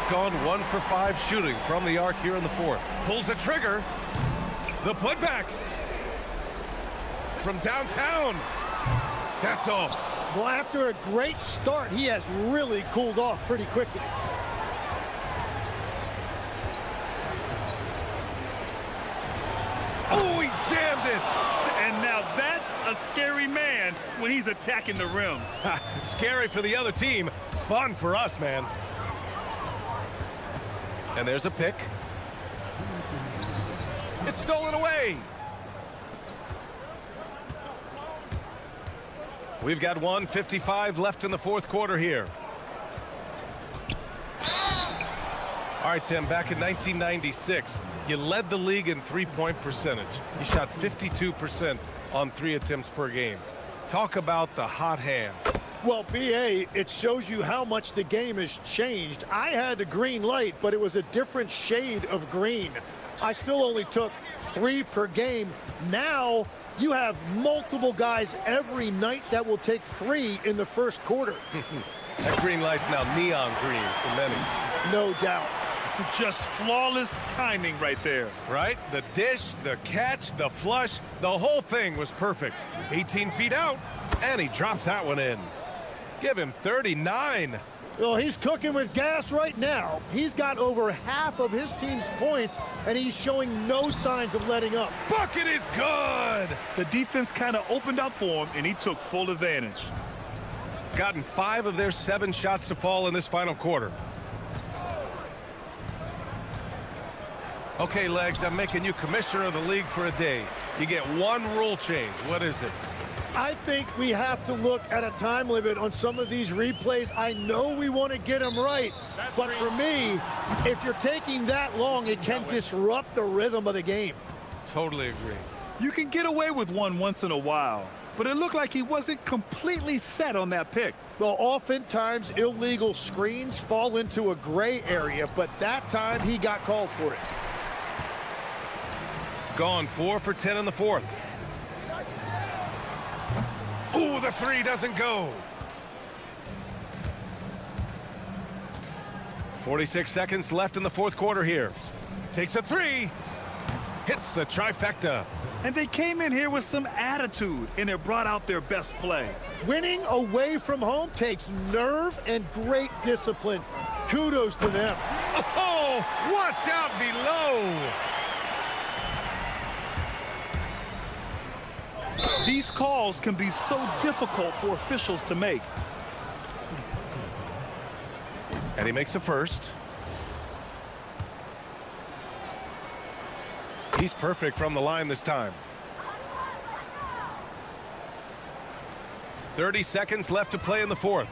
Gone 1 for 5 shooting from the arc here in the fourth. Pulls the trigger. The putback. From downtown. That's off. Well, after a great start, he has really cooled off pretty quickly. Oh, he jammed it. And now that's a scary man when he's attacking the rim. Scary for the other team. Fun for us, man. And there's a pick. It's stolen away. We've got 1:55 left in the fourth quarter here. All right, Tim, back in 1996, you led the league in three-point percentage. You shot 52% on 3 attempts per game. Talk about the hot hand. Well, B.A., it shows you how much the game has changed. I had a green light, but it was a different shade of green. I still only took 3 per game. Now you have multiple guys every night that will take 3 in the first quarter. That green light's now neon green for many. No doubt. Just flawless timing right there. Right? The dish, the catch, the flush, the whole thing was perfect. 18 feet out, and he drops that one in. Give him 39. Well, he's cooking with gas right now. He's got over half of his team's points, and he's showing no signs of letting up. Bucket is good. The defense kind of opened up for him, and he took full advantage. Gotten 5 of their 7 shots to fall in this final quarter. Okay, Legs, I'm making you commissioner of the league for a day. You get one rule change. What is it? I think we have to look at a time limit on some of these replays. I know we want to get them right, but for me, if you're taking that long, it can disrupt the rhythm of the game. Totally agree. You can get away with one once in a while, but it looked like he wasn't completely set on that pick. Well, oftentimes illegal screens fall into a gray area, but that time he got called for it. Gone 4 for 10 in the fourth. Ooh, the three doesn't go. 46 seconds left in the fourth quarter here. Takes a three. Hits the trifecta. And they came in here with some attitude, and it brought out their best play. Winning away from home takes nerve and great discipline. Kudos to them. Oh, watch out below. These calls can be so difficult for officials to make. And he makes a first. He's perfect from the line this time. 30 seconds left to play in the fourth.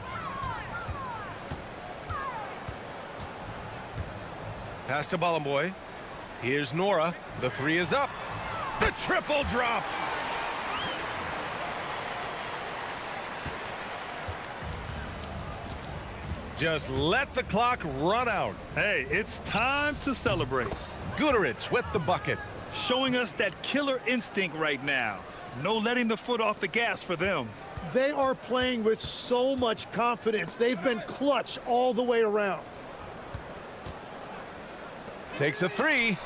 Pass to Bolomboy. Here's Nora. The three is up. The triple drops. Just let the clock run out. Hey, it's time to celebrate. Guterich with the bucket. Showing us that killer instinct right now. No letting the foot off the gas for them. They are playing with so much confidence. They've been clutch all the way around. Takes a three.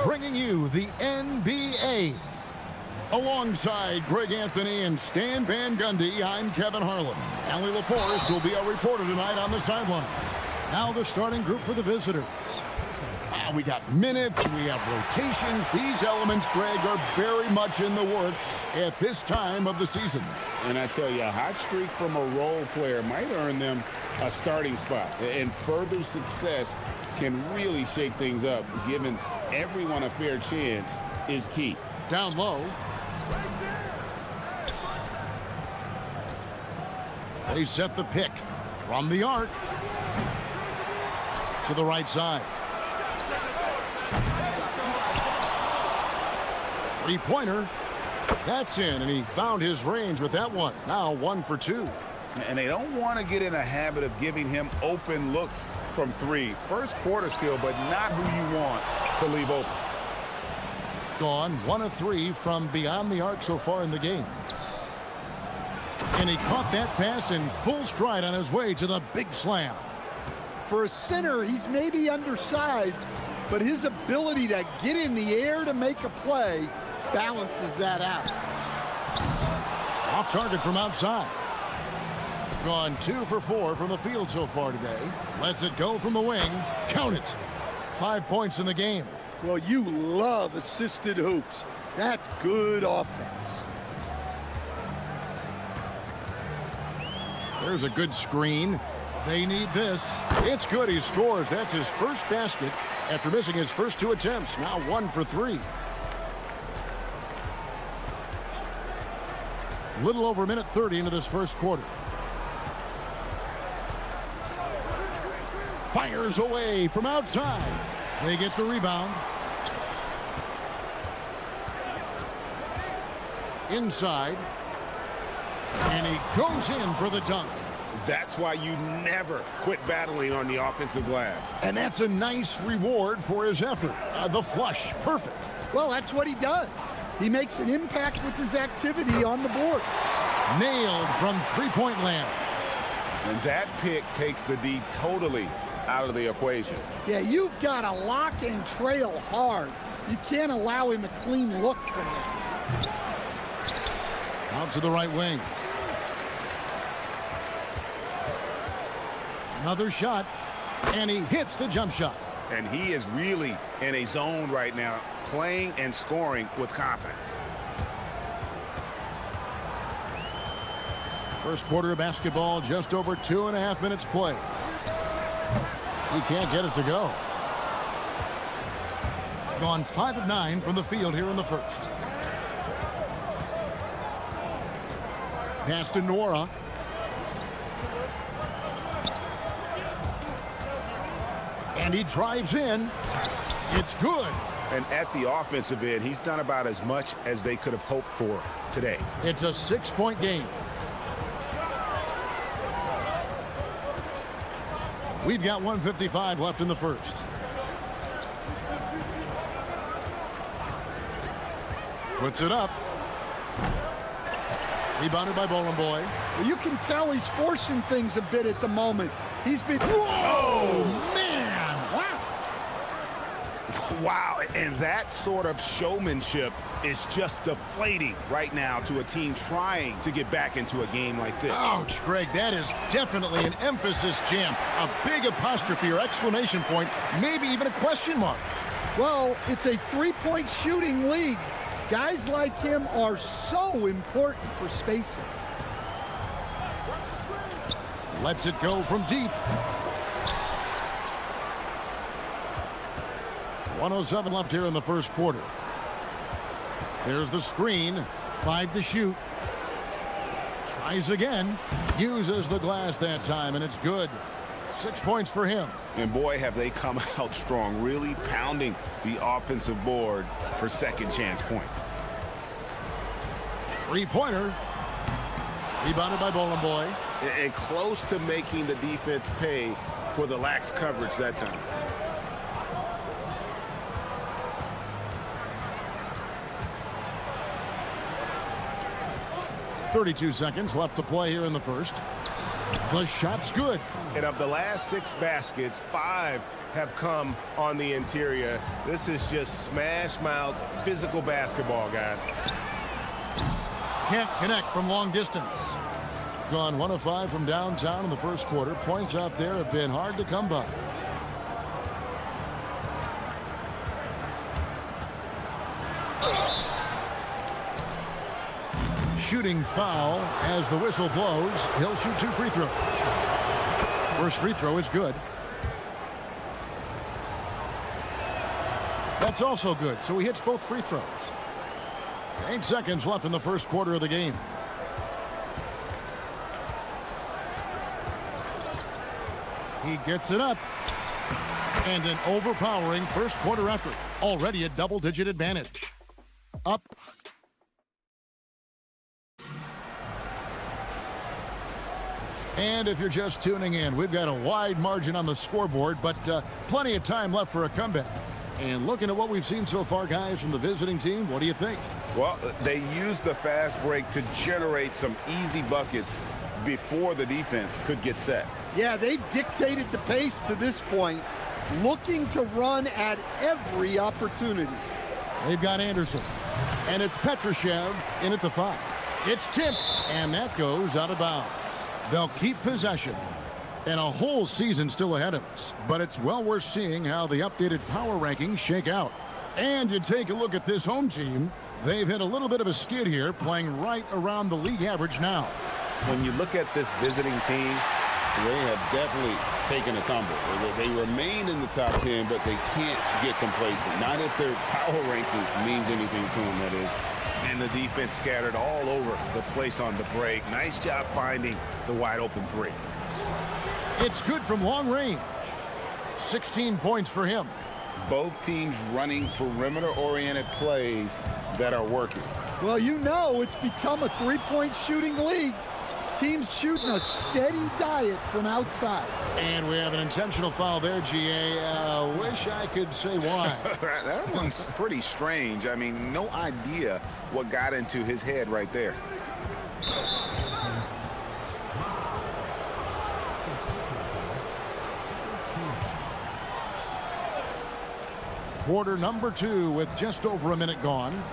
bringing you the NBA. Alongside Greg Anthony and Stan Van Gundy, I'm Kevin Harlan. Allie LaForce will be our reporter tonight on the sideline. Now the starting group for the visitors. We got minutes, we have rotations. These elements, Greg, are very much in the works at this time of the season. And I tell you, a hot streak from a role player might earn them a starting spot. And further success can really shake things up. Giving everyone a fair chance is key. Down low. They set the pick from the arc to the right side. Three-pointer. That's in, and he found his range with that one. Now 1 for 2. And they don't want to get in a habit of giving him open looks from three. First quarter still, but not who you want to leave open. Gone 1 of 3 from beyond the arc so far in the game. And he caught that pass in full stride on his way to the big slam. For a center, he's maybe undersized, but his ability to get in the air to make a play balances that out. Off target from outside. Gone 2 for 4 from the field so far today. Lets it go from the wing. Count it. 5 points in the game. Well, you love assisted hoops. That's good offense. There's a good screen. They need this. It's good. He scores. That's his first basket after missing his first 2 attempts. Now 1 for 3. Little over a minute 30 into this first quarter. Fires away from outside. They get the rebound. Inside. And he goes in for the dunk. That's why you never quit battling on the offensive glass. And that's a nice reward for his effort. The flush. Perfect. Well, that's what he does. He makes an impact with his activity on the board. Nailed from three-point land. And that pick takes the D totally out of the equation. Yeah, you've got to lock and trail hard. You can't allow him a clean look from that. Out to the right wing. Another shot, and he hits the jump shot. And he is really in a zone right now, playing and scoring with confidence. First quarter of basketball, just over 2.5 minutes play. He can't get it to go. Gone 5 of 9 from the field here in the first. Pass to Nora. And he drives in. It's good. And at the offensive end, he's done about as much as they could have hoped for today. It's a 6-point game. We've got 1:55 left in the first. Puts it up. Rebounded by Bowling Boy. Well, you can tell he's forcing things a bit at the moment. He's been... Whoa, man! Wow. Wow, and that sort of showmanship is just deflating right now to a team trying to get back into a game like this. Ouch, Greg, that is definitely an emphasis jam. A big apostrophe or exclamation point, maybe even a question mark. Well, it's a three-point shooting league. Guys like him are so important for spacing. Lets it go from deep. 1:07 left here in the first quarter. There's the screen. 5 to shoot. Tries again. Uses the glass that time, and it's good. 6 points for him. And boy, have they come out strong, really pounding the offensive board for second chance points. Three-pointer. Rebounded by Bowling Boy. And close to making the defense pay for the lax coverage that time. .32 seconds left to play here in the first. The shot's good. And of the last 6 baskets, 5 have come on the interior. This is just smash-mouth physical basketball, guys. Can't connect from long distance. Gone 1 of 5 from downtown in the first quarter. Points out there have been hard to come by. Shooting foul as the whistle blows. He'll shoot 2 free throws. First free throw is good. That's also good, so he hits both free throws. 8 seconds left in the first quarter of the game. He gets it up. And an overpowering first quarter effort. Already a double-digit advantage. Up. And if you're just tuning in, we've got a wide margin on the scoreboard, but plenty of time left for a comeback. And looking at what we've seen so far, guys, from the visiting team, what do you think? Well, they used the fast break to generate some easy buckets before the defense could get set. Yeah, they've dictated the pace to this point, looking to run at every opportunity. They've got Anderson, and it's Petrushev in at the 5. It's tipped, and that goes out of bounds. They'll keep possession. And a whole season still ahead of us. But it's well worth seeing how the updated power rankings shake out. And you take a look at this home team. They've hit a little bit of a skid here, playing right around the league average now. When you look at this visiting team, they have definitely taken a tumble. They remain in the top 10, but they can't get complacent. Not if their power ranking means anything to them, that is. And the defense scattered all over the place on the break. Nice job finding the wide open 3. It's good from long range. 16 points for him. Both teams running perimeter-oriented plays that are working. Well, you know it's become a three-point shooting league. Teams shooting a steady diet from outside. And we have an intentional foul there, GA. Wish I could say why. That one's pretty strange. I mean, no idea what got into his head right there. Quarter number 2 with just over a minute gone.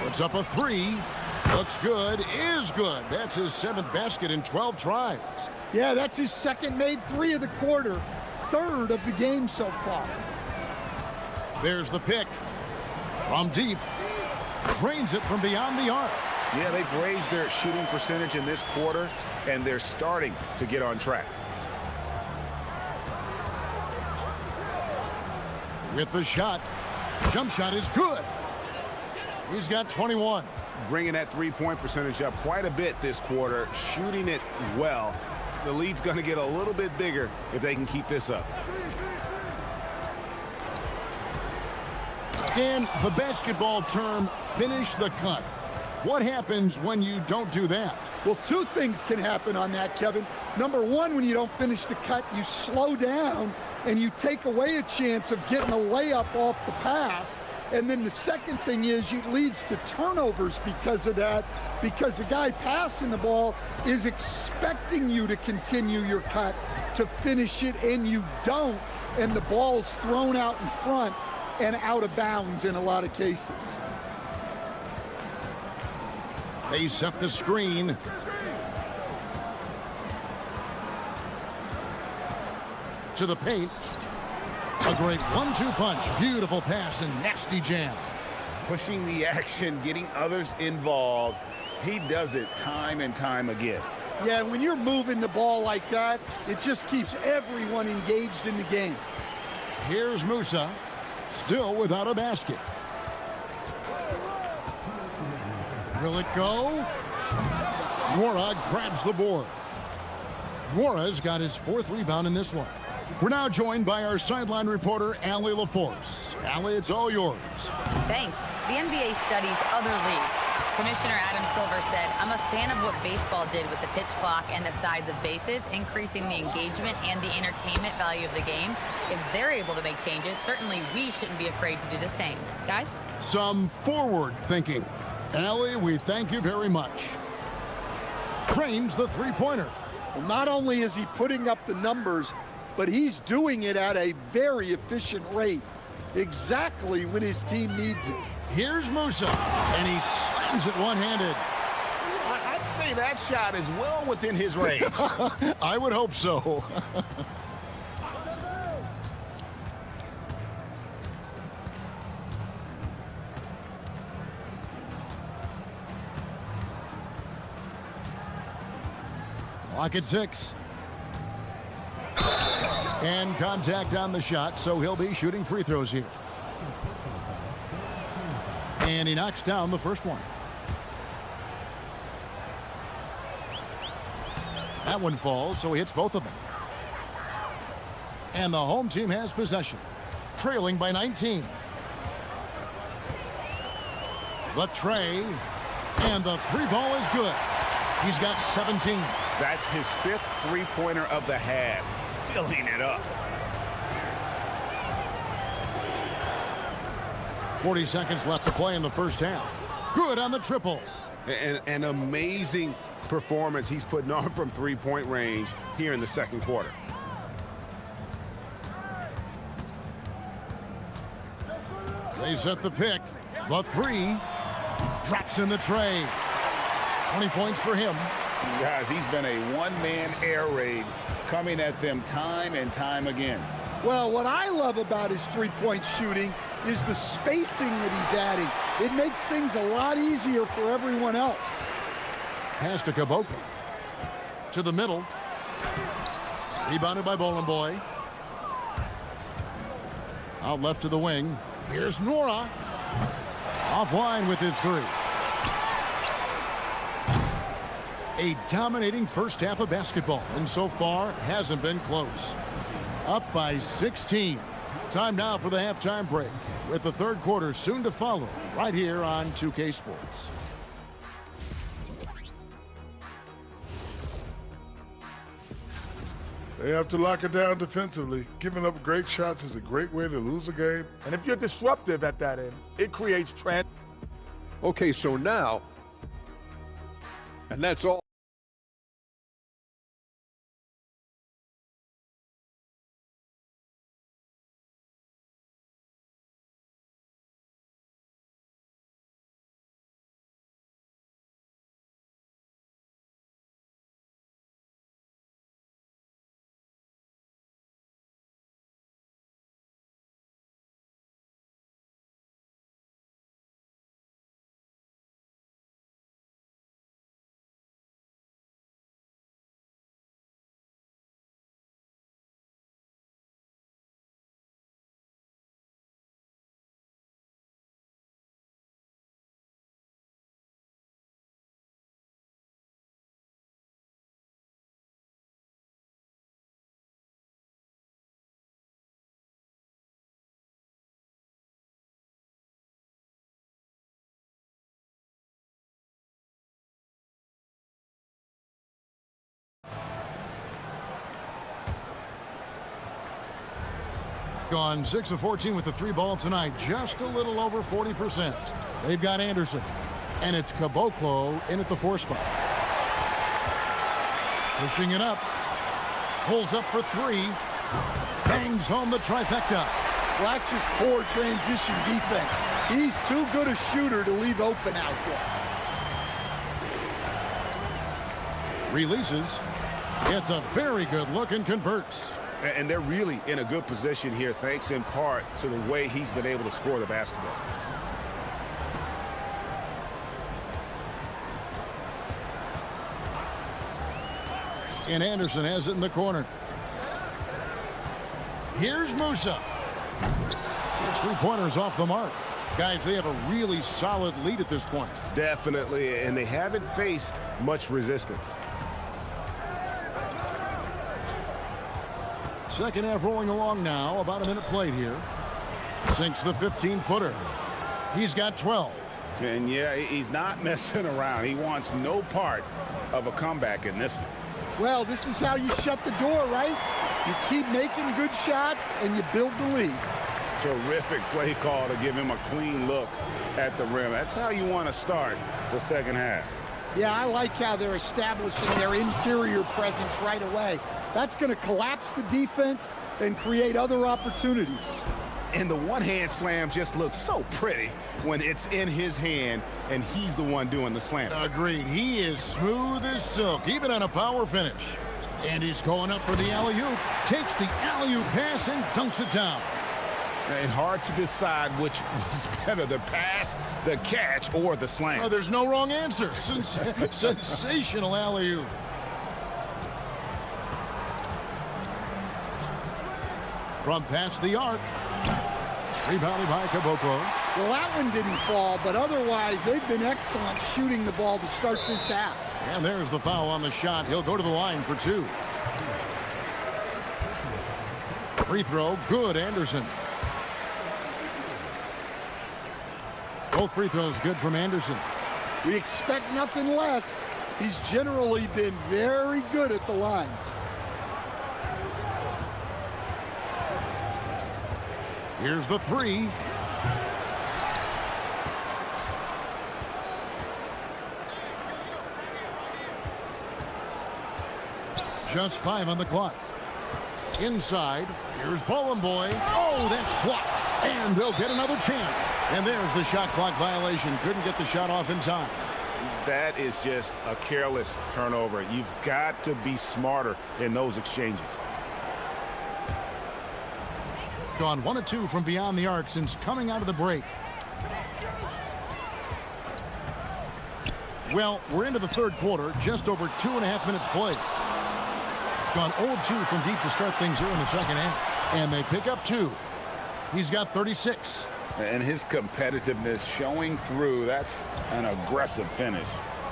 Puts up a 3. Looks good. Is good. That's his 7th basket in 12 tries. Yeah, that's his second made 3 of the quarter. 3rd of the game so far. There's the pick. From deep. Drains it from beyond the arc. Yeah, they've raised their shooting percentage in this quarter, and they're starting to get on track. With the shot. Jump shot is good. He's got 21. Bringing that three-point percentage up quite a bit this quarter, shooting it well. The lead's going to get a little bit bigger if they can keep this up. Stan, the basketball term, finish the cut. What happens when you don't do that? Well, 2 things can happen on that, Kevin. Number 1, when you don't finish the cut, you slow down and you take away a chance of getting a layup off the pass. And then the second thing is it leads to turnovers because of that, because the guy passing the ball is expecting you to continue your cut, to finish it, and you don't, and the ball's thrown out in front and out of bounds in a lot of cases. They set the screen. To the paint. A great 1-2 punch. Beautiful pass and nasty jam. Pushing the action, getting others involved. He does it time and time again. Yeah, when you're moving the ball like that, it just keeps everyone engaged in the game. Here's Musa, still without a basket. Will it go? Nwora grabs the board. Nwora's got his 4th rebound in this one. We're now joined by our sideline reporter, Allie LaForce. Allie, it's all yours. Thanks. The NBA studies other leagues. Commissioner Adam Silver said, I'm a fan of what baseball did with the pitch clock and the size of bases, increasing the engagement and the entertainment value of the game. If they're able to make changes, certainly we shouldn't be afraid to do the same. Guys? Some forward thinking. Allie, we thank you very much. Trains the three-pointer. Well, not only is he putting up the numbers, but he's doing it at a very efficient rate, exactly when his team needs it. Here's Musa, and he slams it one-handed. I'd say that shot is well within his range. I would hope so. Clock at 6. And contact on the shot, so he'll be shooting free throws here. And he knocks down the first one. That one falls, so he hits both of them. And the home team has possession, trailing by 19. The tray, and the three ball is good. He's got 17. That's his 5th three-pointer of the half, filling it up. 40 seconds left to play in the first half. Good on the triple. An amazing performance he's putting on from three-point range here in the second quarter. They set the pick. The three drops in the tray. 20 points for him. Guys, he's been a one-man air raid coming at them time and time again. Well, what I love about his three-point shooting is the spacing that he's adding. It makes things a lot easier for everyone else. Pass to Caboclo. To the middle. Rebounded by Bowling Boy. Out left to the wing. Here's Nora. Offline with his three. A dominating first half of basketball, and so far hasn't been close. Up by 16. Time now for the halftime break, with the third quarter soon to follow, right here on 2K Sports. They have to lock it down defensively. Giving up great shots is a great way to lose a game. And if you're disruptive at that end, it creates Okay, so now, and that's all. Gone 6 of 14 with the three ball tonight, just a little over 40%. They've got Anderson, and it's Caboclo in at the 4 spot. Pushing it up, pulls up for 3, bangs home the trifecta. Well, that's just poor transition defense. He's too good a shooter to leave open out there. Releases, gets a very good look and converts. And they're really in a good position here, thanks in part to the way he's been able to score the basketball. And Anderson has it in the corner. Here's Musa. His three-pointer's off the mark. Guys, they have a really solid lead at this point. Definitely, and they haven't faced much resistance. Second half rolling along now, about a minute played here. Sinks the 15-footer. He's got 12. And yeah, he's not messing around. He wants no part of a comeback in this one. Well, this is how you shut the door, right? You keep making good shots and you build the lead. Terrific play call to give him a clean look at the rim. That's how you want to start the second half. Yeah, I like how they're establishing their interior presence right away. That's going to collapse the defense and create other opportunities. And the one-hand slam just looks so pretty when it's in his hand and he's the one doing the slam. Agreed. He is smooth as silk, even on a power finish. And he's going up for the alley-oop. Takes the alley-oop pass and dunks it down. And hard to decide which was better, the pass, the catch, or the slam. Oh, there's no wrong answer. Sensational alley-oop. From past the arc. Rebounded by Caboclo. Well, that one didn't fall, but otherwise they've been excellent shooting the ball to start this half. And there's the foul on the shot. He'll go to the line for two. Free throw, good, Anderson. Both free throws good from Anderson. We expect nothing less. He's generally been very good at the line. Here's the three. Just 5 on the clock. Inside, here's Bowling Boy. Oh, that's blocked. And they'll get another chance. And there's the shot clock violation. Couldn't get the shot off in time. That is just a careless turnover. You've got to be smarter in those exchanges. Gone 1 of 2 from beyond the arc since coming out of the break. Well, we're into the third quarter, just over 2.5 minutes played. Gone 0 of 2 from deep to start things here in the second half. And they pick up 2. He's got 36. And his competitiveness showing through. That's an aggressive finish.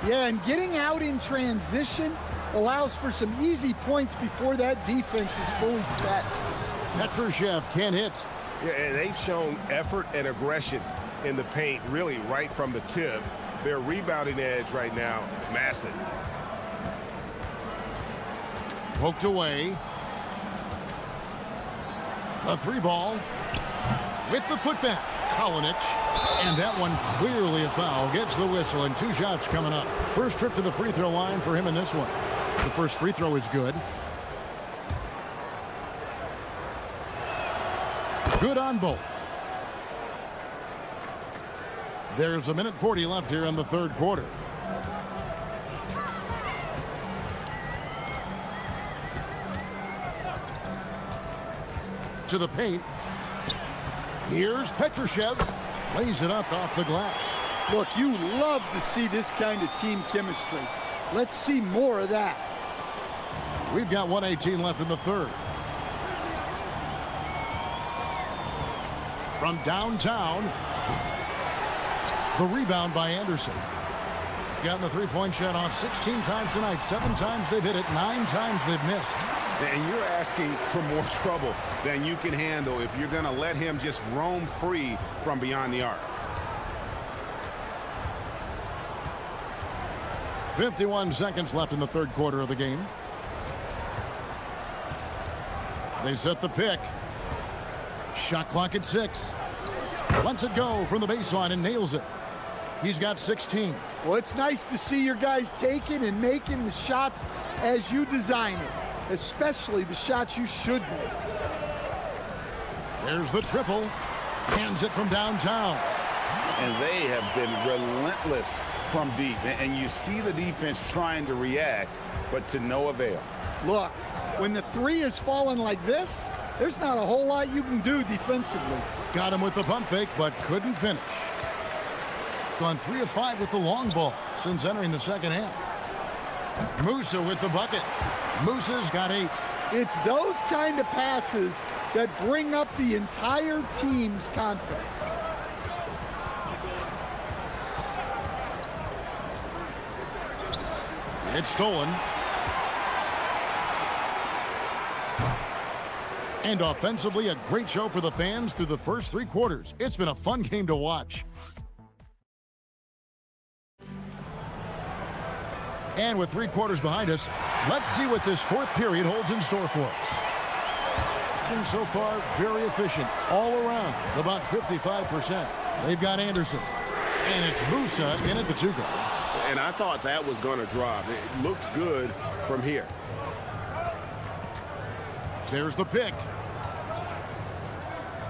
Yeah, and getting out in transition allows for some easy points before that defense is fully set. Petrushev can't hit. Yeah, and they've shown effort and aggression in the paint, really right from the tip. Their rebounding edge right now, massive. Poked away. A 3-ball. With the putback. Kalinic. And that one clearly a foul. Gets the whistle and 2 shots coming up. First trip to the free throw line for him in this one. The first free throw is good. Good on both. There's 1:40 left here in the third quarter. To the paint. Here's Petrushev. Lays it up off the glass. Look, you love to see this kind of team chemistry. Let's see more of that. We've got 1:18 left in the third. From downtown. The rebound by Anderson. Gotten the three-point shot off 16 times tonight. 7 times they've hit it. 9 times they've missed. And you're asking for more trouble than you can handle if you're going to let him just roam free from beyond the arc. 51 seconds left in the third quarter of the game. They set the pick. Shot clock at 6. Lets it go from the baseline and nails it. He's got 16. Well, it's nice to see your guys taking and making the shots as you design it, especially the shots you should make. There's the triple. Hands it from downtown. And they have been relentless from deep. And you see the defense trying to react, but to no avail. Look, when the 3 is falling like this, there's not a whole lot you can do defensively. Got him with the pump fake, but couldn't finish. Gone 3 of 5 with the long ball since entering the second half. Musa with the bucket. Musa's got 8. It's those kind of passes that bring up the entire team's confidence. It's stolen. And offensively, a great show for the fans through the first 3 quarters. It's been a fun game to watch. And with 3 quarters behind us, let's see what this fourth period holds in store for us. shooting so far very efficient all around, about 55%. They've got Anderson. And it's Musa in at the 2-guard. And I thought that was going to drop. It looked good from here. There's the pick.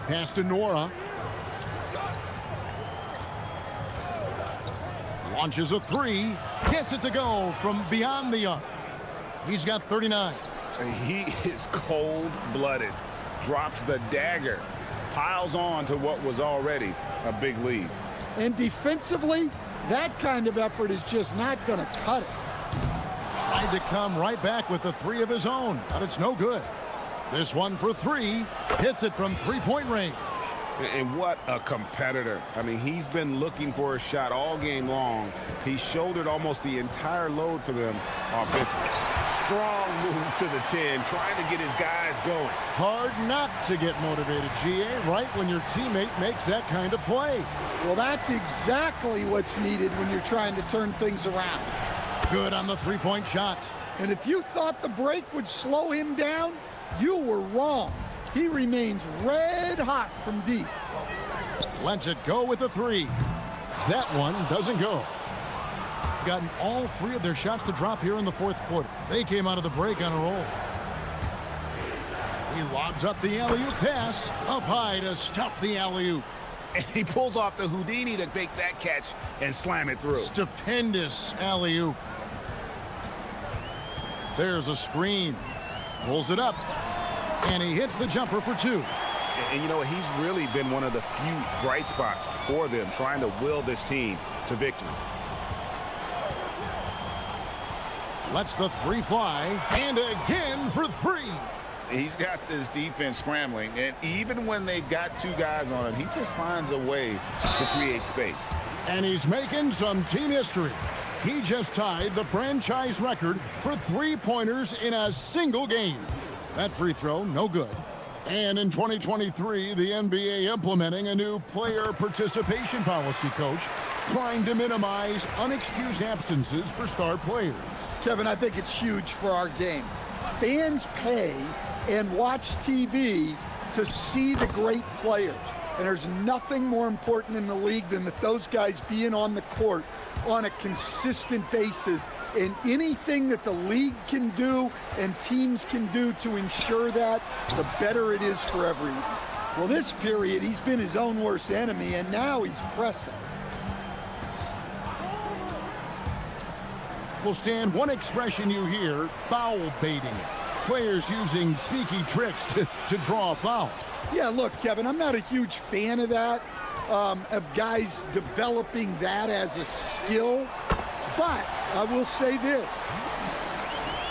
Pass to Nora. Launches a 3. Gets it to go from beyond the arc. He's got 39. He is cold-blooded. Drops the dagger. Piles on to what was already a big lead. And defensively, that kind of effort is just not going to cut it. Tried to come right back with the 3 of his own, but it's no good. This one for 3. Hits it from 3-point range. And what a competitor. I mean, he's been looking for a shot all game long. He shouldered almost the entire load for them offensively. Strong move to the 10, trying to get his guys going. Hard not to get motivated, GA, right when your teammate makes that kind of play. Well, that's exactly what's needed when you're trying to turn things around. Good on the 3-point shot. And if you thought the break would slow him down, you were wrong. He remains red hot from deep. Lets it go with a 3. That one doesn't go. Gotten all 3 of their shots to drop here in the 4th quarter. They came out of the break on a roll. He lobs up the alley-oop pass. Up high to stuff the alley-oop. And he pulls off the Houdini to make that catch and slam it through. Stupendous alley-oop. There's a screen. Pulls it up. And he hits the jumper for 2. And you know, he's really been one of the few bright spots for them, trying to will this team to victory. Lets the 3 fly, and again for 3. He's got this defense scrambling, and even when they've got 2 guys on him, he just finds a way to create space. And he's making some team history. He just tied the franchise record for 3-pointers in a single game. That free throw, no good. And in 2023, the NBA implementing a new player participation policy, Coach, trying to minimize unexcused absences for star players. Kevin, I think it's huge for our game. Fans pay and watch TV to see the great players. And there's nothing more important in the league than that those guys being on the court on a consistent basis. And anything that the league can do and teams can do to ensure that, the better it is for everyone. Well, this period, he's been his own worst enemy, and now he's pressing. Well, Stan, one expression you hear, foul baiting. Players using sneaky tricks to draw a foul. Yeah, look, Kevin, I'm not a huge fan of that, of guys developing that as a skill. But I will say this,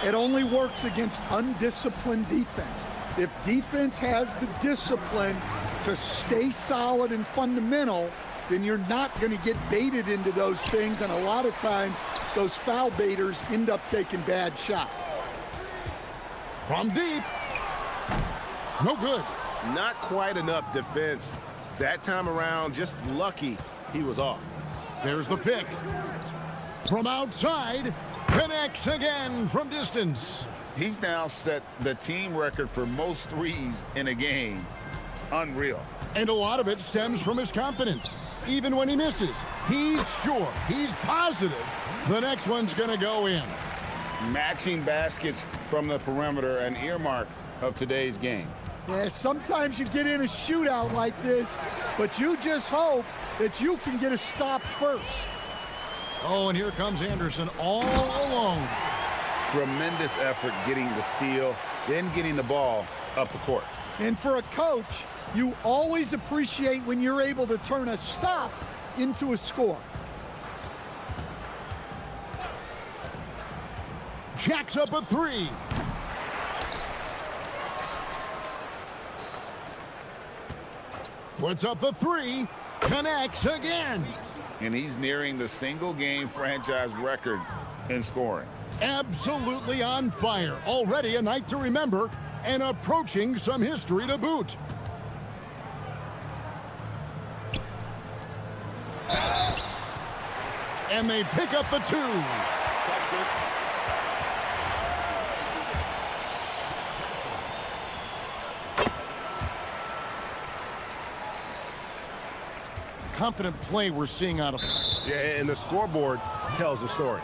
it only works against undisciplined defense. If defense has the discipline to stay solid and fundamental, then you're not going to get baited into those things, and a lot of times those foul baiters end up taking bad shots. From deep. No good. Not quite enough defense. That time around, just lucky he was off. There's the pick. From outside, connects again from distance. He's now set the team record for most threes in a game. Unreal. And a lot of it stems from his confidence. Even when he misses, he's sure, he's positive the next one's going to go in. Matching baskets from the perimeter, an earmark of today's game. Yeah, sometimes you get in a shootout like this, but you just hope that you can get a stop first. Oh, and here comes Anderson all alone. Tremendous effort getting the steal, then getting the ball up the court. And for a coach, you always appreciate when you're able to turn a stop into a score. Jacks up a 3. Puts up the 3. Connects again. And he's nearing the single-game franchise record in scoring. Absolutely on fire. Already a night to remember and approaching some history to boot. And they pick up the 2. confident play we're seeing out of him. Yeah, and the scoreboard tells the story.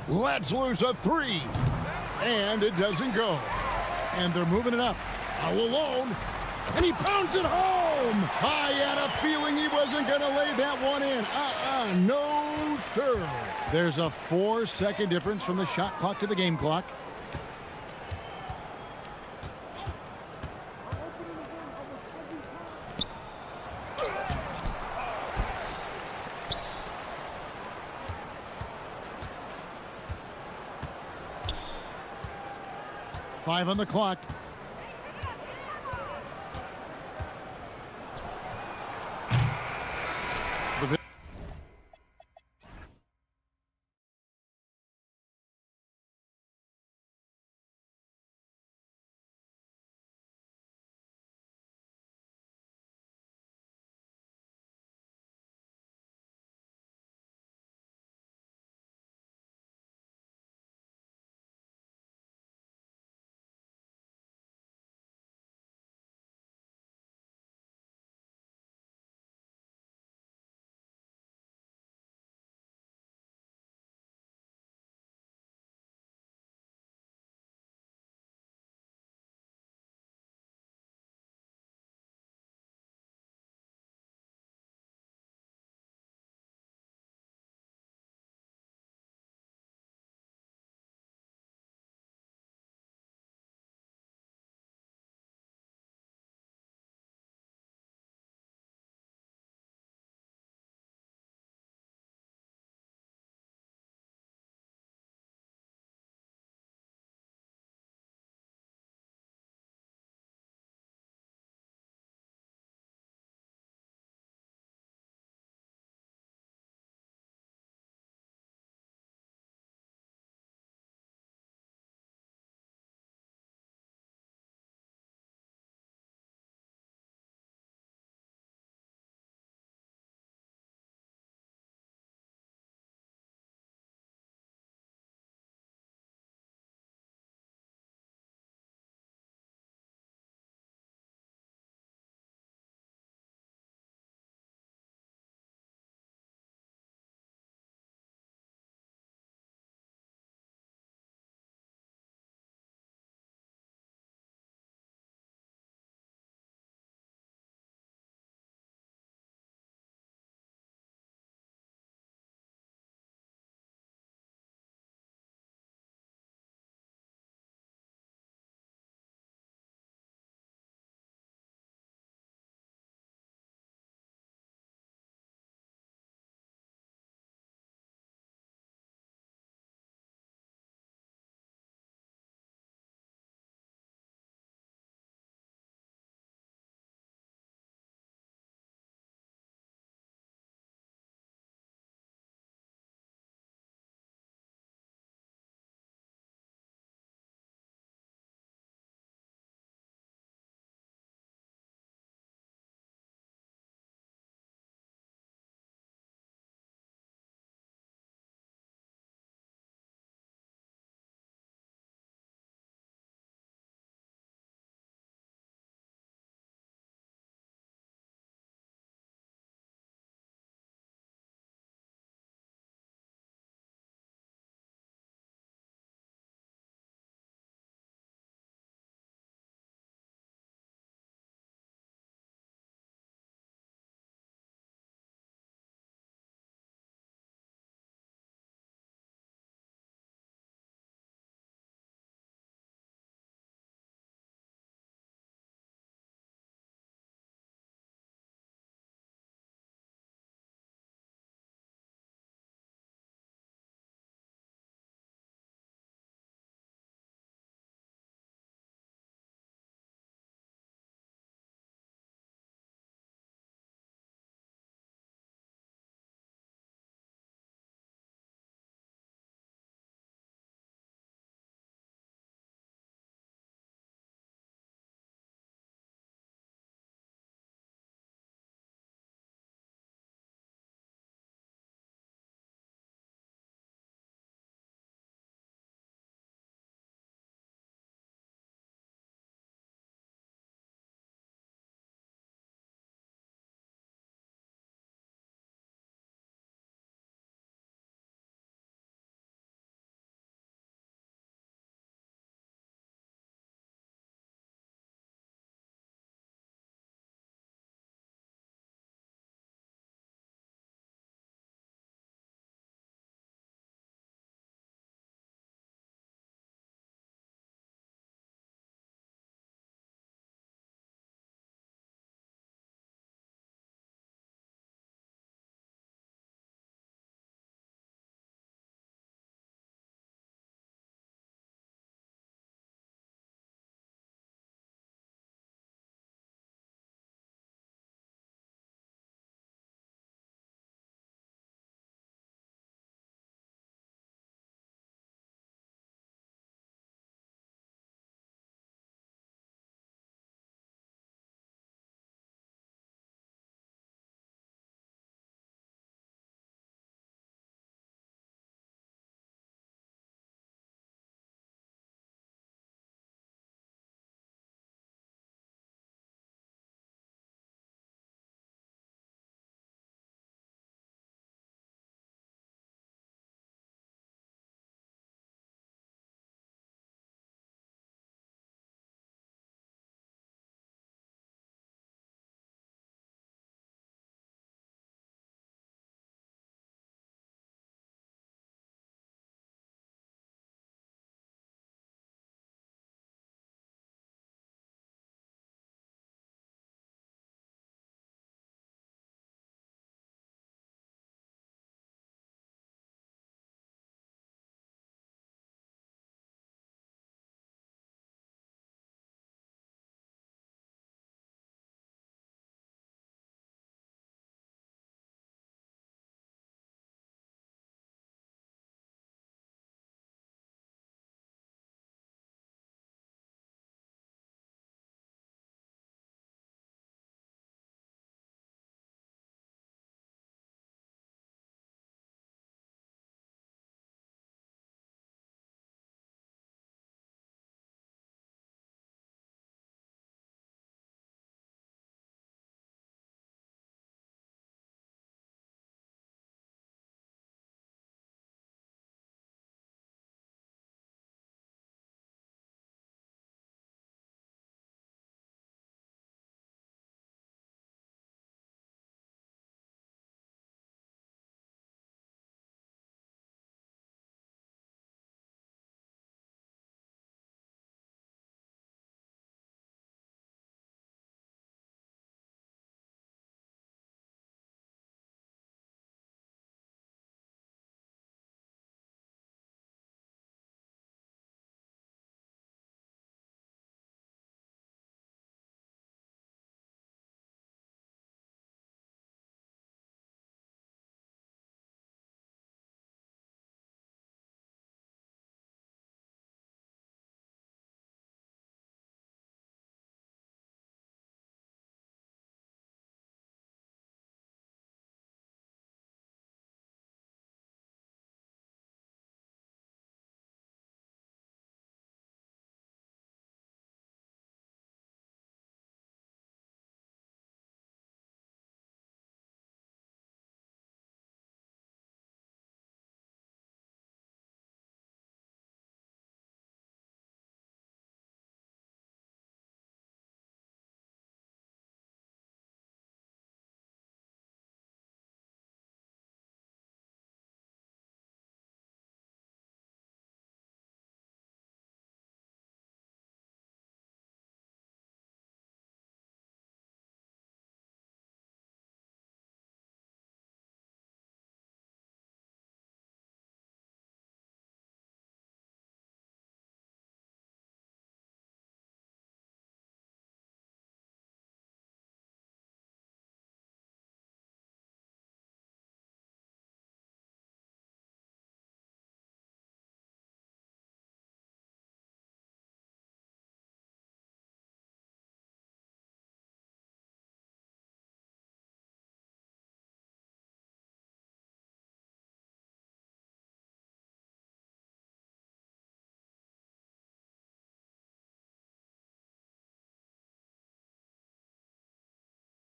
Let's lose a three. And it doesn't go. And they're moving it up. Now alone. And he pounds it home. I had a feeling he wasn't going to lay that one in. No, sir. There's a 4-second difference from the shot clock to the game clock. Five on the clock.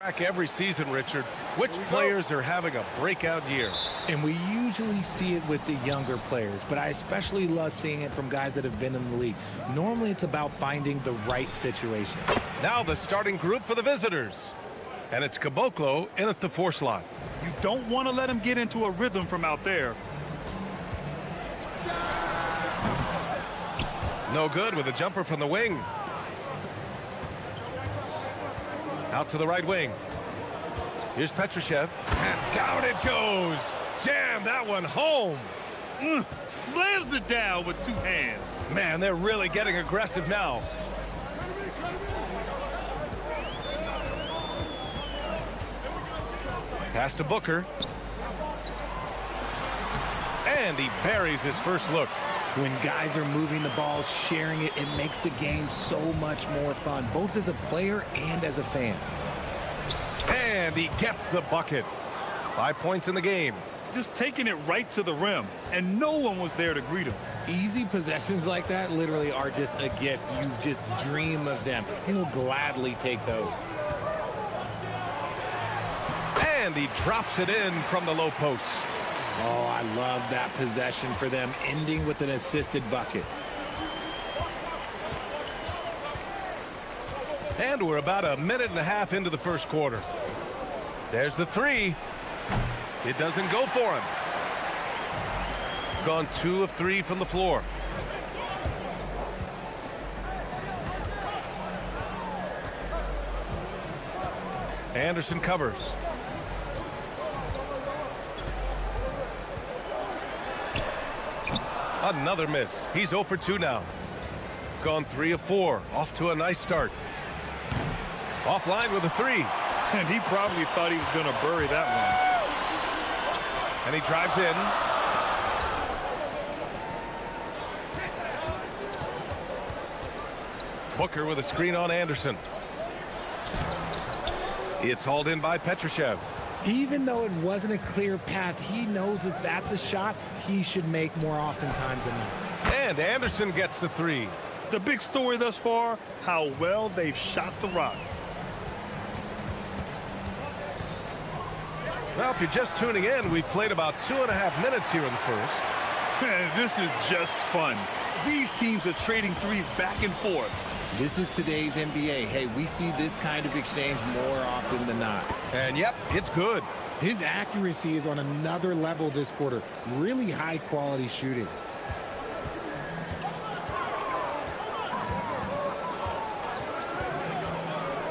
Every season, Richard, which players are having a breakout year? And we usually see it with the younger players, but I especially love seeing it from guys that have been in the league. Normally, it's about finding the right situation. Now the starting group for the visitors. And it's Caboclo in at the 4 slot. You don't want to let him get into a rhythm from out there. No good with a jumper from the wing. Out to the right wing. Here's Petrushev. And down it goes. Jam that one home. Slams it down with 2 hands. Man, they're really getting aggressive now. Pass to Booker. And he buries his first look. When guys are moving the ball, sharing it, it makes the game so much more fun, both as a player and as a fan. And he gets the bucket. 5 points in the game. Just taking it right to the rim, and no one was there to greet him. Easy possessions like that literally are just a gift. You just dream of them. He'll gladly take those. And he drops it in from the low post. Oh, I love that possession for them, ending with an assisted bucket. And we're about a minute and a half into the first quarter. There's the 3. It doesn't go for him. Gone 2 of 3 from the floor. Anderson covers. Another miss. He's 0 for 2 now. Gone 3 of 4. Off to a nice start. Offline with a 3. And he probably thought he was going to bury that one. And he drives in. Booker with a screen on Anderson. It's hauled in by Petrushev. Even though it wasn't a clear path, he knows that that's a shot he should make more oftentimes than not. And Anderson gets the 3. The big story thus far, how well they've shot the rock. Well, if you're just tuning in, we've played about 2.5 minutes here in the first. Man, this is just fun. These teams are trading threes back and forth. This is today's NBA. Hey, we see this kind of exchange more often than not. And yep, it's good. His accuracy is on another level this quarter. Really high quality shooting.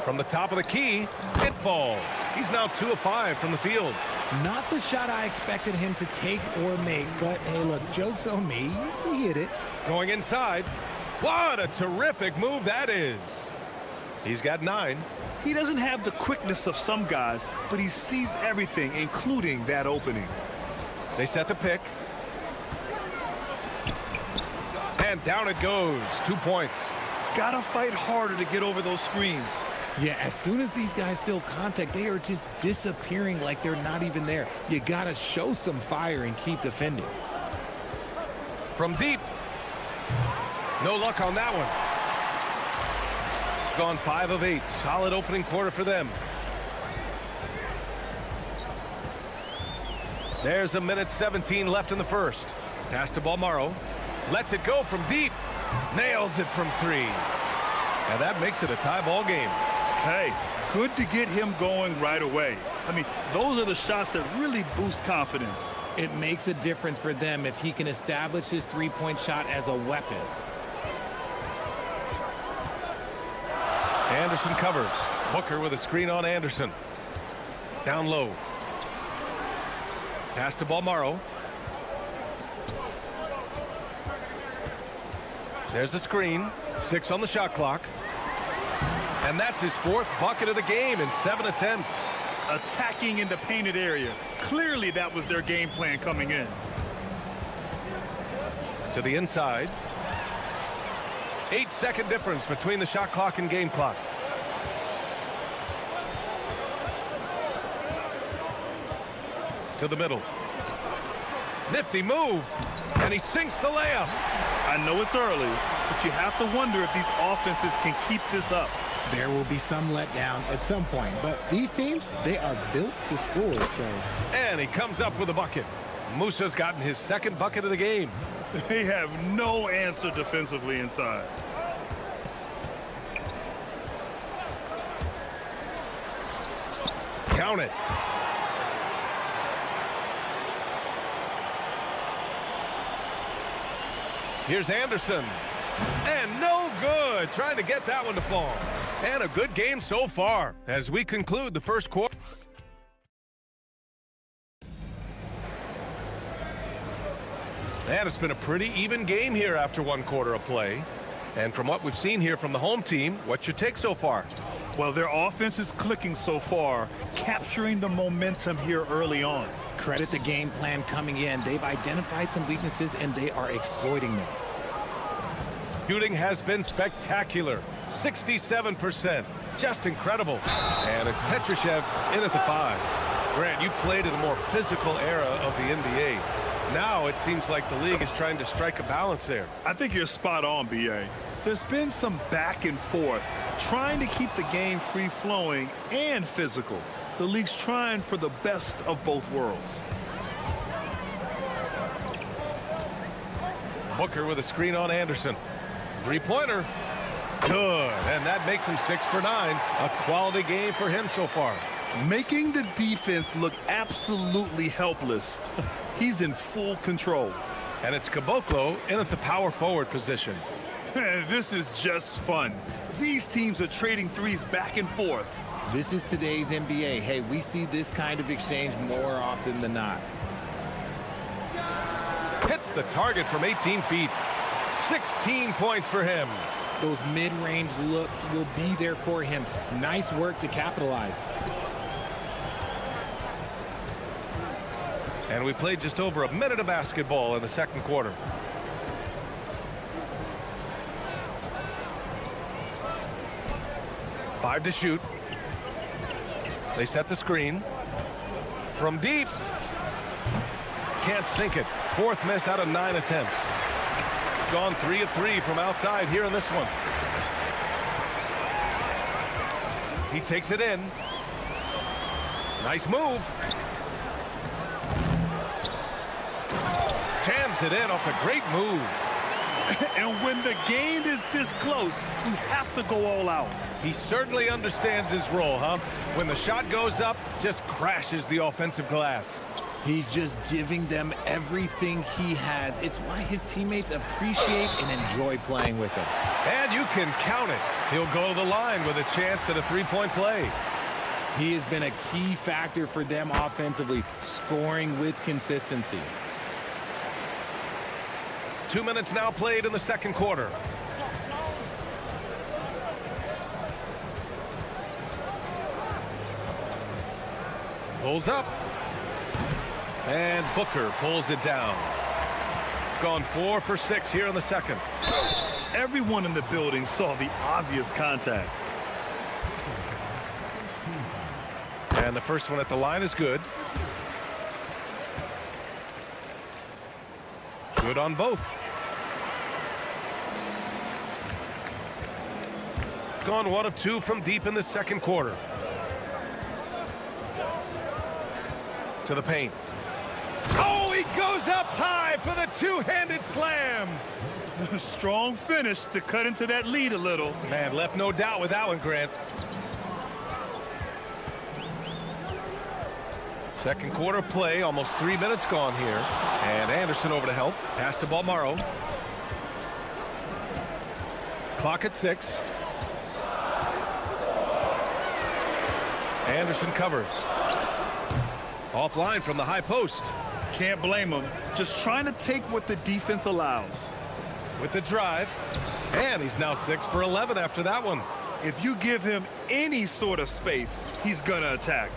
From the top of the key, it falls. He's now 2 of 5 from the field. Not the shot I expected him to take or make, but hey, look, joke's on me. He hit it. Going inside. What a terrific move that is. He's got 9. He doesn't have the quickness of some guys, but he sees everything, including that opening. They set the pick. And down it goes. 2 points. Gotta fight harder to get over those screens. Yeah, as soon as these guys feel contact, they are just disappearing like they're not even there. You gotta show some fire and keep defending. From deep. No luck on that one. Gone 5 of 8. Solid opening quarter for them. There's a minute 17 left in the first. Pass to Balmaro. Lets it go from deep. Nails it from 3. And that makes it a tie ball game. Hey, good to get him going right away. I mean, those are the shots that really boost confidence. It makes a difference for them if he can establish his three-point shot as a weapon. Anderson covers. Booker with a screen on Anderson. Down low. Pass to Balmaro. There's a screen. 6 on the shot clock. And that's his 4th bucket of the game in 7 attempts. Attacking in the painted area. Clearly that was their game plan coming in. To the inside. 8-second difference between the shot clock and game clock. To the middle. Nifty move. And he sinks the layup. I know it's early, but you have to wonder if these offenses can keep this up. There will be some letdown at some point, but these teams, they are built to score, so. And he comes up with a bucket. Musa's gotten his second bucket of the game. They have no answer defensively inside. Count it. Here's Anderson. And no good. Trying to get that one to fall. And a good game so far as we conclude the first quarter. And it's been a pretty even game here after one quarter of play. And from what we've seen here from the home team, what's your take so far? Well, their offense is clicking so far, capturing the momentum here early on. Credit the game plan coming in. They've identified some weaknesses, and they are exploiting them. Shooting has been spectacular. 67%. Just incredible. And it's Petrushev in at the 5. Grant, you played in a more physical era of the NBA. Now it seems like the league is trying to strike a balance there. I think you're spot on, B.A. There's been some back and forth, trying to keep the game free-flowing and physical. The league's trying for the best of both worlds. Booker with a screen on Anderson. Three-pointer. Good. And that makes him 6 for 9. A quality game for him so far. Making the defense look absolutely helpless. He's in full control. And it's Caboclo in at the power forward position. This is just fun. These teams are trading threes back and forth. This is today's NBA. Hey, we see this kind of exchange more often than not. Hits the target from 18 feet. 16 points for him. Those mid-range looks will be there for him. Nice work to capitalize. And we played just over a minute of basketball in the second quarter. Five to shoot. They set the screen. From deep. Can't sink it. Fourth miss out of 9 attempts. Gone 3 of 3 from outside here in this one. He takes it in. Nice move. Jams it in off a great move. And when the game is this close, you have to go all out. He certainly understands his role, huh? When the shot goes up, just crashes the offensive glass. He's just giving them everything he has. It's why his teammates appreciate and enjoy playing with him. And you can count it. He'll go to the line with a chance at a three-point play. He has been a key factor for them offensively, scoring with consistency. 2 minutes now played in the second quarter. Pulls up. And Booker pulls it down. Gone 4 for 6 here in the second. Everyone in the building saw the obvious contact. And the first one at the line is good. Good on both. Gone 1 of 2 from deep in the second quarter. To the paint. Oh, he goes up high for the two-handed slam. Strong finish to cut into that lead a little. Man, left no doubt with that one, Grant. Second quarter play, almost 3 minutes gone here. And Anderson over to help. Pass to Balmaro. Clock at 6. Anderson covers. Offline from the high post. Can't blame him. Just trying to take what the defense allows. With the drive. And he's now 6 for 11 after that one. If you give him any sort of space, he's gonna attack.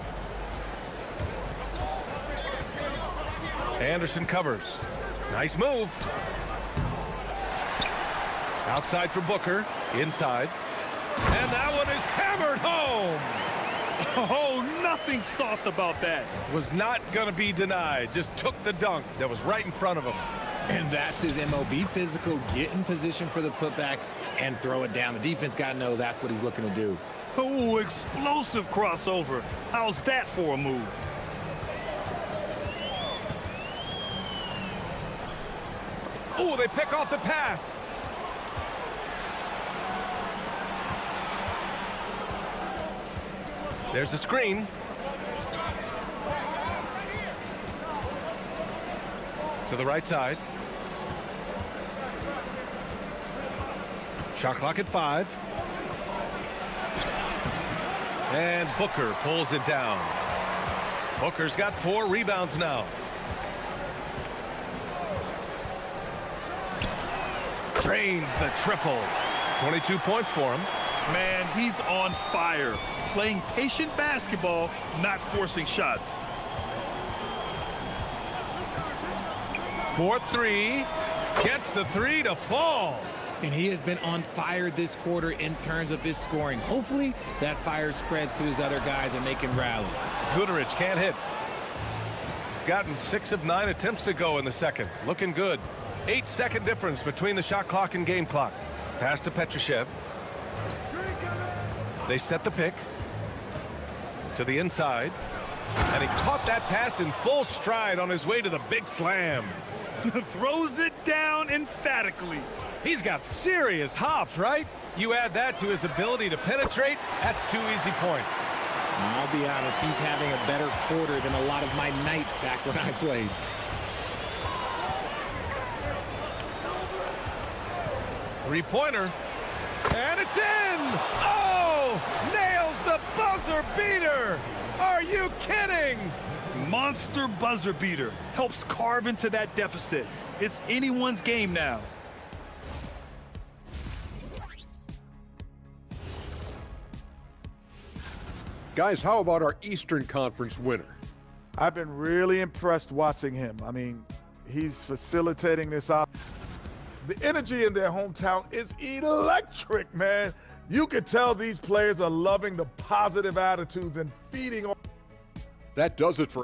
Anderson covers. Nice move. Outside for Booker. Inside. And that one is hammered home. Oh, nothing soft about that. Was not going to be denied. Just took the dunk that was right in front of him. And that's his MO. Be physical, get in position for the putback, and throw it down. The defense got to know that's what he's looking to do. Oh, explosive crossover. How's that for a move? Oh, they pick off the pass. There's a screen. To the right side. Shot clock at 5. And Booker pulls it down. Booker's got 4 rebounds now. Drains the triple. 22 points for him. Man, he's on fire. Playing patient basketball, not forcing shots. 4-3. Gets the 3 to fall. And he has been on fire this quarter in terms of his scoring. Hopefully that fire spreads to his other guys and they can rally. Guterich can't hit. Gotten 6 of 9 attempts to go in the second. Looking good. 8-second difference between the shot clock and game clock. Pass to Petrushev. They set the pick. To the inside. And he caught that pass in full stride on his way to the big slam. Throws it down emphatically. He's got serious hops, right? You add that to his ability to penetrate, that's 2 easy points. I'll be honest, he's having a better quarter than a lot of my nights back when I played. Three-pointer. And it's in! Oh! Nails the buzzer beater! Are you kidding? Monster buzzer beater. Helps carve into that deficit. It's anyone's game now. Guys, how about our Eastern Conference winner? I've been really impressed watching him. I mean, he's facilitating this out. The energy in their hometown is electric, man. You can tell these players are loving the positive attitudes and feeding on. That does it for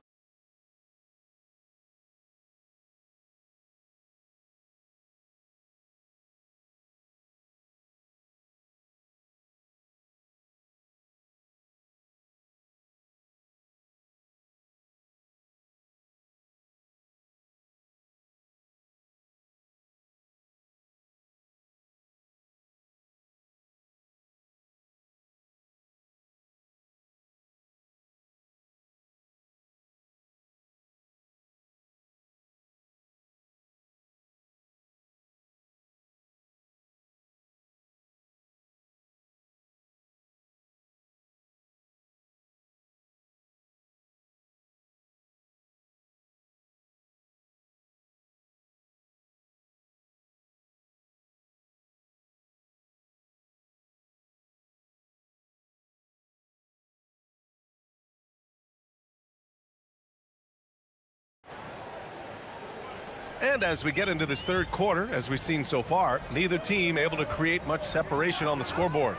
And as we get into this third quarter, as we've seen so far, neither team able to create much separation on the scoreboard.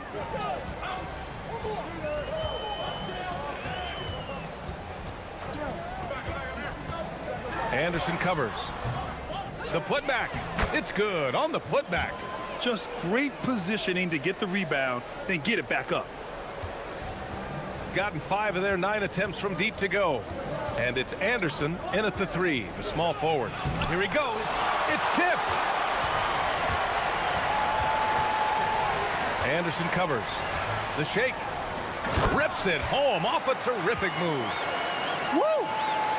Anderson covers. The putback. It's good on the putback. Just great positioning to get the rebound, then get it back up. Gotten 5 of their 9 attempts from deep to go. And it's Anderson in at the 3, the small forward. Here he goes. It's tipped. Anderson covers. The shake. Rips it home off a terrific move. Woo!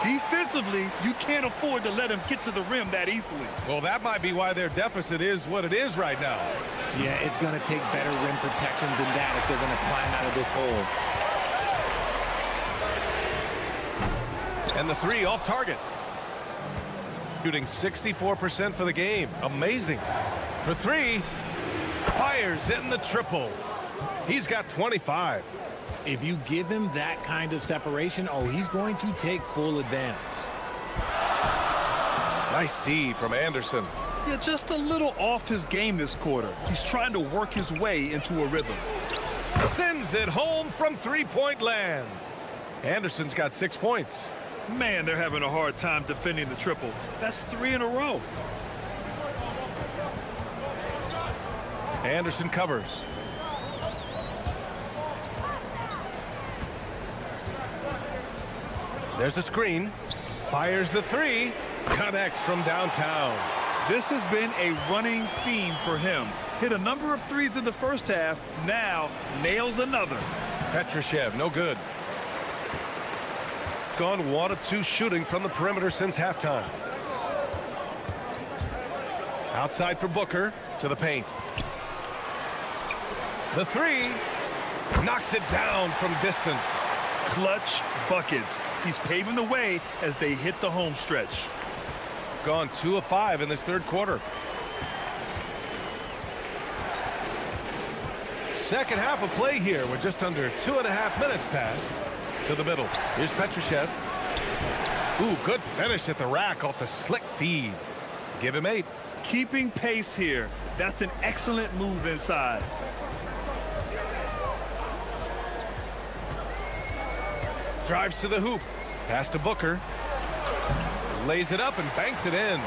Defensively, you can't afford to let him get to the rim that easily. Well, that might be why their deficit is what it is right now. Yeah, it's going to take better rim protection than that if they're going to climb out of this hole. And the 3 off target. Shooting 64% for the game. Amazing. For 3, fires in the triple. He's got 25. If you give him that kind of separation, oh, he's going to take full advantage. Nice D from Anderson. Yeah, just a little off his game this quarter. He's trying to work his way into a rhythm. Sends it home from three-point land. Anderson's got 6 points. Man, they're having a hard time defending the triple. That's 3 in a row. Anderson covers. There's a screen. Fires the three. Connects from downtown. This has been a running theme for him. Hit a number of threes in the first half. Now nails another. Petrushev, no good. Gone 1 of 2 shooting from the perimeter since halftime. Outside for Booker, to the paint. The three, knocks it down from distance. Clutch buckets. He's paving the way as they hit the home stretch. Gone 2 of 5 in this third quarter. Second half of play here with just under 2.5 minutes passed. To the middle. Here's Petrushev. Ooh, good finish at the rack off the slick feed. Give him 8. Keeping pace here. That's an excellent move inside. Drives to the hoop. Pass to Booker. Lays it up and banks it in.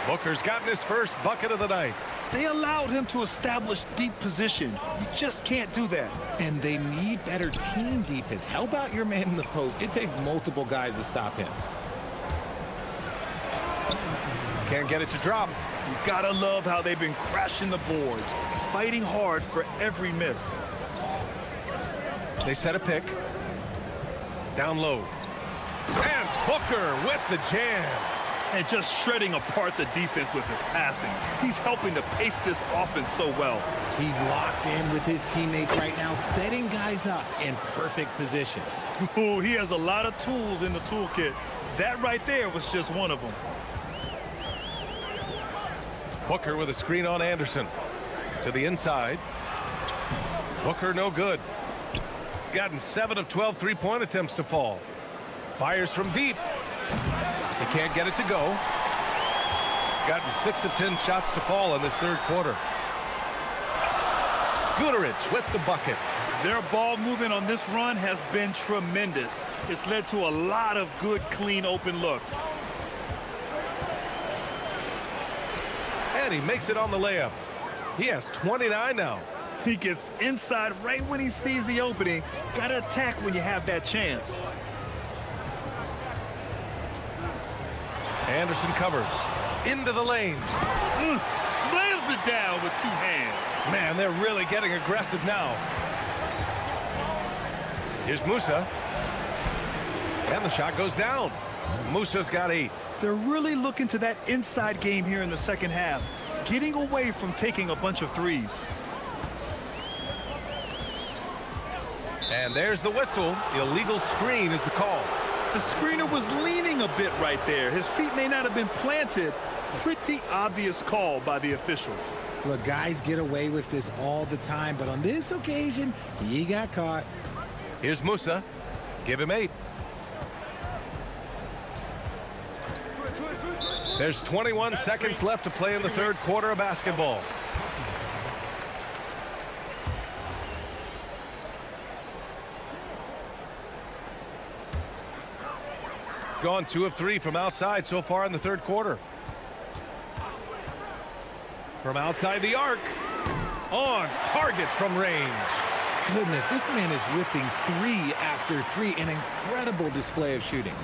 Booker's gotten his first bucket of the night. They allowed him to establish deep position. You just can't do that. And they need better team defense. Help out your man in the post. It takes multiple guys to stop him. Can't get it to drop. You gotta love how they've been crashing the boards, fighting hard for every miss. They set a pick. Down low. And Booker with the jam. And just shredding apart the defense with his passing. He's helping to pace this offense so well. He's locked in with his teammates right now, setting guys up in perfect position. Ooh, he has a lot of tools in the toolkit. That right there was just one of them. Booker with a screen on Anderson. To the inside. Booker no good. Gotten 7 of 12 three-point attempts to fall. Fires from deep. He can't get it to go. Gotten 6 of 10 shots to fall in this third quarter. Guterich with the bucket. Their ball movement on this run has been tremendous. It's led to a lot of good, clean, open looks. And he makes it on the layup. He has 29 now. He gets inside right when he sees the opening. Gotta attack when you have that chance. Anderson covers. Into the lane. Slams it down with 2 hands. Man, they're really getting aggressive now. Here's Musa. And the shot goes down. Musa's got 8. They're really looking to that inside game here in the second half, getting away from taking a bunch of threes. And there's the whistle. Illegal screen is the call. The screener was leaning a bit right there. His feet may not have been planted. Pretty obvious call by the officials. Look, guys get away with this all the time, but on this occasion, he got caught. Here's Musa. Give him 8. There's 21 seconds left to play in the third quarter of basketball. Gone 2 of 3 from outside so far in the third quarter. From outside the arc. On target from range. Goodness, this man is ripping 3 after 3. An incredible display of shooting.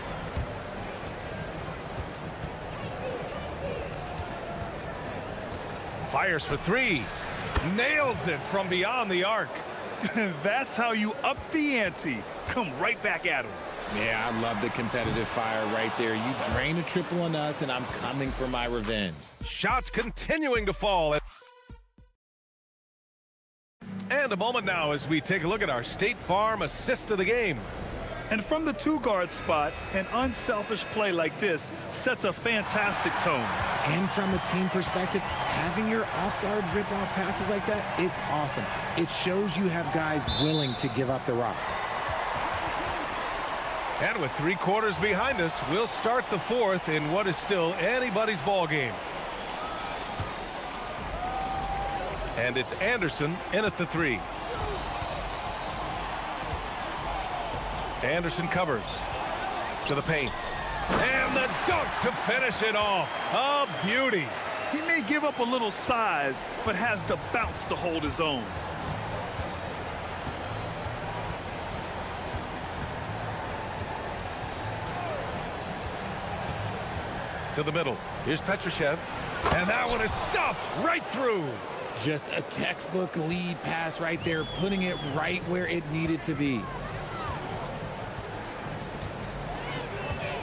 Fires for 3. Nails it from beyond the arc. That's how you up the ante. Come right back at him. Yeah, I love the competitive fire right there. You drain a triple on us, and I'm coming for my revenge. Shots continuing to fall. And a moment now as we take a look at our State Farm assist of the game. And from the 2-guard spot, an unselfish play like this sets a fantastic tone. And from a team perspective, having your off-guard rip-off passes like that, it's awesome. It shows you have guys willing to give up the rock. And with 3 quarters behind us, we'll start the fourth in what is still anybody's ball game. And it's Anderson in at the 3. Anderson covers to the paint. And the dunk to finish it off. A beauty. He may give up a little size, but has the bounce to hold his own. To the middle. Here's Petrushev. And that one is stuffed right through. Just a textbook lead pass right there, putting it right where it needed to be.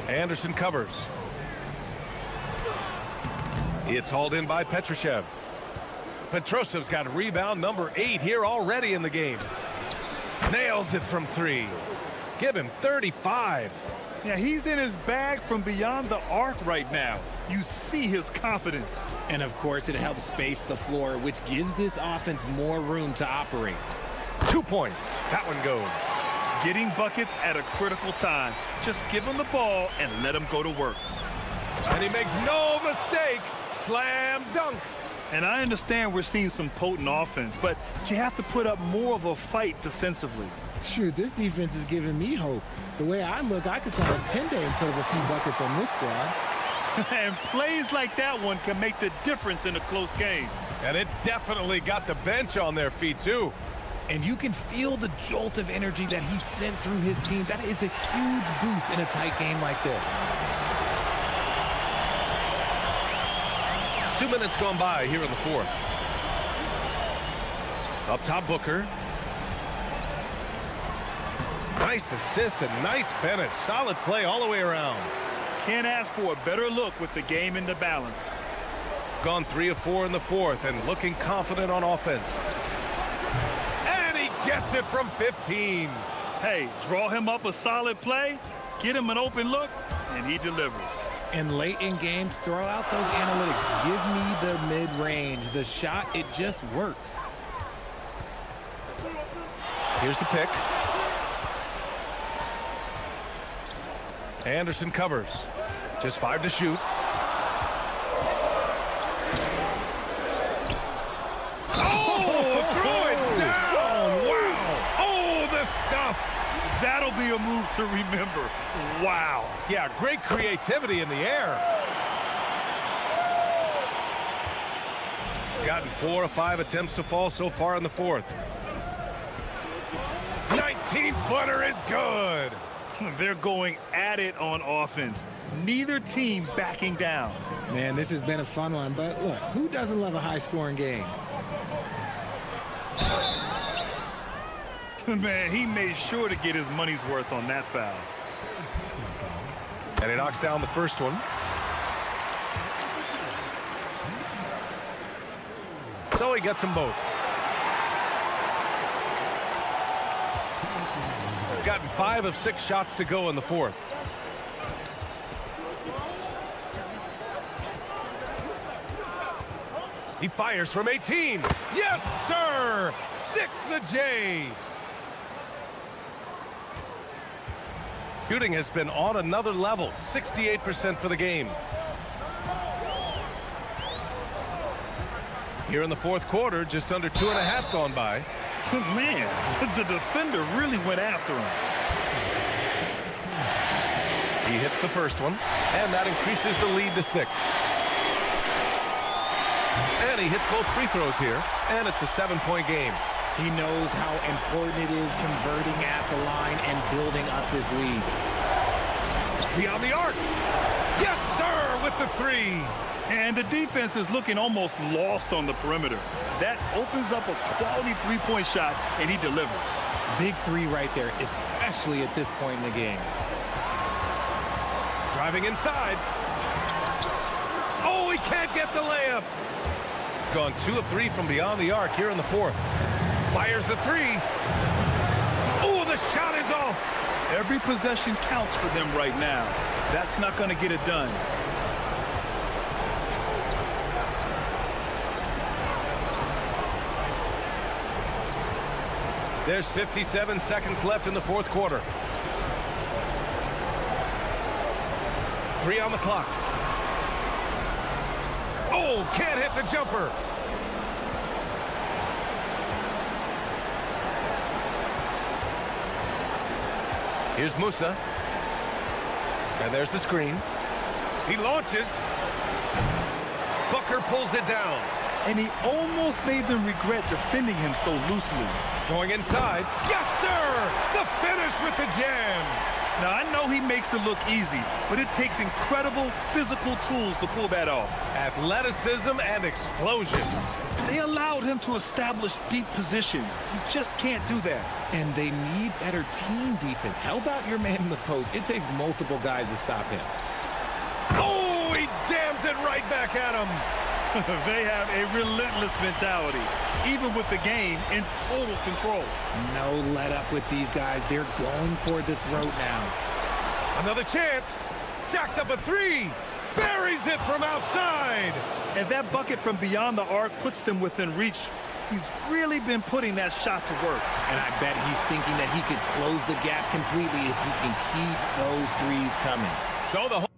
Anderson covers. It's hauled in by Petrushev. Petroshev's got rebound number 8 here already in the game. Nails it from 3. Give him 35. Yeah, he's in his bag from beyond the arc right now. You see his confidence. And of course, it helps space the floor, which gives this offense more room to operate. 2 points. That one goes. Getting buckets at a critical time. Just give him the ball and let him go to work. And he makes no mistake. Slam dunk. And I understand we're seeing some potent offense, but you have to put up more of a fight defensively. Shoot, this defense is giving me hope. The way I look, I could sign a 10-day and put up a few buckets on this squad. And plays like that one can make the difference in a close game. And it definitely got the bench on their feet, too. And you can feel the jolt of energy that he sent through his team. That is a huge boost in a tight game like this. 2 minutes gone by here in the fourth. Up top, Booker. Nice assist and nice finish. Solid play all the way around. Can't ask for a better look with the game in the balance. Gone 3 of 4 in the fourth and looking confident on offense. And he gets it from 15. Hey, draw him up a solid play, get him an open look, and he delivers. And late in games, throw out those analytics. Give me the mid-range. The shot, it just works. Here's the pick. Anderson covers. Just 5 to shoot. Oh, throw it down. Wow. Oh, the stuff. That'll be a move to remember. Wow. Yeah, great creativity in the air. Gotten 4 of 5 attempts to fall so far in the fourth. 19-footer is good. They're going at it on offense. Neither team backing down. Man, this has been a fun one, but look, who doesn't love a high-scoring game? Man, he made sure to get his money's worth on that foul. And he knocks down the first one. So he gets them both. Gotten 5 of 6 shots to go in the fourth. He fires from 18. Yes, sir! Sticks the J. Shooting has been on another level. 68% for the game. Here in the fourth quarter, just under 2.5 gone by. Man, the defender really went after him. He hits the first one, and that increases the lead to 6. And he hits both free throws here, and it's a 7-point game. He knows how important it is converting at the line and building up this lead. Beyond the arc. Yes, sir, with the 3. And the defense is looking almost lost on the perimeter. That opens up a quality three-point shot, and he delivers. Big 3 right there, especially at this point in the game. Driving inside. Oh, he can't get the layup. Gone 2 of 3 from beyond the arc here in the fourth. Fires the 3. Oh, the shot is off. Every possession counts for them right now. That's not going to get it done. There's 57 seconds left in the fourth quarter. 3 on the clock. Oh, can't hit the jumper. Here's Musa. And there's the screen. He launches. Booker pulls it down. And he almost made them regret defending him so loosely. Going inside. Yes, sir! The finish with the jam. Now, I know he makes it look easy, but it takes incredible physical tools to pull that off. Athleticism and explosion. They allowed him to establish deep position. You just can't do that. And they need better team defense. Help out your man in the post. It takes multiple guys to stop him. Oh, he jams it right back at him. They have a relentless mentality, even with the game in total control. No let up with these guys. They're going for the throat now. Another chance. Jacks up a three. Buries it from outside. And that bucket from beyond the arc puts them within reach. He's really been putting that shot to work. And I bet he's thinking that he could close the gap completely if he can keep those threes coming. So the